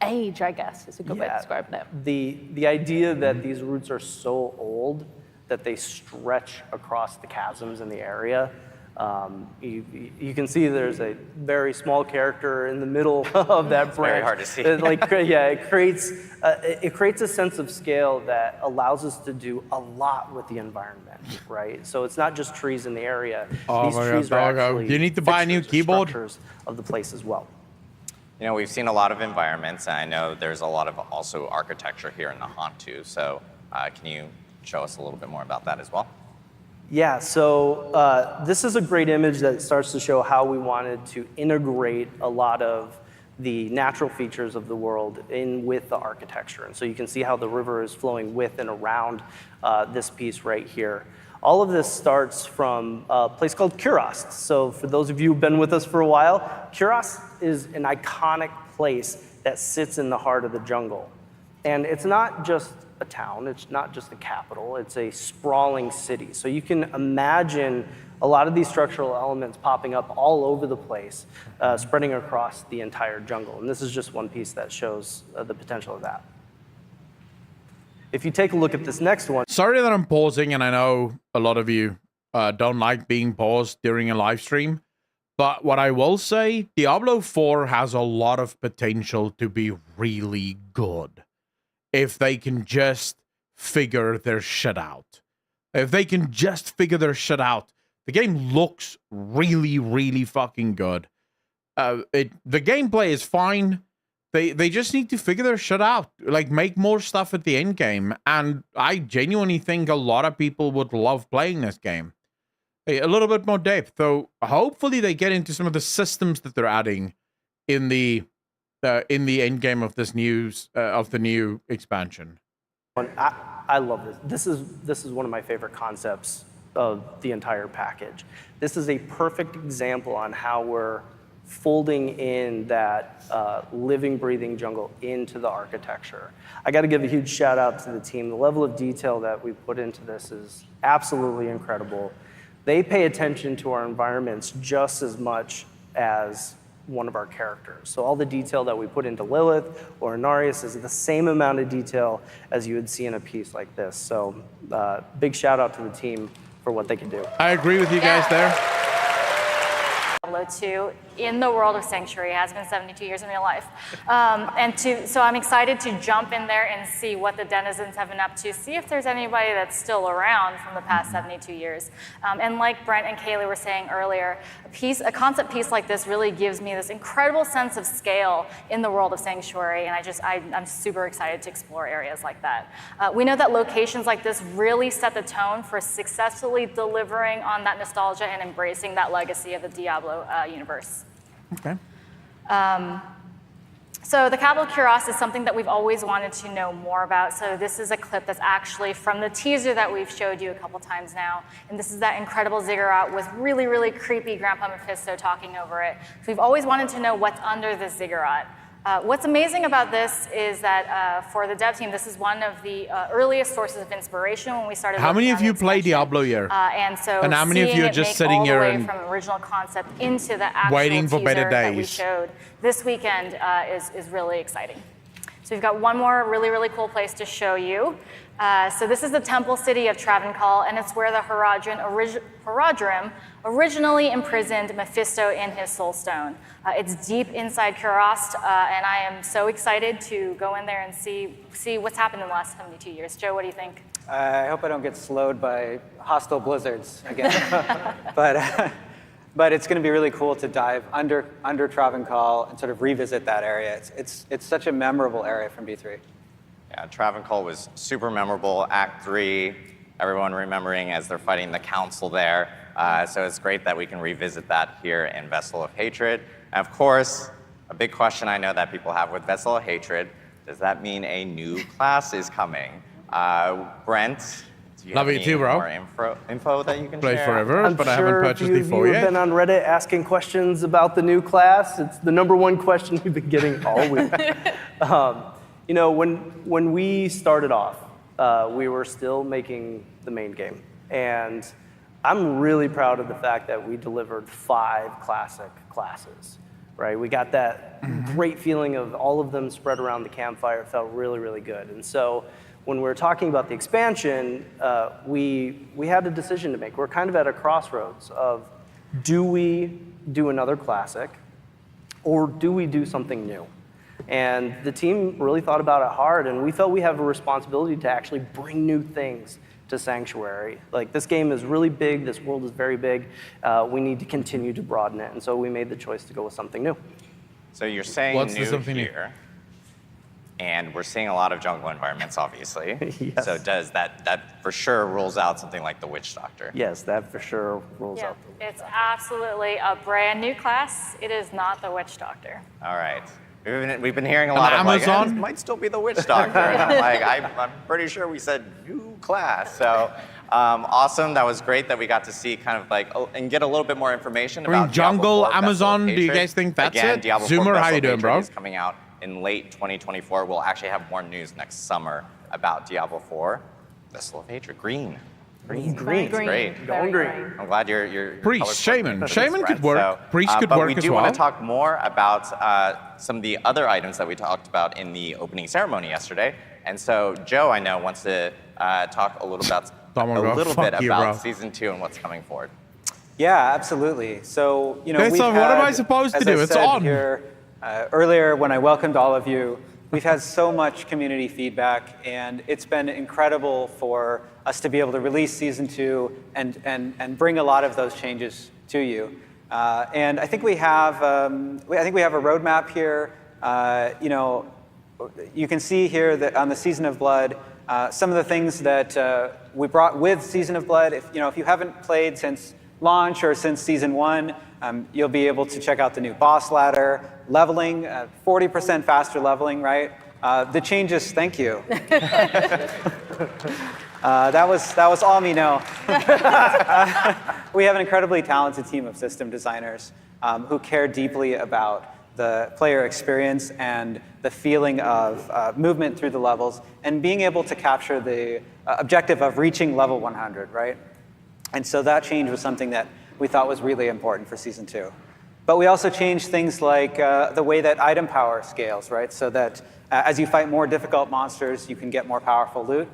age, I guess, is a good way to describe it. The idea that these roots are so old that they stretch across the chasms in the area. You can see there's a very small character in the middle of that branch. Very hard to see. It creates a sense of scale that allows us to do a lot with the environment, right? So it's not just trees in the area. These trees are actually you need to buy a new keyboard of the place as well. You know, we've seen a lot of environments, and I know there's a lot of also architecture here in Nahantu. So can you show us a little bit more about that as well? Yeah, so this is a great image that starts to show how we wanted to integrate a lot of the natural features of the world in with the architecture. And so you can see how the river is flowing with and around this piece right here. All of this starts from a place called Kurast. So for those of you who've been with us for a while, Kurast is an iconic place that sits in the heart of the jungle. And it's not just a town, it's not just the capital, it's a sprawling city. So you can imagine a lot of these structural elements popping up all over the place, spreading across the entire jungle. And this is just one piece that shows the potential of that. If you take a look at this next one. Sorry that I'm pausing, and I know a lot of you don't like being paused during a live stream. But what I will say, Diablo 4 has a lot of potential to be really good if they can just figure their shit out. If they can just figure their shit out, the game looks really, really fucking good. The gameplay is fine. They just need to figure their shit out. Like, make more stuff at the end game. And I genuinely think a lot of people would love playing this game. A little bit more depth. So hopefully they get into some of the systems that they're adding in the end game of this of the new expansion. I love this. This is one of my favorite concepts of the entire package. This is a perfect example on how we're folding in that living, breathing jungle into the architecture. I got to give a huge shout out to the team. The level of detail that we put into this is absolutely incredible. They pay attention to our environments just as much as one of our characters. So all the detail that we put into Lilith or Inarius is the same amount of detail as you would see in a piece like this. So big shout out to the team for what they can do. I agree with you guys there. Diablo 2 in the world of Sanctuary. It has been 72 years in real life. So I'm excited to jump in there and see what the denizens have been up to, see if there's anybody that's still around from the past 72 years. And like Brent and Kaylee were saying earlier, a concept piece like this really gives me this incredible sense of scale in the world of Sanctuary, and I'm super excited to explore areas like that. We know that locations like this really set the tone for successfully delivering on that nostalgia and embracing that legacy of the Diablo universe. Okay. So the Capital Cuirass is something that we've always wanted to know more about. So this is a clip that's actually from the teaser that we've showed you a couple times now. And this is that incredible ziggurat with really, really creepy Grandpa Mephisto talking over it. So we've always wanted to know what's under this ziggurat. What's amazing about this is that for the dev team, this is one of the earliest sources of inspiration when we started. How many of you play Diablo here? And how many of you are just sitting here and from original concept into the actual waiting for better teaser that we days? showed this weekend is really exciting. So we've got one more really, really cool place to show you. So this is the temple city of Travancore, and it's where the Horadrim originally imprisoned Mephisto in his soul stone. It's deep inside Kurast, and I am so excited to go in there and see what's happened in the last 72 years. Joe, what do you think? I hope I don't get slowed by hostile blizzards again. But it's going to be really cool to dive under Travancore and sort of revisit that area. It's such a memorable area from B3. Yeah, Travancore was super memorable. Act 3, everyone remembering as they're fighting the council there. So it's great that we can revisit that here in Vessel of Hatred. And of course, a big question I know that people have with Vessel of Hatred, does that mean a new class is coming? Brent, do you have any more info that you can Play share? forever, but I haven't purchased the 4 You've yet. been on Reddit asking questions about the new class. It's the #1 question we've been getting all week. You know, when we started off, we were still making the main game. And I'm really proud of the fact that we delivered 5 classic classes, right? We got that great feeling of all of them spread around the campfire. It felt really, really good. And so when we're talking about the expansion, we had a decision to make. We're kind of at a crossroads of, do we do another classic, or do we do something new? And the team really thought about it hard, and we felt we have a responsibility to actually bring new things to Sanctuary. Like, this game is really big, this world is very big, we need to continue to broaden it, and so we made the choice to go with something new. So you're saying What's new something here, and we're seeing a lot of jungle environments, obviously. Yes. So does that for sure rules out something like the Witch Doctor? Yes, that for sure rules Yeah, out. it's absolutely a brand new class. It is not the Witch Doctor. All right. We've been hearing a lot of Amazon? like, this might still be the Witch Doctor. And I'm like, I'm pretty sure we said new class. So awesome. That was great that we got to see kind of like, and get a little bit more information about Jungle, Diablo 4, Amazon, Vessel of do you Hatred. guys think that's Again, it? Diablo 4 Zoomer, how Vessel you of doing, Hatred bro? is coming out in late 2024. We'll actually have more news next summer about Diablo 4. Vessel of Hatred, green. Green. Green. Great. Going green. I'm glad you're Priest, colors Shaman. for this, Shaman Brent. could work. Priest could but work we as do well. want to talk more about some of the other items that we talked about in the opening ceremony yesterday. And so Joe, I know, wants to talk a little bit about season 2 and what's coming forward. Yeah, absolutely. So, you know, Okay, so what am I supposed to do? It's on. Here, earlier, when I welcomed all of you, we've had so much community feedback, and it's been incredible for us to be able to release season 2 and bring a lot of those changes to you. And I think we have a roadmap here. You know, you can see here that on the Season of Blood, some of the things that we brought with Season of Blood. If you haven't played since launch or since season 1, you'll be able to check out the new boss ladder, leveling, 40% faster leveling, right? The changes, thank you. That was all me, no. We have an incredibly talented team of system designers who care deeply about the player experience and the feeling of movement through the levels and being able to capture the objective of reaching level 100, right? And so that change was something that we thought was really important for season 2. But we also changed things like the way that item power scales, right? So that as you fight more difficult monsters, you can get more powerful loot,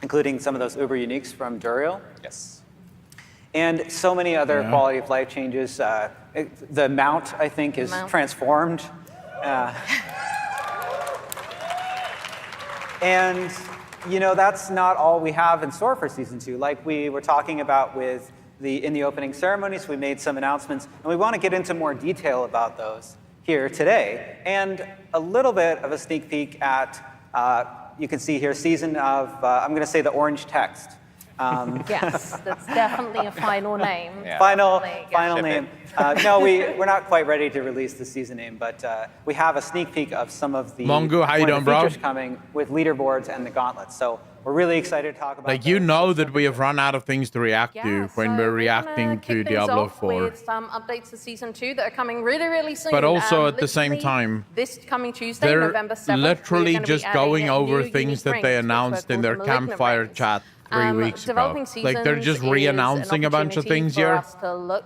including some of those uber uniques from Duriel. Yes. And so many other quality of life changes. The mount, I think, is transformed. And you know, that's not all we have in store for season 2. Like we were talking about in the opening ceremonies, we made some announcements, and we want to get into more detail about those here today. And a little bit of a sneak peek at, you can see here, season of, I'm going to say the orange text. Yes, that's definitely a final name. Yeah. Final name. No, we're not quite ready to release the season name, but we have a sneak peek of some of the Mongo, how you doing, bro? features coming with leaderboards and the gauntlets. So we're really excited to talk about. Like, you know that we have run out of things to react to when we're reacting to Diablo 4. With some updates to season 2 that are coming really, really soon. But also at the same time, this coming Tuesday, they're November 7th, literally just going over things that they announced in their campfire chat 3 weeks ago. Like, they're just re-announcing a bunch of things here. For us to look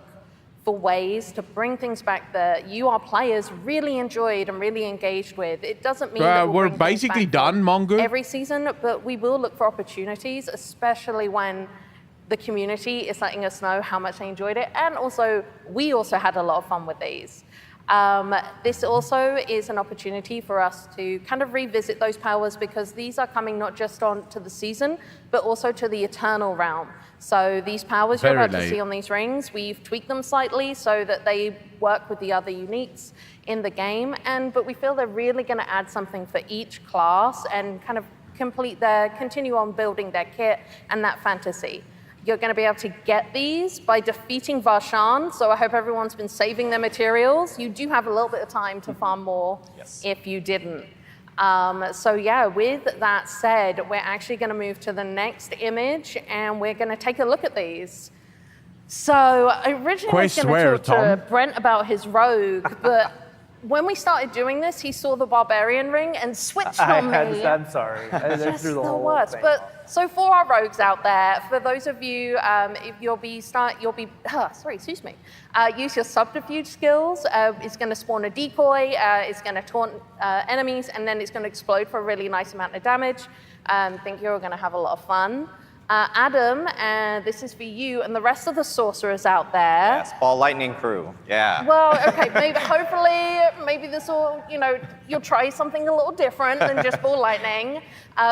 for ways to bring things back that you, our players, really enjoyed and really engaged with. It doesn't mean that we're basically done, Mongo. Every season, but we will look for opportunities, especially when the community is letting us know how much they enjoyed it, and also we also had a lot of fun with these. This also is an opportunity for us to kind of revisit those powers, because these are coming not just on to the season, but also to the Eternal realm. So these powers you're about to see on these rings, we've tweaked them slightly so that they work with the other uniques in the game, but we feel they're really going to add something for each class and kind of continue on building their kit and that fantasy. You're going to be able to get these by defeating Varshan, so I hope everyone's been saving their materials. You do have a little bit of time to farm more if you didn't. So yeah, with that said, we're actually going to move to the next image, and we're going to take a look at these. So I originally was going to talk to Brent about his rogue, but when we started doing this, he saw the Barbarian ring and switched on me. I'm sorry. Just the worst. But so for our rogues out there, for those of you, use your subterfuge skills. It's going to spawn a decoy. It's going to taunt enemies, and then it's going to explode for a really nice amount of damage. Think you're going to have a lot of fun. Adam, this is for you and the rest of the sorcerers out there. Yes, Ball Lightning crew. Yeah. Well, okay, maybe this will, you'll try something a little different than just Ball Lightning.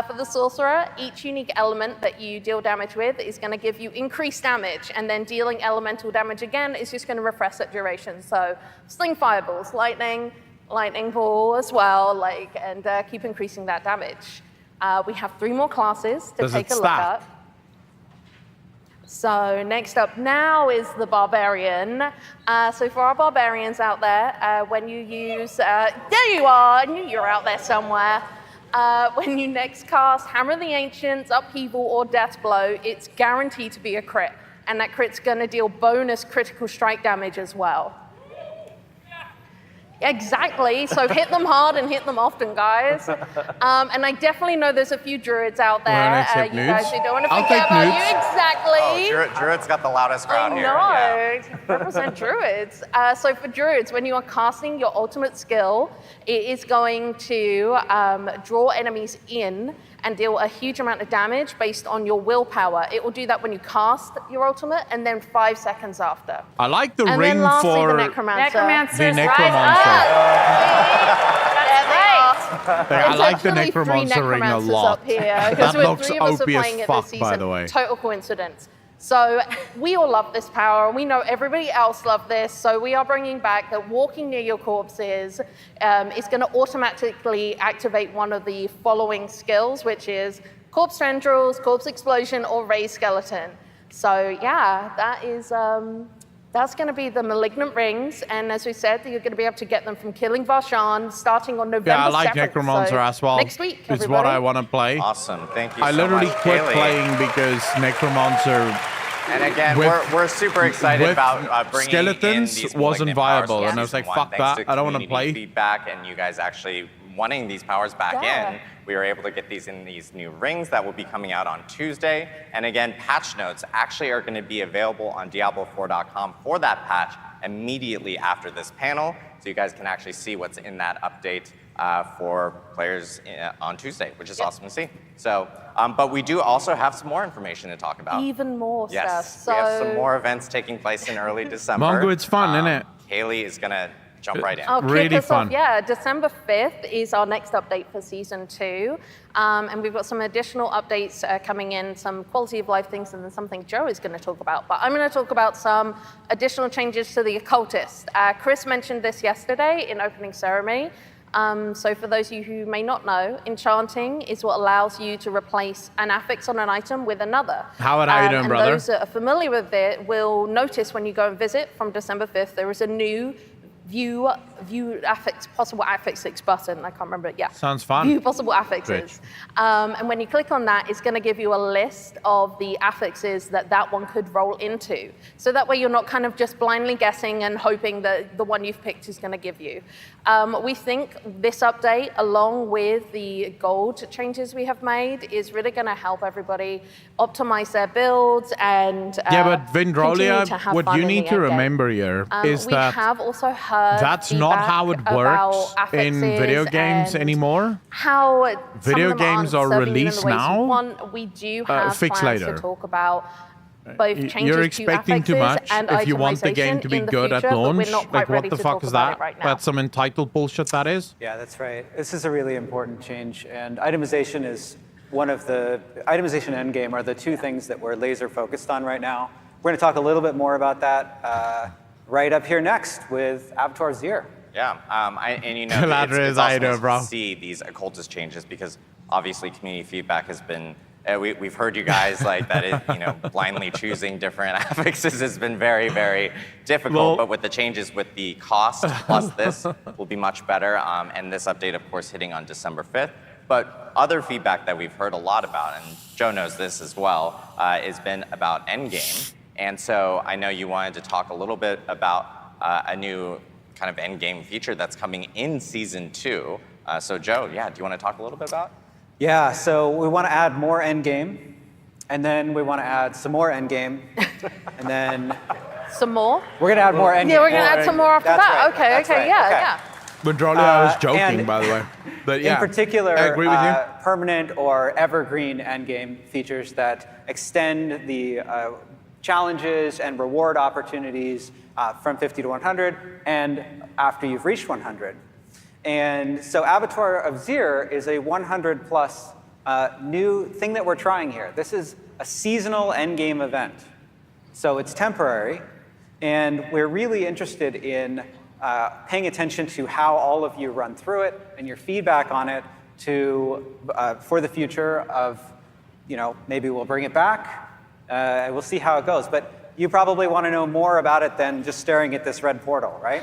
For the sorcerer, each unique element that you deal damage with is going to give you increased damage, and then dealing elemental damage again is just going to refresh that duration. So sling fireballs, lightning ball as well, and keep increasing that damage. We have 3 more classes to take a look at. So next up now is the Barbarian. So for our Barbarians out there, when you use, there you are, I knew you were out there somewhere. When you next cast Hammer of the Ancients, Upheaval, or Death Blow, it's guaranteed to be a crit. And that crit's gonna deal bonus critical strike damage as well. Exactly. So hit them hard and hit them often, guys. And I definitely know there's a few druids out there. You guys who don't want to forget about you. Exactly. Oh, Druid's got the loudest crowd here. I know. Represent druids. So for druids, when you are casting your ultimate skill, it is going to draw enemies in and deal a huge amount of damage based on your willpower. It will do that when you cast your ultimate and then 5 seconds after. I like the and ring then lastly, for the necromancer. the necromancer. That's right. I like the necromancer ring a lot. Up here, That looks three of us OP are playing as it fuck, this season. by the way. Total coincidence. So we all love this power, and we know everybody else loves this, so we are bringing back that walking near your corpses is going to automatically activate one of the following skills, which is Corpse Tendrils, Corpse Explosion, or Raise Skeleton. So yeah, that is that's going to be the Malignant Rings, and as we said, you're going to be able to get them from killing Varshan starting on November 7th. Yeah, I like Necromancer so as well. Next week, It's what I want to play. Awesome, thank you I so literally much, quit Kaylee. playing because Necromancer. And again, we're super excited about bringing skeletons in these wasn't malignant powers viable, for and I was like, season "Fuck one. Thanks that! to I don't want to community play." Feedback and you guys actually wanting these powers back Yeah. in. We were able to get these in these new rings that will be coming out on Tuesday. And again, patch notes actually are going to be available on Diablo4.com for that patch immediately after this panel, so you guys can actually see what's in that update for players on Tuesday, which is awesome to see. So, but we do also have some more information to talk about. Even more Yes, stuff. we have So- some more events taking place in early December. Mongo, it's fun, isn't it? Kaylee is gonna jump right in. I'll kick Really us fun. off. Yeah, December 5th is our next update for season 2. And we've got some additional updates coming in, some quality of life things, and then something Joe is going to talk about. But I'm going to talk about some additional changes to the occultist. Chris mentioned this yesterday in opening ceremony. So for those of you who may not know, enchanting is what allows you to replace an affix on an item with another. How are you doing, and brother? those that are familiar with it will notice when you go and visit from December 5th, there is a new view affix, possible affixes button. I can't remember it. Yeah. Sounds fun. View possible affixes. And when you click on that, it's going to give you a list of the affixes that one could roll into. So that way you're not kind of just blindly guessing and hoping that the one you've picked is going to give you. We think this update, along with the gold changes we have made, is really going to help everybody optimize their builds and Yeah, but Vindrolia, continue to have what fun you in need the to end game. remember here is we that have also heard that's not how it feedback works about in video affixes games and anymore. How Video some of them games aren't are serving you in the released ways you now, want. We do have fix plans later. to talk about both changes You're to expecting too affixes much and if you want the game itemization to be in the good future, at but we're launch. not quite Like, what ready the to fuck talk is about that? it right now. That's some entitled bullshit, that is. Yeah, that's right. This is a really important change, and itemization is one of the, itemization and endgame are the two things that we're laser focused on right now. We're going to talk a little bit more about that right up here next with Avatar Zir. Yeah, and you know, Ladder is awesome Ido, bro. to see these occultist changes because obviously community feedback has been. We've heard you guys like that. Blindly choosing different affixes has been very, very difficult. Well- but with the changes with the cost plus this will be much better. And this update, of course, hitting on December 5th. But other feedback that we've heard a lot about, and Joe knows this as well, has been about endgame. And so I know you wanted to talk a little bit about a new kind of endgame feature that's coming in season 2. So Joe, yeah, do you want to talk a little bit about? Yeah, so we want to add more endgame, and then we want to add some more endgame, and then Some more? we're going to add more endgame. Yeah, we're going to add some more after That's that. right, Okay, that's okay, right, yeah, okay. yeah. Vindrolia, I was joking, and by the way. But yeah, In particular, I agree with you. permanent or evergreen endgame features that extend the challenges and reward opportunities from 50 to 100 and after you've reached 100. And so Avatar of Zir is a 100 plus new thing that we're trying here. This is a seasonal endgame event. So it's temporary, and we're really interested in paying attention to how all of you run through it and your feedback on it for the future of, maybe we'll bring it back. We'll see how it goes. But you probably want to know more about it than just staring at this red portal, right?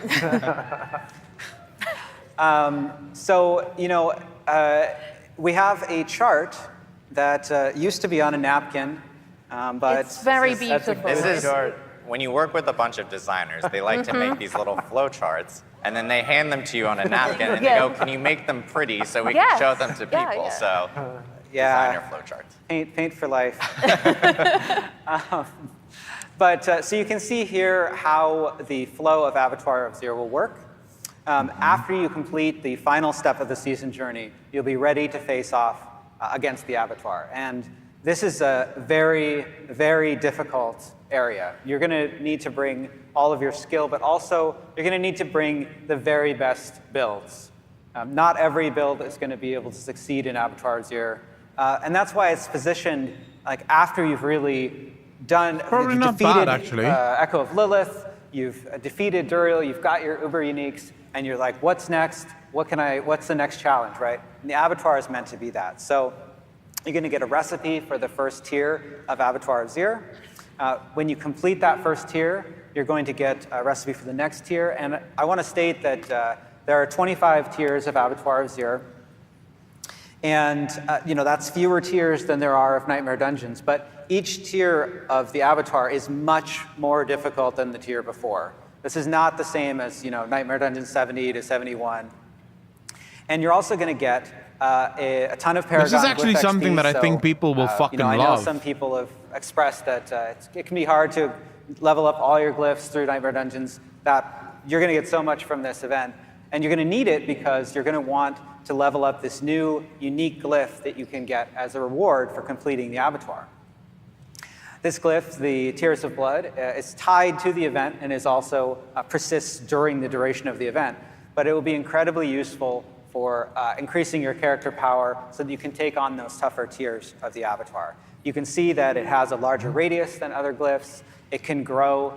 We have a chart that used to be on a napkin, but It's very beautiful. when you work with a bunch of designers, they like to make these little flow charts, and then they hand them to you on a napkin, and they go, "Can you make them pretty so we can show them to people?" So, designer flow charts. Paint for life. So you can see here how the flow of Avatar of Zero will work. After you complete the final step of the season journey, you'll be ready to face off against the Avatar. And this is a very, very difficult area. You're going to need to bring all of your skill, but also you're going to need to bring the very best builds. Not every build is going to be able to succeed in Avatar Zero. And that's why it's positioned like after you've really done, Probably not defeated bad, actually. Echo of Lilith, you've defeated Duriel, you've got your Uber Uniques, and you're like, what's next? What's the next challenge, right? And the Avatar is meant to be that. So you're going to get a recipe for the first tier of Avatar of Zero. When you complete that first tier, you're going to get a recipe for the next tier. And I want to state that there are 25 tiers of Avatar of Zero. And that's fewer tiers than there are of Nightmare Dungeons. But each tier of the Avatar is much more difficult than the tier before. This is not the same as Nightmare Dungeons 70 to 71. And you're also going to get a ton of Paragon. This is actually glyph something XP, that I think people will fucking I know love. some people have expressed that it can be hard to level up all your glyphs through Nightmare Dungeons. That you're going to get so much from this event. And you're going to need it because you're going to want to level up this new unique glyph that you can get as a reward for completing the Avatar. This glyph, the Tears of Blood, is tied to the event and is also persists during the duration of the event. But it will be incredibly useful for increasing your character power so that you can take on those tougher tiers of the Avatar. You can see that it has a larger radius than other glyphs. It can grow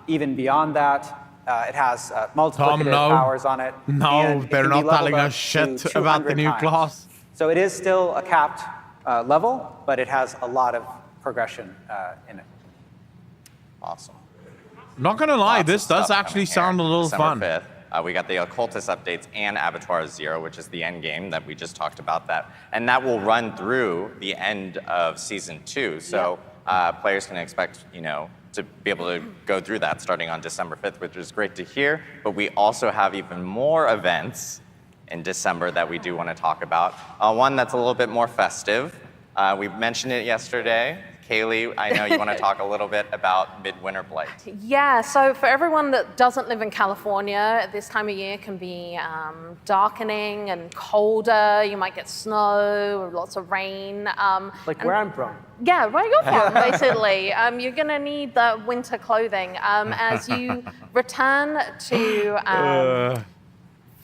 even beyond that. It has multiplicative powers on it. No, and they're it can be not telling leveled us up to shit about the 200 new times. class. So it is still a capped level, but it has a lot of progression in it. Awesome. Not gonna lie, Lots this of does stuff actually coming sound a here. little December fun. 5th, we got the Occultist updates and Avatar Zero, which is the end game that we just talked about. And that will run through the end of Season 2. So players can expect, to be able to go through that starting on December 5th, which is great to hear. But we also have even more events in December that we do want to talk about. One that's a little bit more festive. We mentioned it yesterday. Kaylee, I know you want to talk a little bit about Midwinter Blight. Yeah, so for everyone that doesn't live in California, this time of year can be darkening and colder. You might get snow or lots of rain. Like where I'm from. Yeah, where you're from, basically. You're going to need the winter clothing as you return to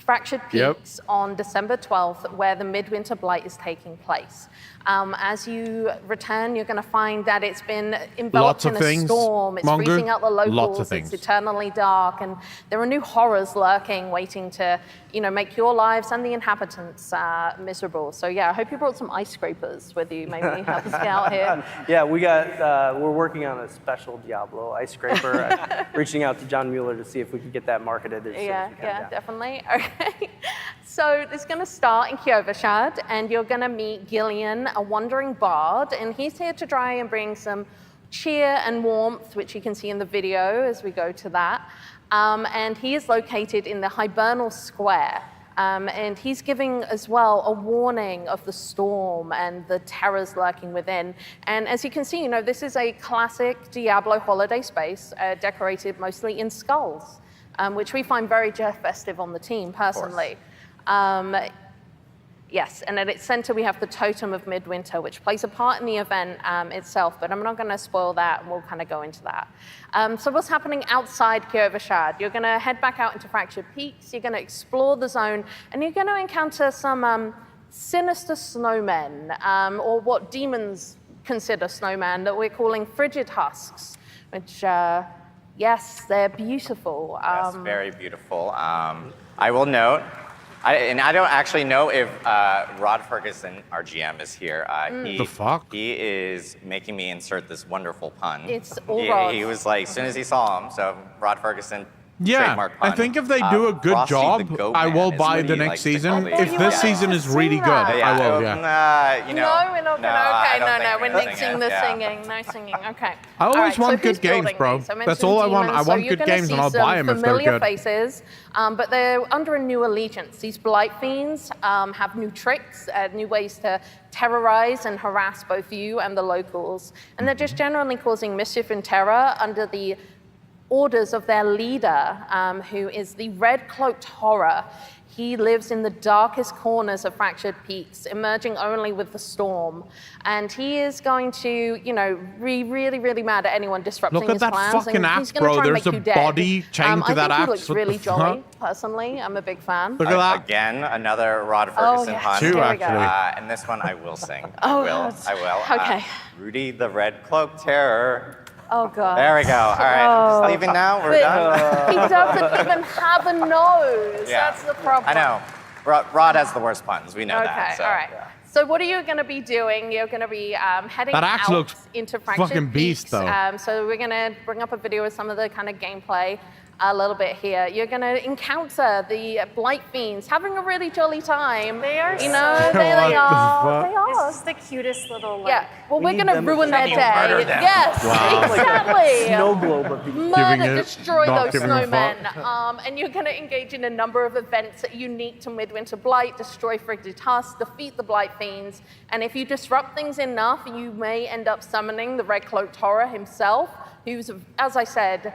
Fractured Peaks on December 12th, where the Midwinter Blight is taking place. As you return, you're going to find that it's been enveloped in a storm. It's freezing out the locals. It's eternally dark, and there are new horrors lurking, waiting to, make your lives and the inhabitants miserable. So yeah, I hope you brought some ice scrapers with you. Maybe help us out here. Yeah, we're working on a special Diablo ice scraper. Reaching out to John Mueller to see if we could get that marketed as soon as we can. Yeah, definitely. Okay. So it's going to start in Kyovashad, and you're going to meet Gillian, a wandering bard, and he's here to try and bring some cheer and warmth, which you can see in the video as we go to that. And he is located in the Hibernal Square, and he's giving as well a warning of the storm and the terrors lurking within. And as you can see, this is a classic Diablo holiday space, decorated mostly in skulls, which we find very festive on the team, personally. Yes, and at its center we have the Totem of Midwinter, which plays a part in the event itself, but I'm not going to spoil that, and we'll kind of go into that. So what's happening outside Kyovashad? You're going to head back out into Fractured Peaks, you're going to explore the zone, and you're going to encounter some sinister snowmen, or what demons consider snowmen, that we're calling frigid husks, which, yes, they're beautiful. Yes, very beautiful. I will note, I don't actually know if Rod Ferguson, our GM, is here. The fuck? He is making me insert this wonderful pun. It's all Rod. He was like, as soon as he saw him, so Rod Ferguson, Yeah, trademark I pun. think if they do a good Frosty job, the Goat I will Man is buy what the he next likes to season. call the If game. this season is really good, I will, yeah. No, we're not No, gonna. I Okay, don't no, think no, we're we're gonna nixing sing the it, yeah. singing. No singing. Okay. I always All right, want so who's good games, building bro. these? I That's mentioned all I want. demons, I want so you're good gonna games, see and I'll some buy them if they're familiar good. faces, but they're under a new allegiance. These blight fiends have new tricks, new ways to terrorize and harass both you and the locals, and they're just generally causing mischief and terror under the orders of their leader, who is the red-cloaked horror. He lives in the darkest corners of Fractured Peaks, emerging only with the storm. And he is going to, you know, be really, really mad at anyone disrupting Look at his that plans. fucking and axe, he's gonna bro. try and There's make a you dead. body chained to that I think axe. he looks What really the jolly, fuck? personally. I'm a big fan. Look at that. Again, another Rod Oh, Ferguson yes. pun. Two, Here we go. actually. And this one I will sing. Oh, I will. Okay. Rudy the Red Cloak Terror. Oh, God. There we go. All right, I'm just leaving now. We're done. He doesn't even have a nose. Yeah. That's the problem. I know. Rod has the worst puns. We know Okay, that. So. all right. So what are you going to be doing? You're going to be heading That axe out looks into Fractured fucking beast, Peaks. though. So we're going to bring up a video of some of the kind of gameplay a little bit here. You're going to encounter the Blight Fiends, having a really jolly time. They are You know, so they What the are. fuck? They are. This is the cutest little, like, Yeah, well, we're going to ruin their You day. murder them. Yes, Wow. exactly. Snow globe of these. Murder, it- destroy not those giving a fuck. snowmen. And you're going to engage in a number of events that are unique to Midwinter Blight, destroy Frigid Husk, defeat the Blight Fiends, and if you disrupt things enough, you may end up summoning the Red-Cloaked Horror himself, who's, as I said,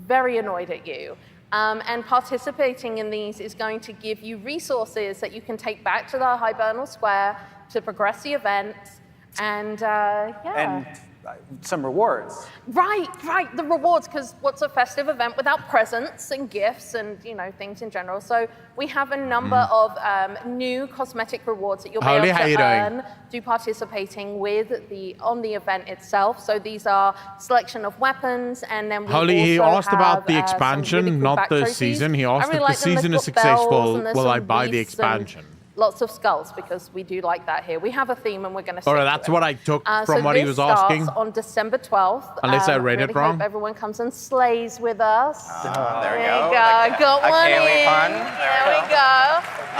very annoyed at you. And participating in these is going to give you resources that you can take back to the Hibernal Square to progress the events, and yeah. And some rewards. Right, the rewards, because what's a festive event without presents and gifts and, you know, things in general? So we have a number of new cosmetic rewards that you'll be Holly, able how you to doing? earn through participating on the event itself. So these are selection of weapons, and then we Holly, he also asked about have, the some expansion, really cool not back the trophies. season. He I asked really if like the them. There's season is got bells, successful, and there's will I some buy the wreaths and expansion? Lots of skulls, because we do like that here. We have a theme, and we're going to All right, that's what I took from what he was asking. on December 12th. Unless I read it really wrong. Hope everyone comes and slays with us. There we There you go. go. Got a one Kaylee in. pun. There we go.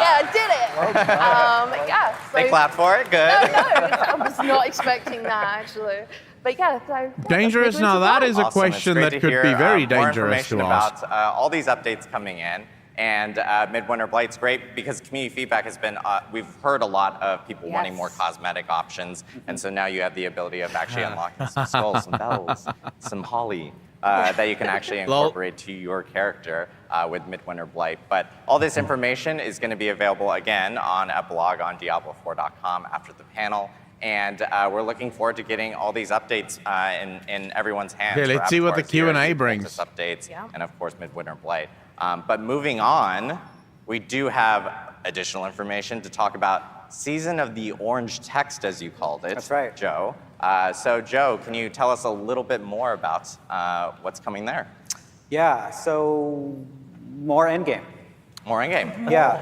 Yeah, I did it. Yeah. So, They clapped for it. Good. No, I was not expecting that, actually. But yeah, so. Yeah, Dangerous? Now that is a Awesome. It's question great that to could hear, be very more dangerous information to ask. about all these updates coming in. And Midwinter Blight's great because community feedback has been, we've heard a lot of people wanting more cosmetic options. And so now you have the ability of actually unlocking some skulls, some bells, some holly that you can actually incorporate to your character with Midwinter Blight. But all this information is going to be available again on a blog on Diablo4.com after the panel. And we're looking forward to getting all these updates in everyone's hands. Okay, let's for see what the Avatar's Q&A Years, brings. Cultist updates, and of course Midwinter Blight. But moving on, we do have additional information to talk about Season of the Orange Text, as you called it. That's right. Joe. So Joe, can you tell us a little bit more about what's coming there? Yeah, so more endgame. More endgame. Yeah.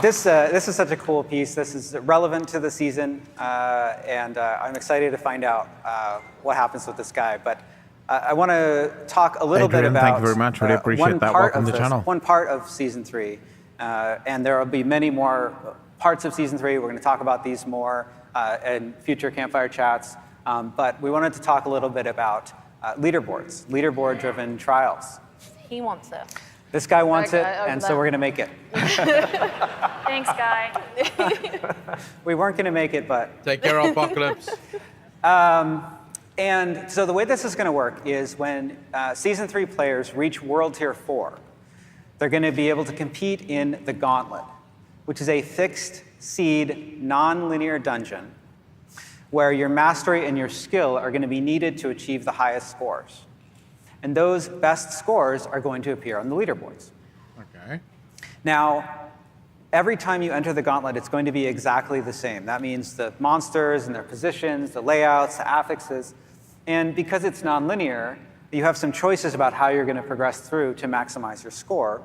This is such a cool piece. This is relevant to the season, and I'm excited to find out what happens with this guy. But I want to talk a little Adrian, bit about thank you very much. Really appreciate one that. part Welcome to of the channel. One part of season 3, and there will be many more parts of season 3. We're going to talk about these more in future campfire chats. But we wanted to talk a little bit about leaderboards, leaderboard-driven trials. He wants it. This guy wants Okay, it, and so we're going to make it. Thanks, Guy. We weren't going to make it, but... Take care, Apocalypse. And so the way this is going to work is when Season 3 players reach World Tier 4, they're going to be able to compete in the Gauntlet, which is a fixed seed, non-linear dungeon where your mastery and your skill are going to be needed to achieve the highest scores. And those best scores are going to appear on the leaderboards. Okay. Now, every time you enter the Gauntlet, it's going to be exactly the same. That means the monsters and their positions, the layouts, the affixes. And because it's nonlinear, you have some choices about how you're going to progress through to maximize your score.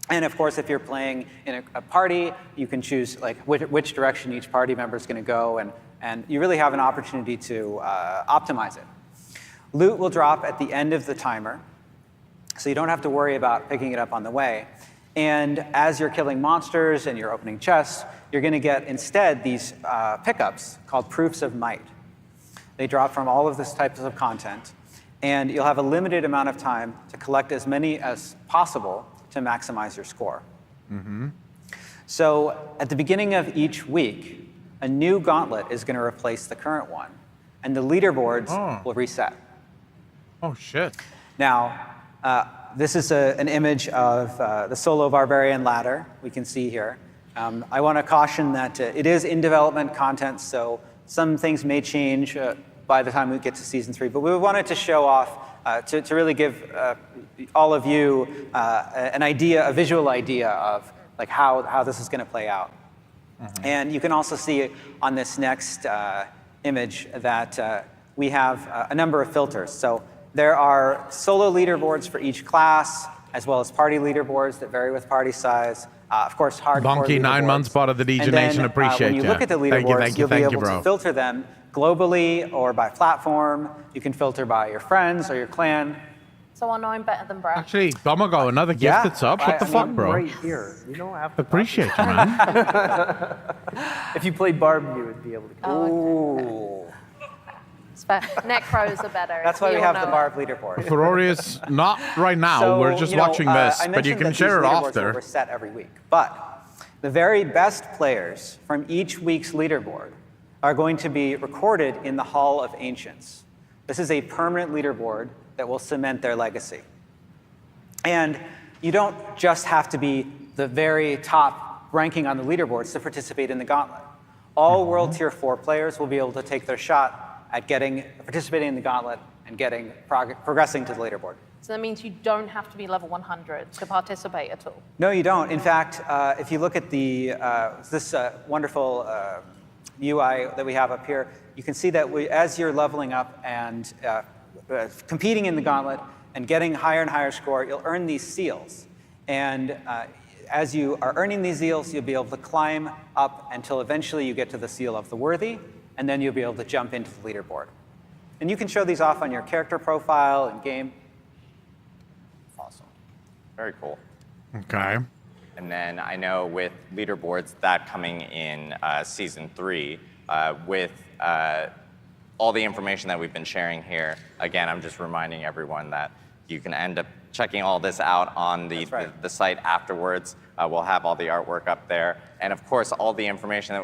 And of course, if you're playing in a party, you can choose like which direction each party member is going to go, and you really have an opportunity to optimize it. Loot will drop at the end of the timer, so you don't have to worry about picking it up on the way. And as you're killing monsters and you're opening chests, you're going to get instead these pickups called Proofs of Might. They drop from all of this types of content, and you'll have a limited amount of time to collect as many as possible to maximize your score. So at the beginning of each week, a new gauntlet is going to replace the current one, and the leaderboards will reset. Oh, shit. Now, this is an image of the solo barbarian ladder we can see here. I want to caution that it is in development content, so some things may change by the time we get to season 3, but we wanted to show off to really give all of you an idea, a visual idea of like how this is going to play out. And you can also see on this next image that we have a number of filters. So there are solo leaderboards for each class, as well as party leaderboards that vary with party size. Of course, hardcore Bunky, 9 months part of the DJ Nation, appreciate when you look at the leaderboards, you'll be able bro. to filter them globally or by platform. You can filter by your friends or your clan. So I know I'm better than Brad. Actually, Domago, another gift that's up. What the fuck, bro? Right here. You don't have to. Appreciate you, man. If you played Barb, you would be able to. Ooh. Necros are better. That's why we all have know the it. Barb leaderboard. Ferorius, not right now. So, We're just you know, watching this, I but you mentioned can that share it these leaderboards after. were set every week, but the very best players from each week's leaderboard are going to be recorded in the Hall of Ancients. This is a permanent leaderboard that will cement their legacy. And you don't just have to be the very top ranking on the leaderboards to participate in the gauntlet. All World Tier 4 players will be able to take their shot at participating in the gauntlet and progressing to the leaderboard. So that means you don't have to be level 100 to participate at all. No, you don't. In fact, if you look at this wonderful UI that we have up here, you can see that as you're leveling up and competing in the gauntlet and getting higher and higher score, you'll earn these seals. And as you are earning these seals, you'll be able to climb up until eventually you get to the seal of the worthy, and then you'll be able to jump into the leaderboard. And you can show these off on your character profile in game. Awesome. Very cool. Okay. And then I know with leaderboards, that coming in season 3, with all the information that we've been sharing here, again, I'm just reminding everyone that you can end up checking all this out on the site afterwards. We'll have all the artwork up there. And of course, all the information that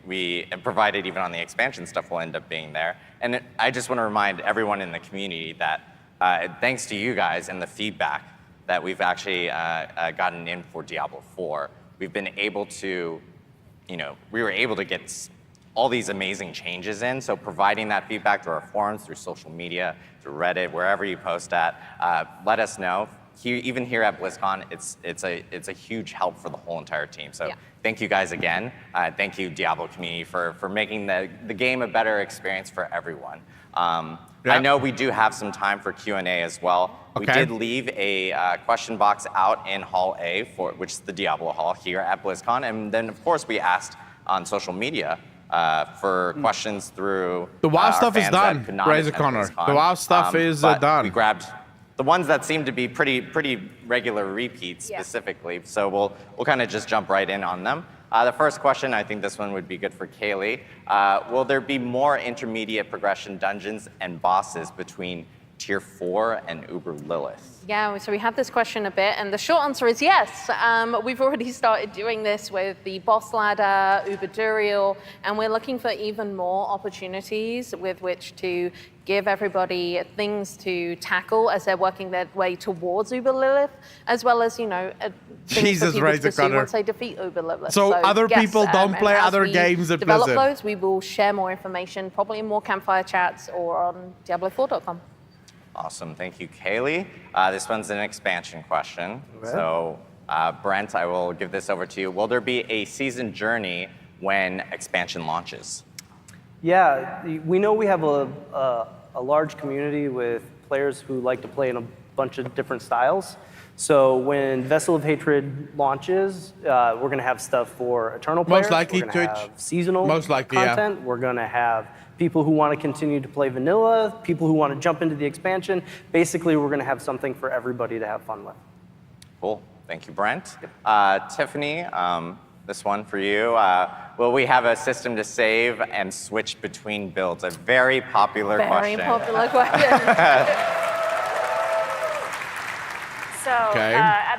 we provided even on the expansion stuff will end up being there. And I just want to remind everyone in the community that thanks to you guys and the feedback that we've actually gotten in for Diablo 4, we've been able to, we were able to get all these amazing changes in. So providing that feedback through our forums, through social media, through Reddit, wherever you post at, let us know. Even here at BlizzCon, it's a huge help for the whole entire team. So thank you guys again. Thank you, Diablo community, for making the game a better experience for everyone. I know we do have some time for Q&A as well. We did leave a question box out in Hall A, which is the Diablo Hall here at BlizzCon. And then, of course, we asked on social media for questions through the WoW stuff is fans done, that could not Razor attend Connor. BlizzCon. The WoW stuff is but done. We grabbed the ones that seem to be pretty regular repeats specifically. So we'll kind of just jump right in on them. The first question, I think this one would be good for Kaylee. Will there be more intermediate progression dungeons and bosses between Tier 4 and Uber Lilith? Yeah, so we had this question a bit, and the short answer is yes. We've already started doing this with the boss ladder, Uber Duriel, and we're looking for even more opportunities with which to give everybody things to tackle as they're working their way towards Uber Lilith, as well as, things Jesus, for people Razor to see Connor. once they defeat Uber Lilith. So other yes, people don't and play as other we games at develop Blizzard. those, we will share more information, probably in more campfire chats or on Diablo4.com. Awesome, thank you, Kaylee. This one's an expansion question. So Brent, I will give this over to you. Will there be a season journey when expansion launches? Yeah, we know we have a large community with players who like to play in a bunch of different styles. So when Vessel of Hatred launches, we're going to have stuff for Eternal players. Most likely we're gonna Twitch. have seasonal Most likely, content. We're going to have people who want to continue to play vanilla, people who want to jump into the expansion. Basically, we're going to have something for everybody to have fun with. Cool. Thank you, Brent. Tiffany, this one for you. Will we have a system to save and switch between builds? A very popular question. Very popular question. So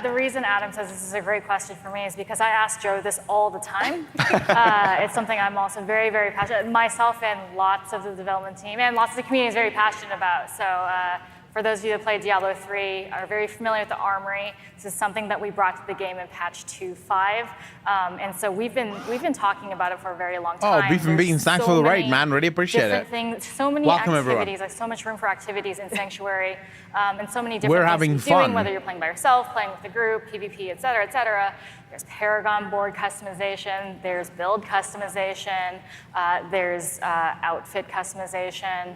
the reason Adam says this is a great question for me is because I ask Joe this all the time. It's something I'm also very, very passionate, myself and lots of the development team and lots of the community is very passionate about. So for those of you that played Diablo 3, are very familiar with the Armory. This is something that we brought to the game in patch 2.5. And so we've been talking about it for a very long time. Oh, beef and beans, thanks for the raid, man. Really appreciate it. Things, so many Welcome, activities, everyone. like so much room for activities in Sanctuary, and so many different We're things having to be doing, fun. whether you're playing by yourself, playing with a group, PvP, et cetera, et cetera. There's Paragon board customization, there's build customization, there's outfit customization,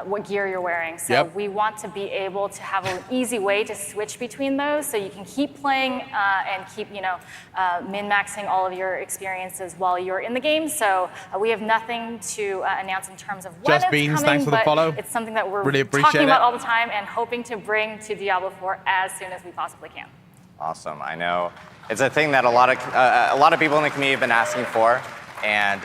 what gear you're wearing. So we want to be able to have an easy way to switch between those so you can keep playing and keep, min-maxing all of your experiences while you're in the game. So we have nothing to announce in terms of when Just it's Beans, coming, thanks for the but follow. it's something that we're Really appreciate talking about it. all the time and hoping to bring to Diablo 4 as soon as we possibly can. Awesome. I know it's a thing that a lot of people in the community have been asking for, and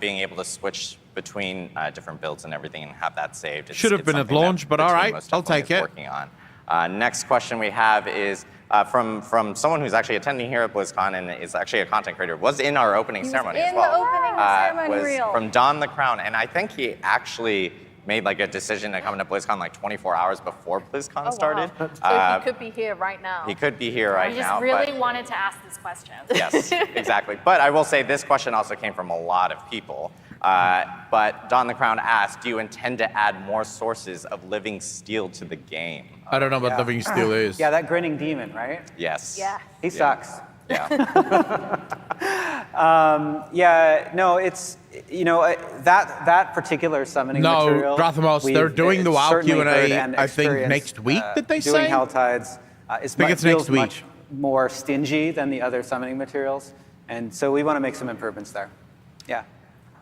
being able to switch between different builds and everything and have that saved. Should have been at launch, but all right, I'll take it. Working on. Next question we have is from someone who's actually attending here at BlizzCon and is actually a content creator. Was in our opening ceremony as well. In the opening ceremony reel. From Don the Crown, and I think he actually made like a decision to come to BlizzCon like 24 hours before BlizzCon started. So he could be here right now. He could be here right I just now. really wanted to ask this question. Yes, exactly. But I will say this question also came from a lot of people. But Don the Crown asked, do you intend to add more sources of living steel to the game? I don't know what living steel is. Yeah, that grinning demon, right? Yes. Yeah. He sucks. Yeah. No, it's, that particular summoning material. No, Drathamos, they're doing the WoW Q&A, I think, next week, did they doing say? Hell Tides it's next week. much more stingy than the other summoning materials. And so we want to make some improvements there. Yeah.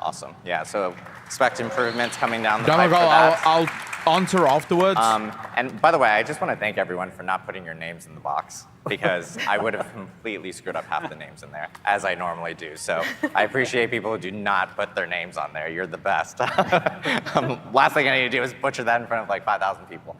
Awesome. Yeah, so expect improvements coming down the pipe for that. I'll answer afterwards. And by the way, I just want to thank everyone for not putting your names in the box because I would have completely screwed up half the names in there, as I normally do. So I appreciate people who do not put their names on there. You're the best. Last thing I need to do is butcher that in front of like 5,000 people.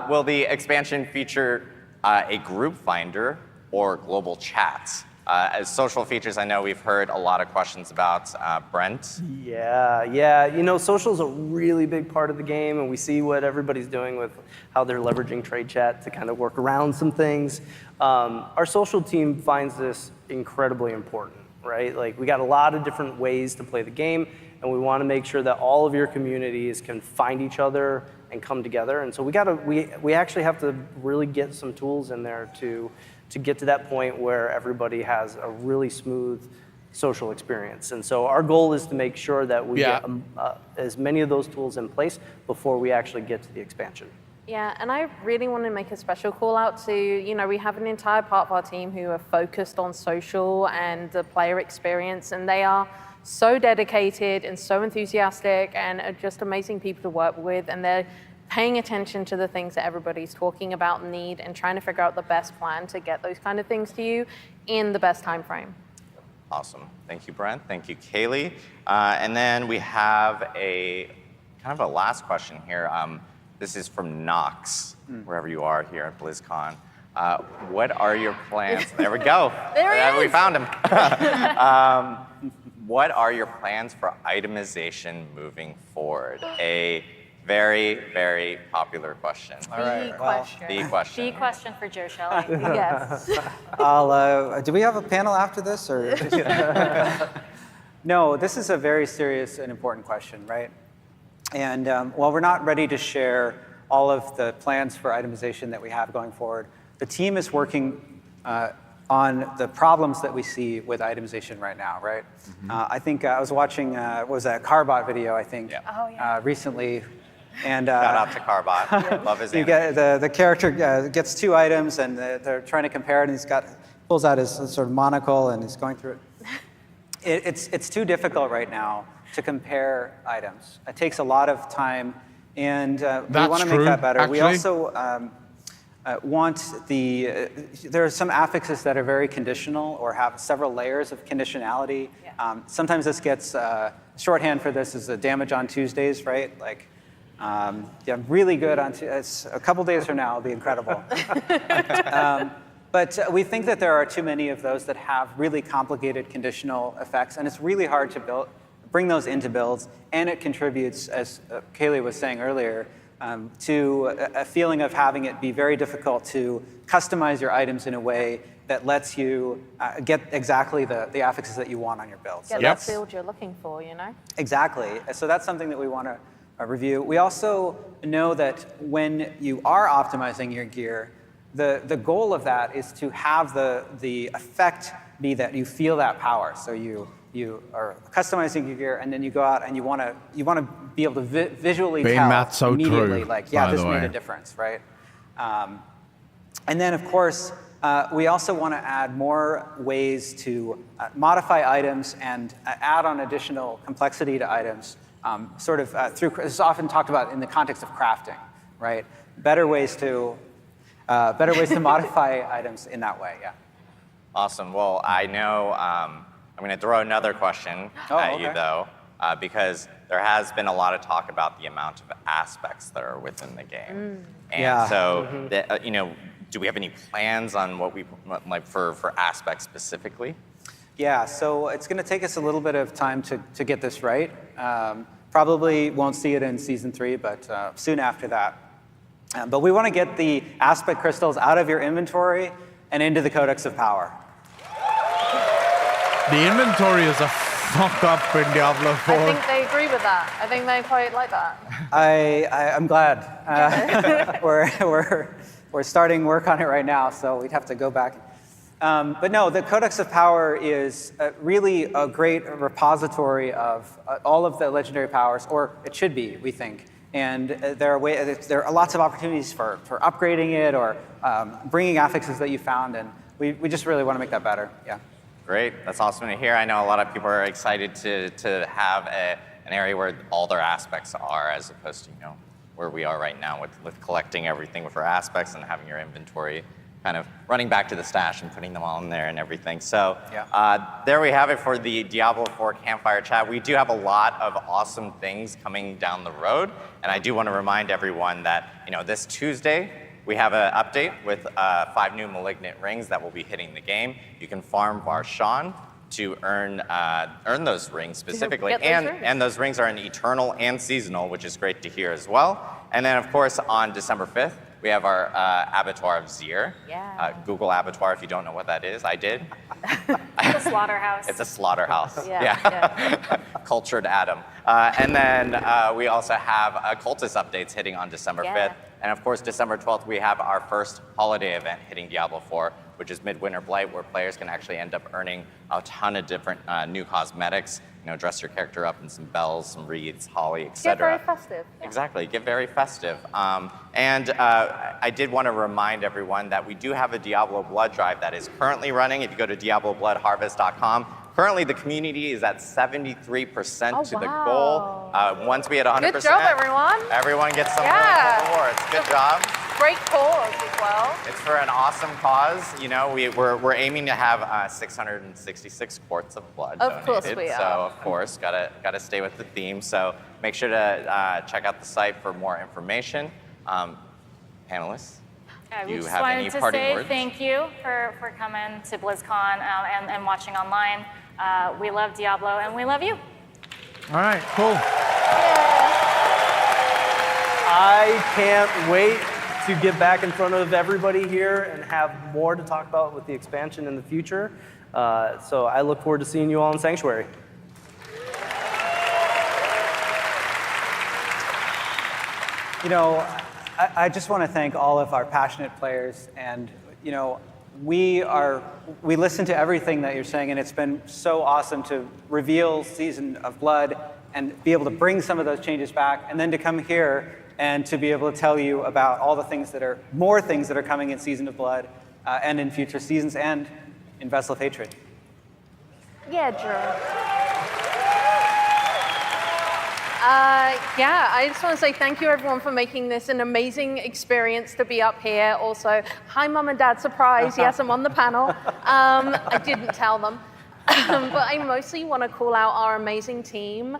Will the expansion feature a group finder or global chats? As social features, I know we've heard a lot of questions about. Brent? Yeah. Social's a really big part of the game, and we see what everybody's doing with how they're leveraging trade chat to kind of work around some things. Our social team finds this incredibly important, right? Like, we got a lot of different ways to play the game, and we want to make sure that all of your communities can find each other and come together. And so we actually have to really get some tools in there to get to that point where everybody has a really smooth social experience. And so our goal is to make sure that we get as many of those tools in place before we actually get to the expansion. Yeah, and I really want to make a special call out to, we have an entire part of our team who are focused on social and the player experience, and they are so dedicated and so enthusiastic and are just amazing people to work with, and they're paying attention to the things that everybody's talking about and need and trying to figure out the best plan to get those kind of things to you in the best time frame. Awesome. Thank you, Brent. Thank you, Kaylee. And then we have a kind of a last question here. This is from Knox, wherever you are here at BlizzCon. What are your plans? There we go. There he is. We found him. What are your plans for itemization moving forward? A very, very popular question. The question. The question. The question for Joe Shelley. Yes. Do we have a panel after this, or? No, this is a very serious and important question, right? And while we're not ready to share all of the plans for itemization that we have going forward, the team is working on the problems that we see with itemization right now, right? I think I was watching, was a Carbot video, I think, recently. And shout out to Carbot. Love his you get the character gets 2 items, and they're trying to compare it, and pulls out his sort of monocle, and he's going through it. It's too difficult right now to compare items. It takes a lot of time, and we want to make that better. Actually. We also there are some affixes that are very conditional or have several layers of conditionality. Sometimes this gets, shorthand for this is the damage on Tuesdays, right? Like, really good on it's a couple days from now, it'll be incredible. But we think that there are too many of those that have really complicated conditional effects, and it's really hard to bring those into builds, and it contributes, as Kaylee was saying earlier, to a feeling of having it be very difficult to customize your items in a way that lets you get exactly the affixes that you want on your build. Get that build you're looking for, you know? Exactly. So that's something that we want to review. We also know that when you are optimizing your gear, the goal of that is to have the effect be that you feel that power. So you are customizing your gear, and then you go out and you want to be able to visually tell immediately, true, like, yeah, this made a difference, right? And then, of course, we also want to add more ways to modify items and add on additional complexity to items, through. This is often talked about in the context of crafting, right? Better ways to modify items in that way. Yeah. Awesome. Well, I know. I'm going to throw another question at you, though, because there has been a lot of talk about the amount of aspects that are within the game. And so, do we have any plans on what we like for aspects specifically? Yeah, so it's going to take us a little bit of time to get this right. Probably won't see it in season 3, but soon after that. But we want to get the aspect crystals out of your inventory and into the Codex of Power. The inventory is a fuck up in Diablo 4. I think they agree with that. I think they quite like that. I'm glad. We're starting work on it right now, so we'd have to go back. But no, the Codex of Power is really a great repository of all of the legendary powers, or it should be, we think. And there are lots of opportunities for upgrading it or bringing affixes that you found, and we just really want to make that better. Yeah. Great, that's awesome to hear. I know a lot of people are excited to have an area where all their aspects are, as opposed to where we are right now with collecting everything for aspects and having your inventory kind of running back to the stash and putting them all in there and everything. So there we have it for the Diablo 4 Campfire Chat. We do have a lot of awesome things coming down the road, and I do want to remind everyone that this Tuesday we have an update with 5 new Malignant rings that will be hitting the game. You can farm Varshan to earn those rings specifically, and those rings are in Eternal and Seasonal, which is great to hear as well. And then, of course, on December 5th, we have our Abattoir of Zir. Yeah. Google Abattoir if you don't know what that is. I did. It's a slaughterhouse. It's a slaughterhouse. Yeah. Cultured Adam. And then we also have Cultist updates hitting on December 5th. And of course, December 12th, we have our first holiday event hitting Diablo 4, which is Midwinter Blight, where players can actually end up earning a ton of different new cosmetics. Dress your character up in some bells, some wreaths, holly, etc. Get very festive. Yeah. Exactly, get very festive. And I did want to remind everyone that we do have a Diablo Blood drive that is currently running. If you go to diablobloodharvest.com, currently the community is at 73% to the goal. Once we hit 100%, good job, everyone gets some rewards. Good job. Great cause as well. It's for an awesome cause. We're aiming to have 666 quarts of blood donated. Of course we are. So of course, gotta stay with the theme. So make sure to check out the site for more information. Panelists, We you just have wanted any to parting say words? thank you for coming to Blizzcon and watching online. We love Diablo and we love you. All right, cool. I can't wait to get back in front of everybody here and have more to talk about with the expansion in the future. So I look forward to seeing you all in Sanctuary. I just want to thank all of our passionate players, and we listen to everything that you're saying, and it's been so awesome to reveal Season of Blood and be able to bring some of those changes back, and then to come here and to be able to tell you about all the things that are, more things that are coming in Season of Blood, and in future seasons, and in Vessel of Hatred. Yeah, Drew. Yeah, I just want to say thank you everyone for making this an amazing experience to be up here. Also, hi mum and dad, surprise, yes, I'm on the panel. I didn't tell them. But I mostly want to call out our amazing team,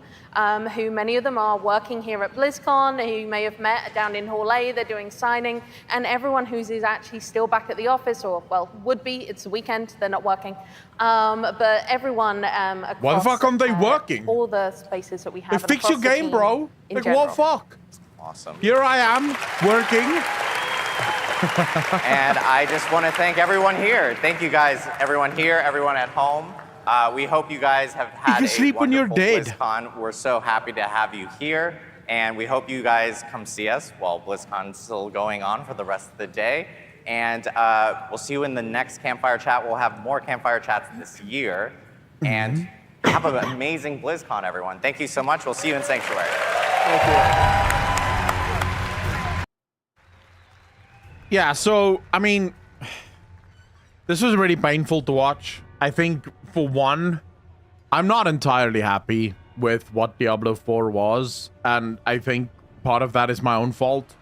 who many of them are working here at Blizzcon, who you may have met down in Hall A, they're doing signing, and everyone who's is actually still back at the office, or, well, would be, it's the weekend, they're not working. But everyone across... Why the fuck aren't they working? All the spaces that we have. They fix your game, bro. Like, what fuck? Awesome. Here I am, working. And I just want to thank everyone here. Thank you guys, everyone here, everyone at home. We hope you guys have had you sleep when you're dead. BlizzCon. We're so happy to have you here, and we hope you guys come see us while BlizzCon's still going on for the rest of the day. And we'll see you in the next Campfire Chat. We'll have more Campfire Chats this year. And have an amazing BlizzCon, everyone. Thank you so much. We'll see you in Sanctuary. Thank you. Yeah, so, I mean, this was really painful to watch. I think, for one, I'm not entirely happy with what Diablo 4 was, and I think part of that is my own fault.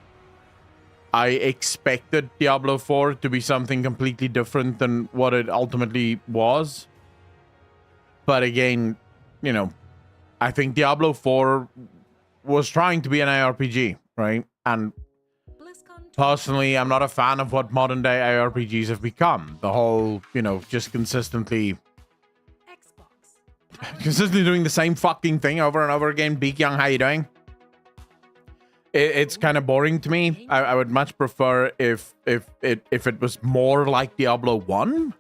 I expected Diablo 4 to be something completely different than what it ultimately was. But again, you know, I think Diablo 4 was trying to be an ARPG, right? And personally, I'm not a fan of what modern day ARPGs have become. The whole, you know, just consistently doing the same fucking thing over and over again. Beak Young, how you doing? It's kind of boring to me. I would much prefer if it was more like Diablo 1.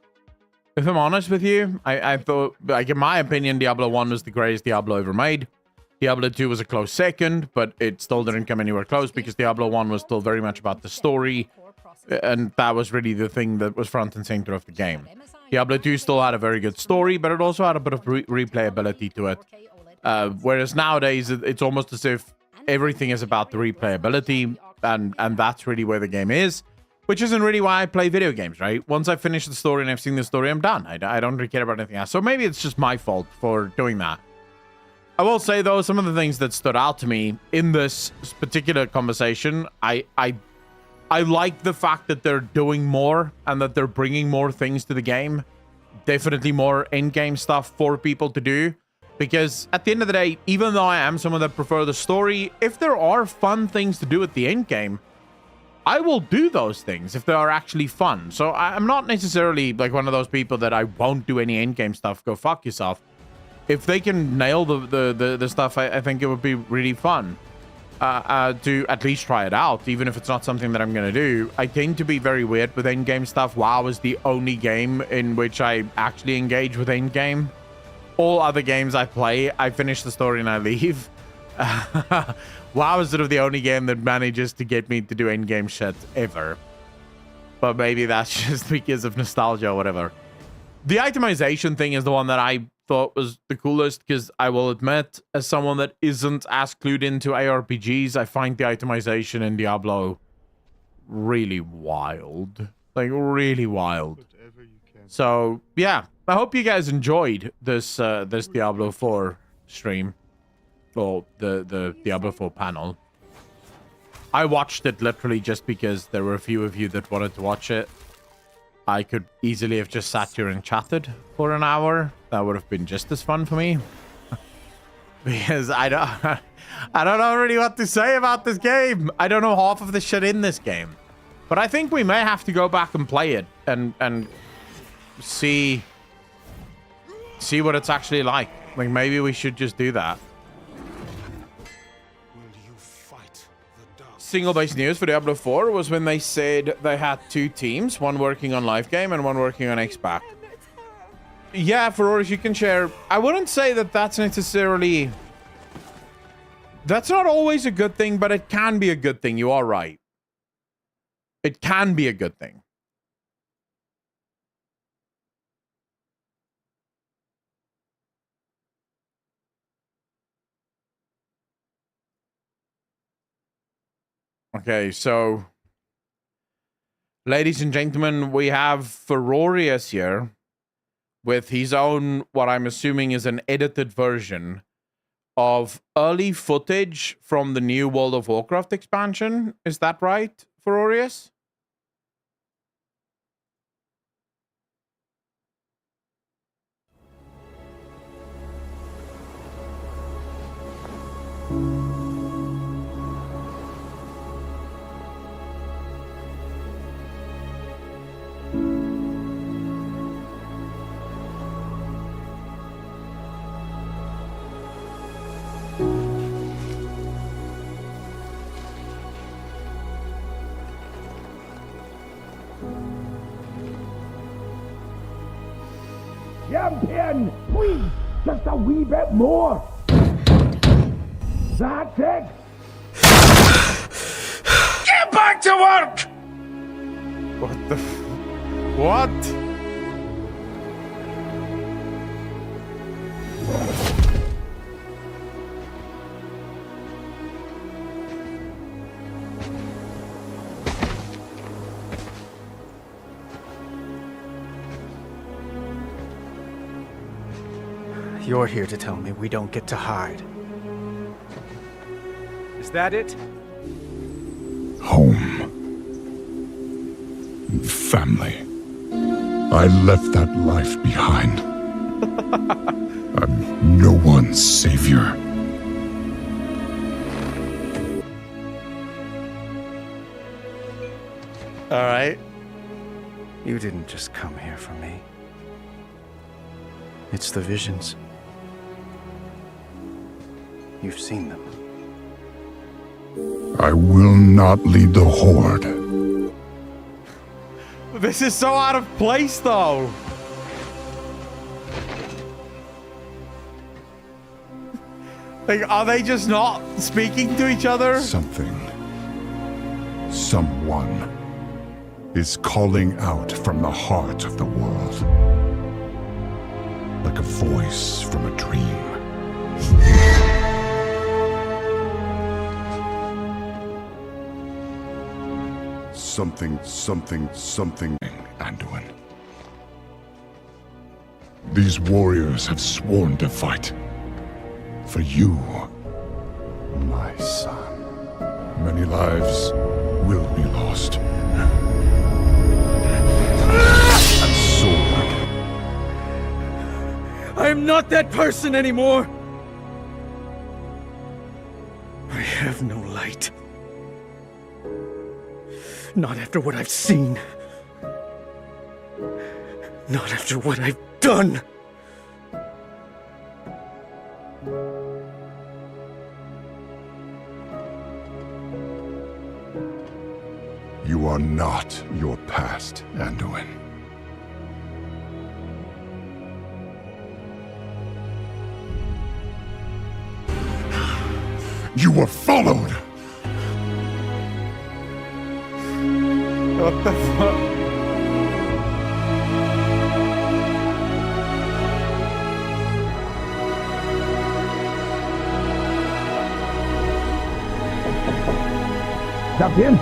If I'm honest with you, I thought, like, in my opinion, Diablo 1 was the greatest Diablo ever made. Diablo 2 was a close second, but it still didn't come anywhere close because Diablo 1 was still very much about the story, and that was really the thing that was front and center of the game. Diablo 2 still had a very good story, but it also had a bit of replayability to it. Whereas nowadays, it's almost as if everything is about the replayability, and that's really where the game is, which isn't really why I play video games, right? Once I finish the story and I've seen the story, I'm done. I don't really care about anything else. So maybe it's just my fault for doing that. I will say, though, some of the things that stood out to me in this particular conversation, I like the fact that they're doing more and that they're bringing more things to the game. Definitely more in-game stuff for people to do. Because at the end of the day, even though I am someone that prefer the story, if there are fun things to do at the end game, I will do those things if they are actually fun. So I'm not necessarily like one of those people that I won't do any end game stuff. Go fuck yourself. If they can nail the stuff, I think it would be really fun to at least try it out, even if it's not something that I'm going to do. I tend to be very weird with end-game stuff. WoW is the only game in which I actually engage with end-game. All other games I play, I finish the story and I leave. WoW is sort of the only game that manages to get me to do end-game shit ever. But maybe that's just because of nostalgia or whatever. The itemization thing is the one that I thought was the coolest, because I will admit, as someone that isn't as clued into ARPGs, I find the itemization in Diablo really wild. Like, really wild. So, yeah. I hope you guys enjoyed this this Diablo 4 stream. Or the Diablo 4 panel. I watched it literally just because there were a few of you that wanted to watch it. I could easily have just sat here and chatted for an hour. That would have been just as fun for me. Because I don't know really what to say about this game. I don't know half of the shit in this game. But I think we may have to go back and play it and see what it's actually like. Like, maybe we should just do that. Single base news for Diablo 4 was when they said they had two teams, one working on live game and one working on XPAC. Yeah, Ferroris, you can share. I wouldn't say that that's necessarily... That's not always a good thing, but it can be a good thing. You are right. It can be a good thing. Okay, so ladies and gentlemen, we have Ferorius here with his own, what I'm assuming is an edited version of early footage from the new World of Warcraft expansion. Is that right, Ferorius? Champion, please, just a wee bit more. That's it. Get back to work! What the what? You're here to tell me we don't get to hide. Is that it? Home. Family. I left that life behind. I'm no one's savior. All right. You didn't just come here for me. It's the visions. You've seen them. I will not lead the Horde. This is so out of place, though. Like, are they just not speaking to each other? Something. Someone is calling out from the heart of the world. Like a voice from a dream. Something, Anduin. These warriors have sworn to fight. For you, my son. Many lives will be lost. And sword. I am not that person anymore! I have no light. Not after what I've seen. Not after what I've done. You are not your past, Anduin. You were followed! What the fuck? Champion? I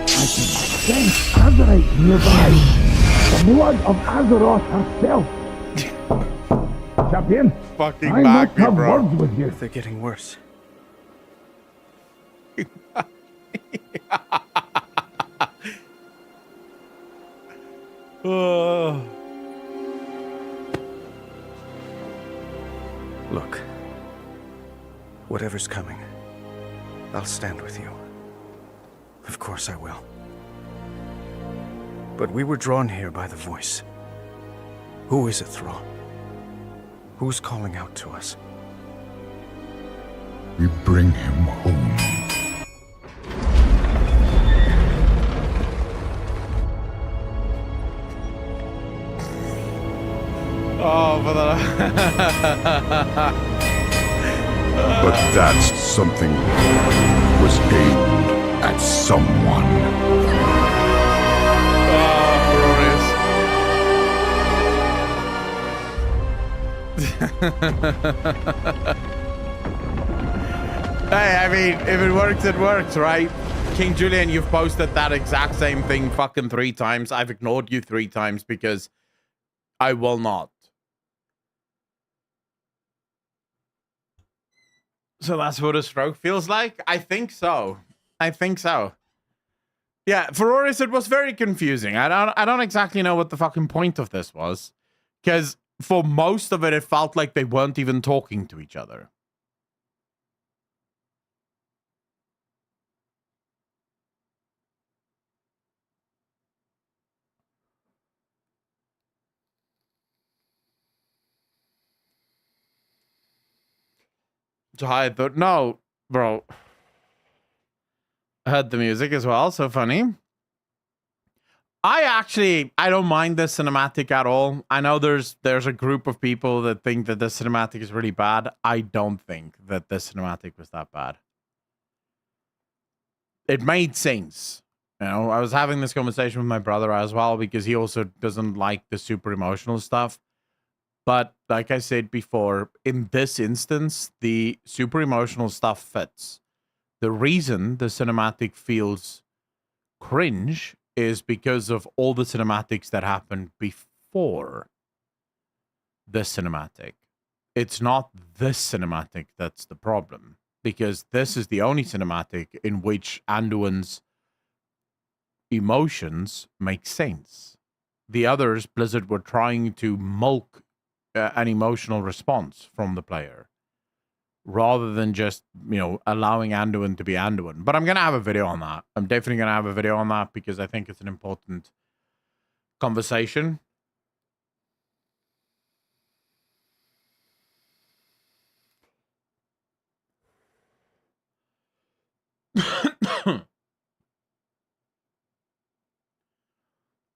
can sense Azerite nearby. The blood of Azeroth herself. Champion? Fucking I back must me, have bro. words with you. They're getting worse. Look, whatever's coming, I'll stand with you. Of course I will. But we were drawn here by the voice. Who is it, Thrall? Who's calling out to us? We bring him home. Oh, but But that something was aimed at someone. Hey, I mean, if it works, it works, right? King Julian, you've posted that exact same thing fucking 3 times. I've ignored you 3 times because I will not. So that's what a stroke feels like? I think so. I think so. Yeah, for Oris, it was very confusing. I don't exactly know what the fucking point of this was. Because for most of it, it felt like they weren't even talking to each other. So I thought, no, bro. I heard the music as well, so funny. I don't mind this cinematic at all. I know there's a group of people that think that this cinematic is really bad. I don't think that this cinematic was that bad. It made sense. You know, I was having this conversation with my brother as well because he also doesn't like the super emotional stuff. But like I said before, in this instance, the super emotional stuff fits. The reason the cinematic feels cringe is because of all the cinematics that happened before the cinematic. It's not this cinematic that's the problem, because this is the only cinematic in which Anduin's emotions make sense. The others, Blizzard were trying to milk an emotional response from the player rather than just, you know, allowing Anduin to be Anduin. But I'm going to have a video on that. I'm definitely going to have a video on that because I think it's an important conversation.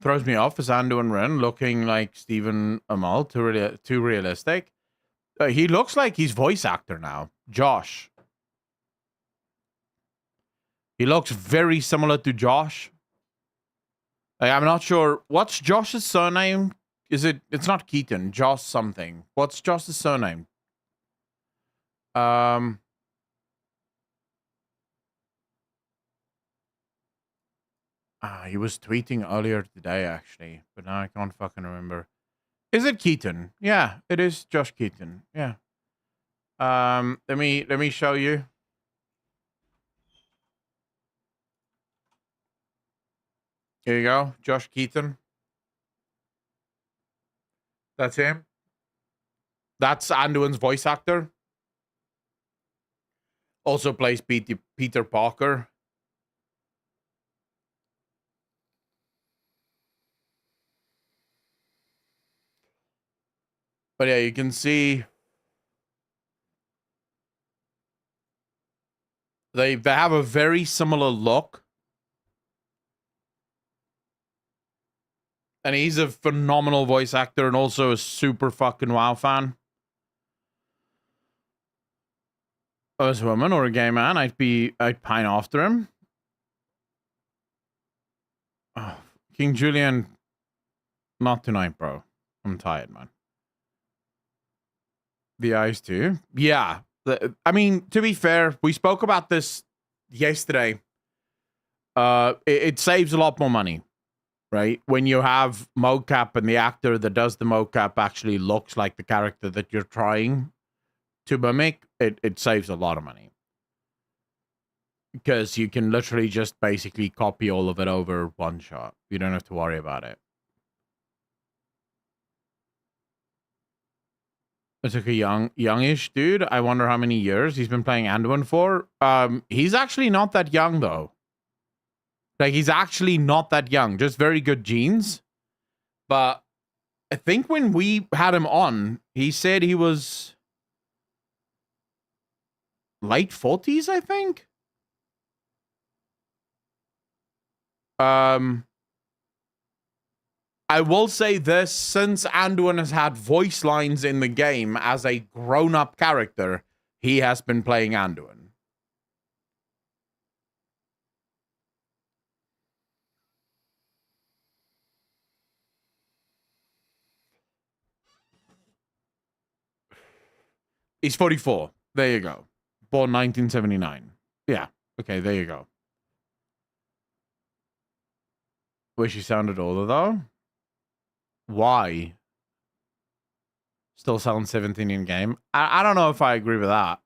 Throws me off as Anduin Ren looking like Stephen Amell, too realistic. He looks like he's voice actor now. Josh. He looks very similar to Josh. I'm not sure. What's Josh's surname? It's not Keaton. Josh something. What's Josh's surname? He was tweeting earlier today, actually. But now I can't fucking remember. Is it Keaton? Yeah, it is Josh Keaton. Yeah. Let me show you. Here you go, Josh Keaton. That's him. That's Anduin's voice actor. Also plays Peter Parker. But yeah, you can see they have a very similar look. And he's a phenomenal voice actor and also a super fucking WoW fan. As a woman or a gay man, I'd pine after him. Oh, King Julian, not tonight, bro. I'm tired, man. The eyes too. Yeah. I mean, to be fair, we spoke about this yesterday. It saves a lot more money, right? When you have mocap and the actor that does the mocap actually looks like the character that you're trying to mimic, it saves a lot of money. Because you can literally just basically copy all of it over one shot. You don't have to worry about it. It's like a youngish dude. I wonder how many years he's been playing Anduin for. He's actually not that young, though. Like, he's actually not that young. Just very good genes. But I think when we had him on, he said he was late 40s, I think. I will say this, since Anduin has had voice lines in the game as a grown-up character, he has been playing Anduin. He's 44. There you go. Born 1979. Yeah. Okay, there you go. Wish he sounded older, though. Why? Still sounds 17 in game. I don't know if I agree with that.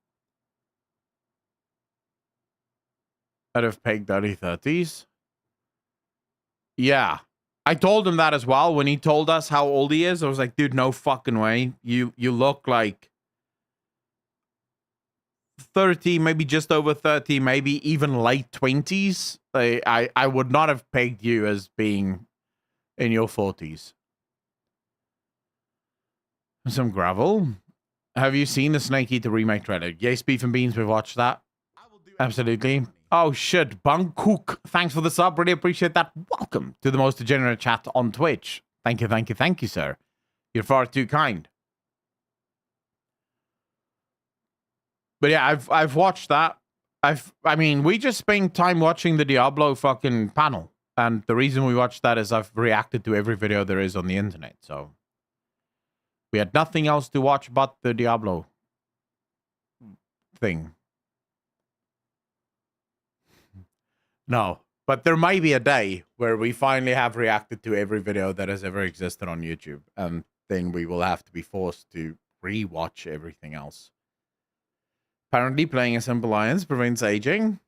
I'd have pegged early 30s. Yeah. I told him that as well. When he told us how old he is, I was like, dude, no fucking way. You look like 30, maybe just over 30, maybe even late 20s. I would not have pegged you as being in your 40s. Some gravel. Have you seen the Snake Eater remake trailer? Yes, Beef and Beans, we've watched that. Absolutely. Oh, shit. Bangkok. Thanks for the sub. Really appreciate that. Welcome to the most degenerate chat on Twitch. Thank you, sir. You're far too kind. But yeah, I've watched that. I mean, we just spent time watching the Diablo fucking panel. And the reason we watched that is I've reacted to every video there is on the internet, so we had nothing else to watch but the Diablo thing. No, but there might be a day where we finally have reacted to every video that has ever existed on YouTube, and then we will have to be forced to re-watch everything else. Apparently, playing a simple alliance prevents aging.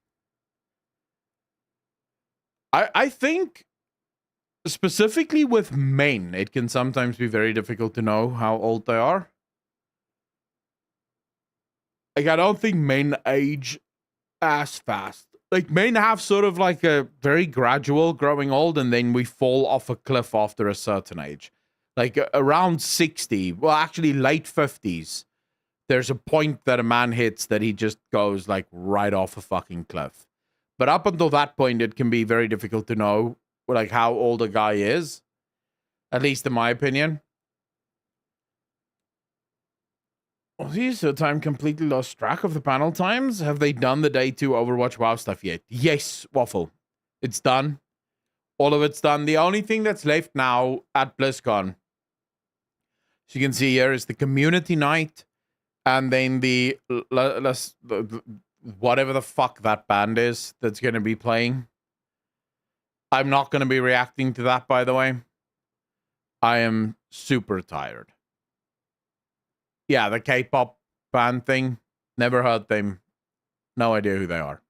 I think specifically with men, it can sometimes be very difficult to know how old they are. Like, I don't think men age as fast. Like, men have sort of like a very gradual growing old, and then we fall off a cliff after a certain age. Like, around 60, well, actually late 50s, there's a point that a man hits that he just goes, like, right off a fucking cliff. But up until that point, it can be very difficult to know, like, how old a guy is. At least in my opinion. Oh, geez, so time completely lost track of the panel times. Have they done the day 2 Overwatch WoW stuff yet? Yes, Waffle. It's done. All of it's done. The only thing that's left now at BlizzCon, as you can see here, is the community night, and then the whatever the fuck that band is that's going to be playing. I'm not going to be reacting to that, by the way. I am super tired. Yeah, the K-pop band thing. Never heard them. No idea who they are.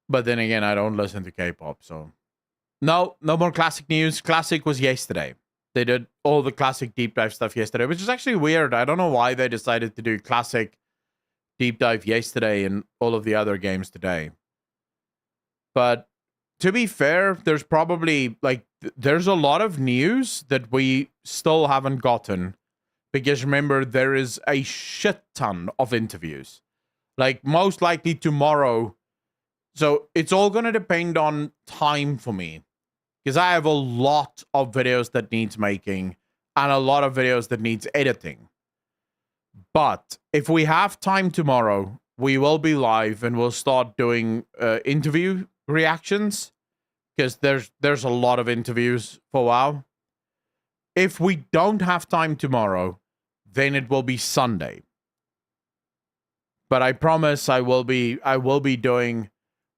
But then again, I don't listen to K-pop, so... No more classic news. Classic was yesterday. They did all the classic deep dive stuff yesterday, which is actually weird. I don't know why they decided to do classic deep dive yesterday and all of the other games today. But to be fair, there's probably, like, there's a lot of news that we still haven't gotten. Because remember, there is a shit ton of interviews. Like, most likely tomorrow. So it's all going to depend on time for me. Because I have a lot of videos that needs making. And a lot of videos that needs editing. But if we have time tomorrow, we will be live and we'll start doing interview reactions. Because there's a lot of interviews for WoW. If we don't have time tomorrow, then it will be Sunday. But I promise we will be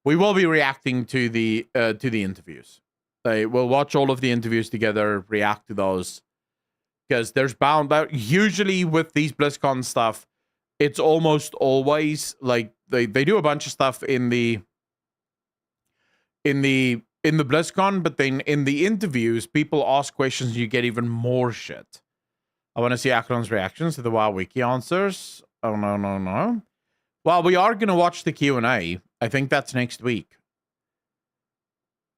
reacting to the interviews. We'll watch all of the interviews together, react to those. Because there's usually with these BlizzCon stuff, it's almost always like they do a bunch of stuff in the BlizzCon, but then in the interviews, people ask questions and you get even more shit. I want to see Akron's reactions to the WoW Wiki answers. Oh, no. Well, we are going to watch the Q&A. I think that's next week.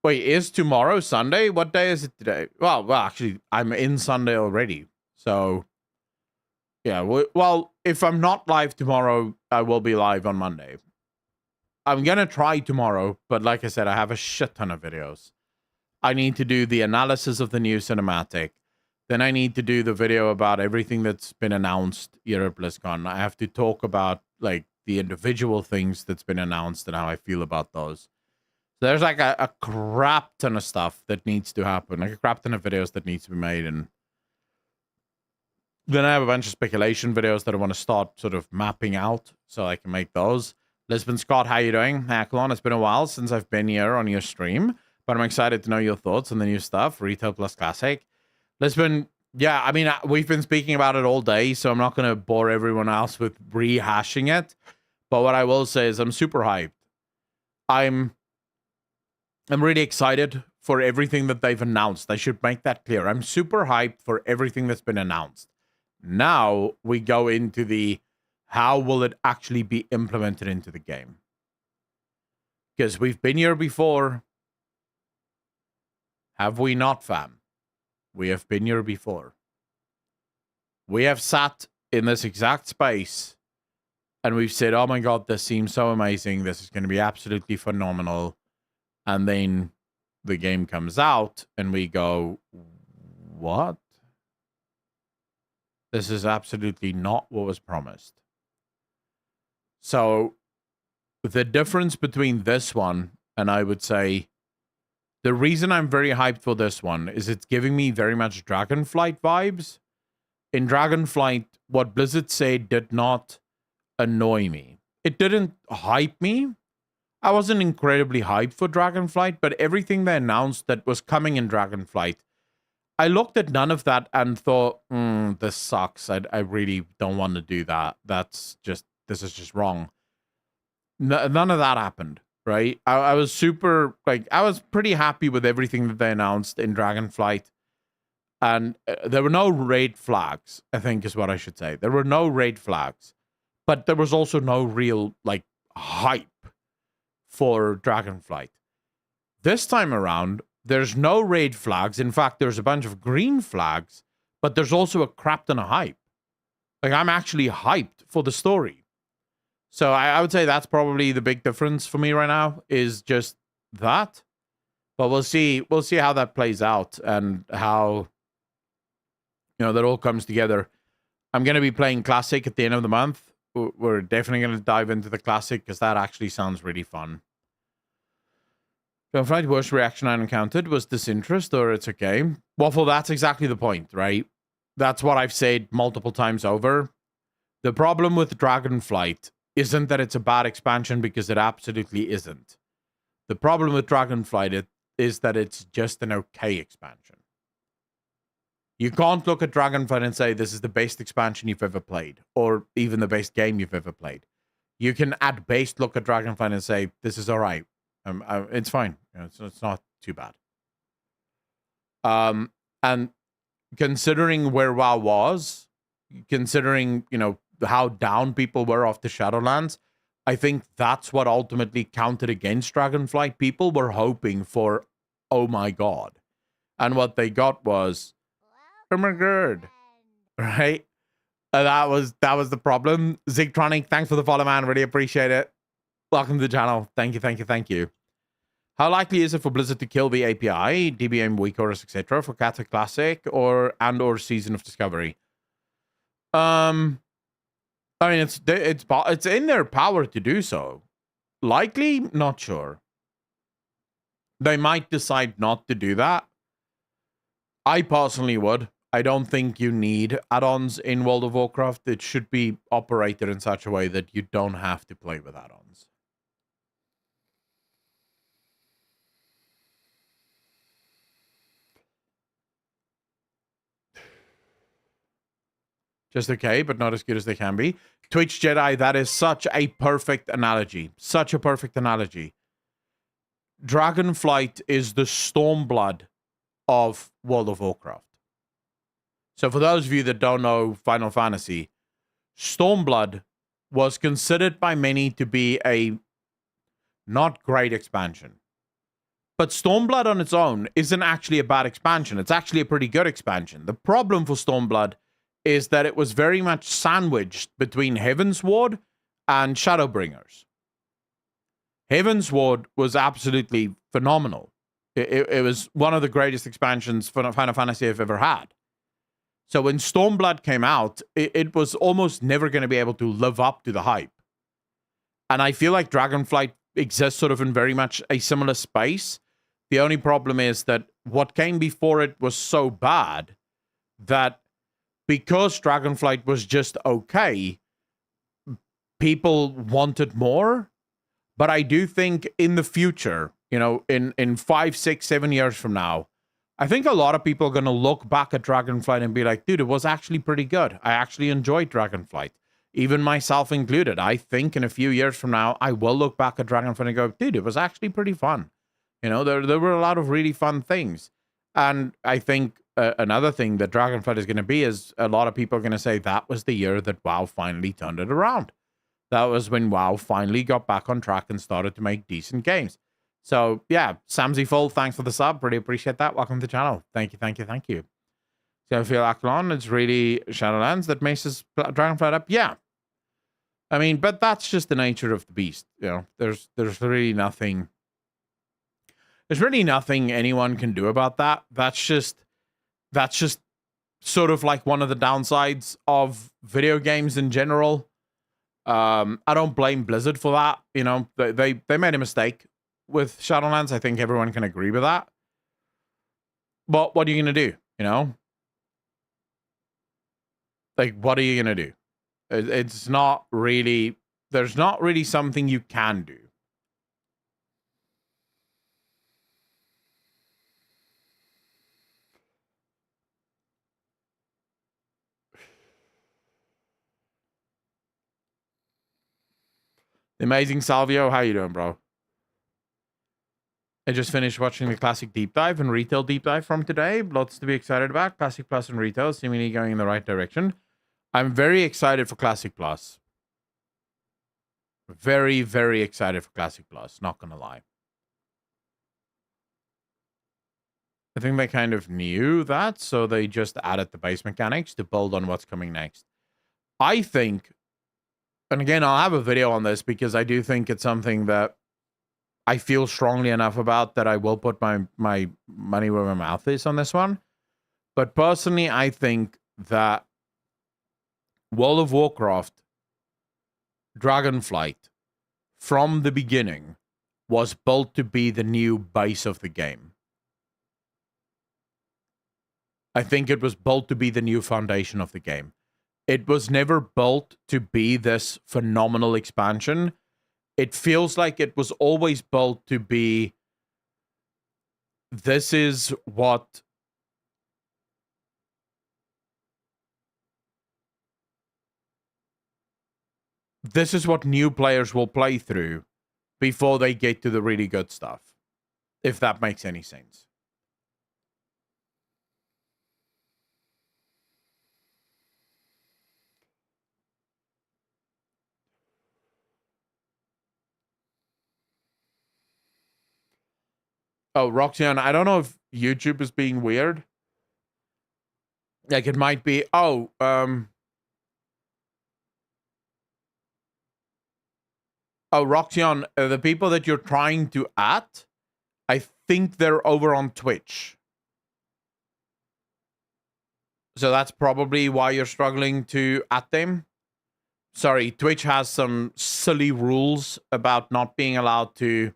Wait, is tomorrow Sunday? What day is it today? Well, actually, I'm in Sunday already. So, yeah. Well, if I'm not live tomorrow, I will be live on Monday. I'm going to try tomorrow, but like I said, I have a shit ton of videos. I need to do the analysis of the new cinematic. Then I need to do the video about everything that's been announced here at BlizzCon. I have to talk about, like, the individual things that's been announced and how I feel about those. So there's, like, a crap ton of stuff that needs to happen. Like, a crap ton of videos that needs to be made. And Then I have a bunch of speculation videos that I want to start sort of mapping out so I can make those. Lisbon Scott, how you doing? Hacklon, it's been a while since I've been here on your stream, but I'm excited to know your thoughts on the new stuff, Retail plus Classic. Lisbon, yeah, I mean, we've been speaking about it all day, so I'm not going to bore everyone else with rehashing it. But what I will say is I'm super hyped. I'm really excited for everything that they've announced. I should make that clear. I'm super hyped for everything that's been announced. Now we go into the how will it actually be implemented into the game? Because we've been here before. Have we not, fam? We have been here before. We have sat in this exact space and we've said, oh my God, this seems so amazing. This is going to be absolutely phenomenal. And then the game comes out and we go, what? This is absolutely not what was promised. So the difference between this one and I would say the reason I'm very hyped for this one is it's giving me very much Dragonflight vibes. In Dragonflight, what Blizzard said did not annoy me. It didn't hype me. I wasn't incredibly hyped for Dragonflight, but everything they announced that was coming in Dragonflight, I looked at none of that and thought, this sucks. I really don't want to do that. This is just wrong. None of that happened, right? I was super, I was pretty happy with everything that they announced in Dragonflight. And there were no red flags, I think is what I should say. There were no red flags. But there was also no real, hype for Dragonflight. This time around, there's no red flags. In fact, there's a bunch of green flags, but there's also a crap ton of hype. I'm actually hyped for the story. So I would say that's probably the big difference for me right now is just that. But we'll see how that plays out and how, that all comes together. I'm going to be playing Classic at the end of the month. We're definitely going to dive into the Classic because that actually sounds really fun. The worst reaction I encountered was disinterest or it's okay. Waffle, that's exactly the point, right? That's what I've said multiple times over. The problem with Dragonflight isn't that it's a bad expansion because it absolutely isn't. The problem with Dragonflight is that it's just an okay expansion. You can't look at Dragonflight and say this is the best expansion you've ever played or even the best game you've ever played. You can at best look at Dragonflight and say this is all right. It's fine. It's not too bad. And considering where WoW was, considering, how down people were off the Shadowlands, I think that's what ultimately counted against Dragonflight. People were hoping for, oh my God. And what they got was, oh my God. Right? That was the problem. Zigtronic, thanks for the follow, man. Really appreciate it. Welcome to the channel. Thank you. How likely is it for Blizzard to kill the API, DBM weak orders, etc., for Kata Classic or Season of Discovery? I mean, it's in their power to do so. Likely, not sure. They might decide not to do that. I personally would. I don't think you need add-ons in World of Warcraft. It should be operated in such a way that you don't have to play with add-ons. Just okay, but not as good as they can be. Twitch Jedi, that is such a perfect analogy. Such a perfect analogy. Dragonflight is the Stormblood of World of Warcraft. So for those of you that don't know Final Fantasy, Stormblood was considered by many to be a not great expansion. But Stormblood on its own isn't actually a bad expansion. It's actually a pretty good expansion. The problem for Stormblood is that it was very much sandwiched between Heavensward and Shadowbringers. Heavensward was absolutely phenomenal. It was one of the greatest expansions Final Fantasy I've ever had. So when Stormblood came out, it was almost never going to be able to live up to the hype. And I feel like Dragonflight exists sort of in very much a similar space. The only problem is that what came before it was so bad that because Dragonflight was just okay, people wanted more. But I do think in the future, you know, in 5, 6, 7 years from now, I think a lot of people are going to look back at Dragonflight and be like, dude, it was actually pretty good. I actually enjoyed Dragonflight, even myself included. I think in a few years from now, I will look back at Dragonflight and go, dude, it was actually pretty fun. You know, there were a lot of really fun things. And I think another thing that Dragonflight is going to be is a lot of people are going to say that was the year that WoW finally turned it around. That was when WoW finally got back on track and started to make decent games. So, yeah, Samsy Full, thanks for the sub. Really appreciate that. Welcome to the channel. Thank you, thank you, thank you. So I feel Aklon, it's really Shadowlands that makes us Dragonflight up. Yeah. I mean, but that's just the nature of the beast. You know, there's really nothing. There's really nothing anyone can do about that. That's just sort of like one of the downsides of video games in general. I don't blame Blizzard for that. You know, they made a mistake with Shadowlands. I think everyone can agree with that. But what are you going to do? You know? Like, what are you going to do? It's not really... There's not really something you can do. The amazing Salvio, how you doing, bro? I just finished watching the Classic Deep Dive and Retail Deep Dive from today. Lots to be excited about. Classic Plus and Retail seemingly going in the right direction. I'm very excited for Classic Plus. Very, very excited for Classic Plus, not gonna lie. I think they kind of knew that, so they just added the base mechanics to build on what's coming next. I think, and again, I'll have a video on this because I do think it's something that I feel strongly enough about that I will put my money where my mouth is on this one. But personally, I think that World of Warcraft Dragonflight, from the beginning, was built to be the new base of the game. I think it was built to be the new foundation of the game. It was never built to be this phenomenal expansion. It feels like it was always built to be, this is what new players will play through before they get to the really good stuff, if that makes any sense. Oh, Roxanne, I don't know if YouTube is being weird. Like, it might be, Roxanne, the people that you're trying to at, I think they're over on Twitch. So that's probably why you're struggling to at them. Sorry, Twitch has some silly rules about not being allowed to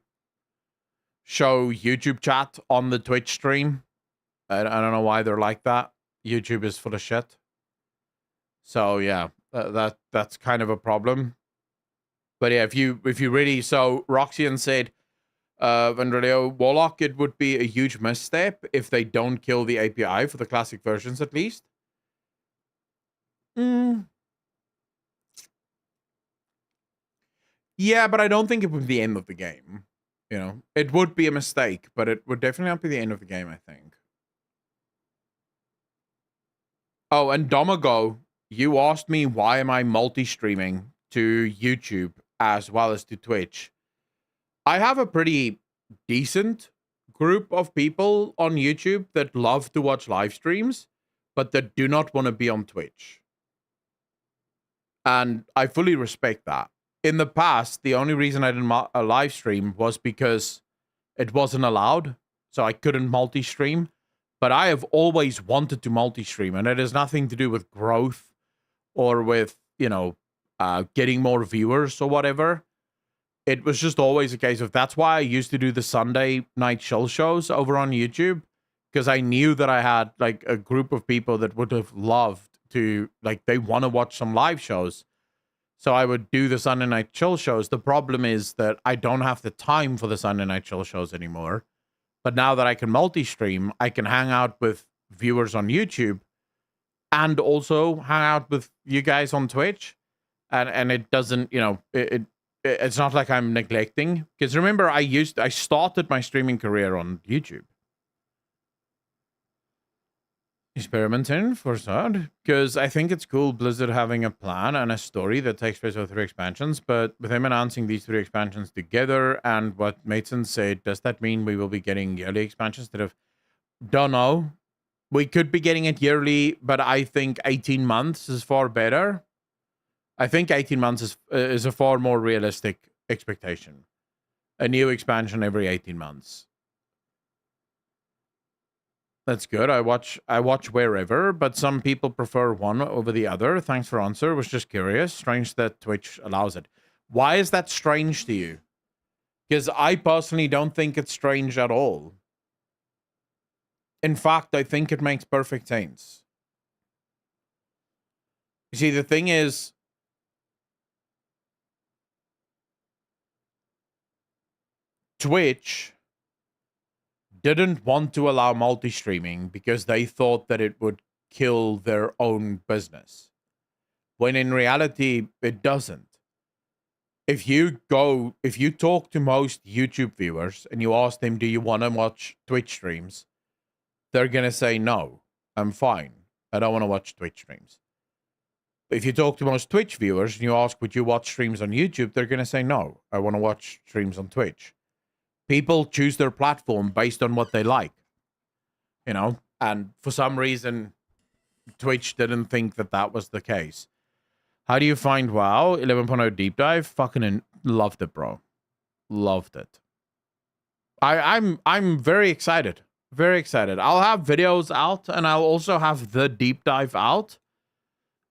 show YouTube chat on the Twitch stream. I don't know why they're like that. YouTube is full of shit. So yeah, that's kind of a problem. But yeah, if you really, so Roxanne said, Vendrelio, Warlock, it would be a huge misstep if they don't kill the API for the classic versions at least. Yeah, but I don't think it would be the end of the game. You know, it would be a mistake, but it would definitely not be the end of the game, I think. Oh, and Domago, you asked me why am I multi-streaming to YouTube as well as to Twitch. I have a pretty decent group of people on YouTube that love to watch live streams, but that do not want to be on Twitch. And I fully respect that. In the past, the only reason I didn't live stream was because it wasn't allowed, so I couldn't multi-stream. But I have always wanted to multi-stream, and it has nothing to do with growth or with, you know, getting more viewers or whatever. It was just always a case of, that's why I used to do the Sunday night chill shows over on YouTube, because I knew that I had like a group of people that would have loved to, like, they want to watch some live shows. So I would do the Sunday Night Chill shows. The problem is that I don't have the time for the Sunday Night Chill shows anymore. But now that I can multi-stream, I can hang out with viewers on YouTube and also hang out with you guys on Twitch. And it doesn't, you know, it's not like I'm neglecting. Because remember, I started my streaming career on YouTube. Experimenting for that, because I think it's cool Blizzard having a plan and a story that takes place over 3 expansions, but with him announcing these 3 expansions together and what Mason said, does that mean we will be getting yearly expansions instead of... Don't know. We could be getting it yearly, but I think 18 months is far better. I think 18 months is a far more realistic expectation. A new expansion every 18 months. That's good. I watch wherever, but some people prefer one over the other. Thanks for answer. Was just curious. Strange that Twitch allows it. Why is that strange to you? Because I personally don't think it's strange at all. In fact, I think it makes perfect sense. You see, the thing is, Twitch didn't want to allow multi-streaming because they thought that it would kill their own business. When in reality, it doesn't. If you talk to most YouTube viewers and you ask them, do you want to watch Twitch streams? They're going to say, no, I'm fine. I don't want to watch Twitch streams. If you talk to most Twitch viewers and you ask, would you watch streams on YouTube? They're going to say, no, I want to watch streams on Twitch. People choose their platform based on what they like, you know, and for some reason, Twitch didn't think that that was the case. How do you find WoW 11.0 deep dive? Fucking loved it, bro. Loved it. I'm very excited. Very excited. I'll have videos out and I'll also have the deep dive out.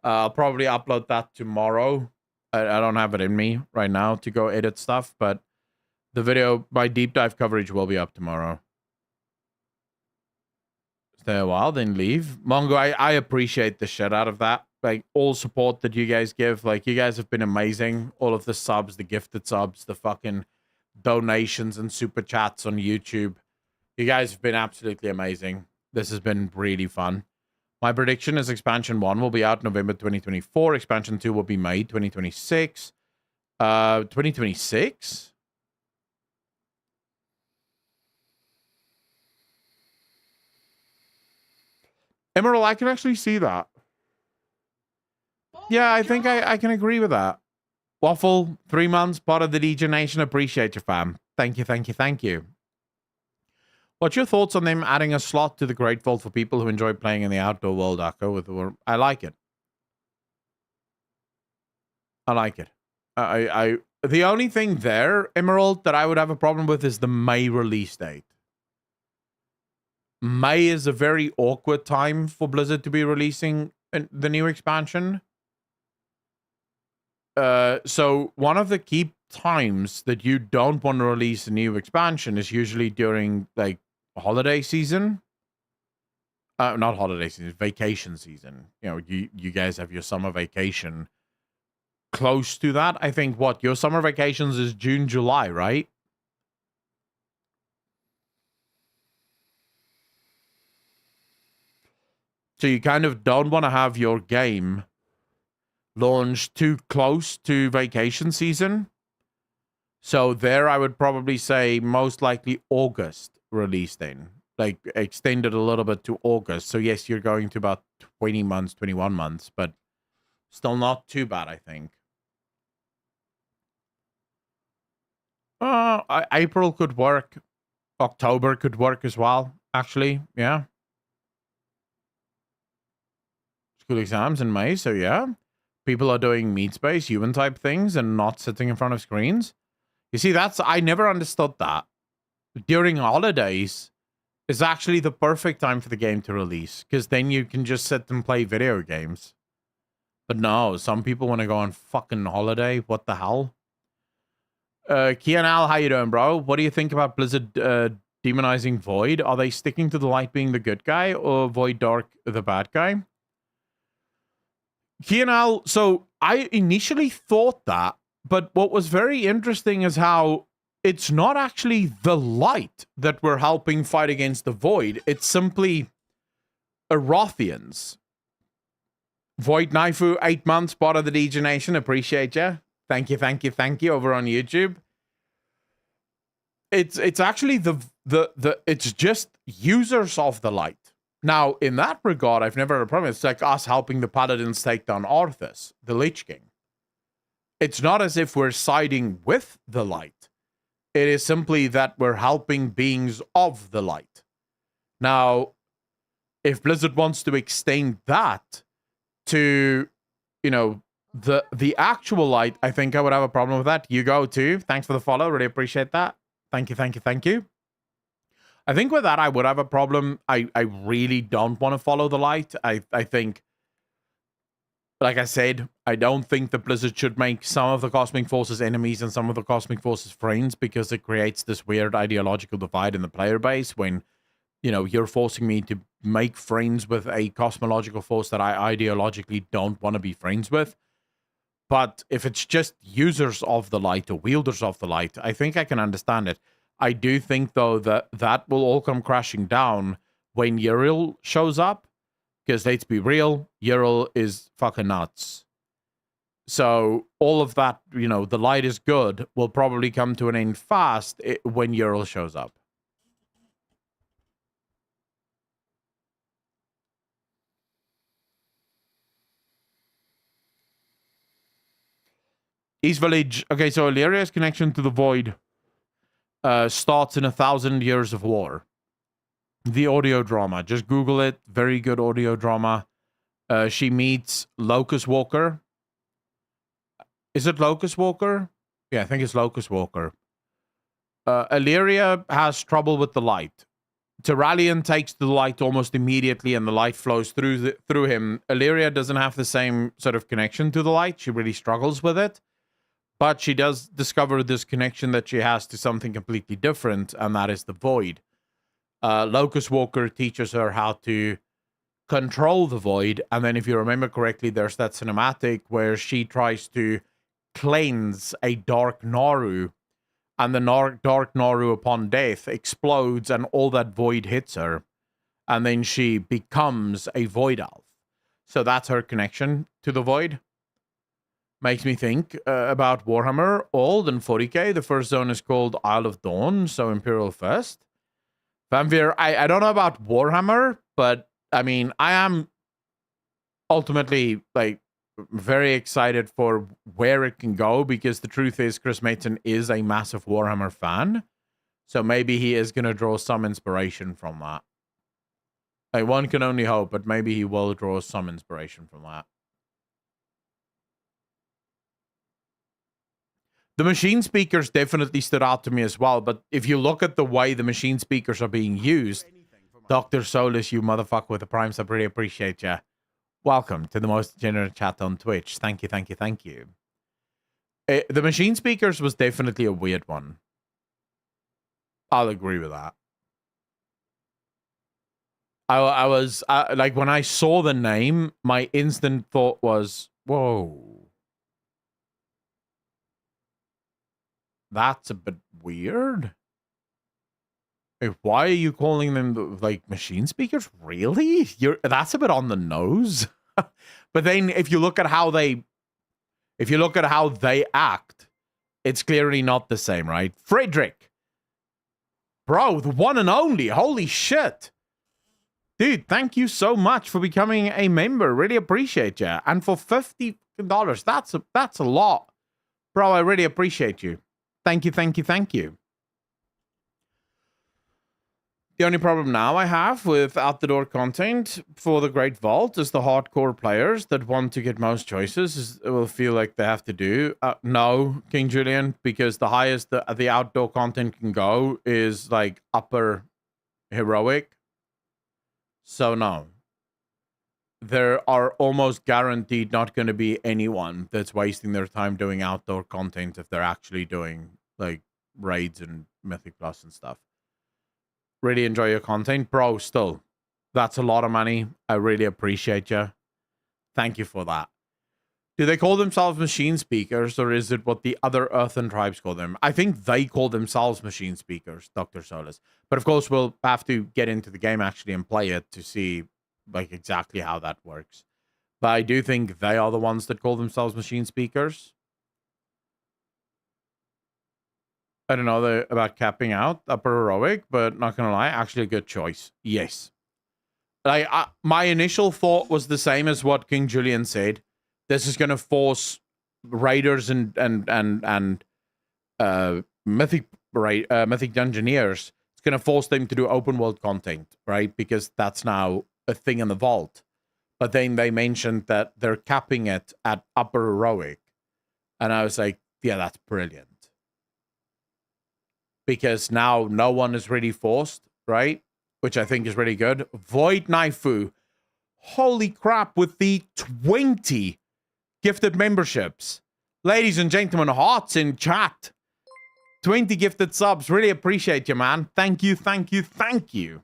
I'll probably upload that tomorrow. I don't have it in me right now to go edit stuff, but the video, my deep dive coverage will be up tomorrow. Stay a while, then leave. Mongo, I appreciate the shit out of that. Like, all support that you guys give. Like, you guys have been amazing. All of the subs, the gifted subs, the fucking donations and super chats on YouTube. You guys have been absolutely amazing. This has been really fun. My prediction is Expansion 1 will be out November 2024. Expansion 2 will be May 2026. 2026? Emerald, I can actually see that. Yeah, I think I can agree with that. Waffle, 3 months, part of the DJ Nation. Appreciate you, fam. Thank you, thank you, thank you. What's your thoughts on them adding a slot to the Great Vault for people who enjoy playing in the outdoor world, Akko? I like it. I like it. The only thing there, Emerald, that I would have a problem with is the May release date. May is a very awkward time for Blizzard to be releasing the new expansion. So one of the key times that you don't want to release a new expansion is usually during, like, holiday season. Not holiday season, vacation season. You know, you guys have your summer vacation close to that. I think, what, your summer vacations is June, July, right? So you kind of don't want to have your game launched too close to vacation season. So there I would probably say most likely August release then. Like, extend it a little bit to August. So yes, you're going to about 20 months, 21 months, but still not too bad, I think. April could work. October could work as well, actually. Yeah. School exams in May, so yeah. People are doing meat space, human type things and not sitting in front of screens. You see, I never understood that. During holidays is actually the perfect time for the game to release, because then you can just sit and play video games. But no, some people want to go on fucking holiday. What the hell? Kianal, how you doing, bro? What do you think about Blizzard demonizing Void? Are they sticking to the light being the good guy or Void Dark the bad guy? Kianal, so I initially thought that, but what was very interesting is how it's not actually the light that we're helping fight against the void. It's simply Erothians. Void Naifu, 8 months, part of the DJ Nation. Appreciate you. Thank you over on YouTube. It's actually it's just users of the light. Now, in that regard, I've never had a problem. It's like us helping the Paladins take down Arthas, the Lich King. It's not as if we're siding with the light. It is simply that we're helping beings of the light. Now, if Blizzard wants to extend that to, you know, the actual light, I think I would have a problem with that. You go too. Thanks for the follow. Really appreciate that. Thank you. I think with that, I would have a problem. I really don't want to follow the light. I think, like I said, I don't think that Blizzard should make some of the Cosmic Forces enemies and some of the Cosmic Forces friends, because it creates this weird ideological divide in the player base when, you know, you're forcing me to make friends with a cosmological force that I ideologically don't want to be friends with. But if it's just users of the light or wielders of the light, I think I can understand it. I do think, though, that that will all come crashing down when Uriel shows up. Because let's be real, Uriel is fucking nuts. So all of that, you know, the light is good, will probably come to an end fast when Uriel shows up. East Village. Okay, so Illyria's connection to the Void starts in 1,000 Years of War. The audio drama. Just Google it. Very good audio drama. She meets Locust Walker. Is it Locust Walker? Yeah, I think it's Locust Walker. Illyria has trouble with the light. Tyrallion takes the light almost immediately, and the light flows through him. Illyria doesn't have the same sort of connection to the light. She really struggles with it. But she does discover this connection that she has to something completely different, and that is the Void. Locust Walker teaches her how to control the Void, and then if you remember correctly, there's that cinematic where she tries to cleanse a Dark Naru, and the Dark Naru upon death explodes, and all that Void hits her, and then she becomes a Void Elf. So that's her connection to the Void. Makes me think about Warhammer, old and 40k. The first zone is called Isle of Dawn, so Imperial First. Vampire, I don't know about Warhammer, but I mean, I am ultimately like very excited for where it can go, because the truth is Chris Mason is a massive Warhammer fan. So maybe he is going to draw some inspiration from that. Like, one can only hope, but maybe he will draw some inspiration from that. The machine speakers definitely stood out to me as well, but if you look at the way the machine speakers are being used, Dr. Solus, you motherfucker with the primes, I really appreciate you. Welcome to the most generous chat on Twitch. Thank you. The machine speakers was definitely a weird one. I'll agree with that. I was like, when I saw the name, my instant thought was, whoa. That's a bit weird. Why are you calling them like machine speakers? Really? That's a bit on the nose. But then if you look at how they act, it's clearly not the same, right? Frederick. Bro, the one and only. Holy shit. Dude, thank you so much for becoming a member. Really appreciate you. And for $50, that's a lot. Bro, I really appreciate you. Thank you. The only problem now I have with out-the-door content for the Great Vault is the hardcore players that want to get most choices will feel like they have to do. No, King Julian, because the highest the outdoor content can go is like upper heroic. So no. There are almost guaranteed not going to be anyone that's wasting their time doing outdoor content if they're actually doing like raids and Mythic Plus and stuff. Really enjoy your content, bro. Still, that's a lot of money. I really appreciate you. Thank you for that. Do they call themselves machine speakers, or is it what the other Earthen tribes call them? I think they call themselves machine speakers, Dr. Solus. But of course, we'll have to get into the game actually and play it to see like exactly how that works. But I do think they are the ones that call themselves machine speakers. I don't know about capping out upper heroic, but not gonna lie, actually a good choice. Yes. My initial thought was the same as what King Julian said. This is gonna force raiders and mythic dungeoneers. It's gonna force them to do open world content, right? Because that's now a thing in the vault. But then they mentioned that they're capping it at upper heroic, and I was like, yeah, that's brilliant. Because now no one is really forced, right? Which I think is really good. Void Naifu. Holy crap, with the 20 gifted memberships. Ladies and gentlemen, hearts in chat. 20 gifted subs. Really appreciate you, man. Thank you, thank you, thank you.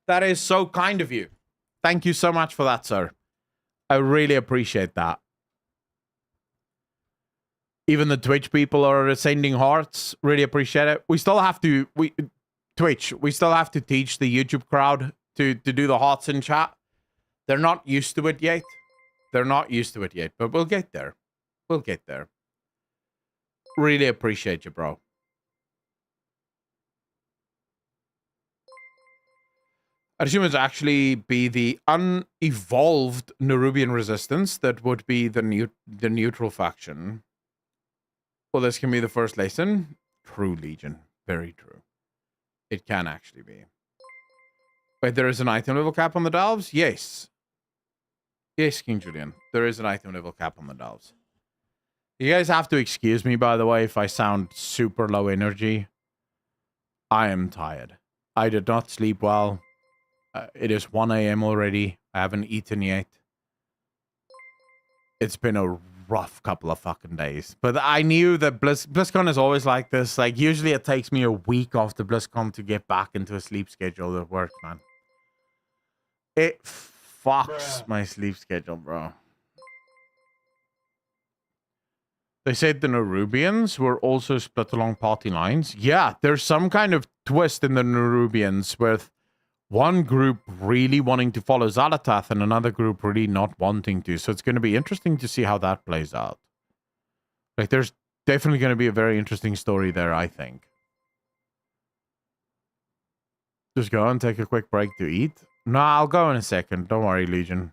That is so kind of you. Thank you so much for that, sir. I really appreciate that. Even the Twitch people are sending hearts. Really appreciate it. We still have to... Twitch, we still have to teach the YouTube crowd to do the hearts in chat. They're not used to it yet. They're not used to it yet, but we'll get there. We'll get there. Really appreciate you, bro. I assume it's actually be the unevolved Nerubian resistance that would be the neutral faction. Well, this can be the first lesson. True, Legion. Very true. It can actually be. Wait, there is an item level cap on the delves? Yes. Yes, King Julian. There is an item level cap on the delves. You guys have to excuse me, by the way, if I sound super low energy. I am tired. I did not sleep well. It is 1 a.m. already. I haven't eaten yet. It's been a rough couple of fucking days. But I knew that BlizzCon is always like this. Like, usually it takes me a week after BlizzCon to get back into a sleep schedule that works, man. It fucks my sleep schedule, bro. They said the Nerubians were also split along party lines. Yeah, there's some kind of twist in the Nerubians with one group really wanting to follow Xalatath and another group really not wanting to. So it's going to be interesting to see how that plays out. Like, there's definitely going to be a very interesting story there, I think. Just go and take a quick break to eat. No, I'll go in a second. Don't worry, Legion.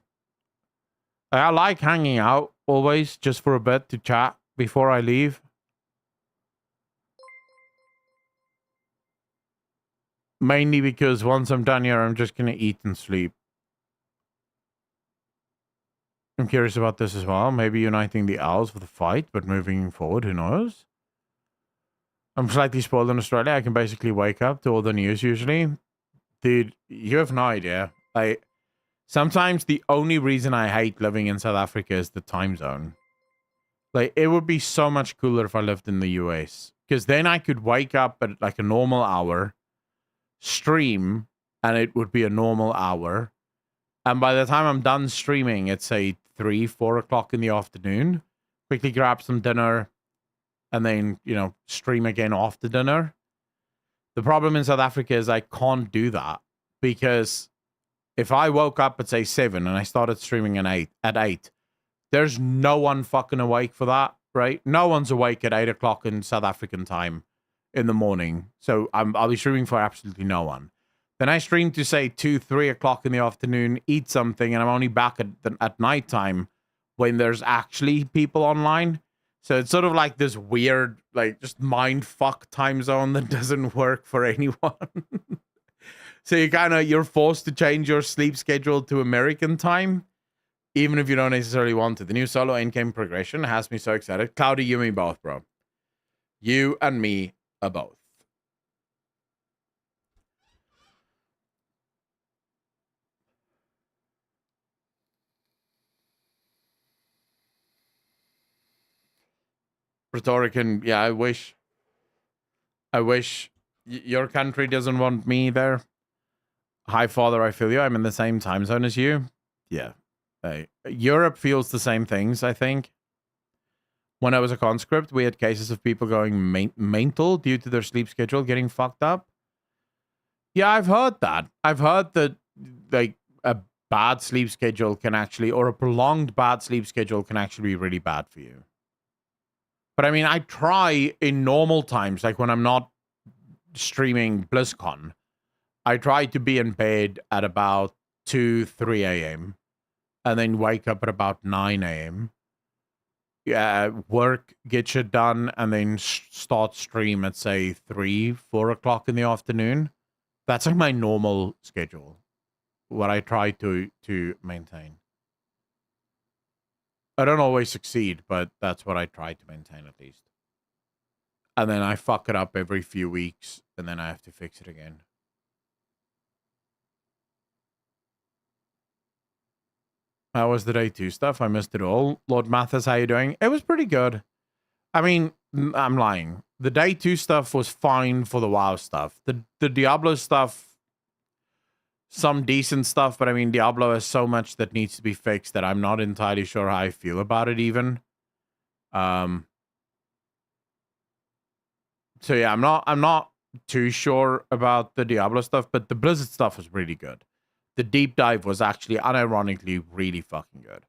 I like hanging out always just for a bit to chat before I leave. Mainly because once I'm done here, I'm just going to eat and sleep. I'm curious about this as well. Maybe uniting the owls for the fight, but moving forward, who knows? I'm slightly spoiled in Australia. I can basically wake up to all the news usually. Dude, you have no idea. Sometimes the only reason I hate living in South Africa is the time zone. Like, it would be so much cooler if I lived in the US. Because then I could wake up at like a normal hour, stream, and it would be a normal hour. And by the time I'm done streaming, it's say 3, 4 o'clock in the afternoon. Quickly grab some dinner, and then, you know, stream again after dinner. The problem in South Africa is I can't do that. Because if I woke up at, say, 7 and I started streaming at 8, there's no one fucking awake for that, right? No one's awake at 8 o'clock in South African time in the morning. So I'll be streaming for absolutely no one. Then I stream to, say, 2, 3 o'clock in the afternoon, eat something, and I'm only back at nighttime when there's actually people online. So it's sort of like this weird, like, just mind fuck time zone that doesn't work for anyone. So you're forced to change your sleep schedule to American time, even if you don't necessarily want to. The new solo endgame progression has me so excited. Cloudy, you and me both, bro. You and me are both. Rhetorican, yeah, I wish your country doesn't want me there. Hi, Father, I feel you. I'm in the same time zone as you. Yeah. Europe feels the same things, I think. When I was a conscript, we had cases of people going mental due to their sleep schedule getting fucked up. Yeah, I've heard that. I've heard that like a bad sleep schedule can actually, or a prolonged bad sleep schedule can actually be really bad for you. But I mean, I try in normal times, like when I'm not streaming BlizzCon, I try to be in bed at about 2, 3 a.m. and then wake up at about 9 a.m. Yeah, work, get shit done, and then start stream at say 3, 4 o'clock in the afternoon. That's like my normal schedule, what I try to maintain. I don't always succeed, but that's what I try to maintain at least. And then I fuck it up every few weeks, and then I have to fix it again. How was the day 2 stuff? I missed it all. Lord Mathis, how you doing? It was pretty good. I mean, I'm lying. The day 2 stuff was fine for the WoW stuff. The Diablo stuff, some decent stuff, but I mean, Diablo has so much that needs to be fixed that I'm not entirely sure how I feel about it even. So yeah, I'm not too sure about the Diablo stuff, but the Blizzard stuff was really good. The deep dive was actually unironically really fucking good.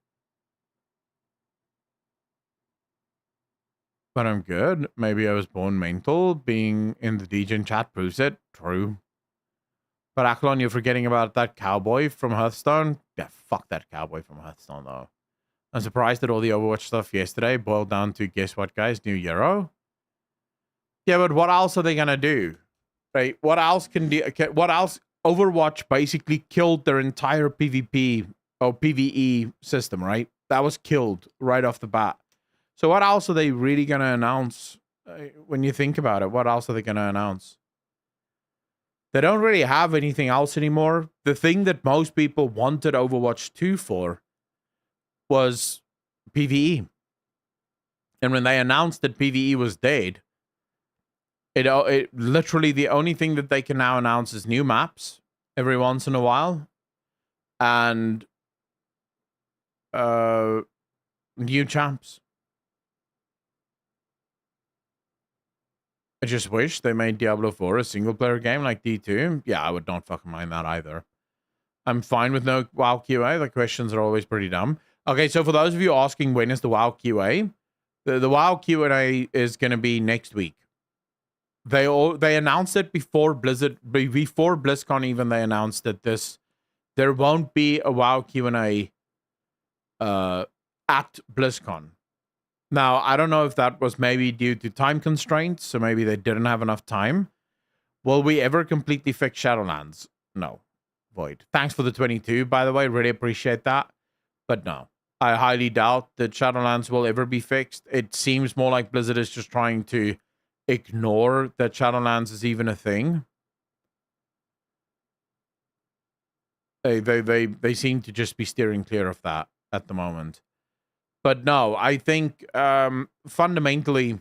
But I'm good. Maybe I was born mental. Being in the DJ chat proves it. True. But Aklon, you're forgetting about that cowboy from Hearthstone? Yeah, fuck that cowboy from Hearthstone, though. I'm surprised that all the Overwatch stuff yesterday boiled down to, guess what, guys? New Euro? Yeah, but what else are they going to do? Right? What else can do? What else? Overwatch basically killed their entire PvP or PvE system, right? That was killed right off the bat. So what else are they really going to announce? When you think about it, what else are they going to announce? They don't really have anything else anymore. The thing that most people wanted Overwatch 2 for was PvE. And when they announced that PvE was dead, it literally the only thing that they can now announce is new maps every once in a while and new champs. I just wish they made Diablo 4 a single player game like D2. Yeah, I would not fucking mind that either. I'm fine with no WoW QA. The questions are always pretty dumb. Okay, so for those of you asking when is the WoW QA, the WoW Q&A is going to be next week. They announced it before BlizzCon even. They announced that there won't be a WoW Q&A at BlizzCon. Now, I don't know if that was maybe due to time constraints, so maybe they didn't have enough time. Will we ever completely fix Shadowlands? No. Void. Thanks for the 22, by the way. Really appreciate that. But no. I highly doubt that Shadowlands will ever be fixed. It seems more like Blizzard is just trying to ignore that Shadowlands is even a thing. They seem to just be steering clear of that at the moment. But no, I think fundamentally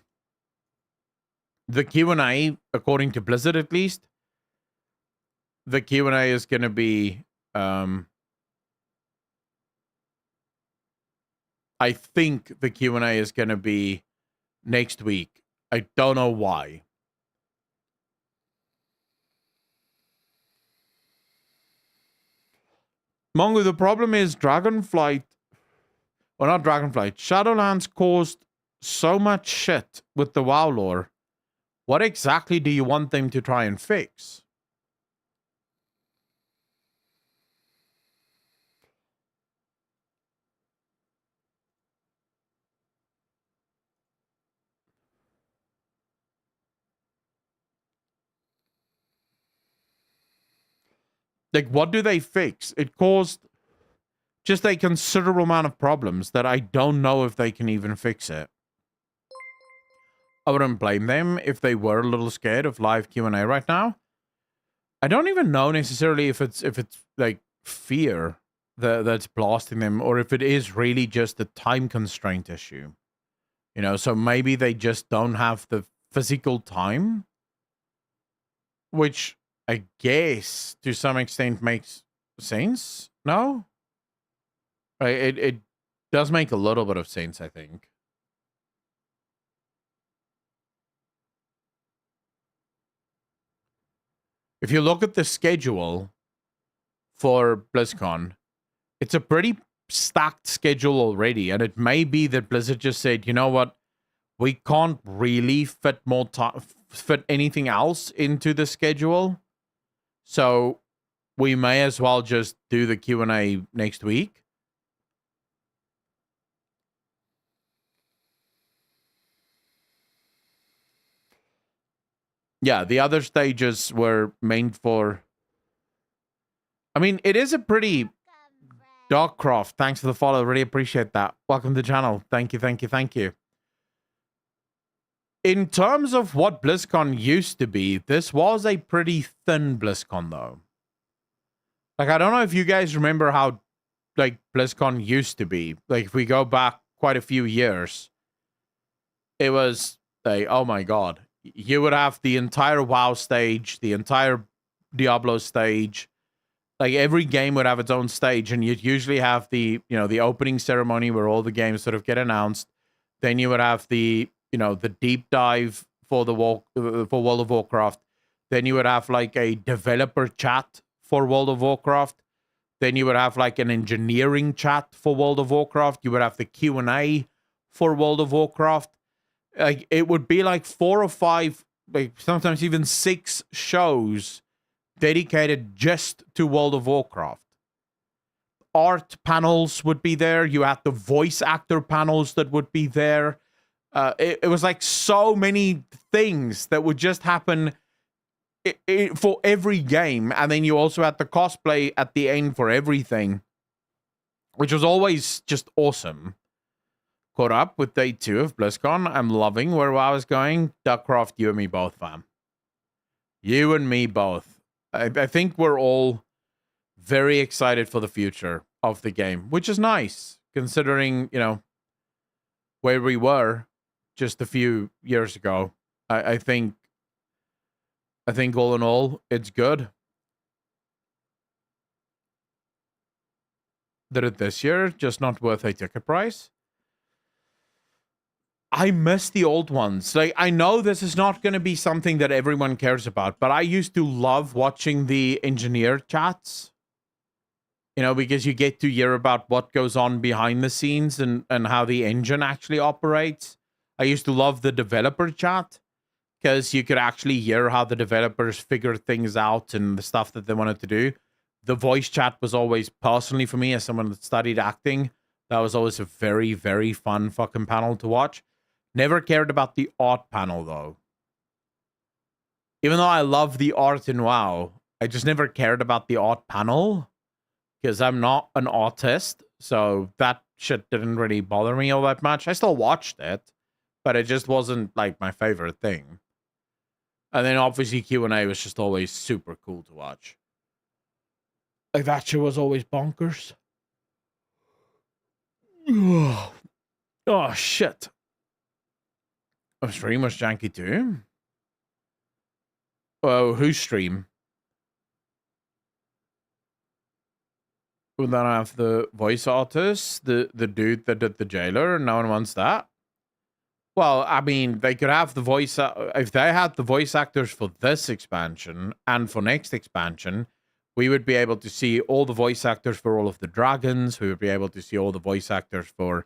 the Q&A, according to Blizzard at least, the Q&A is going to be I think the Q&A is going to be next week. I don't know why. Mongo, the problem is Dragonflight, or not Dragonflight, Shadowlands caused so much shit with the WoW lore. What exactly do you want them to try and fix? Like, what do they fix? It caused just a considerable amount of problems that I don't know if they can even fix it. I wouldn't blame them if they were a little scared of live Q&A right now. I don't even know necessarily if it's like fear that's blasting them, or if it is really just a time constraint issue. You know, so maybe they just don't have the physical time, which I guess to some extent makes sense. No? It does make a little bit of sense, I think. if you look at the schedule for BlizzCon, it's a pretty stacked schedule already, and it may be that Blizzard just said, you know what, we can't really fit more time, fit anything else into the schedule, so we may as well just do the Q&A next week. Yeah, the other stages were meant for... I mean, it is a pretty... Darkcroft, thanks for the follow. Really appreciate that. Welcome to the channel. Thank you, thank you, thank you. In terms of what BlizzCon used to be, this was a pretty thin BlizzCon, though. Like, I don't know if you guys remember how, like, BlizzCon used to be. Like, if we go back quite a few years, it was, like, oh my god. You would have the entire WoW stage, the entire Diablo stage. Like, every game would have its own stage, and you'd usually have the, you know, the opening ceremony where all the games sort of get announced. Then you would have the, you know, the deep dive for the for World of Warcraft. Then you would have like a developer chat for World of Warcraft. Then you would have like an engineering chat for World of Warcraft. You would have the Q&A for World of Warcraft. Like, it would be like 4 or 5, like sometimes even 6 shows dedicated just to World of Warcraft. Art panels would be there. You had the voice actor panels that would be there. It was like so many things that would just happen for every game. And then you also had the cosplay at the end for everything, which was always just awesome. Caught up with day 2 of BlizzCon. I'm loving where I was going. Duckcroft, you and me both, fam. You and me both. I think we're all very excited for the future of the game, which is nice, considering, you know, where we were just a few years ago. I think all in all, it's good. Did it this year, just not worth a ticket price. I miss the old ones. Like, I know this is not going to be something that everyone cares about, but I used to love watching the engineer chats. You know, because you get to hear about what goes on behind the scenes and how the engine actually operates. I used to love the developer chat because you could actually hear how the developers figure things out and the stuff that they wanted to do. The voice chat was always, personally for me, as someone that studied acting, that was always a very, very fun fucking panel to watch. Never cared about the art panel, though. Even though I love the art in WoW, I just never cared about the art panel because I'm not an artist, so that shit didn't really bother me all that much. I still watched it, but it just wasn't, like, my favorite thing. And then, obviously, Q&A was just always super cool to watch. Like, that shit was always bonkers. Oh, shit. Oh, stream was janky too. Oh, whose stream? Would then have the voice artist, the dude that did the jailer, and no one wants that. Well, I mean, they could have the voice... if they had the voice actors for this expansion and for next expansion, we would be able to see all the voice actors for all of the dragons. We would be able to see all the voice actors for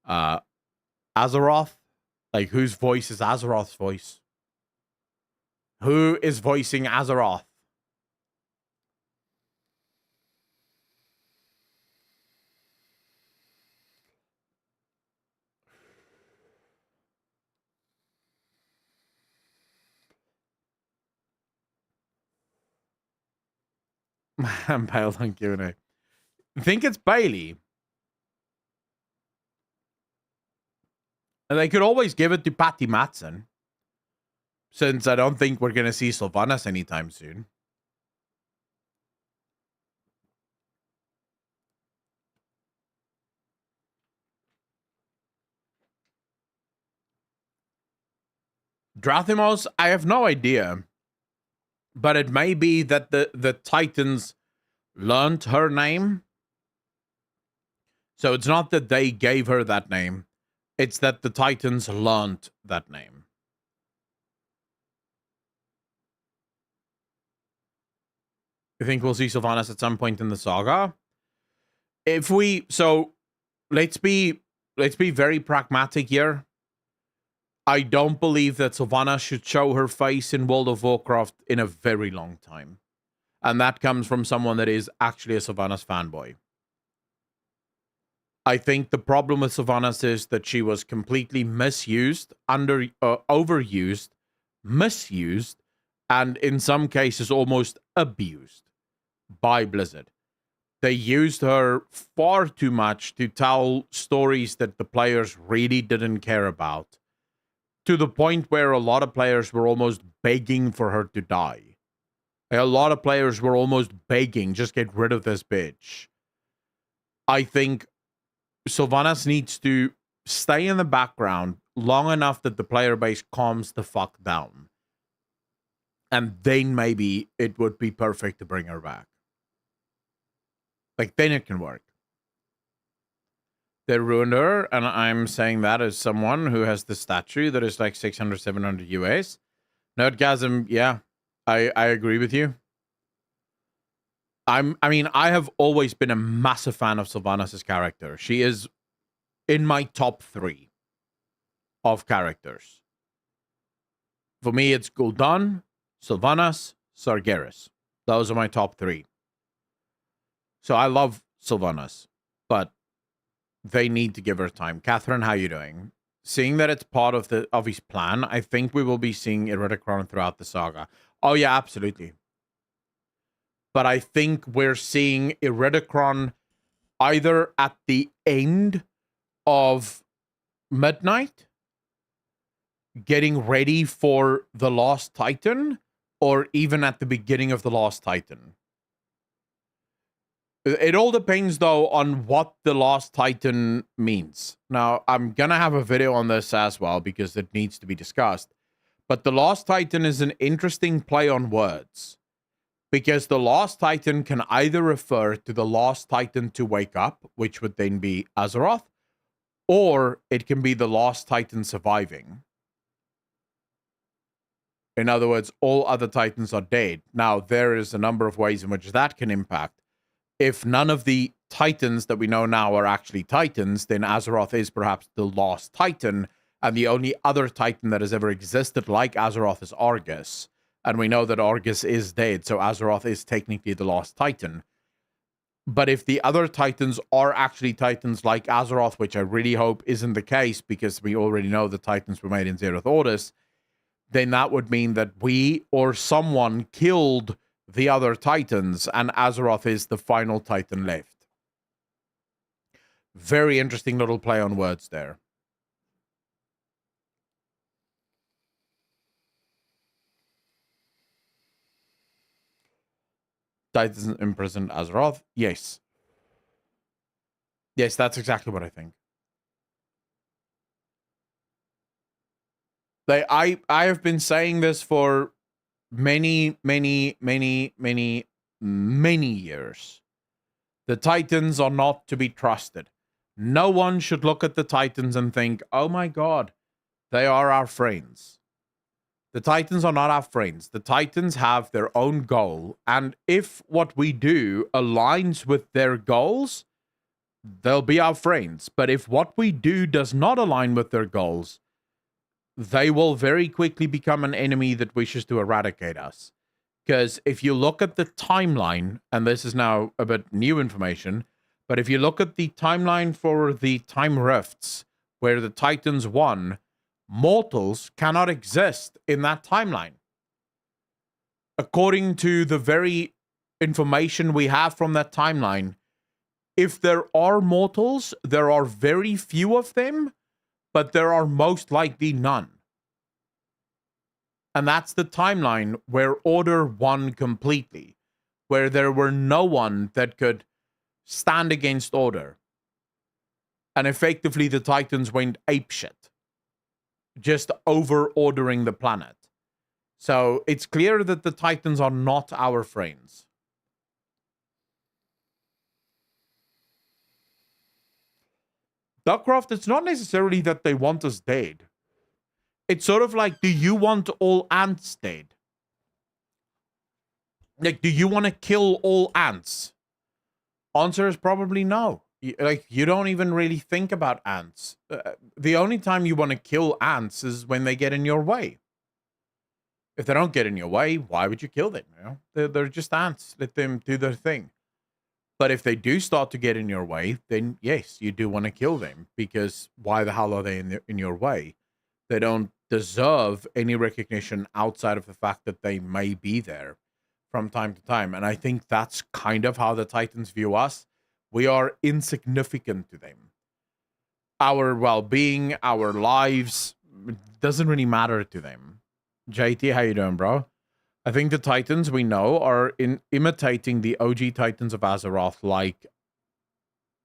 Azeroth. Like, whose voice is Azeroth's voice? Who is voicing Azeroth? I'm pale on Q&A. I think it's Bailey. And they could always give it to Patty Matson, since I don't think we're going to see Sylvanas anytime soon. Drathimos, I have no idea. But it may be that the Titans learned her name. So it's not that they gave her that name. It's that the Titans learned that name. You think we'll see Sylvanas at some point in the saga? If we let's be very pragmatic here. I don't believe that Sylvanas should show her face in World of Warcraft in a very long time. And that comes from someone that is actually a Sylvanas fanboy. I think the problem with Sylvanas is that she was completely misused, overused, misused, and in some cases almost abused by Blizzard. They used her far too much to tell stories that the players really didn't care about, to the point where a lot of players were almost begging for her to die. A lot of players were almost begging, just get rid of this bitch. I think Sylvanas needs to stay in the background long enough that the player base calms the fuck down. And then maybe it would be perfect to bring her back. Like, then it can work. They ruined her, and I'm saying that as someone who has the statue that is like 600, 700 US. Nerdgasm, yeah, I agree with you. I mean, I have always been a massive fan of Sylvanas' character. She is in my top 3 of characters. For me, it's Gul'dan, Sylvanas, Sargeras. Those are my top 3. So I love Sylvanas, but they need to give her time. Catherine, how you doing? Seeing that it's part of his plan, I think we will be seeing Iridikron throughout the saga. Oh yeah, absolutely. But I think we're seeing Iridikron either at the end of Midnight, getting ready for the Lost Titan, or even at the beginning of the Lost Titan. It all depends, though, on what the Lost Titan means. Now, I'm going to have a video on this as well, because it needs to be discussed. But the Lost Titan is an interesting play on words. Because the Lost Titan can either refer to the Lost Titan to wake up, which would then be Azeroth, or it can be the Lost Titan surviving. In other words, all other Titans are dead. Now, there is a number of ways in which that can impact. If none of the Titans that we know now are actually Titans, then Azeroth is perhaps the Lost Titan, and the only other Titan that has ever existed like Azeroth is Argus. And we know that Argus is dead, so Azeroth is technically the Lost Titan. But if the other Titans are actually Titans like Azeroth, which I really hope isn't the case, because we already know the Titans were made in Zereth Ordis, then that would mean that we or someone killed the other Titans, and Azeroth is the final Titan left. Very interesting little play on words there. Titans imprisoned Azeroth? Yes. Yes, that's exactly what I think. I have been saying this for many years. The Titans are not to be trusted. No one should look at the Titans and think, oh my god, they are our friends. The Titans are not our friends. The Titans have their own goal, and if what we do aligns with their goals, they'll be our friends. But if what we do does not align with their goals, they will very quickly become an enemy that wishes to eradicate us. Because if you look at the timeline, and this is now a bit new information, but if you look at the timeline for the time rifts, where the Titans won, mortals cannot exist in that timeline. According to the very information we have from that timeline, if there are mortals, there are very few of them, but there are most likely none. And that's the timeline where Order won completely, where there were no one that could stand against Order. And effectively the Titans went apeshit, just over-ordering the planet. So it's clear that the Titans are not our friends. Duckcroft, it's not necessarily that they want us dead. It's sort of like, do you want all ants dead? Like, do you want to kill all ants? Answer is probably no. Like, you don't even really think about ants. The only time you want to kill ants is when they get in your way. If they don't get in your way, why would you kill them? You know, they're just ants. Let them do their thing. But if they do start to get in your way, then yes, you do want to kill them, because why the hell are they in your way? They don't deserve any recognition outside of the fact that they may be there from time to time. And I think that's kind of how the Titans view us. We are insignificant to them. Our well-being, our lives, doesn't really matter to them. JT, how you doing, bro? I think the Titans we know are imitating the OG Titans of Azeroth,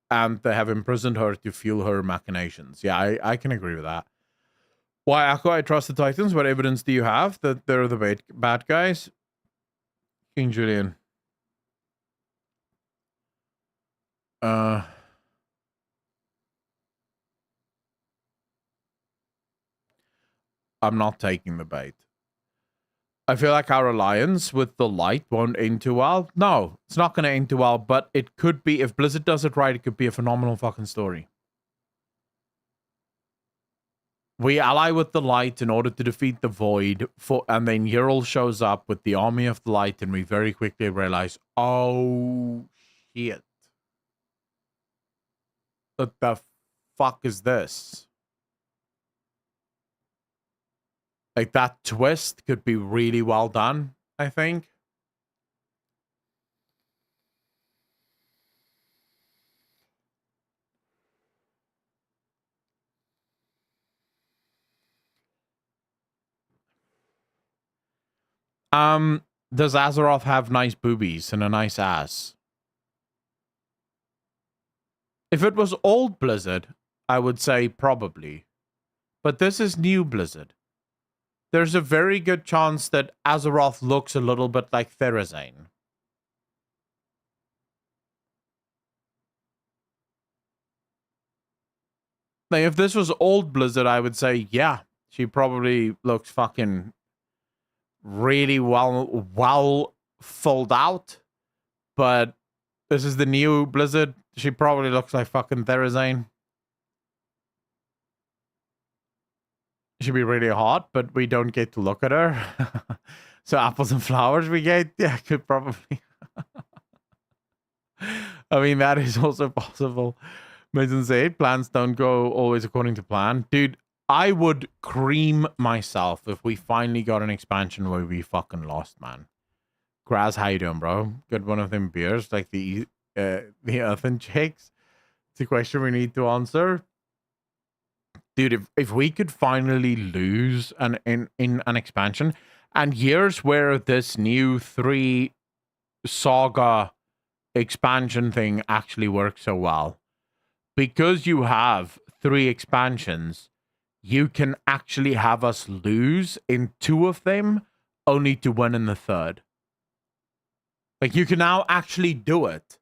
and they have imprisoned her to fuel her machinations. Yeah, I can agree with that. Why, Akko, I trust the Titans? What evidence do you have that they're the bad guys? King Julian. I'm not taking the bait. I feel like our alliance with the light won't end too well. No, it's not going to end too well, but it could be, if Blizzard does it right, it could be a phenomenal fucking story. We ally with the light in order to defeat the void, and then Ural shows up with the army of the light, and we very quickly realize, oh shit. What the fuck is this? Like, that twist could be really well done, I think. Does Azeroth have nice boobies and a nice ass? If it was old Blizzard, I would say probably. But this is new Blizzard. There's a very good chance that Azeroth looks a little bit like Therazane. Like, if this was old Blizzard, I would say, yeah, she probably looks fucking really well filled out. But this is the new Blizzard. She probably looks like fucking Therazane. She'd be really hot, but we don't get to look at her. So apples and flowers we get? Yeah, could probably. I mean, that is also possible. Mason said, plans don't go always according to plan. Dude, I would cream myself if we finally got an expansion where we fucking lost, man. Graz, how you doing, bro? Get one of them beers, like the Earthen Chicks. It's a question we need to answer. Dude, if we could finally lose in an expansion, and here's where this new 3 saga expansion thing actually works so well. Because you have 3 expansions, you can actually have us lose in 2 of them, only to win in the 3rd. Like, you can now actually do it.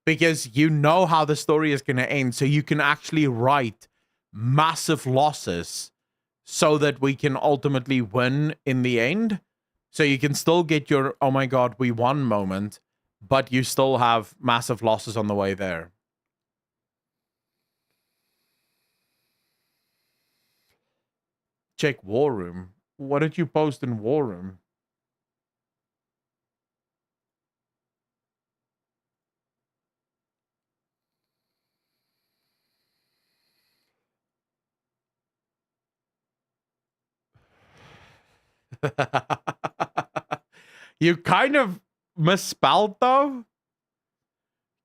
Because you know how the story is going to end, so you can actually write massive losses so that we can ultimately win in the end. So you can still get your, oh my god, we won moment, but you still have massive losses on the way there. Check War Room. What did you post in War Room? You kind of misspelled, though.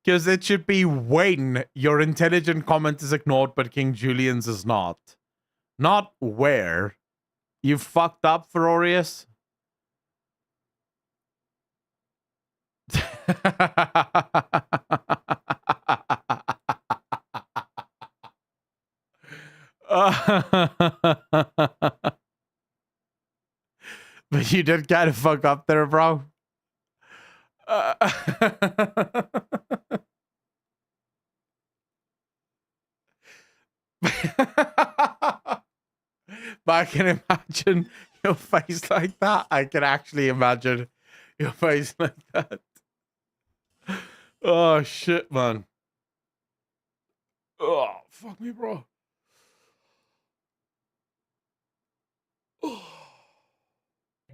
Because it should be when your intelligent comment is ignored, but King Julian's is not. Not where. You fucked up, Ferorius. But you did kind of fuck up there, bro. But I can imagine your face like that. I can actually imagine your face like that. Oh shit, man. Oh, fuck me, bro.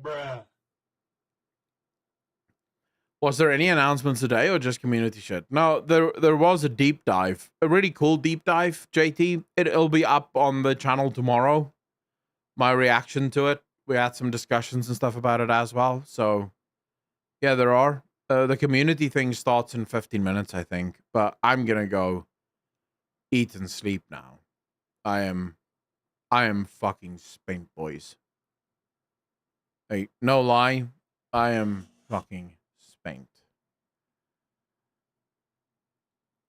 Bruh. Was there any announcements today or just community shit? No, there was a deep dive. A really cool deep dive, JT. It'll be up on the channel tomorrow. My reaction to it. We had some discussions and stuff about it as well. So, yeah, there are. The community thing starts in 15 minutes, I think. But I'm going to go eat and sleep now. I am fucking spent, boys. Hey, no lie. I am fucking spent.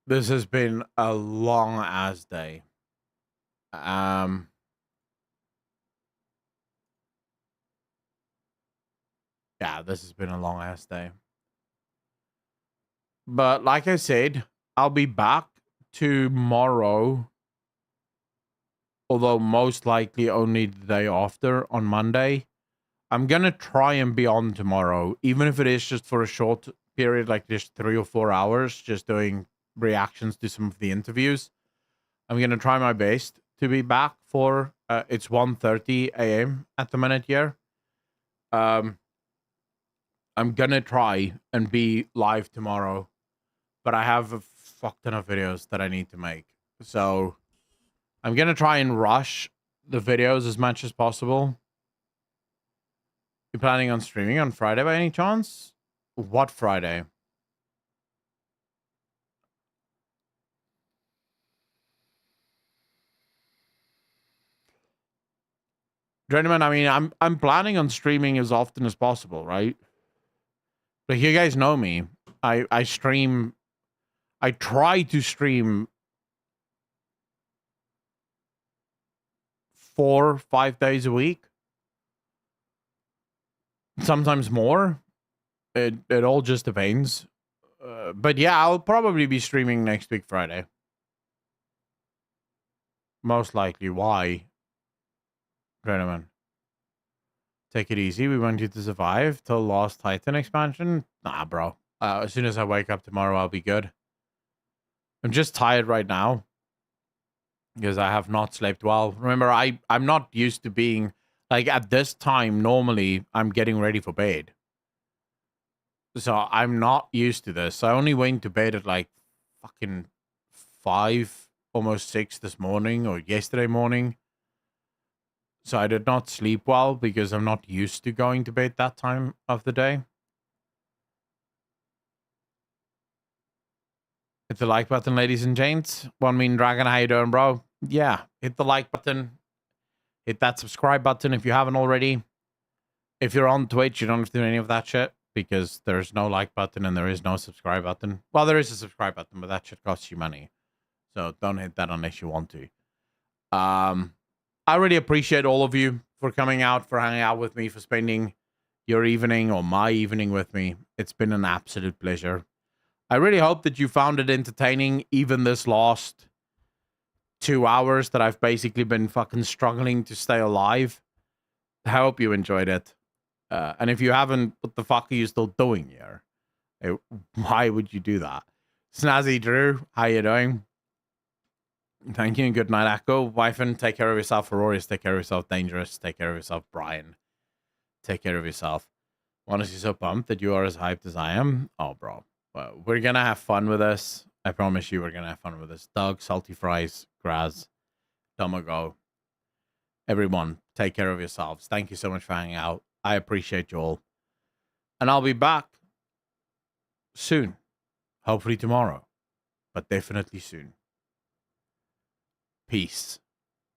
This has been a long ass day. Yeah, this has been a long ass day. But like I said, I'll be back tomorrow. Although most likely only the day after on Monday. I'm going to try and be on tomorrow, even if it is just for a short period, like just 3 or 4 hours, just doing reactions to some of the interviews. I'm going to try my best to be back for, it's 1:30 a.m. at the minute here. I'm going to try and be live tomorrow, but I have a fuck ton of videos that I need to make. So I'm going to try and rush the videos as much as possible. You planning on streaming on Friday by any chance? What Friday? Gentlemen, I mean, I'm planning on streaming as often as possible, right? But you guys know me. I stream. I try to stream 4 or 5 days a week. Sometimes more. It all just depends. But yeah, I'll probably be streaming next week Friday. Most likely. Why? Gentlemen, take it easy. We want you to survive till Lost Titan expansion. Nah, bro. As soon as I wake up tomorrow, I'll be good. I'm just tired right now because I have not slept well. Remember, I'm not used to being like at this time. Normally, I'm getting ready for bed. So I'm not used to this. I only went to bed at like fucking 5, almost 6 this morning or yesterday morning. So I did not sleep well because I'm not used to going to bed that time of the day. Hit the like button, ladies and gents. One Mean Dragon, how you doing, bro? Yeah, hit the like button. Hit that subscribe button if you haven't already. If you're on Twitch, you don't have to do any of that shit because there's no like button and there is no subscribe button. Well, there is a subscribe button, but that shit costs you money. So don't hit that unless you want to. I really appreciate all of you for coming out, for hanging out with me, for spending your evening or my evening with me. It's been an absolute pleasure. I really hope that you found it entertaining, even this last 2 hours that I've basically been fucking struggling to stay alive. I hope you enjoyed it. And if you haven't, what the fuck are you still doing here? Why would you do that? Snazzy Drew, how you doing? Thank you and good night, Echo. Wyfin, take care of yourself. Aurorius, take care of yourself. Dangerous, take care of yourself. Brian, take care of yourself. Honestly, so pumped that you are as hyped as I am. Oh, bro. Well, we're going to have fun with this. I promise you we're going to have fun with this. Doug, Salty Fries, Graz, Tomago. Everyone, take care of yourselves. Thank you so much for hanging out. I appreciate you all. And I'll be back soon. Hopefully tomorrow. But definitely soon. Peace.